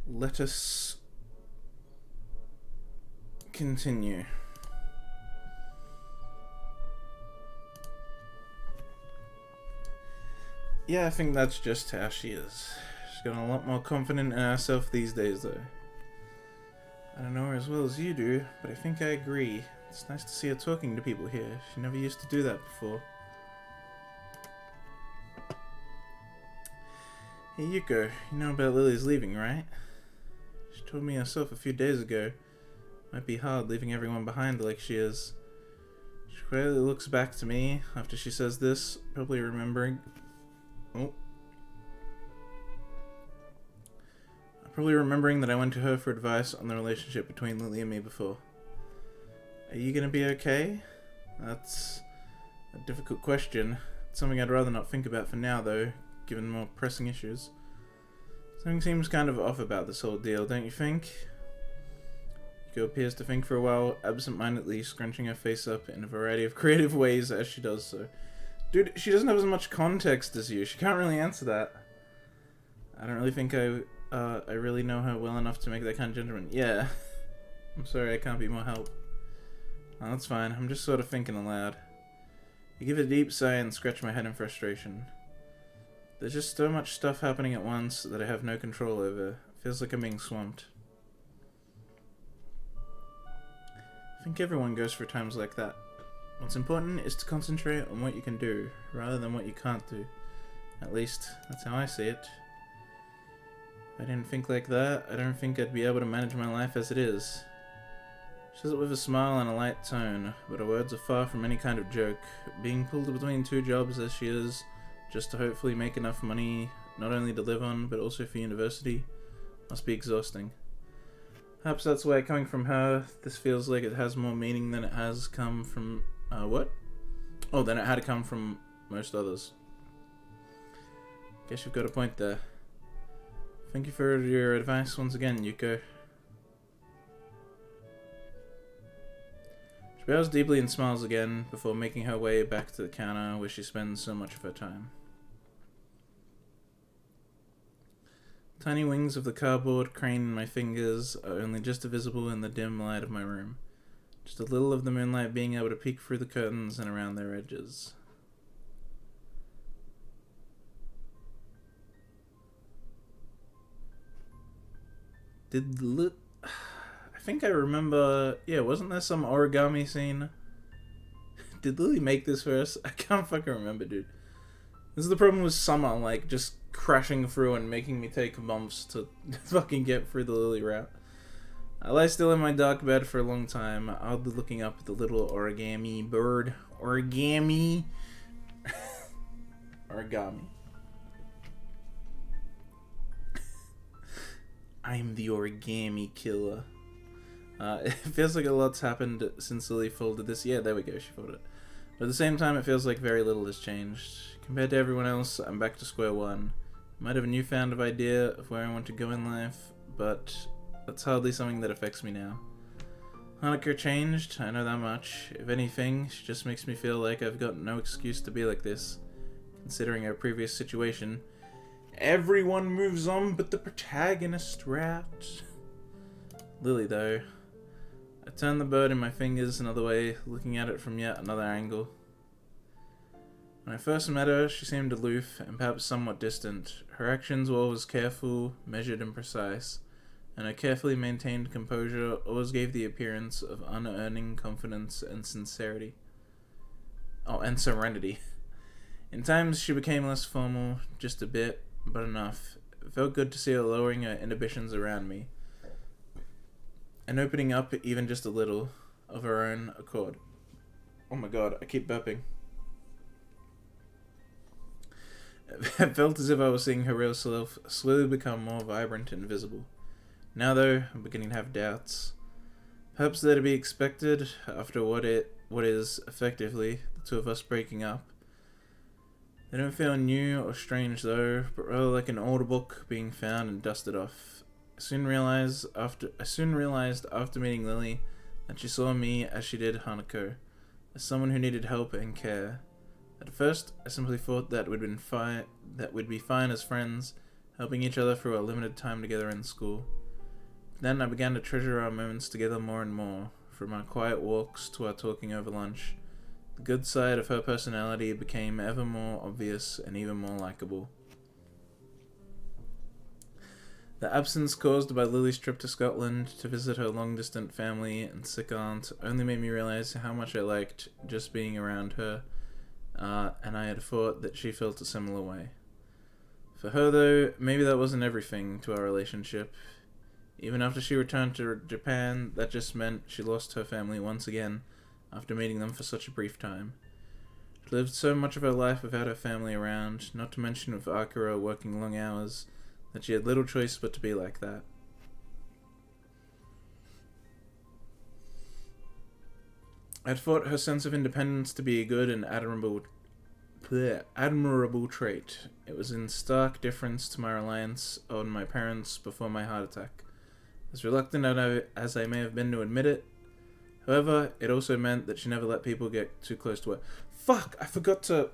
Let us continue. Yeah, I think that's just how she is. She's got a lot more confident in herself these days, though. I don't know her as well as you do, but I think I agree. It's nice to see her talking to people here. She never used to do that before. Hey, Yuko, you know about Lily's leaving, right? She told me herself a few days ago. Might be hard leaving everyone behind like she is. She quietly looks back to me after she says this, probably remembering... Oh. Probably remembering that I went to her for advice on the relationship between Lily and me before. Are you gonna be okay? That's a difficult question. It's something I'd rather not think about for now, though, given more pressing issues. Something seems kind of off about this whole deal, don't you think? Yuko appears to think for a while, absent-mindedly scrunching her face up in a variety of creative ways as she does so. Dude, she doesn't have as much context as you. She can't really answer that. I don't really think I really know her well enough to make that kind of judgment. Yeah. I'm sorry, I can't be more help. Oh, that's fine. I'm just sort of thinking aloud. I give a deep sigh and scratch my head in frustration. There's just so much stuff happening at once that I have no control over. It feels like I'm being swamped. I think everyone goes through times like that. What's important is to concentrate on what you can do, rather than what you can't do. At least, that's how I see it. If I didn't think like that, I don't think I'd be able to manage my life as it is. She says it with a smile and a light tone, but her words are far from any kind of joke. Being pulled between two jobs as she is, just to hopefully make enough money, not only to live on, but also for university, must be exhausting. Perhaps that's why coming from her, this feels like it has more meaning than it has come from... what? Oh, than it had to come from most others. Guess you've got a point there. Thank you for your advice once again, Yuko. She bows deeply and smiles again, before making her way back to the counter where she spends so much of her time. Tiny wings of the cardboard crane in my fingers are only just visible in the dim light of my room. Just a little of the moonlight being able to peek through the curtains and around their edges. I think I remember... Yeah, wasn't there some origami scene? Did Lily make this for us? I can't fucking remember, dude. This is the problem with summer, like, just crashing through and making me take months to fucking get through the Lily route. I lie still in my dark bed for a long time, oddly looking up at the little origami bird. Origami. Origami. I'm the origami killer. It feels like a lot's happened since Lily folded this. Yeah, there we go, she folded it. But at the same time, it feels like very little has changed. Compared to everyone else, I'm back to square one. I might have a newfound idea of where I want to go in life, but that's hardly something that affects me now. Hanukkah changed, I know that much. If anything, she just makes me feel like I've got no excuse to be like this, considering our previous situation. Everyone moves on but the protagonist rat. Lily, though. I turn the bird in my fingers another way, looking at it from yet another angle. When I first met her, she seemed aloof and perhaps somewhat distant. Her actions were always careful, measured, and precise, and her carefully maintained composure always gave the appearance of unearning confidence and sincerity. Oh, and serenity. In times, she became less formal, just a bit, but enough. It felt good to see her lowering her inhibitions around me, and opening up even just a little, of her own accord. Oh my god, I keep burping. It felt as if I was seeing her real self slowly become more vibrant and visible. Now, though, I'm beginning to have doubts. Perhaps they're to be expected after what is, effectively, the two of us breaking up. They don't feel new or strange, though, but rather like an old book being found and dusted off. I soon realized after meeting Lily that she saw me as she did Hanako, as someone who needed help and care. At first, I simply thought that we'd be fine as friends, helping each other through our limited time together in school. Then I began to treasure our moments together more and more, from our quiet walks to our talking over lunch. The good side of her personality became ever more obvious and even more likable. The absence caused by Lily's trip to Scotland to visit her long-distant family and sick aunt only made me realize how much I liked just being around her, and I had thought that she felt a similar way. For her, though, maybe that wasn't everything to our relationship. Even after she returned to Japan, that just meant she lost her family once again, after meeting them for such a brief time. She lived so much of her life without her family around, not to mention with Akira working long hours, that she had little choice but to be like that. I'd thought her sense of independence to be a good and admirable trait. It was in stark difference to my reliance on my parents before my heart attack. As reluctant as I may have been to admit it, however, it also meant that she never let people get too close to her. Fuck! I forgot to...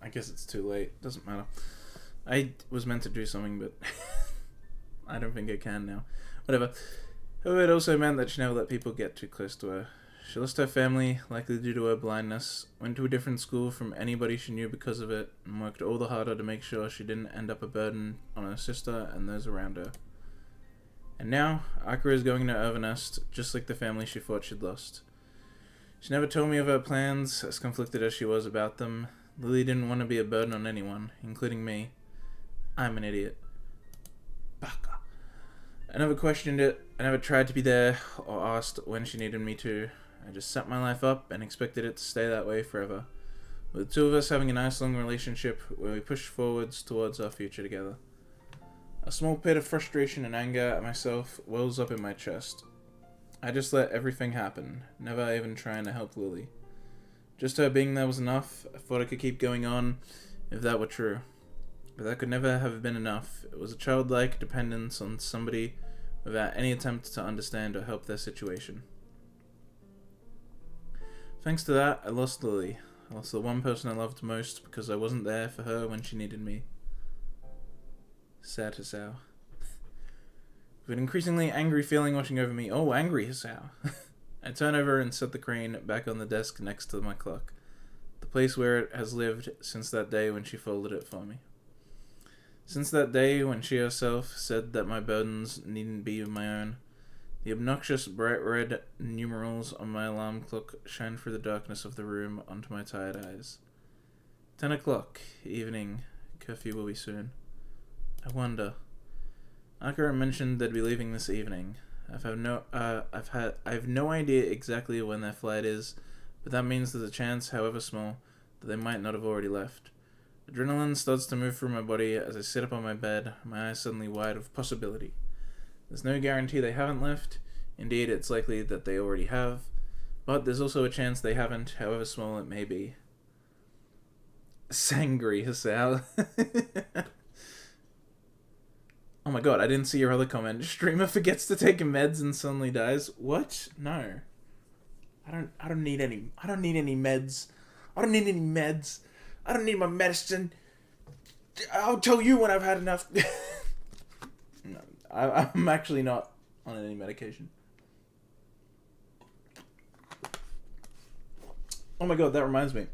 I guess it's too late. Doesn't matter. I was meant to do something, but I don't think I can now. Whatever. However, it also meant that she never let people get too close to her. She lost her family, likely due to her blindness, went to a different school from anybody she knew because of it, and worked all the harder to make sure she didn't end up a burden on her sister and those around her. And now, Akira is going to Irvernest, just like the family she thought she'd lost. She never told me of her plans, as conflicted as she was about them. Lily didn't want to be a burden on anyone, including me. I'm an idiot. Baka. I never questioned it. I never tried to be there or asked when she needed me to. I just set my life up and expected it to stay that way forever. With the two of us having a nice long relationship where we push forwards towards our future together. A small pit of frustration and anger at myself wells up in my chest. I just let everything happen, never even trying to help Lily. Just her being there was enough. I thought I could keep going on if that were true. But that could never have been enough. It was a childlike dependence on somebody without any attempt to understand or help their situation. Thanks to that, I lost Lily. I lost the one person I loved most because I wasn't there for her when she needed me. Sad Hisao. With an increasingly angry feeling washing over me. Oh, angry Hisao. I turn over and set the crane back on the desk next to my clock. The place where it has lived since that day when she folded it for me. Since that day when she herself said that my burdens needn't be of my own, the obnoxious bright red numerals on my alarm clock shine through the darkness of the room onto my tired eyes. 10 o'clock, evening, curfew will be soon. I wonder. Akira mentioned they'd be leaving this evening. I've no idea exactly when their flight is, but that means there's a chance, however small, that they might not have already left. Adrenaline starts to move through my body as I sit up on my bed, my eyes suddenly wide with possibility. There's no guarantee they haven't left. Indeed, it's likely that they already have, but there's also a chance they haven't, however small it may be. Sangry, Hisao. Oh my god, I didn't see your other comment. Streamer forgets to take meds and suddenly dies. What? No. I don't need any meds. I don't need any meds. I don't need my medicine. I'll tell you when I've had enough. No, I'm actually not on any medication. Oh my god, that reminds me.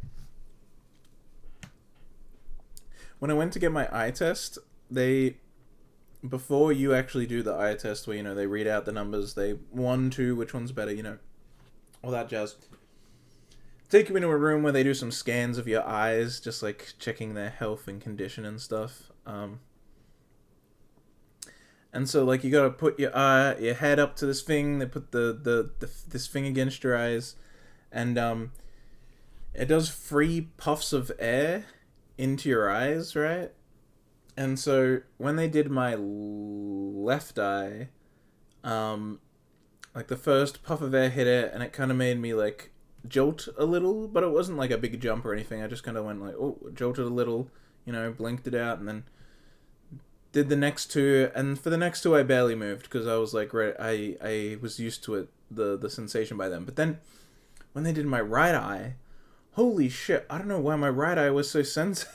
When I went to get my eye test, before you actually do the eye test where, they read out the numbers, 1, 2, which one's better, all that jazz. Take you into a room where they do some scans of your eyes, just like checking their health and condition and stuff. And so like you gotta put your head up to this thing. They put this thing against your eyes, and it does 3 puffs of air into your eyes, right? And so when they did my left eye, um, like the first puff of air hit it, and it kind of made me like jolt a little, but it wasn't like a big jump or anything. I just kind of went like, oh, jolted a little, blinked it out, and then did the next two. And for the next two, I barely moved because I was like, right, I was used to it, the sensation by then. But then when they did my right eye, holy shit! I don't know why my right eye was so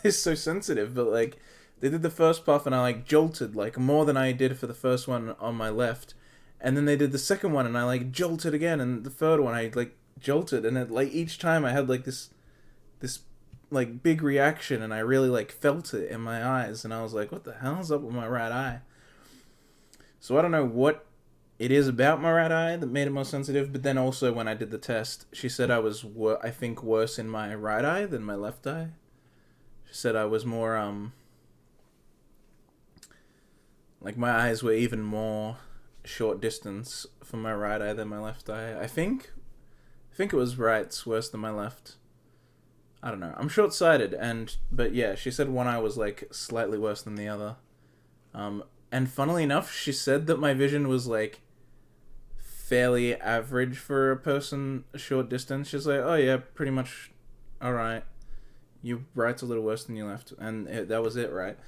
is so sensitive, but like they did the first puff and I like jolted like more than I did for the first one on my left, and then they did the second one and I like jolted again, and the third one I like jolted, and it like each time I had like this like big reaction, and I really like felt it in my eyes, and I was like, what the hell's up with my right eye? So I don't know what it is about my right eye that made it more sensitive, but then also when I did the test, she said I was I think worse in my right eye than my left eye. She said I was more like my eyes were even more short distance from my right eye than my left eye. I think it was right's worse than my left. I don't know. I'm short-sighted, but yeah, she said one eye was like slightly worse than the other. And funnily enough, she said that my vision was like fairly average for a person a short distance. She's like, oh yeah, pretty much alright. Your right's a little worse than your left. And that was it, right?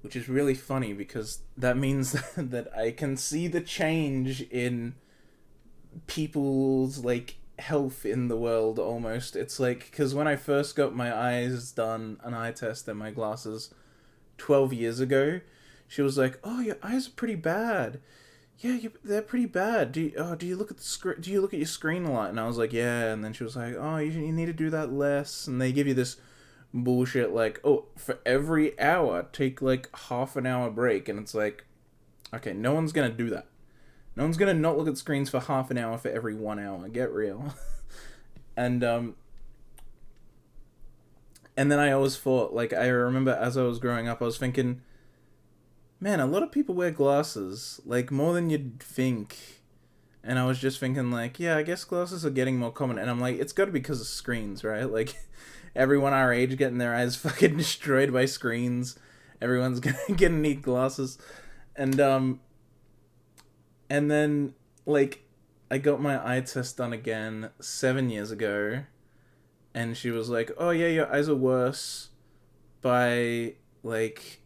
Which is really funny because that means that I can see the change in people's like health in the world almost. It's like, because when I first got my eyes done, an eye test and my glasses 12 years ago, she was like, oh, your eyes are pretty bad. Yeah, they're pretty bad. Do you look at the screen? Do you look at your screen a lot? And I was like, yeah. And then she was like, oh, you need to do that less. And they give you this bullshit like, oh, for every hour take like half an hour break. And it's like, okay, no one's gonna do that. No one's gonna not look at screens for half an hour for every 1 hour. Get real. And then I always thought, like, I remember as I was growing up, I was thinking, man, a lot of people wear glasses, like, more than you'd think. And I was just thinking, like, yeah, I guess glasses are getting more common. And I'm like, it's gotta be because of screens, right? Like, everyone our age getting their eyes fucking destroyed by screens. Everyone's gonna need glasses. And then, like, I got my eye test done again 7 years ago, and she was like, oh yeah, your eyes are worse by, like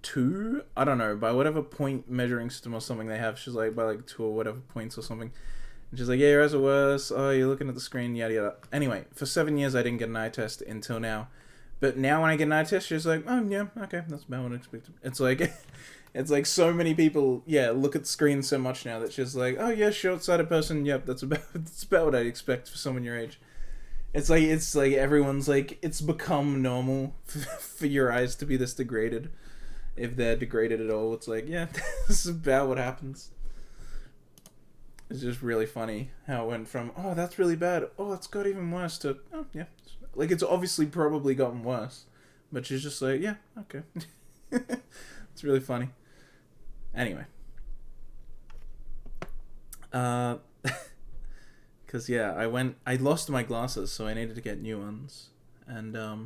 2? I don't know, by whatever point measuring system or something they have. She's like, by, like, 2 or whatever points or something. And she's like, yeah, your eyes are worse. Oh, you're looking at the screen, yada yada. Anyway, for 7 years I didn't get an eye test until now. But now when I get an eye test, she's like, oh yeah, okay, that's about what I expected. It's like... It's like so many people, yeah, look at screens so much now that she's like, oh yeah, short-sighted person, yep, that's about what I'd expect for someone your age. It's like everyone's like, it's become normal for your eyes to be this degraded, if they're degraded at all. It's like, yeah, this is about what happens. It's just really funny how it went from, oh, that's really bad, oh, it's got even worse, to, oh, yeah. Like, it's obviously probably gotten worse, but she's just like, yeah, okay. It's really funny. Anyway. Because, yeah, I lost my glasses, so I needed to get new ones. And, they're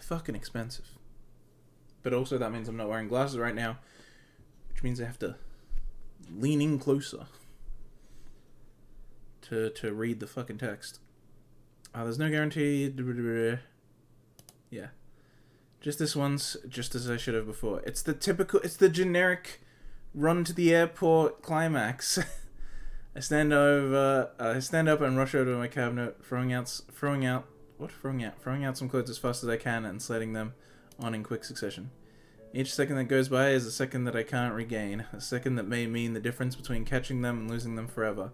fucking expensive. But also that means I'm not wearing glasses right now, which means I have to lean in closer to read the fucking text. There's no guarantee. Yeah. Just this once, just as I should have before. It's the generic run to the airport climax. I stand up and rush over to my cabinet, throwing out some clothes as fast as I can and sliding them on in quick succession. Each second that goes by is a second that I can't regain, a second that may mean the difference between catching them and losing them forever.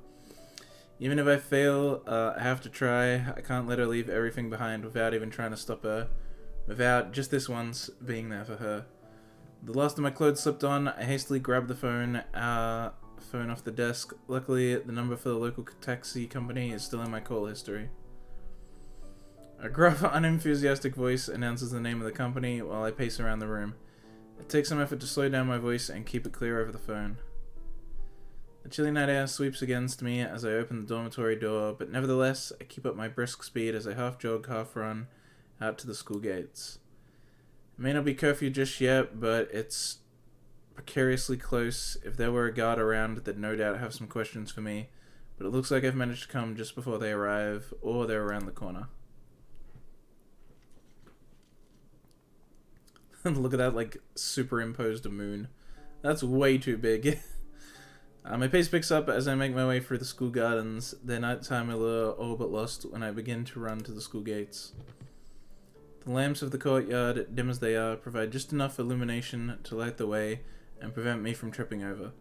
Even if I fail, I have to try. I can't let her leave everything behind without even trying to stop her. Without just this once being there for her. The last of my clothes slipped on, I hastily grabbed the phone off the desk. Luckily, the number for the local taxi company is still in my call history. A gruff, unenthusiastic voice announces the name of the company while I pace around the room. It takes some effort to slow down my voice and keep it clear over the phone. The chilly night air sweeps against me as I open the dormitory door, but nevertheless, I keep up my brisk speed as I half jog, half run out to the school gates. It may not be curfew just yet, but it's precariously close. If there were a guard around, they'd no doubt have some questions for me, but it looks like I've managed to come just before they arrive, or they're around the corner. Look at that, like, superimposed moon. That's way too big. My pace picks up as I make my way through the school gardens, their nighttime allure all but lost when I begin to run to the school gates. The lamps of the courtyard, dim as they are, provide just enough illumination to light the way and prevent me from tripping over.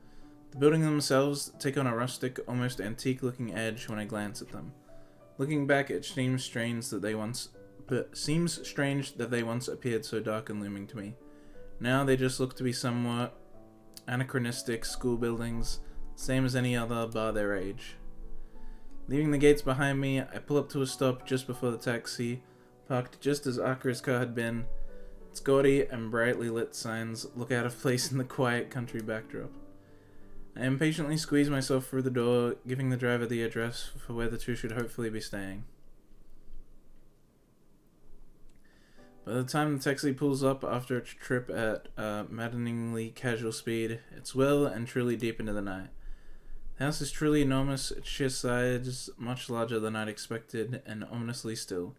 The buildings themselves take on a rustic, almost antique-looking edge when I glance at them. Looking back, it seems strange that they once appeared so dark and looming to me. Now they just look to be somewhat anachronistic school buildings, same as any other bar their age. Leaving the gates behind me, I pull up to a stop just before the taxi, parked just as Akira's car had been. Its gaudy and brightly lit signs look out of place in the quiet country backdrop. I impatiently squeeze myself through the door, giving the driver the address for where the two should hopefully be staying. By the time the taxi pulls up after its trip at maddeningly casual speed, it's well and truly deep into the night. The house is truly enormous, its sheer size much larger than I'd expected, and ominously still.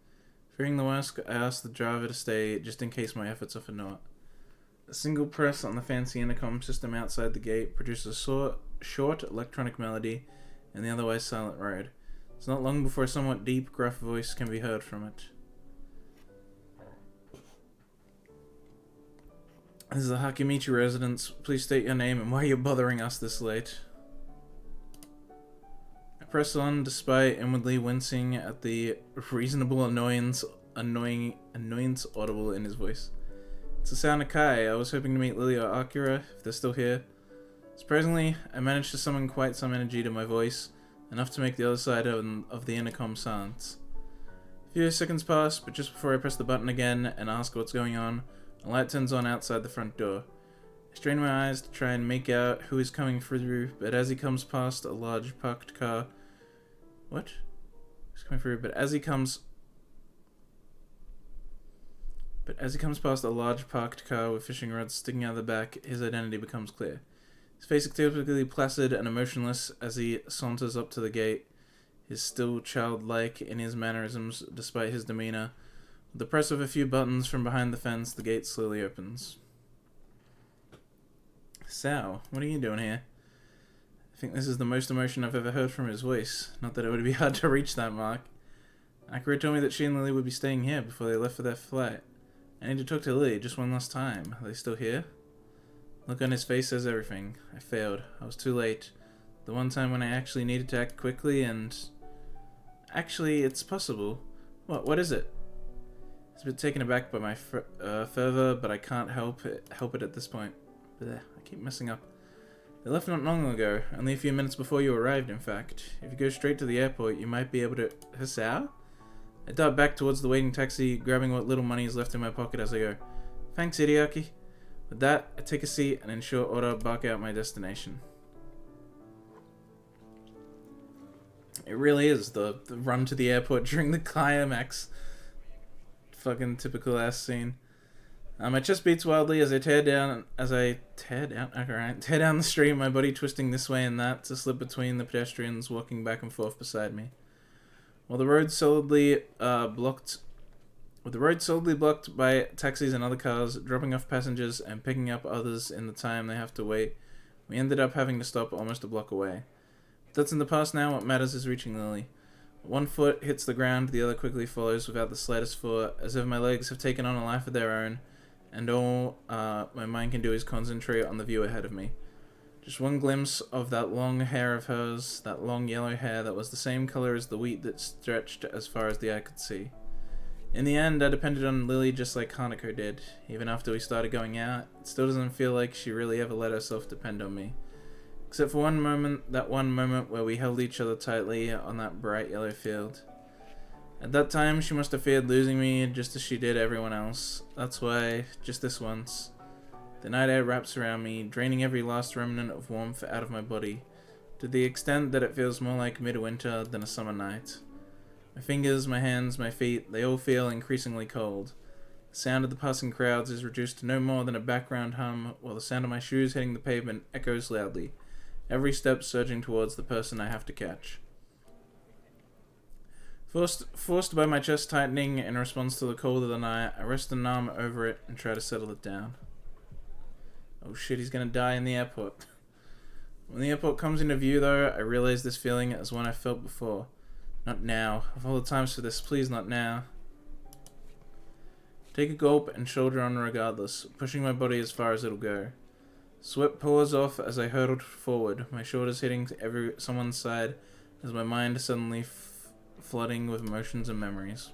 Fearing the worst, I asked the driver to stay just in case my efforts are for naught. A single press on the fancy intercom system outside the gate produces a short electronic melody in the otherwise silent road. It's not long before a somewhat deep, gruff voice can be heard from it. This is the Hakimichi residence. Please state your name and why you're bothering us this late. I press on, despite inwardly wincing at the reasonable annoyance audible in his voice. It's Asano Kai. I was hoping to meet Lilly or Akira, if they're still here. Surprisingly, I managed to summon quite some energy to my voice, enough to make the other side of the intercom silence. A few seconds pass, but just before I press the button again and ask what's going on, a light turns on outside the front door. I strain my eyes to try and make out who is coming through, but as he comes past a large parked car... What? He's coming through, but as he comes past a large parked car with fishing rods sticking out of the back, his identity becomes clear. His face is typically placid and emotionless as he saunters up to the gate, his still childlike in his mannerisms despite his demeanor. With the press of a few buttons from behind the fence, the gate slowly opens. Sal, what are you doing here? I think this is the most emotion I've ever heard from his voice. Not that it would be hard to reach that mark. Akira told me that she and Lilly would be staying here before they left for their flight. I need to talk to Lilly just one last time. Are they still here? Look on his face says everything. I failed. I was too late. The one time when I actually needed to act quickly and... Actually, it's possible. What is it? He's a bit taken aback by my fervor, but I can't help it at this point. Blech, I keep messing up. They left not long ago, only a few minutes before you arrived, in fact. If you go straight to the airport, you might be able to... Hisao? I dart back towards the waiting taxi, grabbing what little money is left in my pocket as I go. Thanks, Hideaki. With that, I take a seat and in short order bark out my destination. It really is the run to the airport during the climax. Fucking typical ass scene. My chest beats wildly as I tear down the street, my body twisting this way and that to slip between the pedestrians walking back and forth beside me. With the road solidly blocked by taxis and other cars, dropping off passengers and picking up others in the time they have to wait, we ended up having to stop almost a block away. But that's in the past now. What matters is reaching Lilly. One foot hits the ground, the other quickly follows without the slightest thought, as if my legs have taken on a life of their own, and all my mind can do is concentrate on the view ahead of me. Just one glimpse of that long hair of hers, that long yellow hair that was the same color as the wheat that stretched as far as the eye could see. In the end, I depended on Lilly just like Hanako did. Even after we started going out, it still doesn't feel like she really ever let herself depend on me. Except for that one moment where we held each other tightly on that bright yellow field. At that time, she must have feared losing me just as she did everyone else. That's why, just this once, the night air wraps around me, draining every last remnant of warmth out of my body, to the extent that it feels more like midwinter than a summer night. My fingers, my hands, my feet, they all feel increasingly cold. The sound of the passing crowds is reduced to no more than a background hum, while the sound of my shoes hitting the pavement echoes loudly, every step surging towards the person I have to catch. Forced by my chest tightening in response to the cold of the night, I rest an arm over it and try to settle it down. Oh shit, he's gonna die in the airport. When the airport comes into view, though, I realize this feeling is one I felt before. Not now. Of all the times for this, please not now. Take a gulp and shoulder on regardless, pushing my body as far as it'll go. Sweat pours off as I hurtled forward, my shoulders hitting someone's side as my mind suddenly flooding with emotions and memories.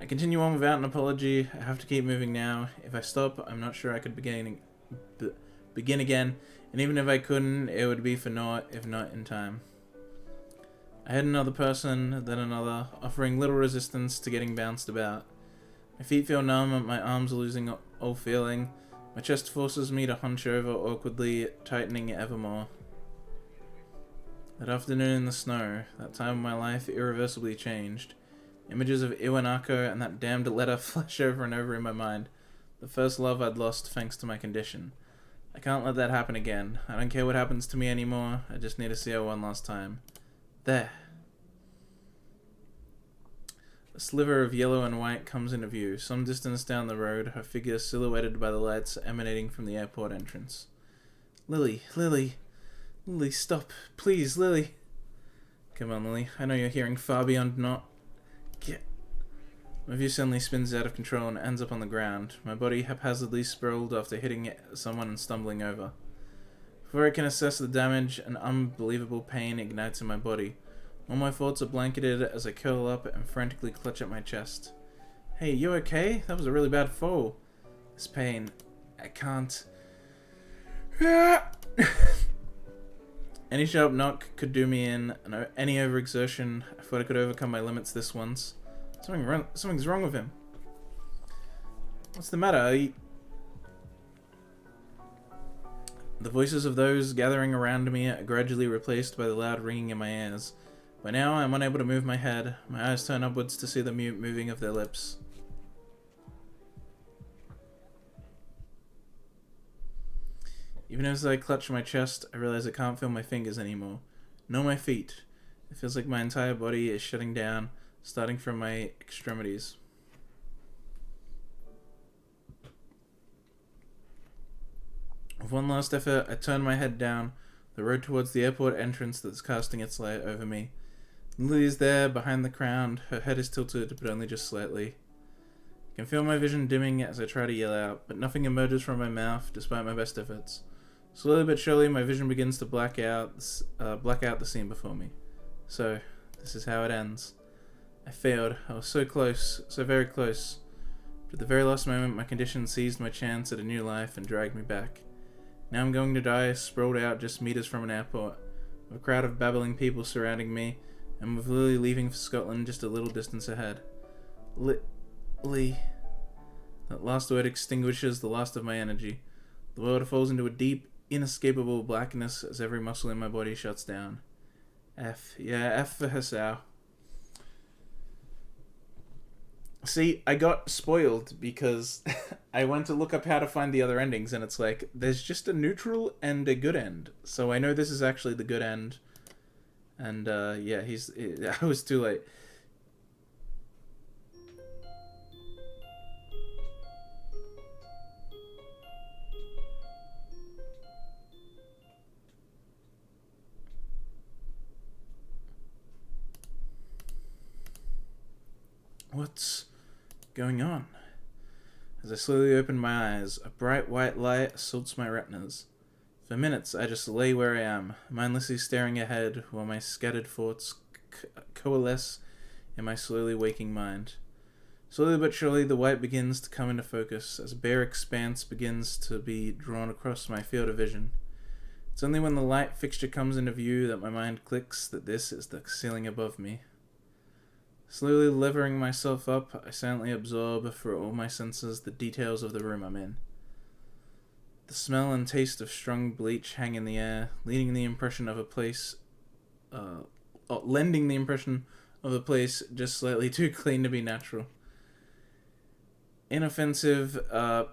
I continue on without an apology. I have to keep moving now. If I stop, I'm not sure I could begin again, and even if I couldn't, it would be for naught, if not in time. I hit another person, then another, offering little resistance to getting bounced about. My feet feel numb, my arms are losing all feeling. My chest forces me to hunch over awkwardly, tightening ever more. That afternoon in the snow, that time of my life irreversibly changed. Images of Iwanako and that damned letter flash over and over in my mind. The first love I'd lost thanks to my condition. I can't let that happen again. I don't care what happens to me anymore. I just need to see her one last time. There. A sliver of yellow and white comes into view, some distance down the road, her figure silhouetted by the lights emanating from the airport entrance. Lilly, Lilly. Lilly, stop. Please, Lilly. Come on, Lilly. I know you're hearing far beyond not. Get. My view suddenly spins out of control and ends up on the ground, my body haphazardly sprawled after hitting someone and stumbling over. Before I can assess the damage, an unbelievable pain ignites in my body. All my thoughts are blanketed as I curl up and frantically clutch at my chest. Hey, you okay? That was a really bad fall. This pain. I can't. Any sharp knock could do me in, and any overexertion, I thought I could overcome my limits this once. Something's wrong with him. What's the matter? The voices of those gathering around me are gradually replaced by the loud ringing in my ears. By now, I'm unable to move my head. My eyes turn upwards to see the mute moving of their lips. Even as I clutch my chest, I realize I can't feel my fingers anymore. Nor my feet. It feels like my entire body is shutting down, starting from my extremities. With one last effort, I turn my head down, the road towards the airport entrance that's casting its light over me. Lilly is there, behind the crowd. Her head is tilted, but only just slightly. I can feel my vision dimming as I try to yell out, but nothing emerges from my mouth, despite my best efforts. Slowly but surely, my vision begins to black out the scene before me. So, this is how it ends. I failed. I was so close, so very close. But at the very last moment, my condition seized my chance at a new life and dragged me back. Now I'm going to die, sprawled out just meters from an airport, with a crowd of babbling people surrounding me, and with Lilly leaving for Scotland just a little distance ahead. Lilly. That last word extinguishes the last of my energy. The world falls into a deep, inescapable blackness as every muscle in my body shuts down. F. Yeah, F for Hassau. See, I got spoiled because I went to look up how to find the other endings, and it's like, there's just a neutral and a good end. So I know this is actually the good end. And, yeah, I was too late. What's going on? As I slowly open my eyes, a bright white light assaults my retinas. For minutes, I just lay where I am, mindlessly staring ahead while my scattered thoughts coalesce in my slowly waking mind. Slowly but surely, the white begins to come into focus as a bare expanse begins to be drawn across my field of vision. It's only when the light fixture comes into view that my mind clicks that this is the ceiling above me. Slowly levering myself up, I silently absorb for all my senses the details of the room I'm in. The smell and taste of strong bleach hang in the air, lending the impression of a place just slightly too clean to be natural. Inoffensive,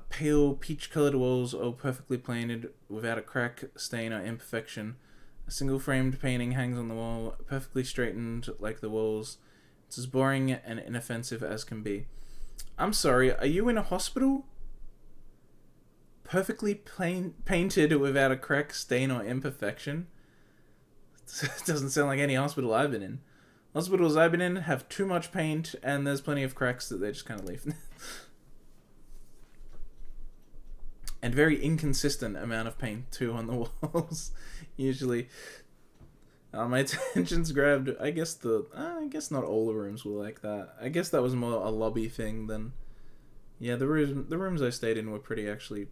pale peach-colored walls, all perfectly painted, without a crack, stain, or imperfection. A single framed painting hangs on the wall, perfectly straightened like the walls. It's as boring and inoffensive as can be. I'm sorry, are you in a hospital? Perfectly painted without a crack, stain, or imperfection? It doesn't sound like any hospital I've been in. Hospitals I've been in have too much paint, and there's plenty of cracks that they just kind of leave. And very inconsistent amount of paint, too, on the walls, usually. My attention's grabbed, I guess not all the rooms were like that. I guess that was more a lobby thing than... Yeah, the rooms I stayed in were pretty, actually,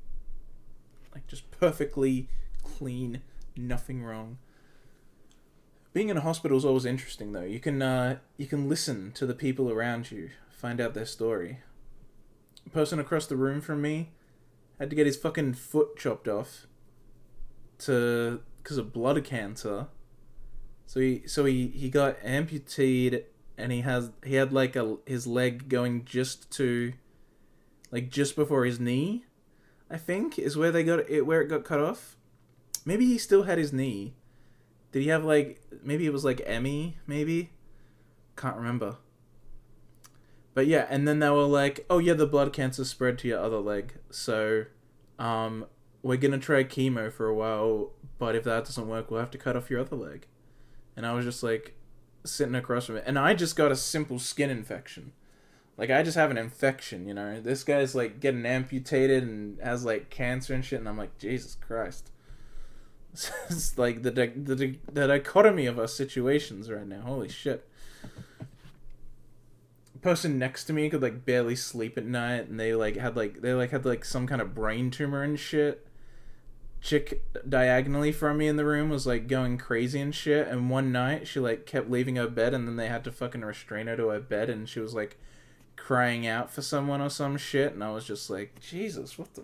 like, just perfectly clean, nothing wrong. Being in a hospital is always interesting, though. You can listen to the people around you, find out their story. A person across the room from me had to get his fucking foot chopped off because of blood cancer. So he got amputated, and he had like his leg going just before his knee, I think, is where it got cut off. Maybe he still had his knee. Did he have maybe it was Emmy, maybe? Can't remember. But yeah, and then they were like, oh yeah, the blood cancer spread to your other leg, so we're gonna try chemo for a while, but if that doesn't work, we'll have to cut off your other leg. And I was just sitting across from it, and I just got a simple skin infection. I just have an infection, you know. This guy's getting amputated and has cancer and shit, and I'm like, Jesus Christ. It's the dichotomy of our situations right now. Holy shit. The person next to me could barely sleep at night, and they had some kind of brain tumor and shit. Chick diagonally from me in the room was going crazy and shit, and one night she kept leaving her bed, and then they had to fucking restrain her to her bed, and she was crying out for someone or some shit, and I was just Jesus, what the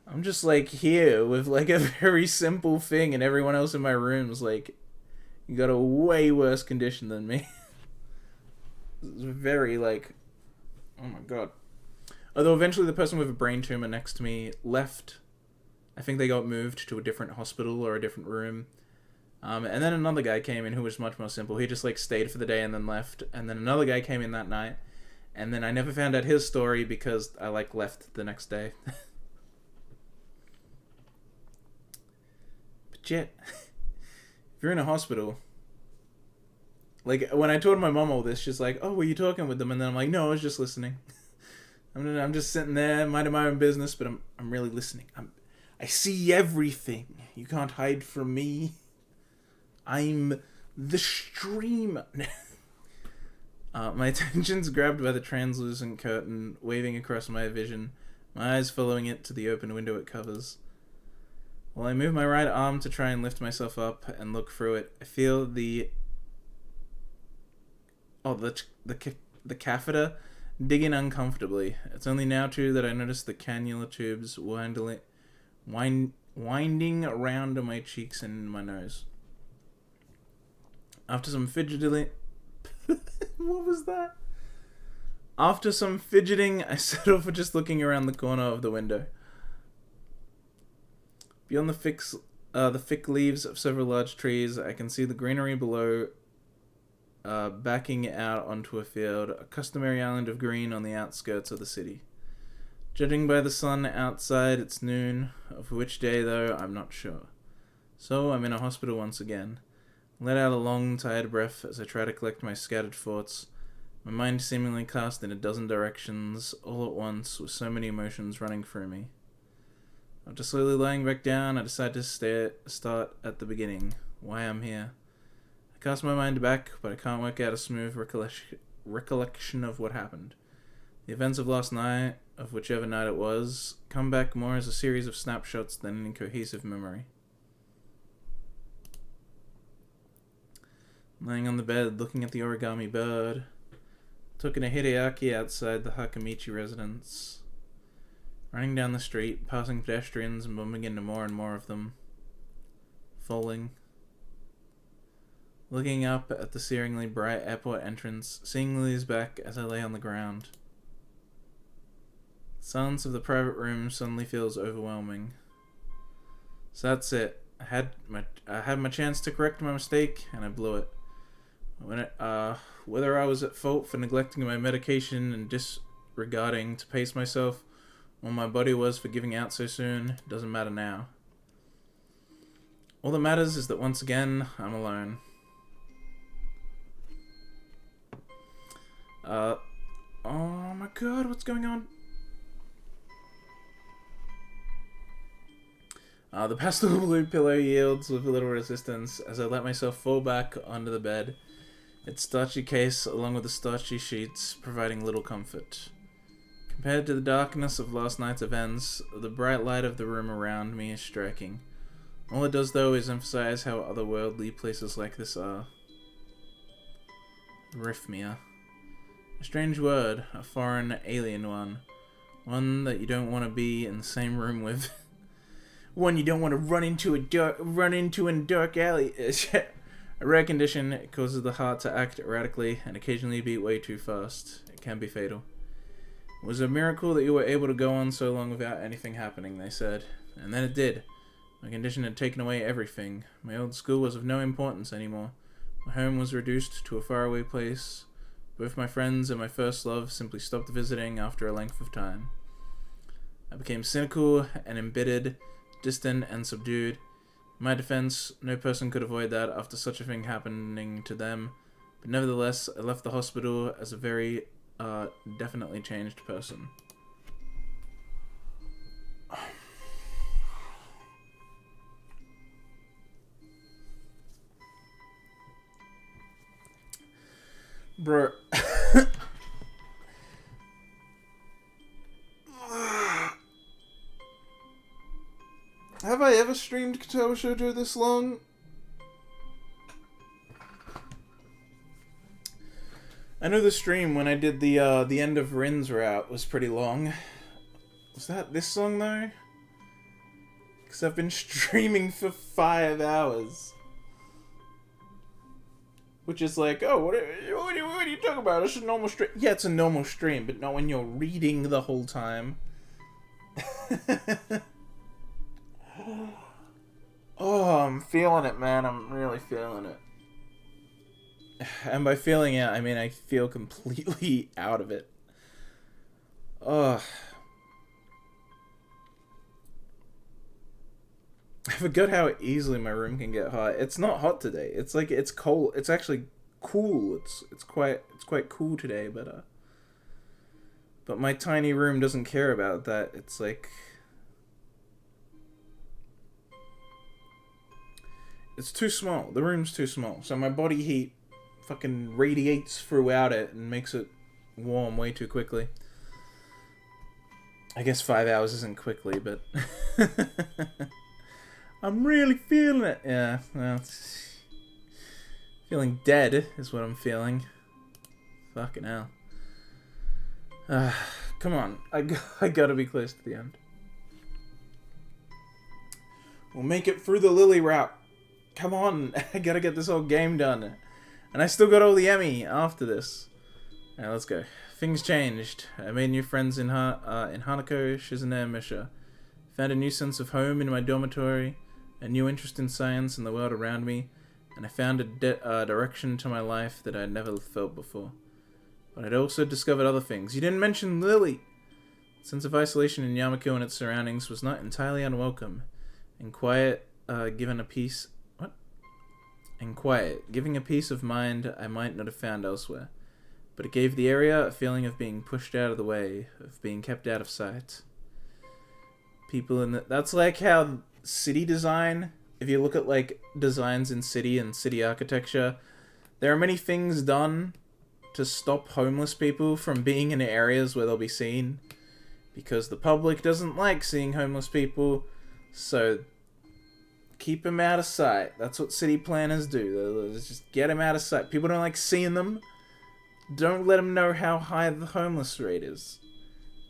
I'm just here with a very simple thing, and everyone else in my room's you got a way worse condition than me. It's very oh my god. Although eventually the person with a brain tumor next to me left. I think they got moved to a different hospital or a different room. And then another guy came in who was much more simple. He just stayed for the day and then left. And then another guy came in that night. And then I never found out his story because I left the next day. But yet, if you're in a hospital, when I told my mom all this, she's like, oh, were you talking with them? And then I'm like, no, I was just listening. I'm just sitting there, minding my own business, but I'm really listening. I see everything. You can't hide from me. I'm the streamer. My attention's grabbed by the translucent curtain waving across my vision, my eyes following it to the open window it covers. While I move my right arm to try and lift myself up and look through it, I feel the catheter digging uncomfortably. It's only now too that I notice the cannula tubes winding around my cheeks and my nose. After some fidgeting... What was that? After some fidgeting, I settle for just looking around the corner of the window. Beyond the thick leaves of several large trees, I can see the greenery below, backing out onto a field, a customary island of green on the outskirts of the city. Judging by the sun outside, it's noon, of which day, though, I'm not sure. So, I'm in a hospital once again. Let out a long, tired breath as I try to collect my scattered thoughts, my mind seemingly cast in a dozen directions, all at once, with so many emotions running through me. After slowly lying back down, I decide to start at the beginning, why I'm here. I cast my mind back, but I can't work out a smooth recollection of what happened. The events of last night, of whichever night it was, come back more as a series of snapshots than any cohesive memory. Laying on the bed, looking at the origami bird. Talking to Hideaki outside the Hakamichi residence. Running down the street, passing pedestrians and bumping into more and more of them. Falling. Looking up at the searingly bright airport entrance, seeing Lily's back as I lay on the ground. The silence of the private room suddenly feels overwhelming. So that's it. I had my chance to correct my mistake, and I blew it. Whether I was at fault for neglecting my medication and disregarding to pace myself, or my body was for giving out so soon, doesn't matter now. All that matters is that once again, I'm alone. Oh my god, what's going on? The pastel blue pillow yields with a little resistance as I let myself fall back onto the bed, its starchy case along with the starchy sheets providing little comfort. Compared to the darkness of last night's events, the bright light of the room around me is striking. All it does though is emphasize how otherworldly places like this are. Arrhythmia. A strange word, a foreign, alien one. One that you don't want to be in the same room with. One you don't want to run into in a dark alley. A rare condition, it causes the heart to act erratically and occasionally beat way too fast. It can be fatal. It was a miracle that you were able to go on so long without anything happening, they said. And then it did. My condition had taken away everything. My old school was of no importance anymore. My home was reduced to a faraway place. Both my friends and my first love simply stopped visiting after a length of time. I became cynical and embittered, distant and subdued. In my defense, no person could avoid that after such a thing happening to them, but nevertheless, I left the hospital as a very, definitely changed person. Bro. Have I ever streamed Katawa Shoujo this long? I know the stream when I did the end of Rin's route was pretty long. Was that this long though? Because I've been streaming for 5 hours. Which is like, oh, what are you talking about? It's a normal stream. Yeah, it's a normal stream, but not when you're reading the whole time. Oh, I'm feeling it, man. I'm really feeling it. And by feeling it, I mean I feel completely out of it. Ugh. I forgot how easily my room can get hot. It's not hot today. It's like it's cold. It's actually cool. It's quite cool today, but my tiny room doesn't care about that. It's like it's too small. The room's too small. So my body heat fucking radiates throughout it and makes it warm way too quickly. I guess 5 hours isn't quickly, but I'm really feeling it. Yeah, well, feeling dead is what I'm feeling. Fucking hell. Come on, I gotta be close to the end. We'll make it through the Lilly route. Come on, I gotta get this whole game done. And I still got all the Emmy after this. Alright, let's go. Things changed. I made new friends in Hanako, Shizune, and Misha. Found a new sense of home in my dormitory, a new interest in science and the world around me, and I found a direction to my life that I'd never felt before. But I'd also discovered other things. You didn't mention Lilly! The sense of isolation in Yamako and its surroundings was not entirely unwelcome. And quiet, giving a peace of mind I might not have found elsewhere. But it gave the area a feeling of being pushed out of the way, of being kept out of sight. People in the... That's like how city design, if you look at like designs in city and city architecture, there are many things done to stop homeless people from being in areas where they'll be seen. Because the public doesn't like seeing homeless people, so Keep him out of sight. That's what city planners do. They just get him out of sight. People don't like seeing them. Don't let them know how high the homeless rate is.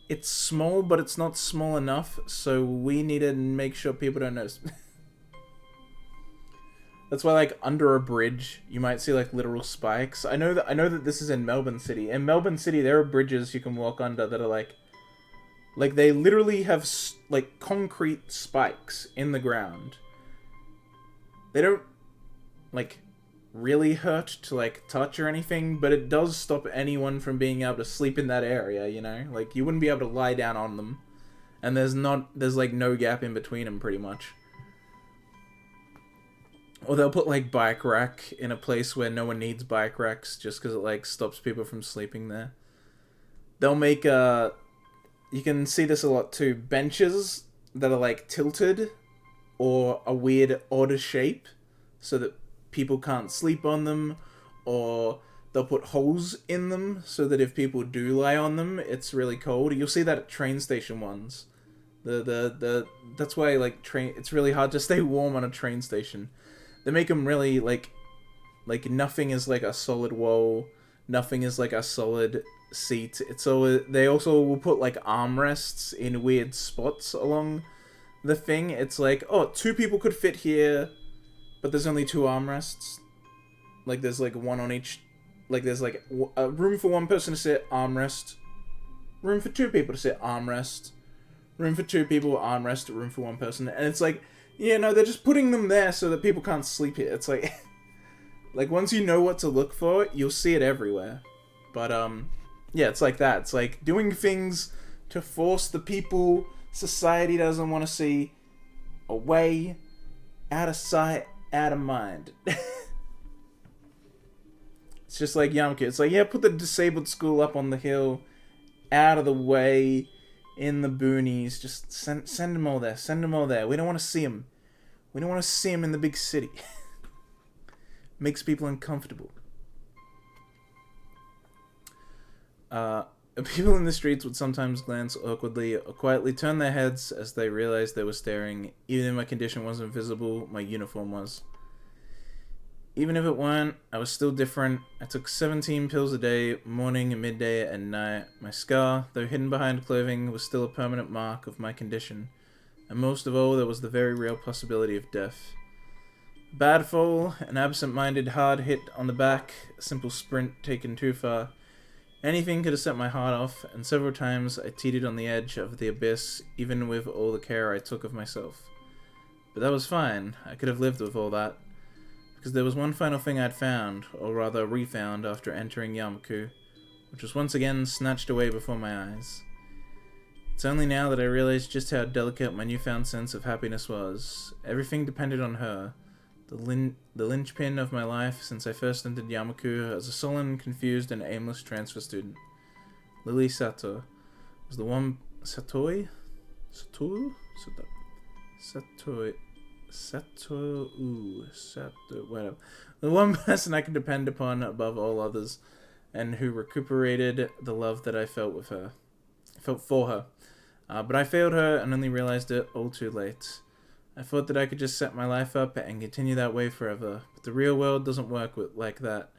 It's small, but it's not small enough, so we need to make sure people don't notice. That's why, like, under a bridge, you might see, like, literal spikes. I know that this is in Melbourne City. In Melbourne City, there are bridges you can walk under that are, like, they literally have, like, concrete spikes in the ground. They don't, like, really hurt to, like, touch or anything, but it does stop anyone from being able to sleep in that area, you know? Like, you wouldn't be able to lie down on them. And there's, like, no gap in between them, pretty much. Or they'll put, like, bike rack in a place where no one needs bike racks, just because it, like, stops people from sleeping there. They'll make, you can see this a lot, too, benches that are, like, tilted, or a weird, odd shape, so that people can't sleep on them, or they'll put holes in them so that if people do lie on them, it's really cold. You'll see that at train station ones. That's why, like, it's really hard to stay warm on a train station. They make them really, like nothing is like a solid wall, nothing is like a solid seat. They also will put, like, armrests in weird spots along the thing. It's like, oh, 2 people could fit here, but there's only 2 armrests. Like, there's, like, one on each. Like, there's, like, a room for 1 person to sit, armrest. Room for 2 people to sit, armrest. Room for 2 people, armrest. Room for 1 person. And it's like, yeah, no, they're just putting them there so that people can't sleep here. It's like, like, once you know what to look for, you'll see it everywhere. But, yeah, it's like that. It's like doing things to force the people society doesn't want to see away, out of sight, out of mind. It's just like Yamka. It's like, yeah, put the disabled school up on the hill, out of the way, in the boonies. Just send them all there. Send them all there. We don't want to see them. We don't want to see them in the big city. Makes people uncomfortable. People in the streets would sometimes glance awkwardly or quietly turn their heads as they realized they were staring. Even if my condition wasn't visible, my uniform was. Even if it weren't, I was still different. I took 17 pills a day, morning, midday, and night. My scar, though hidden behind clothing, was still a permanent mark of my condition. And most of all, there was the very real possibility of death. A bad fall, an absent-minded hard hit on the back, a simple sprint taken too far. Anything could have set my heart off, and several times I teetered on the edge of the abyss, even with all the care I took of myself. But that was fine. I could have lived with all that. Because there was one final thing I'd found, or rather refound after entering Yamaku, which was once again snatched away before my eyes. It's only now that I realized just how delicate my newfound sense of happiness was. Everything depended on her, the linchpin of my life since I first entered Yamaku as a sullen, confused, and aimless transfer student. Lilly Sato was the one... Satoi? Sato? Satoi... Whatever. The one person I could depend upon above all others, and who recuperated the love that I felt for her. But I failed her and only realized it all too late. I thought that I could just set my life up and continue that way forever, but the real world doesn't work like that.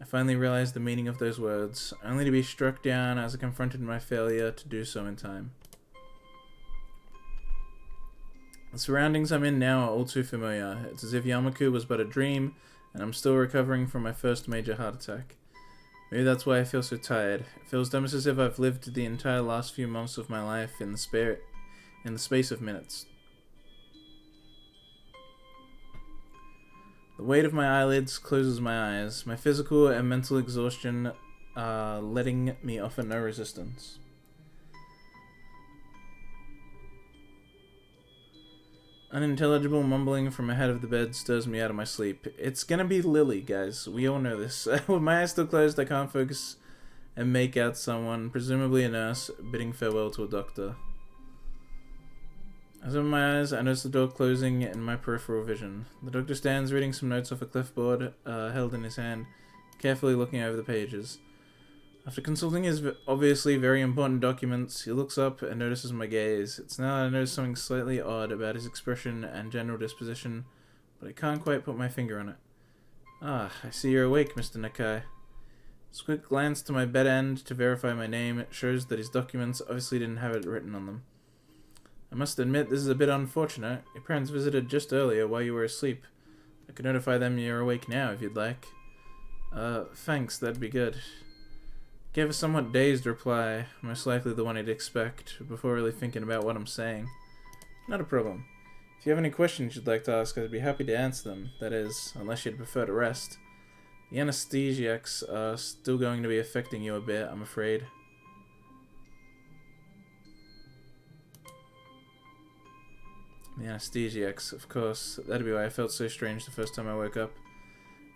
I finally realized the meaning of those words, only to be struck down as I confronted my failure to do so in time. The surroundings I'm in now are all too familiar. It's as if Yamaku was but a dream, and I'm still recovering from my first major heart attack. Maybe that's why I feel so tired. It feels almost as if I've lived the entire last few months of my life in the space of minutes. The weight of my eyelids closes my eyes. My physical and mental exhaustion are letting me offer no resistance. Unintelligible mumbling from ahead of the bed stirs me out of my sleep. It's gonna be Lilly, guys. We all know this. With my eyes still closed, I can't focus and make out someone, presumably a nurse, bidding farewell to a doctor. As I open my eyes, I notice the door closing in my peripheral vision. The doctor stands reading some notes off a clipboard held in his hand, carefully looking over the pages. After consulting his obviously very important documents, he looks up and notices my gaze. It's now that I notice something slightly odd about his expression and general disposition, but I can't quite put my finger on it. Ah, I see you're awake, Mr. Nakai. A quick glance to my bed end to verify my name shows that his documents obviously didn't have it written on them. I must admit this is a bit unfortunate. Your parents visited just earlier while you were asleep. I could notify them you're awake now if you'd like. Thanks, that'd be good. Gave a somewhat dazed reply, most likely the one he'd expect, before really thinking about what I'm saying. Not a problem. If you have any questions you'd like to ask, I'd be happy to answer them. That is, unless you'd prefer to rest. The anesthesiacs are still going to be affecting you a bit, I'm afraid. The anesthesiacs, of course. That'd be why I felt so strange the first time I woke up.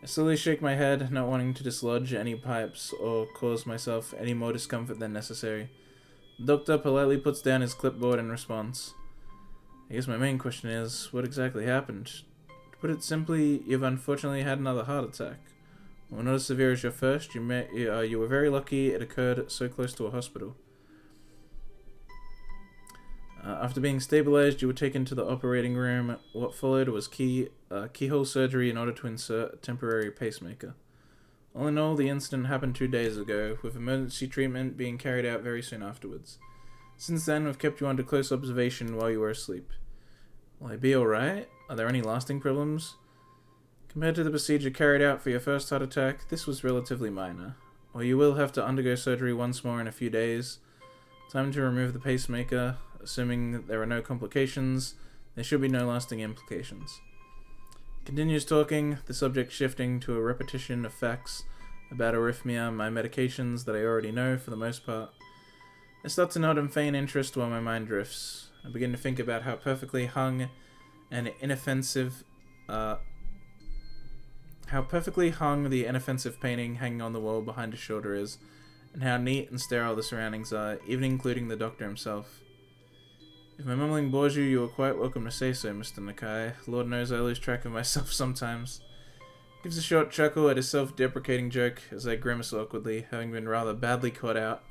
I slowly shake my head, not wanting to dislodge any pipes or cause myself any more discomfort than necessary. The doctor politely puts down his clipboard in response. I guess my main question is, what exactly happened? To put it simply, you've unfortunately had another heart attack. While not as severe as your first, you were very lucky it occurred so close to a hospital. After being stabilized, you were taken to the operating room. What followed was keyhole surgery in order to insert a temporary pacemaker. All in all, the incident happened 2 days ago, with emergency treatment being carried out very soon afterwards. Since then, we've kept you under close observation while you were asleep. Will I be alright? Are there any lasting problems? Compared to the procedure carried out for your first heart attack, this was relatively minor. While you will have to undergo surgery once more in a few days, time to remove the pacemaker. Assuming there are no complications, there should be no lasting implications. Continues talking, the subject shifting to a repetition of facts about arrhythmia, my medications that I already know for the most part. I start to nod in faint interest while my mind drifts. I begin to think about how perfectly hung and inoffensive, the inoffensive painting hanging on the wall behind his shoulder is, and how neat and sterile the surroundings are, even including the doctor himself. If my mumbling bores you, you are quite welcome to say so, Mr. Nakai. Lord knows I lose track of myself sometimes. Gives a short chuckle at his self-deprecating joke as I grimace awkwardly, having been rather badly caught out.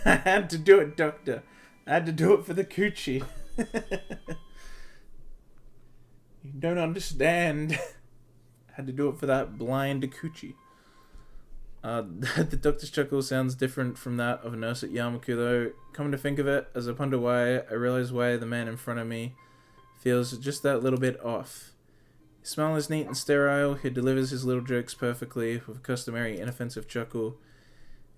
I had to do it, Doctor. I had to do it for the coochie. You don't understand. Had to do it for that blind coochie. The doctor's chuckle sounds different from that of a nurse at Yamaku, though. Come to think of it, as I ponder why, I realize why the man in front of me feels just that little bit off. His smile is neat and sterile. He delivers his little jokes perfectly, with a customary inoffensive chuckle.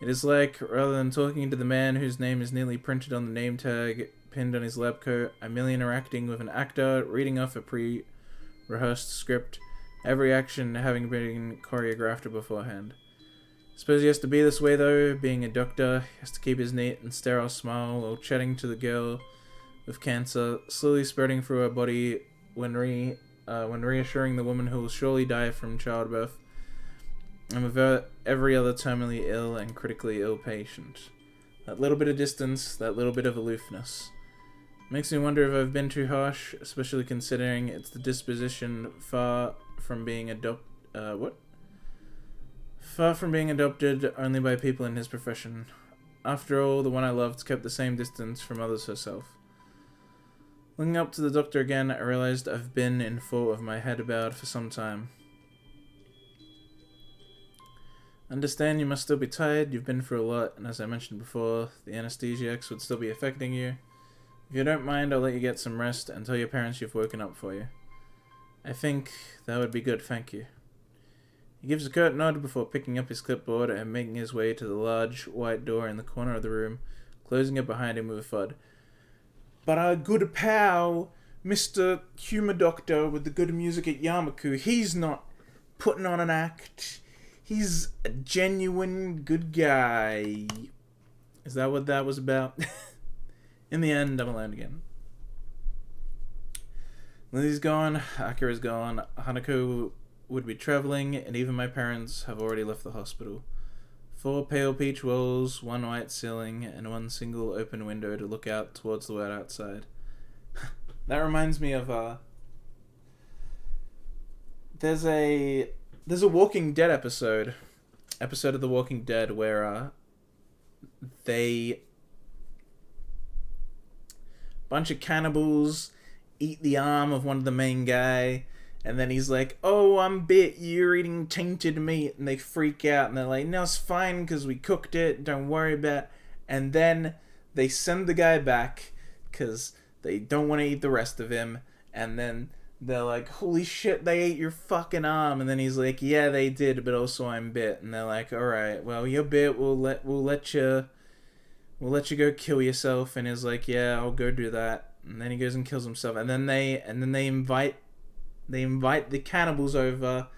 It is like, rather than talking to the man whose name is nearly printed on the name tag pinned on his lab coat, I'm merely interacting with an actor, reading off a pre-rehearsed script, every action having been choreographed beforehand. Suppose he has to be this way though, being a doctor. He has to keep his neat and sterile smile while chatting to the girl with cancer, slowly spreading through her body when reassuring the woman who will surely die from childbirth, and with every other terminally ill and critically ill patient. That little bit of distance, that little bit of aloofness. Makes me wonder if I've been too harsh, especially considering it's the disposition far from being adopted only by people in his profession. After all, the one I loved kept the same distance from others herself. Looking up to the doctor again, I realized I've been in fault of my head about for some time. Understand you must still be tired, you've been through a lot, and as I mentioned before, the anesthesiacs would still be affecting you. If you don't mind, I'll let you get some rest and tell your parents you've woken up for you. I think that would be good, thank you. He gives a curt nod before picking up his clipboard and making his way to the large white door in the corner of the room, closing it behind him with a thud. But our good pal, Mr. Humor Doctor with the good music at Yamaku, he's not putting on an act. He's a genuine good guy. Is that what that was about? In the end, I'm alone again. Lily's gone, Akira's gone, Hanako would be traveling, and even my parents have already left the hospital. 4 pale peach walls, 1 white ceiling, and 1 single open window to look out towards the world outside. That reminds me of there's a Walking Dead episode of The Walking Dead where they bunch of cannibals eat the arm of one of the main guy, and then he's like, "Oh, I'm bit. You're eating tainted meat," and they freak out, and they're like, "No, it's fine because we cooked it. Don't worry about it." And then they send the guy back because they don't want to eat the rest of him, and then they're like, "Holy shit, they ate your fucking arm," and then he's like, "Yeah, they did, but also I'm bit," and they're like, "All right, well, you're bit. We'll let you go kill yourself," and he's like, "Yeah, I'll go do that," and then he goes and kills himself, and then they invite the cannibals over,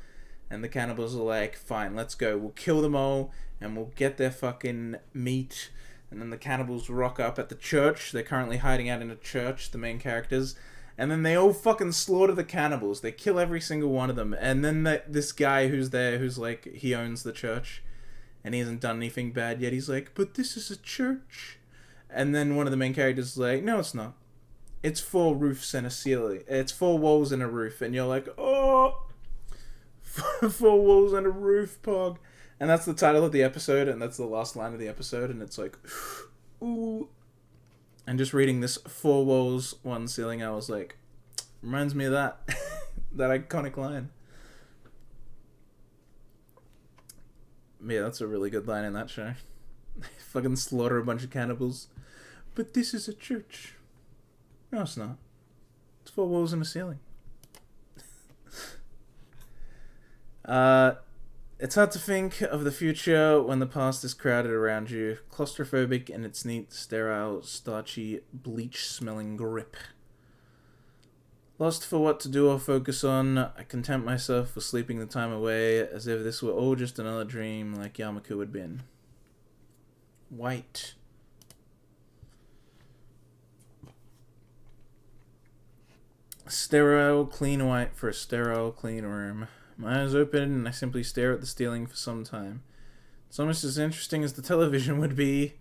and the cannibals are like, "Fine, let's go. We'll kill them all, and we'll get their fucking meat." And then the cannibals rock up at the church. They're currently hiding out in a church, the main characters. And then they all fucking slaughter the cannibals. They kill every single one of them. And then this guy who's there, who's like, he owns the church, and he hasn't done anything bad yet. He's like, "But this is a church." And then one of the main characters is like, "No, it's not. It's 4 roofs and a ceiling. It's 4 walls and a roof." And you're like, "Oh, 4 walls and a roof, Pog." And that's the title of the episode, and that's the last line of the episode, and it's like, ooh. And just reading this 4 walls, 1 ceiling, I was like, reminds me of that. That iconic line. Yeah, that's a really good line in that show. Fucking slaughter a bunch of cannibals. "But this is a church." No, it's not. It's 4 walls and a ceiling. It's hard to think of the future when the past is crowded around you, claustrophobic in its neat, sterile, starchy, bleach-smelling grip. Lost for what to do or focus on, I content myself with sleeping the time away as if this were all just another dream like Yamaku had been. White. Sterile, clean white for a sterile, clean room. My eyes open and I simply stare at the ceiling for some time. It's almost as interesting as the television would be,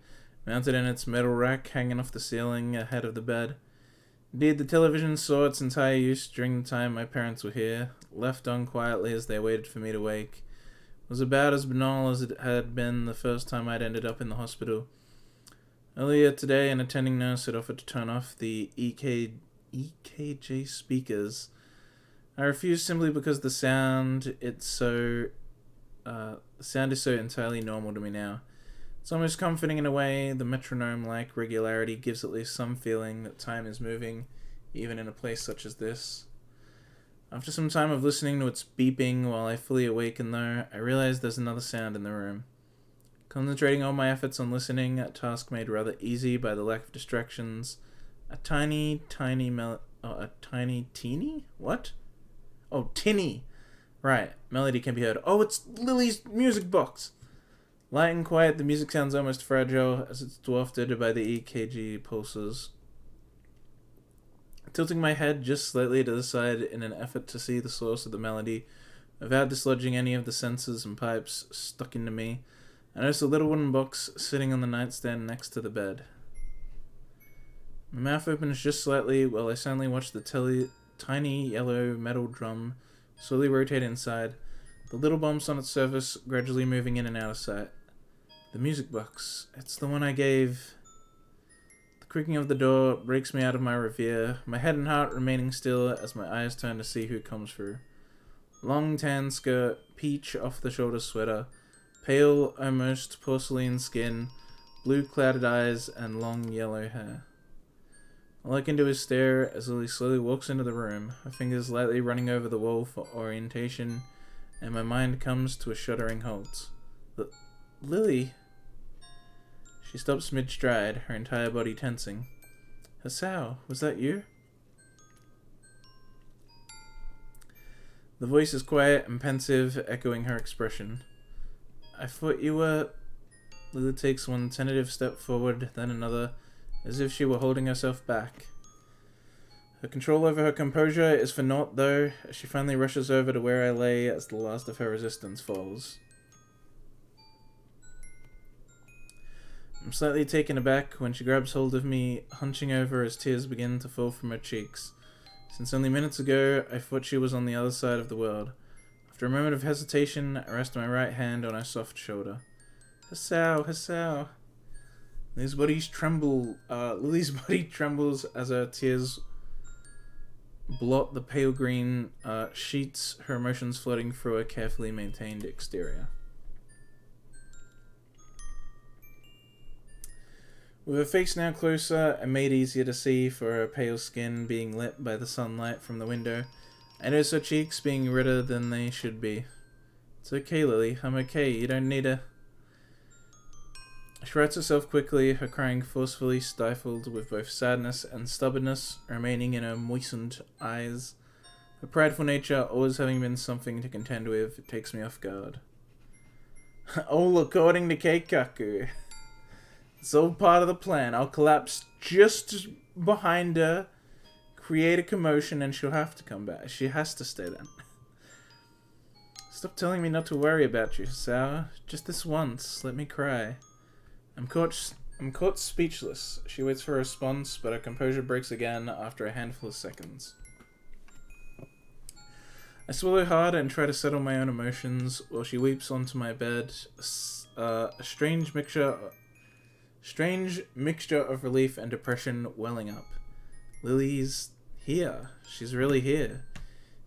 mounted in its metal rack hanging off the ceiling ahead of the bed. Indeed, the television saw its entire use during the time my parents were here, left on quietly as they waited for me to wake. It was about as banal as it had been the first time I'd ended up in the hospital. Earlier today, an attending nurse had offered to turn off the EKG speakers. I refused simply because the sound is so entirely normal to me now. It's almost comforting in a way. The metronome-like regularity gives at least some feeling that time is moving, even in a place such as this. After some time of listening to its beeping while I fully awaken though, I realize there's another sound in the room. Concentrating all my efforts on listening, a task made rather easy by the lack of distractions, a tiny teeny? What? Oh, tinny. Right, melody can be heard. Oh, it's Lily's music box. Light and quiet, the music sounds almost fragile as it's dwarfed by the EKG pulses. Tilting my head just slightly to the side in an effort to see the source of the melody, without dislodging any of the sensors and pipes stuck into me, I noticed a little wooden box sitting on the nightstand next to the bed. My mouth opens just slightly while I suddenly watch the tiny yellow metal drum slowly rotate inside, the little bumps on its surface gradually moving in and out of sight. The music box. It's the one I gave. The creaking of the door breaks me out of my reverie, my head and heart remaining still as my eyes turn to see who comes through. Long tan skirt, peach off-the-shoulder sweater, pale, almost porcelain skin, blue clouded eyes, and long yellow hair. I look into his stare as Lily slowly walks into the room, her fingers lightly running over the wall for orientation, and my mind comes to a shuddering halt. Lily? She stops mid-stride, her entire body tensing. Hasao, was that you? The voice is quiet and pensive, echoing her expression. I thought you were... Lily takes one tentative step forward, then another, as if she were holding herself back. Her control over her composure is for naught, though, as she finally rushes over to where I lay as the last of her resistance falls. I'm slightly taken aback when she grabs hold of me, hunching over as tears begin to fall from her cheeks. Since only minutes ago, I thought she was on the other side of the world. After a moment of hesitation, I rest my right hand on her soft shoulder. Hasao. Lily's body trembles as her tears blot the pale green sheets, her emotions floating through a carefully maintained exterior. With her face now closer and made easier to see for her pale skin being lit by the sunlight from the window, I notice her cheeks being redder than they should be. It's okay, Lily. I'm okay. You don't need a... She rights herself quickly, her crying forcefully stifled with both sadness and stubbornness remaining in her moistened eyes. Her prideful nature, always having been something to contend with, takes me off guard. All according to Keikaku. It's all part of the plan. I'll collapse just behind her, create a commotion, and she'll have to come back. She has to stay then. Stop telling me not to worry about you, Sour. Just this once. Let me cry. I'm caught speechless. She waits for a response, but her composure breaks again after a handful of seconds. I swallow hard and try to settle my own emotions while she weeps onto my bed, a strange mixture of relief and depression welling up. Lily's here. She's really here.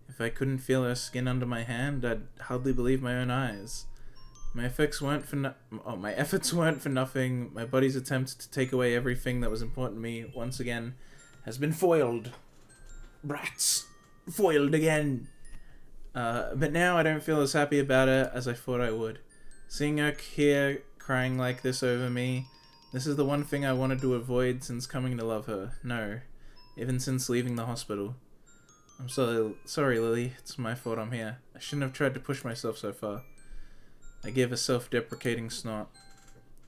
If I couldn't feel her skin under my hand, I'd hardly believe my own eyes. My efforts weren't for nothing. My body's attempt to take away everything that was important to me once again has been foiled. Brats! Foiled again! But now I don't feel as happy about it as I thought I would. Seeing her here crying like this over me, this is the one thing I wanted to avoid since coming to love her. No, even since leaving the hospital. I'm sorry, Lily. It's my fault I'm here. I shouldn't have tried to push myself so far. I gave a self-deprecating snort.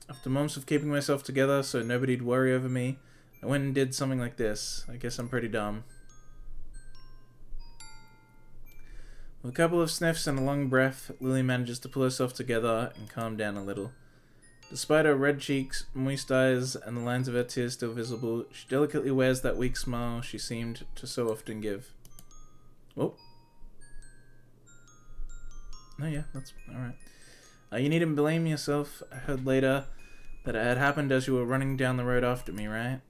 After months of keeping myself together so nobody'd worry over me, I went and did something like this. I guess I'm pretty dumb. With a couple of sniffs and a long breath, Lily manages to pull herself together and calm down a little. Despite her red cheeks, moist eyes, and the lines of her tears still visible, she delicately wears that weak smile she seemed to so often give. Oh. Oh yeah, that's alright. You needn't blame yourself. I heard later that it had happened as you were running down the road after me, right?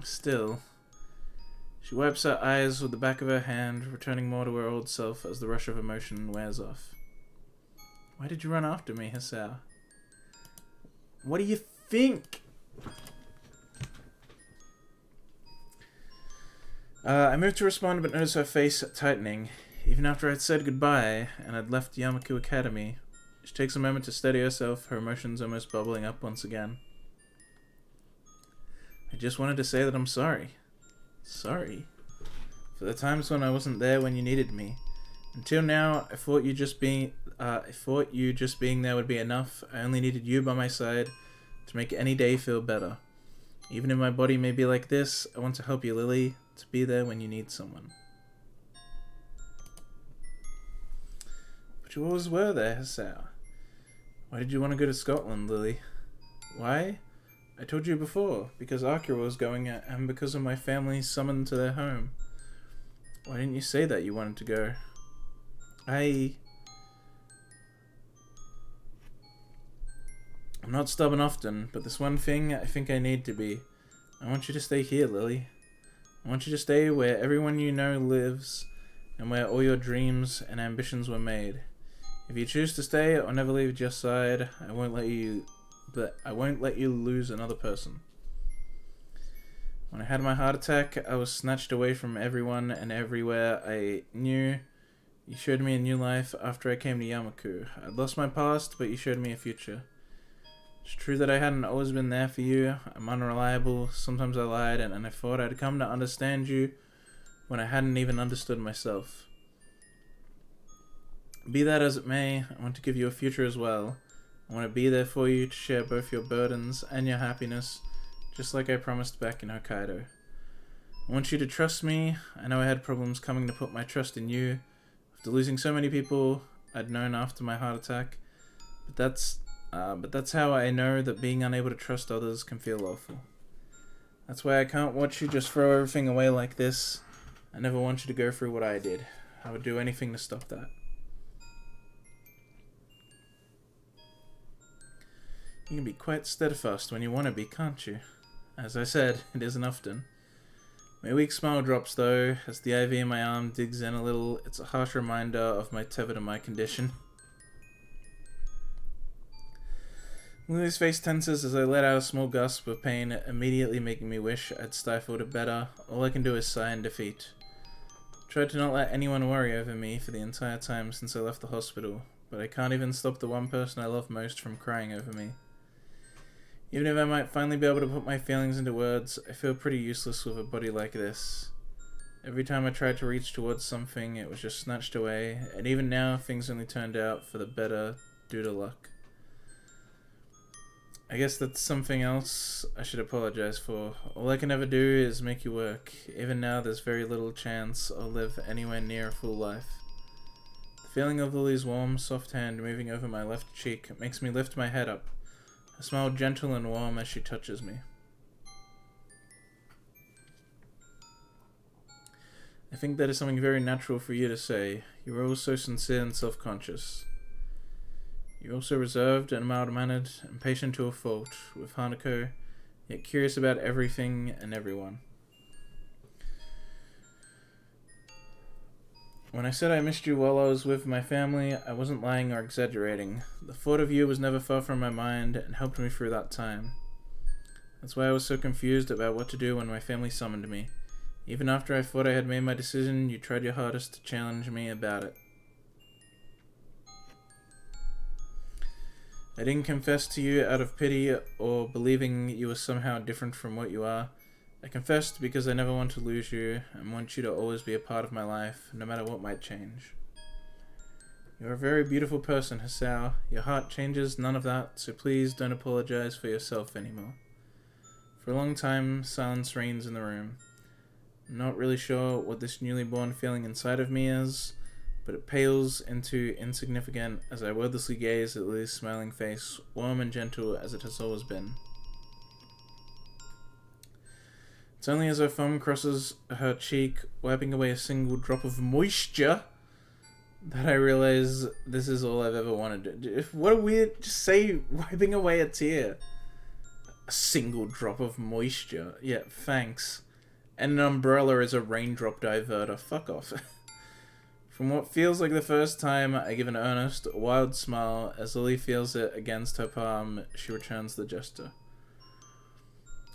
Still. She wipes her eyes with the back of her hand, returning more to her old self as the rush of emotion wears off. Why did you run after me, Hasao? What do you think? I moved to respond but noticed her face tightening. Even after I'd said goodbye and I'd left Yamaku Academy, she takes a moment to steady herself, her emotions almost bubbling up once again. I just wanted to say that I'm sorry. Sorry? For the times when I wasn't there when you needed me. Until now, I thought you just being there would be enough. I only needed you by my side to make any day feel better. Even if my body may be like this, I want to help you, Lily, to be there when you need someone. But you always were there, Hasao. Why did you want to go to Scotland, Lily? Why? I told you before, because Akira was going and because of my family summoned to their home. Why didn't you say that you wanted to go? I'm not stubborn often, but this one thing I think I need to be. I want you to stay here, Lily. I want you to stay where everyone you know lives, and where all your dreams and ambitions were made. If you choose to stay or never leave your side, I won't let you lose another person. When I had my heart attack, I was snatched away from everyone and everywhere I knew. You showed me a new life after I came to Yamaku. I'd lost my past, but you showed me a future. It's true that I hadn't always been there for you. I'm unreliable, sometimes I lied, and I thought I'd come to understand you when I hadn't even understood myself. Be that as it may, I want to give you a future as well. I want to be there for you to share both your burdens and your happiness, just like I promised back in Hokkaido. I want you to trust me. I know I had problems coming to put my trust in you, after losing so many people I'd known after my heart attack, but that's But that's how I know that being unable to trust others can feel awful. That's why I can't watch you just throw everything away like this. I never want you to go through what I did. I would do anything to stop that. You can be quite steadfast when you want to be, can't you? As I said, it isn't often. My weak smile drops though, as the IV in my arm digs in a little. It's a harsh reminder of my tether to my condition. Lily's face tenses as I let out a small gasp of pain, immediately making me wish I'd stifled it better. All I can do is sigh in defeat. Tried to not let anyone worry over me for the entire time since I left the hospital, but I can't even stop the one person I love most from crying over me. Even if I might finally be able to put my feelings into words, I feel pretty useless with a body like this. Every time I tried to reach towards something, it was just snatched away, and even now, things only turned out for the better due to luck. I guess that's something else I should apologize for. All I can ever do is make you work. Even now, there's very little chance I'll live anywhere near a full life. The feeling of Lily's warm, soft hand moving over my left cheek makes me lift my head up. A smile gentle and warm as she touches me. I think that is something very natural for you to say. You are all so sincere and self-conscious. You're also reserved and mild-mannered, and patient to a fault, with Hanako, yet curious about everything and everyone. When I said I missed you while I was with my family, I wasn't lying or exaggerating. The thought of you was never far from my mind and helped me through that time. That's why I was so confused about what to do when my family summoned me. Even after I thought I had made my decision, you tried your hardest to challenge me about it. I didn't confess to you out of pity or believing you were somehow different from what you are. I confessed because I never want to lose you and want you to always be a part of my life, no matter what might change. You're a very beautiful person, Hisao. Your heart changes, none of that, so please don't apologize for yourself anymore. For a long time, silence reigns in the room. I'm not really sure what this newly born feeling inside of me is, but it pales into insignificant as I wordlessly gaze at Lily's smiling face, warm and gentle as it has always been. It's only as her thumb crosses her cheek, wiping away a single drop of moisture, that I realize this is all I've ever wanted. What a weird... Just say wiping away a tear. A single drop of moisture. Yeah, thanks. And an umbrella is a raindrop diverter. Fuck off. From what feels like the first time, I give an earnest, wild smile. As Lily feels it against her palm, she returns the gesture.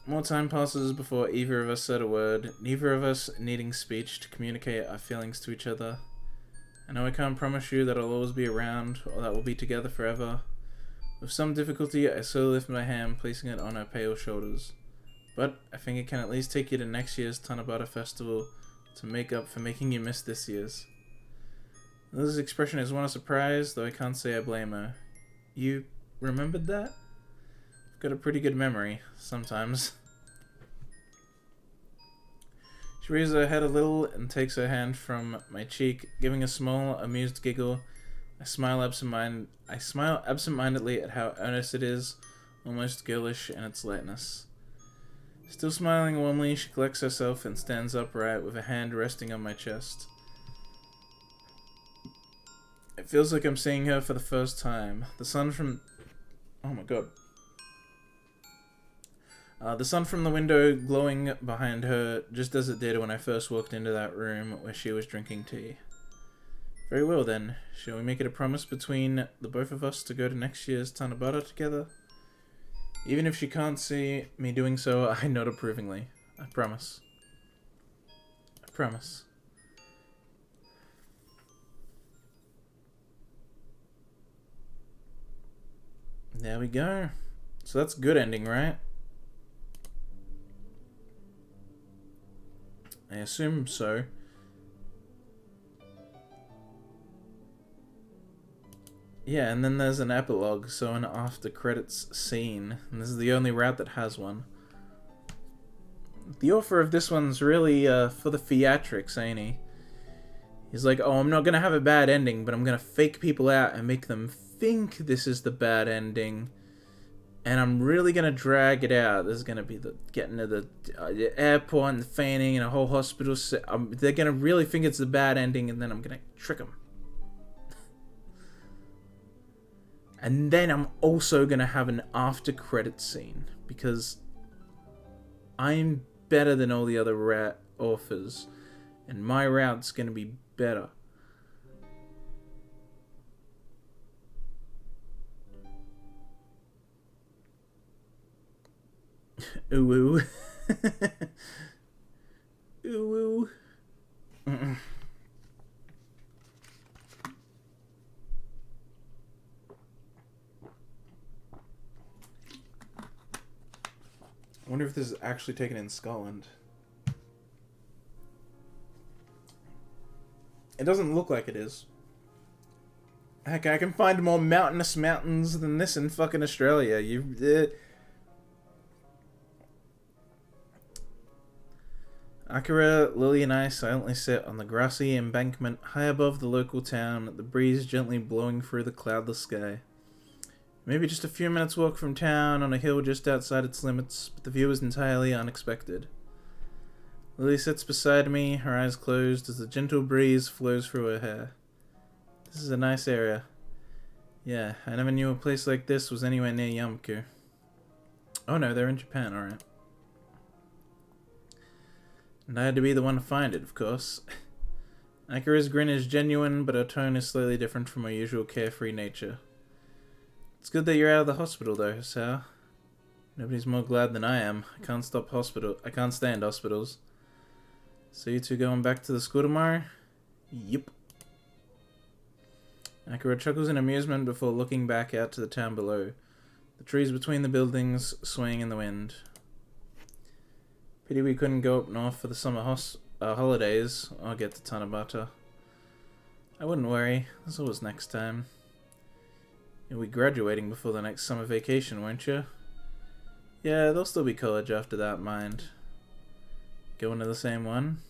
More time passes before either of us said a word, neither of us needing speech to communicate our feelings to each other. I know I can't promise you that I'll always be around, or that we'll be together forever. With some difficulty, I slowly lift my hand, placing it on her pale shoulders. But I think it can at least take you to next year's Tanabata festival to make up for making you miss this year's. Liz's expression is one of surprise, though I can't say I blame her. You remembered that? I've got a pretty good memory, sometimes. She raises her head a little and takes her hand from my cheek, giving a small, amused giggle. I smile absent-mindedly at how earnest it is, almost girlish in its lightness. Still smiling warmly, she collects herself and stands upright with a hand resting on my chest. It feels like I'm seeing her for the first time. The sun from... Oh my god. The sun from the window glowing behind her, just as it did when I first walked into that room where she was drinking tea. Very well then, shall we make it a promise between the both of us to go to next year's Tanabata together? Even if she can't see me doing so, I nod approvingly. I promise. I promise. There we go. So that's good ending, right? I assume so. Yeah, and then there's an epilogue, so an after credits scene. And this is the only route that has one. The author of this one's really for the theatrics, ain't he? He's like, oh, I'm not gonna have a bad ending, but I'm gonna fake people out and make them think this is the bad ending. And I'm really gonna drag it out. There's gonna be the getting to the airport and the fainting and a whole hospital. They're gonna really think it's the bad ending, and then I'm gonna trick them. And then I'm also gonna have an after credit scene because I'm better than all the other authors, and my route's gonna be better. Ooh ooh. Ooh ooh. I wonder if this is actually taken in Scotland. It doesn't look like it is. Heck, I can find more mountainous mountains than this in fucking Australia. Akira, Lilly, and I silently sit on the grassy embankment high above the local town, the breeze gently blowing through the cloudless sky. Maybe just a few minutes' walk from town on a hill just outside its limits, but the view is entirely unexpected. Lilly sits beside me, her eyes closed as the gentle breeze flows through her hair. This is a nice area. Yeah, I never knew a place like this was anywhere near Yamaku. Oh no, they're in Japan, alright. And I had to be the one to find it, of course. Akira's grin is genuine, but her tone is slightly different from her usual carefree nature. It's good that you're out of the hospital, though, Sal. Nobody's more glad than I am. I can't stand hospitals. So you two going back to the school tomorrow? Yep. Akira chuckles in amusement before looking back out to the town below. The trees between the buildings swaying in the wind. Pity we couldn't go up north for the summer holidays or get to Tanabata. I wouldn't worry. There's always next time. You'll be graduating before the next summer vacation, won't you? Yeah, there'll still be college after that, mind. Going to the same one?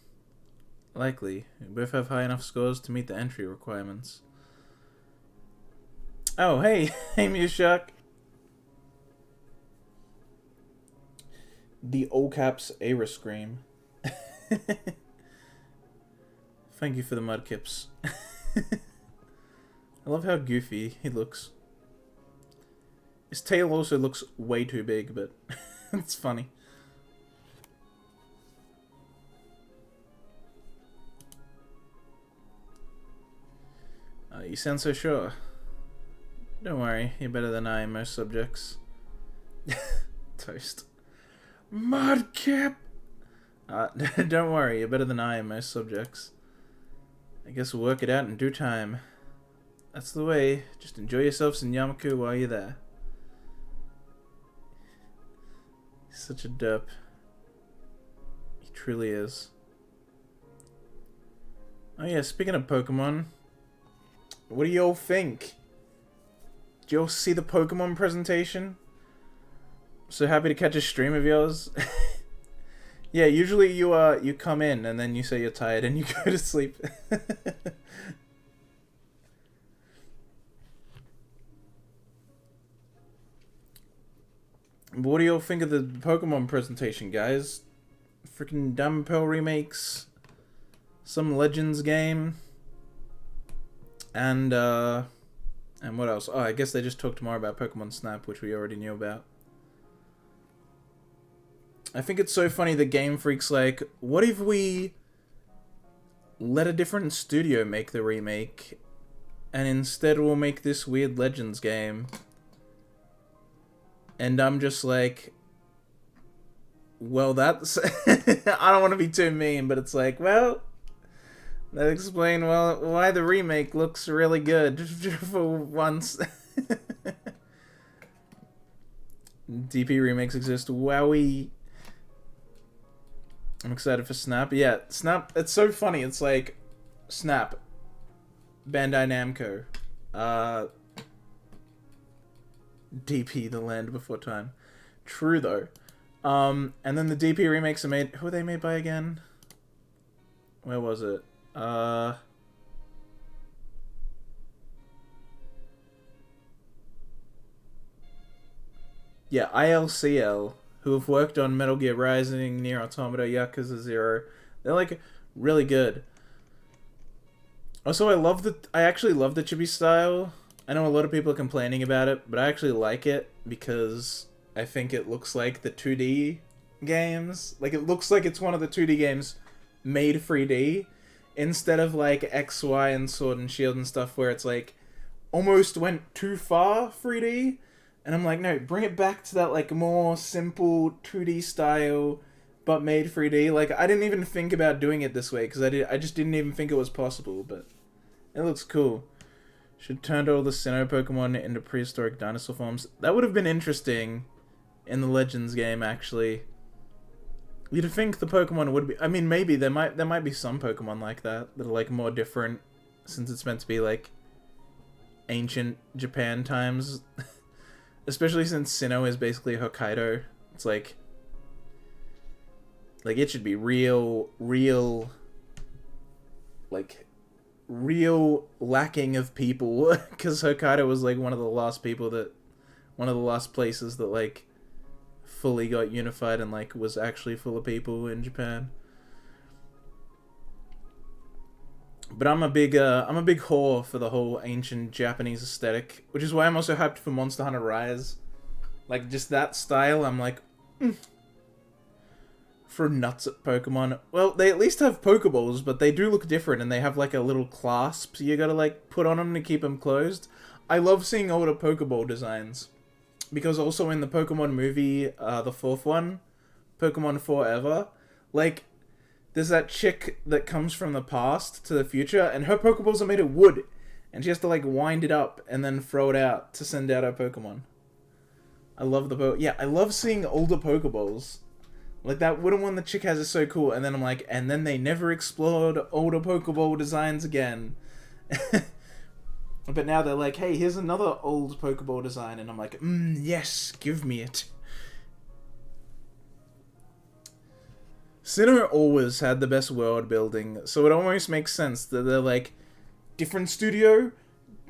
Likely. We both have high enough scores to meet the entry requirements. Oh, hey! Hey, Mushak! The all caps Eira scream. Thank you for the mudkips. I love how goofy he looks. His tail also looks way too big, but it's funny. You sound so sure. Don't worry, you're better than I in most subjects. Toast. Mudkip! Don't worry, you're better than I in most subjects. I guess we'll work it out in due time. That's the way. Just enjoy yourselves in Yamaku while you're there. He's such a derp. He truly is. Oh yeah, speaking of Pokemon, what do y'all think? Did y'all see the Pokemon presentation? So happy to catch a stream of yours. Yeah, usually you come in and then you say you're tired and you go to sleep. But what do y'all think of the Pokemon presentation, guys? Freaking Diamond Pearl remakes, some Legends game, and what else? Oh, I guess they just talked more about Pokemon Snap, which we already knew about. I think it's so funny that Game Freak's like, what if we let a different studio make the remake, and instead we'll make this weird Legends game? And I'm just like, well, that's... I don't want to be too mean, but it's like, well, that explains why the remake looks really good for once. DP remakes exist. Wowie. I'm excited for Snap. Yeah, Snap, it's so funny. It's like, Snap, Bandai Namco, DP, The Land Before Time. True, though. And then the DP remakes are made... Who are they made by again? Where was it? Yeah, ILCL, who have worked on Metal Gear Rising, Nier Automata, Yakuza 0. They're like really good. Also, I actually love the chibi style. I know a lot of people are complaining about it, but I actually like it because I think it looks like the 2D games. Like, it looks like it's one of the 2D games made 3D instead of like X, Y, and Sword and Shield and stuff where it's like almost went too far 3D. And I'm like, no, bring it back to that like more simple 2D style but made 3D. Like, I didn't even think about doing it this way because I just didn't even think it was possible, but it looks cool. Should turn all the Sinnoh Pokemon into prehistoric dinosaur forms. That would have been interesting in the Legends game, actually. You'd think the Pokemon would be... I mean, maybe there might be some Pokemon like that are like more different, since it's meant to be like ancient Japan times. Especially since Sinnoh is basically Hokkaido. It's like it should be real lacking of people, because Hokkaido was like one of the last places that like fully got unified and like was actually full of people in Japan. But I'm a big whore for the whole ancient Japanese aesthetic, which is why I'm also hyped for Monster Hunter Rise. Like, just that style, I'm like, for nuts at Pokemon. Well, they at least have Pokeballs, but they do look different, and they have like a little clasp you gotta like put on them to keep them closed. I love seeing older Pokeball designs, because also in the Pokemon movie, the fourth one, Pokemon Forever, like, there's that chick that comes from the past to the future, and her Pokeballs are made of wood, and she has to like wind it up and then throw it out to send out her Pokemon. I love I love seeing older Pokeballs. Like, that wooden one the chick has is so cool, and then I'm like, and then they never explored older Pokeball designs again. But now they're like, hey, here's another old Pokeball design, and I'm like, yes, give me it. Sinnoh always had the best world building, so it almost makes sense that they're like, different studio,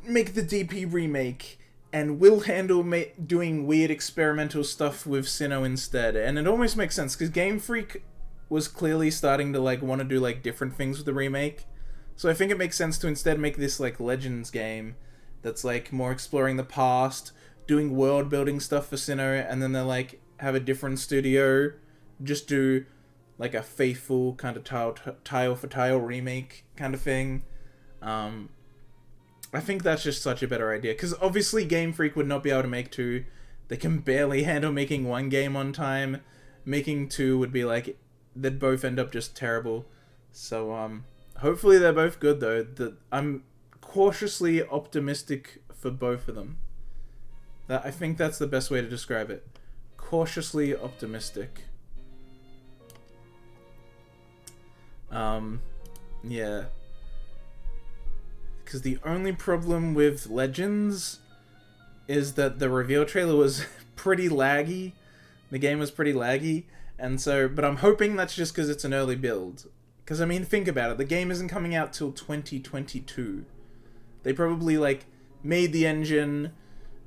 make the DP remake, and we'll handle doing weird experimental stuff with Sinnoh instead. And it almost makes sense, because Game Freak was clearly starting to like want to do like different things with the remake. So I think it makes sense to instead make this like Legends game that's like more exploring the past, doing world building stuff for Sinnoh, and then they're like, have a different studio just do like a faithful kind of tile for tile remake kind of thing. I think that's just such a better idea, because obviously Game Freak would not be able to make 2. They can barely handle making 1 game on time. Making 2 would be like, they'd both end up just terrible. So hopefully they're both good though. I'm cautiously optimistic for both of them. I think that's the best way to describe it. Cautiously optimistic. Yeah. Because the only problem with Legends is that the reveal trailer was pretty laggy. The game was pretty laggy. And so, but I'm hoping that's just because it's an early build. Because, I mean, think about it. The game isn't coming out till 2022. They probably, like, made the engine,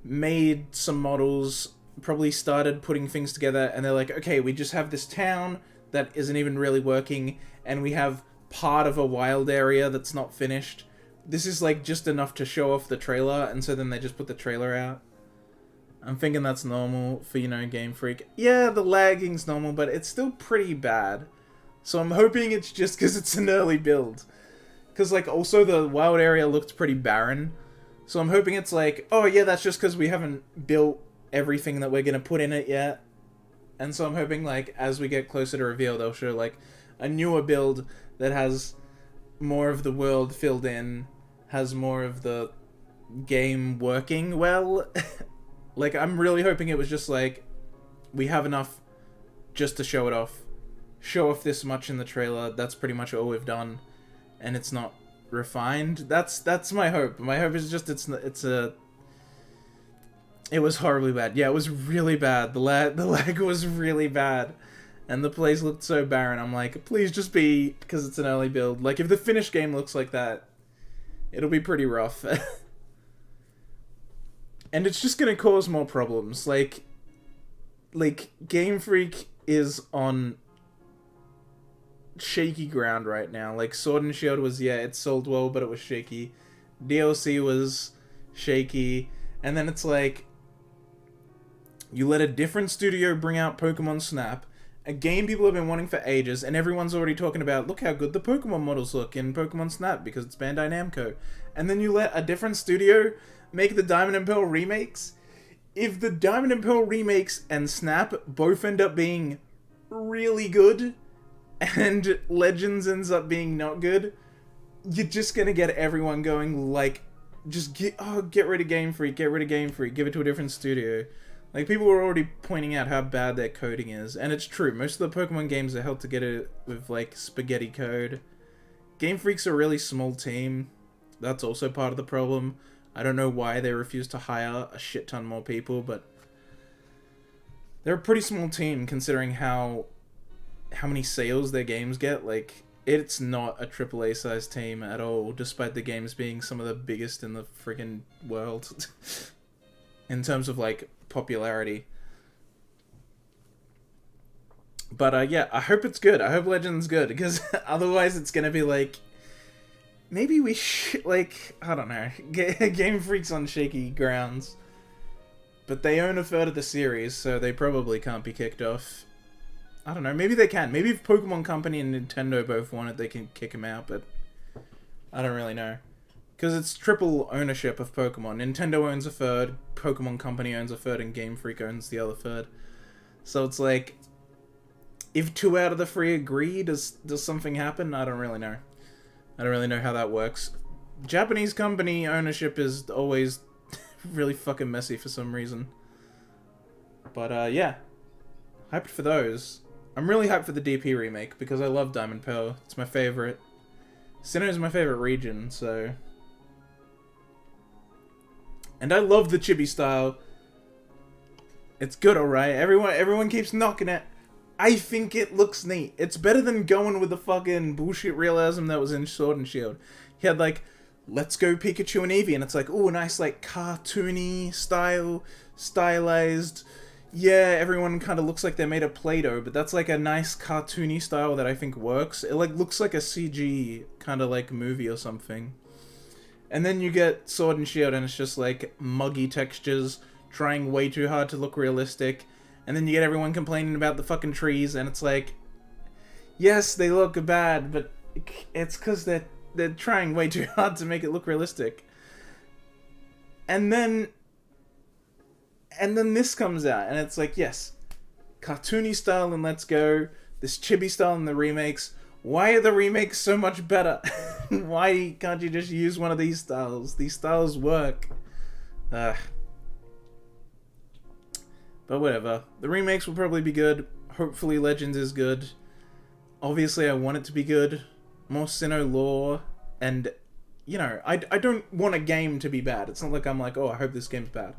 made some models, probably started putting things together, and they're like, okay, we just have this town that isn't even really working, and we have part of a wild area that's not finished. This is like just enough to show off the trailer, and so then they just put the trailer out. I'm thinking that's normal for, Game Freak. Yeah, the lagging's normal, but it's still pretty bad. So I'm hoping it's just because it's an early build. Because, like, also the wild area looked pretty barren. So I'm hoping it's like, oh yeah, that's just because we haven't built everything that we're going to put in it yet. And so I'm hoping, like, as we get closer to reveal, they'll show, like, a newer build that has more of the world filled in, has more of the game working well. Like, I'm really hoping it was just like, we have enough just to show it off. Show off this much in the trailer, that's pretty much all we've done, and it's not refined. That's my hope. My hope is just it was horribly bad. Yeah, it was really bad. The lag was really bad. And the place looked so barren. I'm like, please just be, because it's an early build. Like, if the finished game looks like that, it'll be pretty rough. And it's just gonna cause more problems. Like, like, Game Freak is on shaky ground right now. Like, Sword and Shield was, yeah, it sold well, but it was shaky. DLC was shaky. And then it's like, you let a different studio bring out Pokemon Snap, a game people have been wanting for ages, and everyone's already talking about, look how good the Pokemon models look in Pokemon Snap because it's Bandai Namco. And then you let a different studio make the Diamond and Pearl remakes. If the Diamond and Pearl remakes and Snap both end up being really good, and Legends ends up being not good, you're just gonna get everyone going like, just get rid of Game Freak, give it to a different studio. Like, people were already pointing out how bad their coding is, and it's true. Most of the Pokemon games are held together with, like, spaghetti code. Game Freak's a really small team. That's also part of the problem. I don't know why they refuse to hire a shit ton more people, but they're a pretty small team considering how many sales their games get. Like, it's not a AAA sized team at all, despite the games being some of the biggest in the friggin' world in terms of, like, popularity. But yeah, I hope it's good. I hope Legends good, because otherwise it's gonna be like, maybe we should, like, I don't know, Game Freak's on shaky grounds, but they own a third of the series, so they probably can't be kicked off. I don't know, maybe they can. Maybe if Pokemon Company and Nintendo both want it, they can kick him out, but I don't really know. Because it's triple ownership of Pokemon. Nintendo owns a third, Pokemon Company owns a third, and Game Freak owns the other third. So it's like, if 2 out of the 3 agree, does something happen? I don't really know. I don't really know how that works. Japanese company ownership is always really fucking messy for some reason. But yeah, hyped for those. I'm really hyped for the DP remake, because I love Diamond Pearl. It's my favorite. Sinnoh's my favorite region, so... And I love the chibi style. It's good, alright. Everyone keeps knocking it. I think it looks neat. It's better than going with the fucking bullshit realism that was in Sword and Shield. He had, like, Let's Go Pikachu and Eevee, and it's like, ooh, nice, like, cartoony style, stylized. Yeah, everyone kind of looks like they're made of Play-Doh, but that's, like, a nice cartoony style that I think works. It, like, looks like a CG kind of, like, movie or something. And then you get Sword and Shield, and it's just, like, muggy textures, trying way too hard to look realistic. And then you get everyone complaining about the fucking trees, and it's like, yes, they look bad, but it's because they're trying way too hard to make it look realistic. And then this comes out, and it's like, yes, cartoony style in Let's Go, this chibi style in the remakes. Why are the remakes so much better? Why can't you just use one of these styles? These styles work. But whatever. The remakes will probably be good. Hopefully Legends is good. Obviously I want it to be good. More Sinnoh lore. And, you know, I don't want a game to be bad. It's not like I'm like, oh, I hope this game's bad.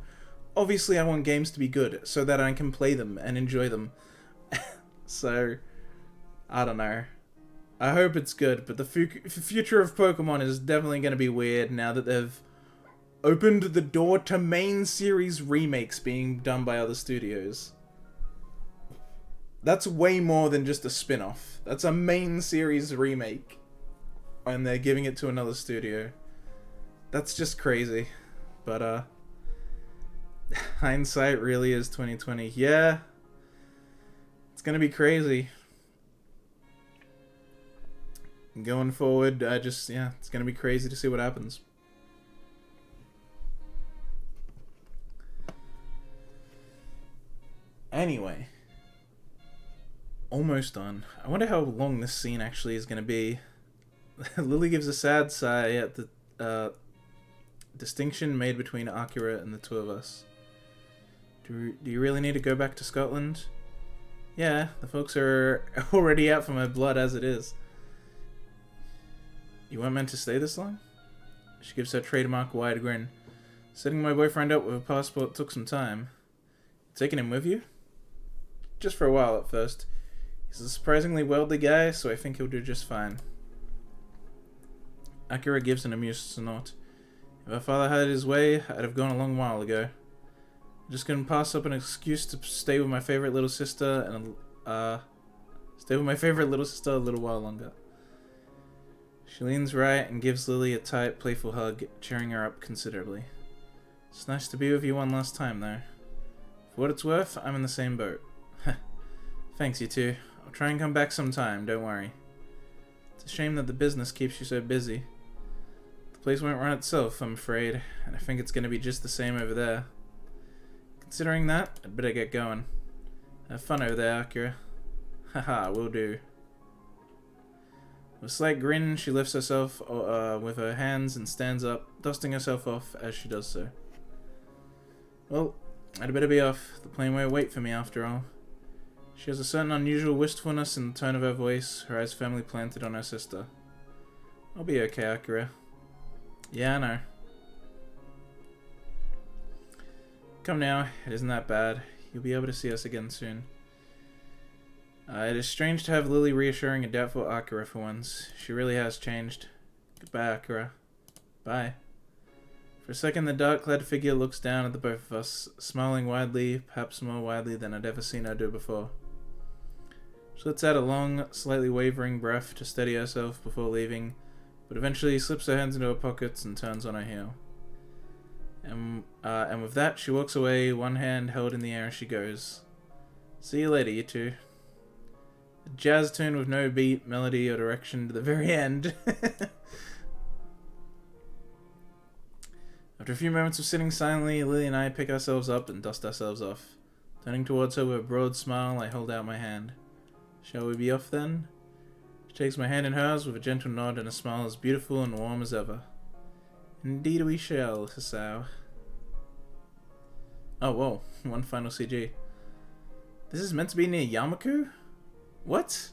Obviously I want games to be good so that I can play them and enjoy them. So, I don't know. I hope it's good, but the future of Pokemon is definitely going to be weird now that they've opened the door to main series remakes being done by other studios. That's way more than just a spin-off. That's a main series remake. And they're giving it to another studio. That's just crazy. But, hindsight really is 2020. Yeah. It's gonna be crazy. Going forward, yeah, it's gonna be crazy to see what happens. Anyway. Almost done. I wonder how long this scene actually is gonna be. Lilly gives a sad sigh at the distinction made between Akira and the two of us. Do you really need to go back to Scotland? Yeah, the folks are already out for my blood as it is. You weren't meant to stay this long? She gives her trademark wide grin. Setting my boyfriend up with a passport took some time. Taking him with you? Just for a while at first. He's a surprisingly wealthy guy, so I think he'll do just fine. Akira gives an amused snort. If our father had his way, I'd have gone a long while ago. Just gonna pass up an excuse to stay with my favorite little sister and stay with my favorite little sister a little while longer. She leans right and gives Lilly a tight, playful hug, cheering her up considerably. It's nice to be with you one last time, though. For what it's worth, I'm in the same boat. Thanks, you two. I'll try and come back sometime, don't worry. It's a shame that the business keeps you so busy. The place won't run itself, I'm afraid, and I think it's gonna be just the same over there. Considering that, I'd better get going. Have fun over there, Akira. Haha, will do. With a slight grin, she lifts herself with her hands and stands up, dusting herself off as she does so. Well, I'd better be off. The plane won't wait for me after all. She has a certain unusual wistfulness in the tone of her voice, her eyes firmly planted on her sister. I'll be okay, Akira. Yeah, I know. Come now, it isn't that bad. You'll be able to see us again soon. It is strange to have Lilly reassuring a doubtful Akira for once. She really has changed. Goodbye, Akira. Bye. For a second, the dark-clad figure looks down at the both of us, smiling widely, perhaps more widely than I'd ever seen her do before. She lets out a long, slightly wavering breath to steady herself before leaving, but eventually slips her hands into her pockets and turns on her heel. And with that, she walks away, one hand held in the air as she goes. See you later, you two. A jazz tune with no beat, melody, or direction to the very end. After a few moments of sitting silently, Lilly and I pick ourselves up and dust ourselves off. Turning towards her with a broad smile, I hold out my hand. Shall we be off then? She takes my hand in hers with a gentle nod and a smile as beautiful and warm as ever. Indeed we shall, Hisao. Oh, whoa. One final CG. This is meant to be near Yamaku? What?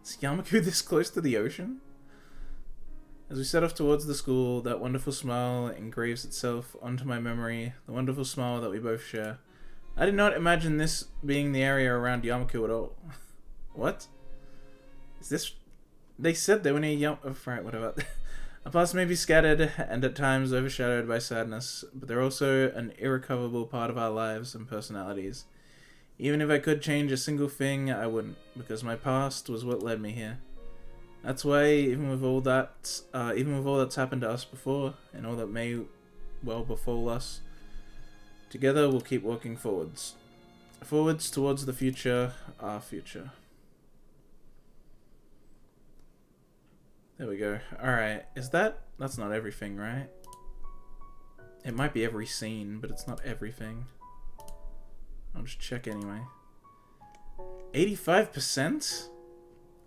Is Yamaku this close to the ocean? As we set off towards the school, that wonderful smile engraves itself onto my memory, the wonderful smile that we both share. I did not imagine this being the area around Yamaku at all. What? Is this... They said they were near Yamaku... Oh, right, whatever. Our paths may be scattered and at times overshadowed by sadness, but they're also an irrecoverable part of our lives and personalities. Even if I could change a single thing, I wouldn't, because my past was what led me here. That's why, even with all that's happened to us before, and all that may well befall us, together we'll keep walking forwards. Forwards towards the future, our future. There we go. Alright, that's not everything, right? It might be every scene, but it's not everything. I'll just check anyway. 85%?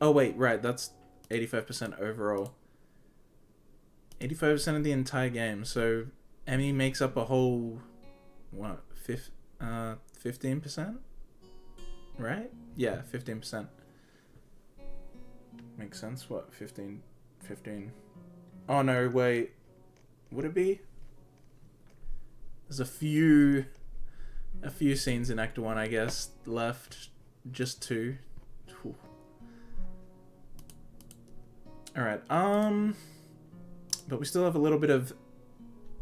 Oh wait, right, that's 85% overall. 85% of the entire game, so Emmy makes up a whole, what, 15%? Right? Yeah, 15%. Makes sense, what, 15? Oh no, wait. Would it be? There's a few scenes in Act 1, I guess, left. Just 2. Whew. Alright, but we still have a little bit of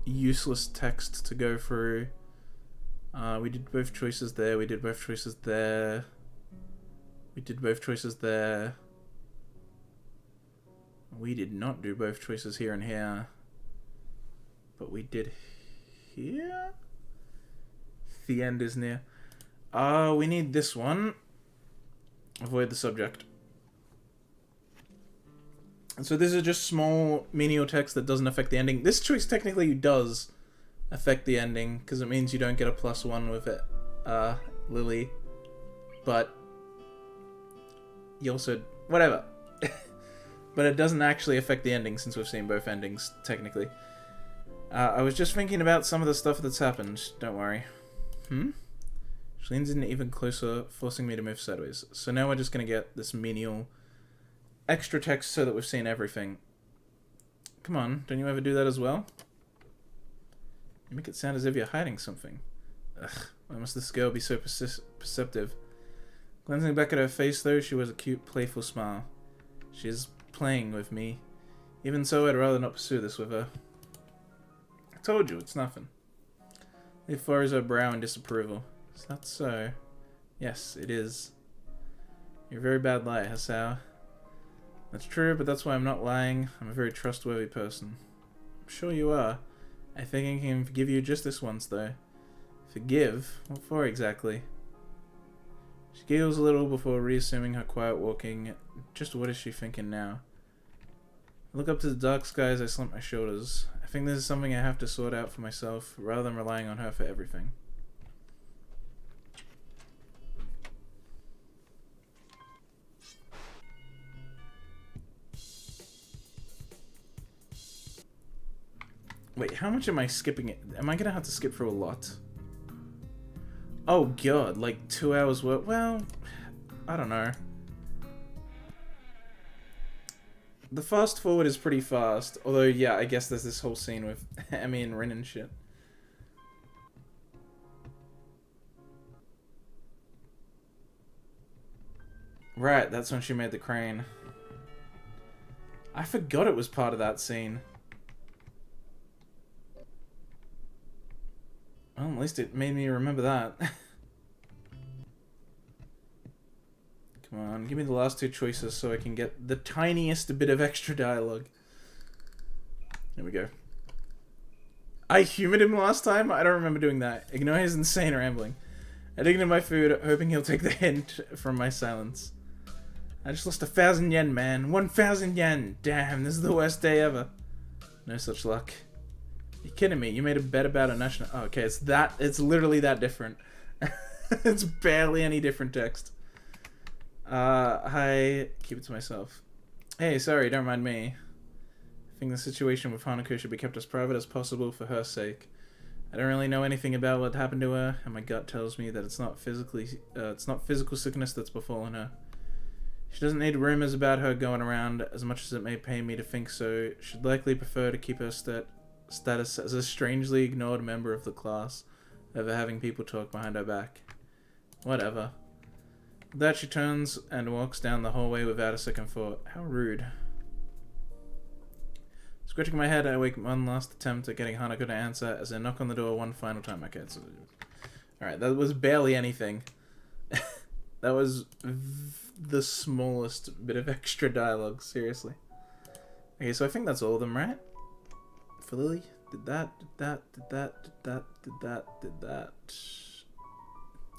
useless text to go through. We did both choices there, we did both choices there. We did both choices there. We did not do both choices here and here. But we did here? The end is near. We need this one. Avoid the subject. So this is just small menial text that doesn't affect the ending. This choice technically does affect the ending, because it means you don't get a +1 with it, Lilly. But you also... whatever. But it doesn't actually affect the ending, since we've seen both endings, technically. I was just thinking about some of the stuff that's happened. Don't worry. She leans in even closer, forcing me to move sideways. So now we're just going to get this menial extra text so that we've seen everything. Come on, don't you ever do that as well? You make it sound as if you're hiding something. Ugh, why must this girl be so perceptive? Glancing back at her face, though, she wears a cute, playful smile. She's playing with me. Even so, I'd rather not pursue this with her. I told you, it's nothing. He furrows her brow in disapproval. Is that so? Yes, it is. You're a very bad liar, Hasao. That's true, but that's why I'm not lying. I'm a very trustworthy person. I'm sure you are. I think I can forgive you just this once, though. Forgive? What for exactly? She giggles a little before reassuming her quiet walking. Just what is she thinking now? I look up to the dark sky as I slump my shoulders. I think this is something I have to sort out for myself, rather than relying on her for everything. Wait, how much am I skipping it? Am I gonna have to skip through a lot? Oh god, like 2 hours worth? Well, I don't know. The fast forward is pretty fast, although yeah, I guess there's this whole scene with Emmy and Rin and shit. Right, that's when she made the crane. I forgot it was part of that scene. Well, at least it made me remember that. Come on, give me the last two choices so I can get the tiniest bit of extra dialogue. There we go. I humored him last time? I don't remember doing that. Ignore his insane rambling. I dig into my food, hoping he'll take the hint from my silence. I just lost 1,000 yen, man. 1,000 yen! Damn, this is the worst day ever. No such luck. You're kidding me? You made a bet about a national... Oh, okay, it's literally that different. It's barely any different text. Hi. Keep it to myself. Hey, sorry, don't mind me. I think the situation with Hanako should be kept as private as possible for her sake. I don't really know anything about what happened to her, and my gut tells me that it's not physical sickness that's befallen her. She doesn't need rumors about her going around, as much as it may pain me to think so. She'd likely prefer to keep her status as a strangely ignored member of the class over having people talk behind her back. Whatever. With that, she turns and walks down the hallway without a second thought. How rude. Scratching my head, I make one last attempt at getting Hanako to answer as I knock on the door one final time. Okay, so... Alright, that was barely anything. That was the smallest bit of extra dialogue, seriously. Okay, so I think that's all of them, right? For Lilly? Did that.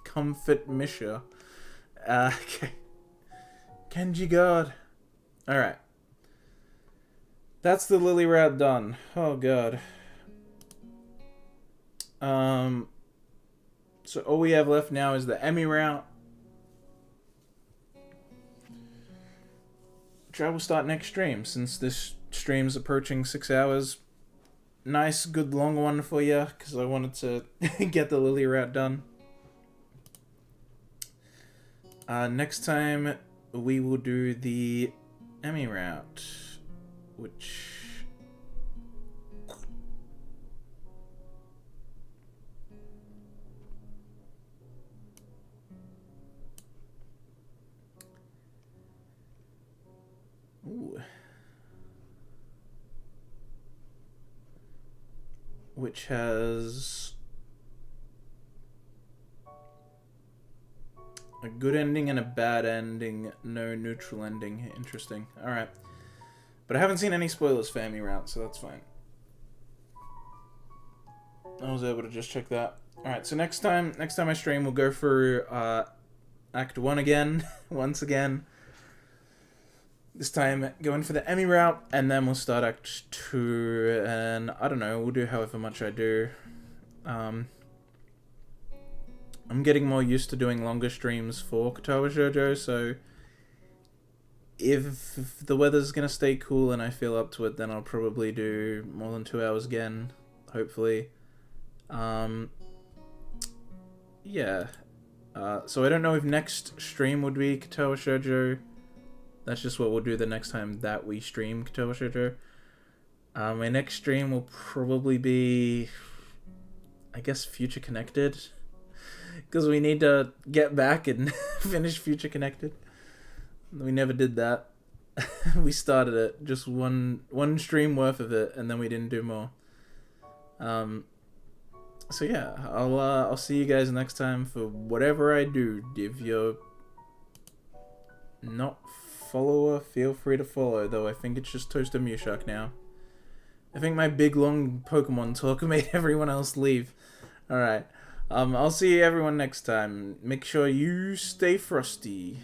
Comfort Misha. Okay. Kenji God. Alright. That's the Lilly route done. Oh god. So all we have left now is the Emmy route. Which I will start next stream, since this stream's approaching 6 hours. Nice, good long one for you, because I wanted to get the Lilly route done. Next time, we will do the Emmy route, which... Ooh. Which has a good ending and a bad ending, no neutral ending. Interesting. Alright. But I haven't seen any spoilers for Emmy route, so that's fine. I was able to just check that. Alright, so next time I stream, we'll go through Act 1 again, once again. This time, going for the Emmy route, and then we'll start Act 2, and I don't know, we'll do however much I do. I'm getting more used to doing longer streams for Katawa Shoujo, so if the weather's gonna stay cool and I feel up to it, then I'll probably do more than 2 hours again, hopefully. Yeah. So I don't know if next stream would be Katawa Shoujo. That's just what we'll do the next time that we stream Katawa Shoujo. My next stream will probably be, I guess, Future Connected. Because we need to get back and finish Future Connected. We never did that. We started it, just one stream worth of it, and then we didn't do more. So yeah, I'll see you guys next time for whatever I do. If you're not follower, feel free to follow. Though I think it's just Toaster Mushak now. I think my big long Pokemon talk made everyone else leave. All right. I'll see everyone next time. Make sure you stay frosty.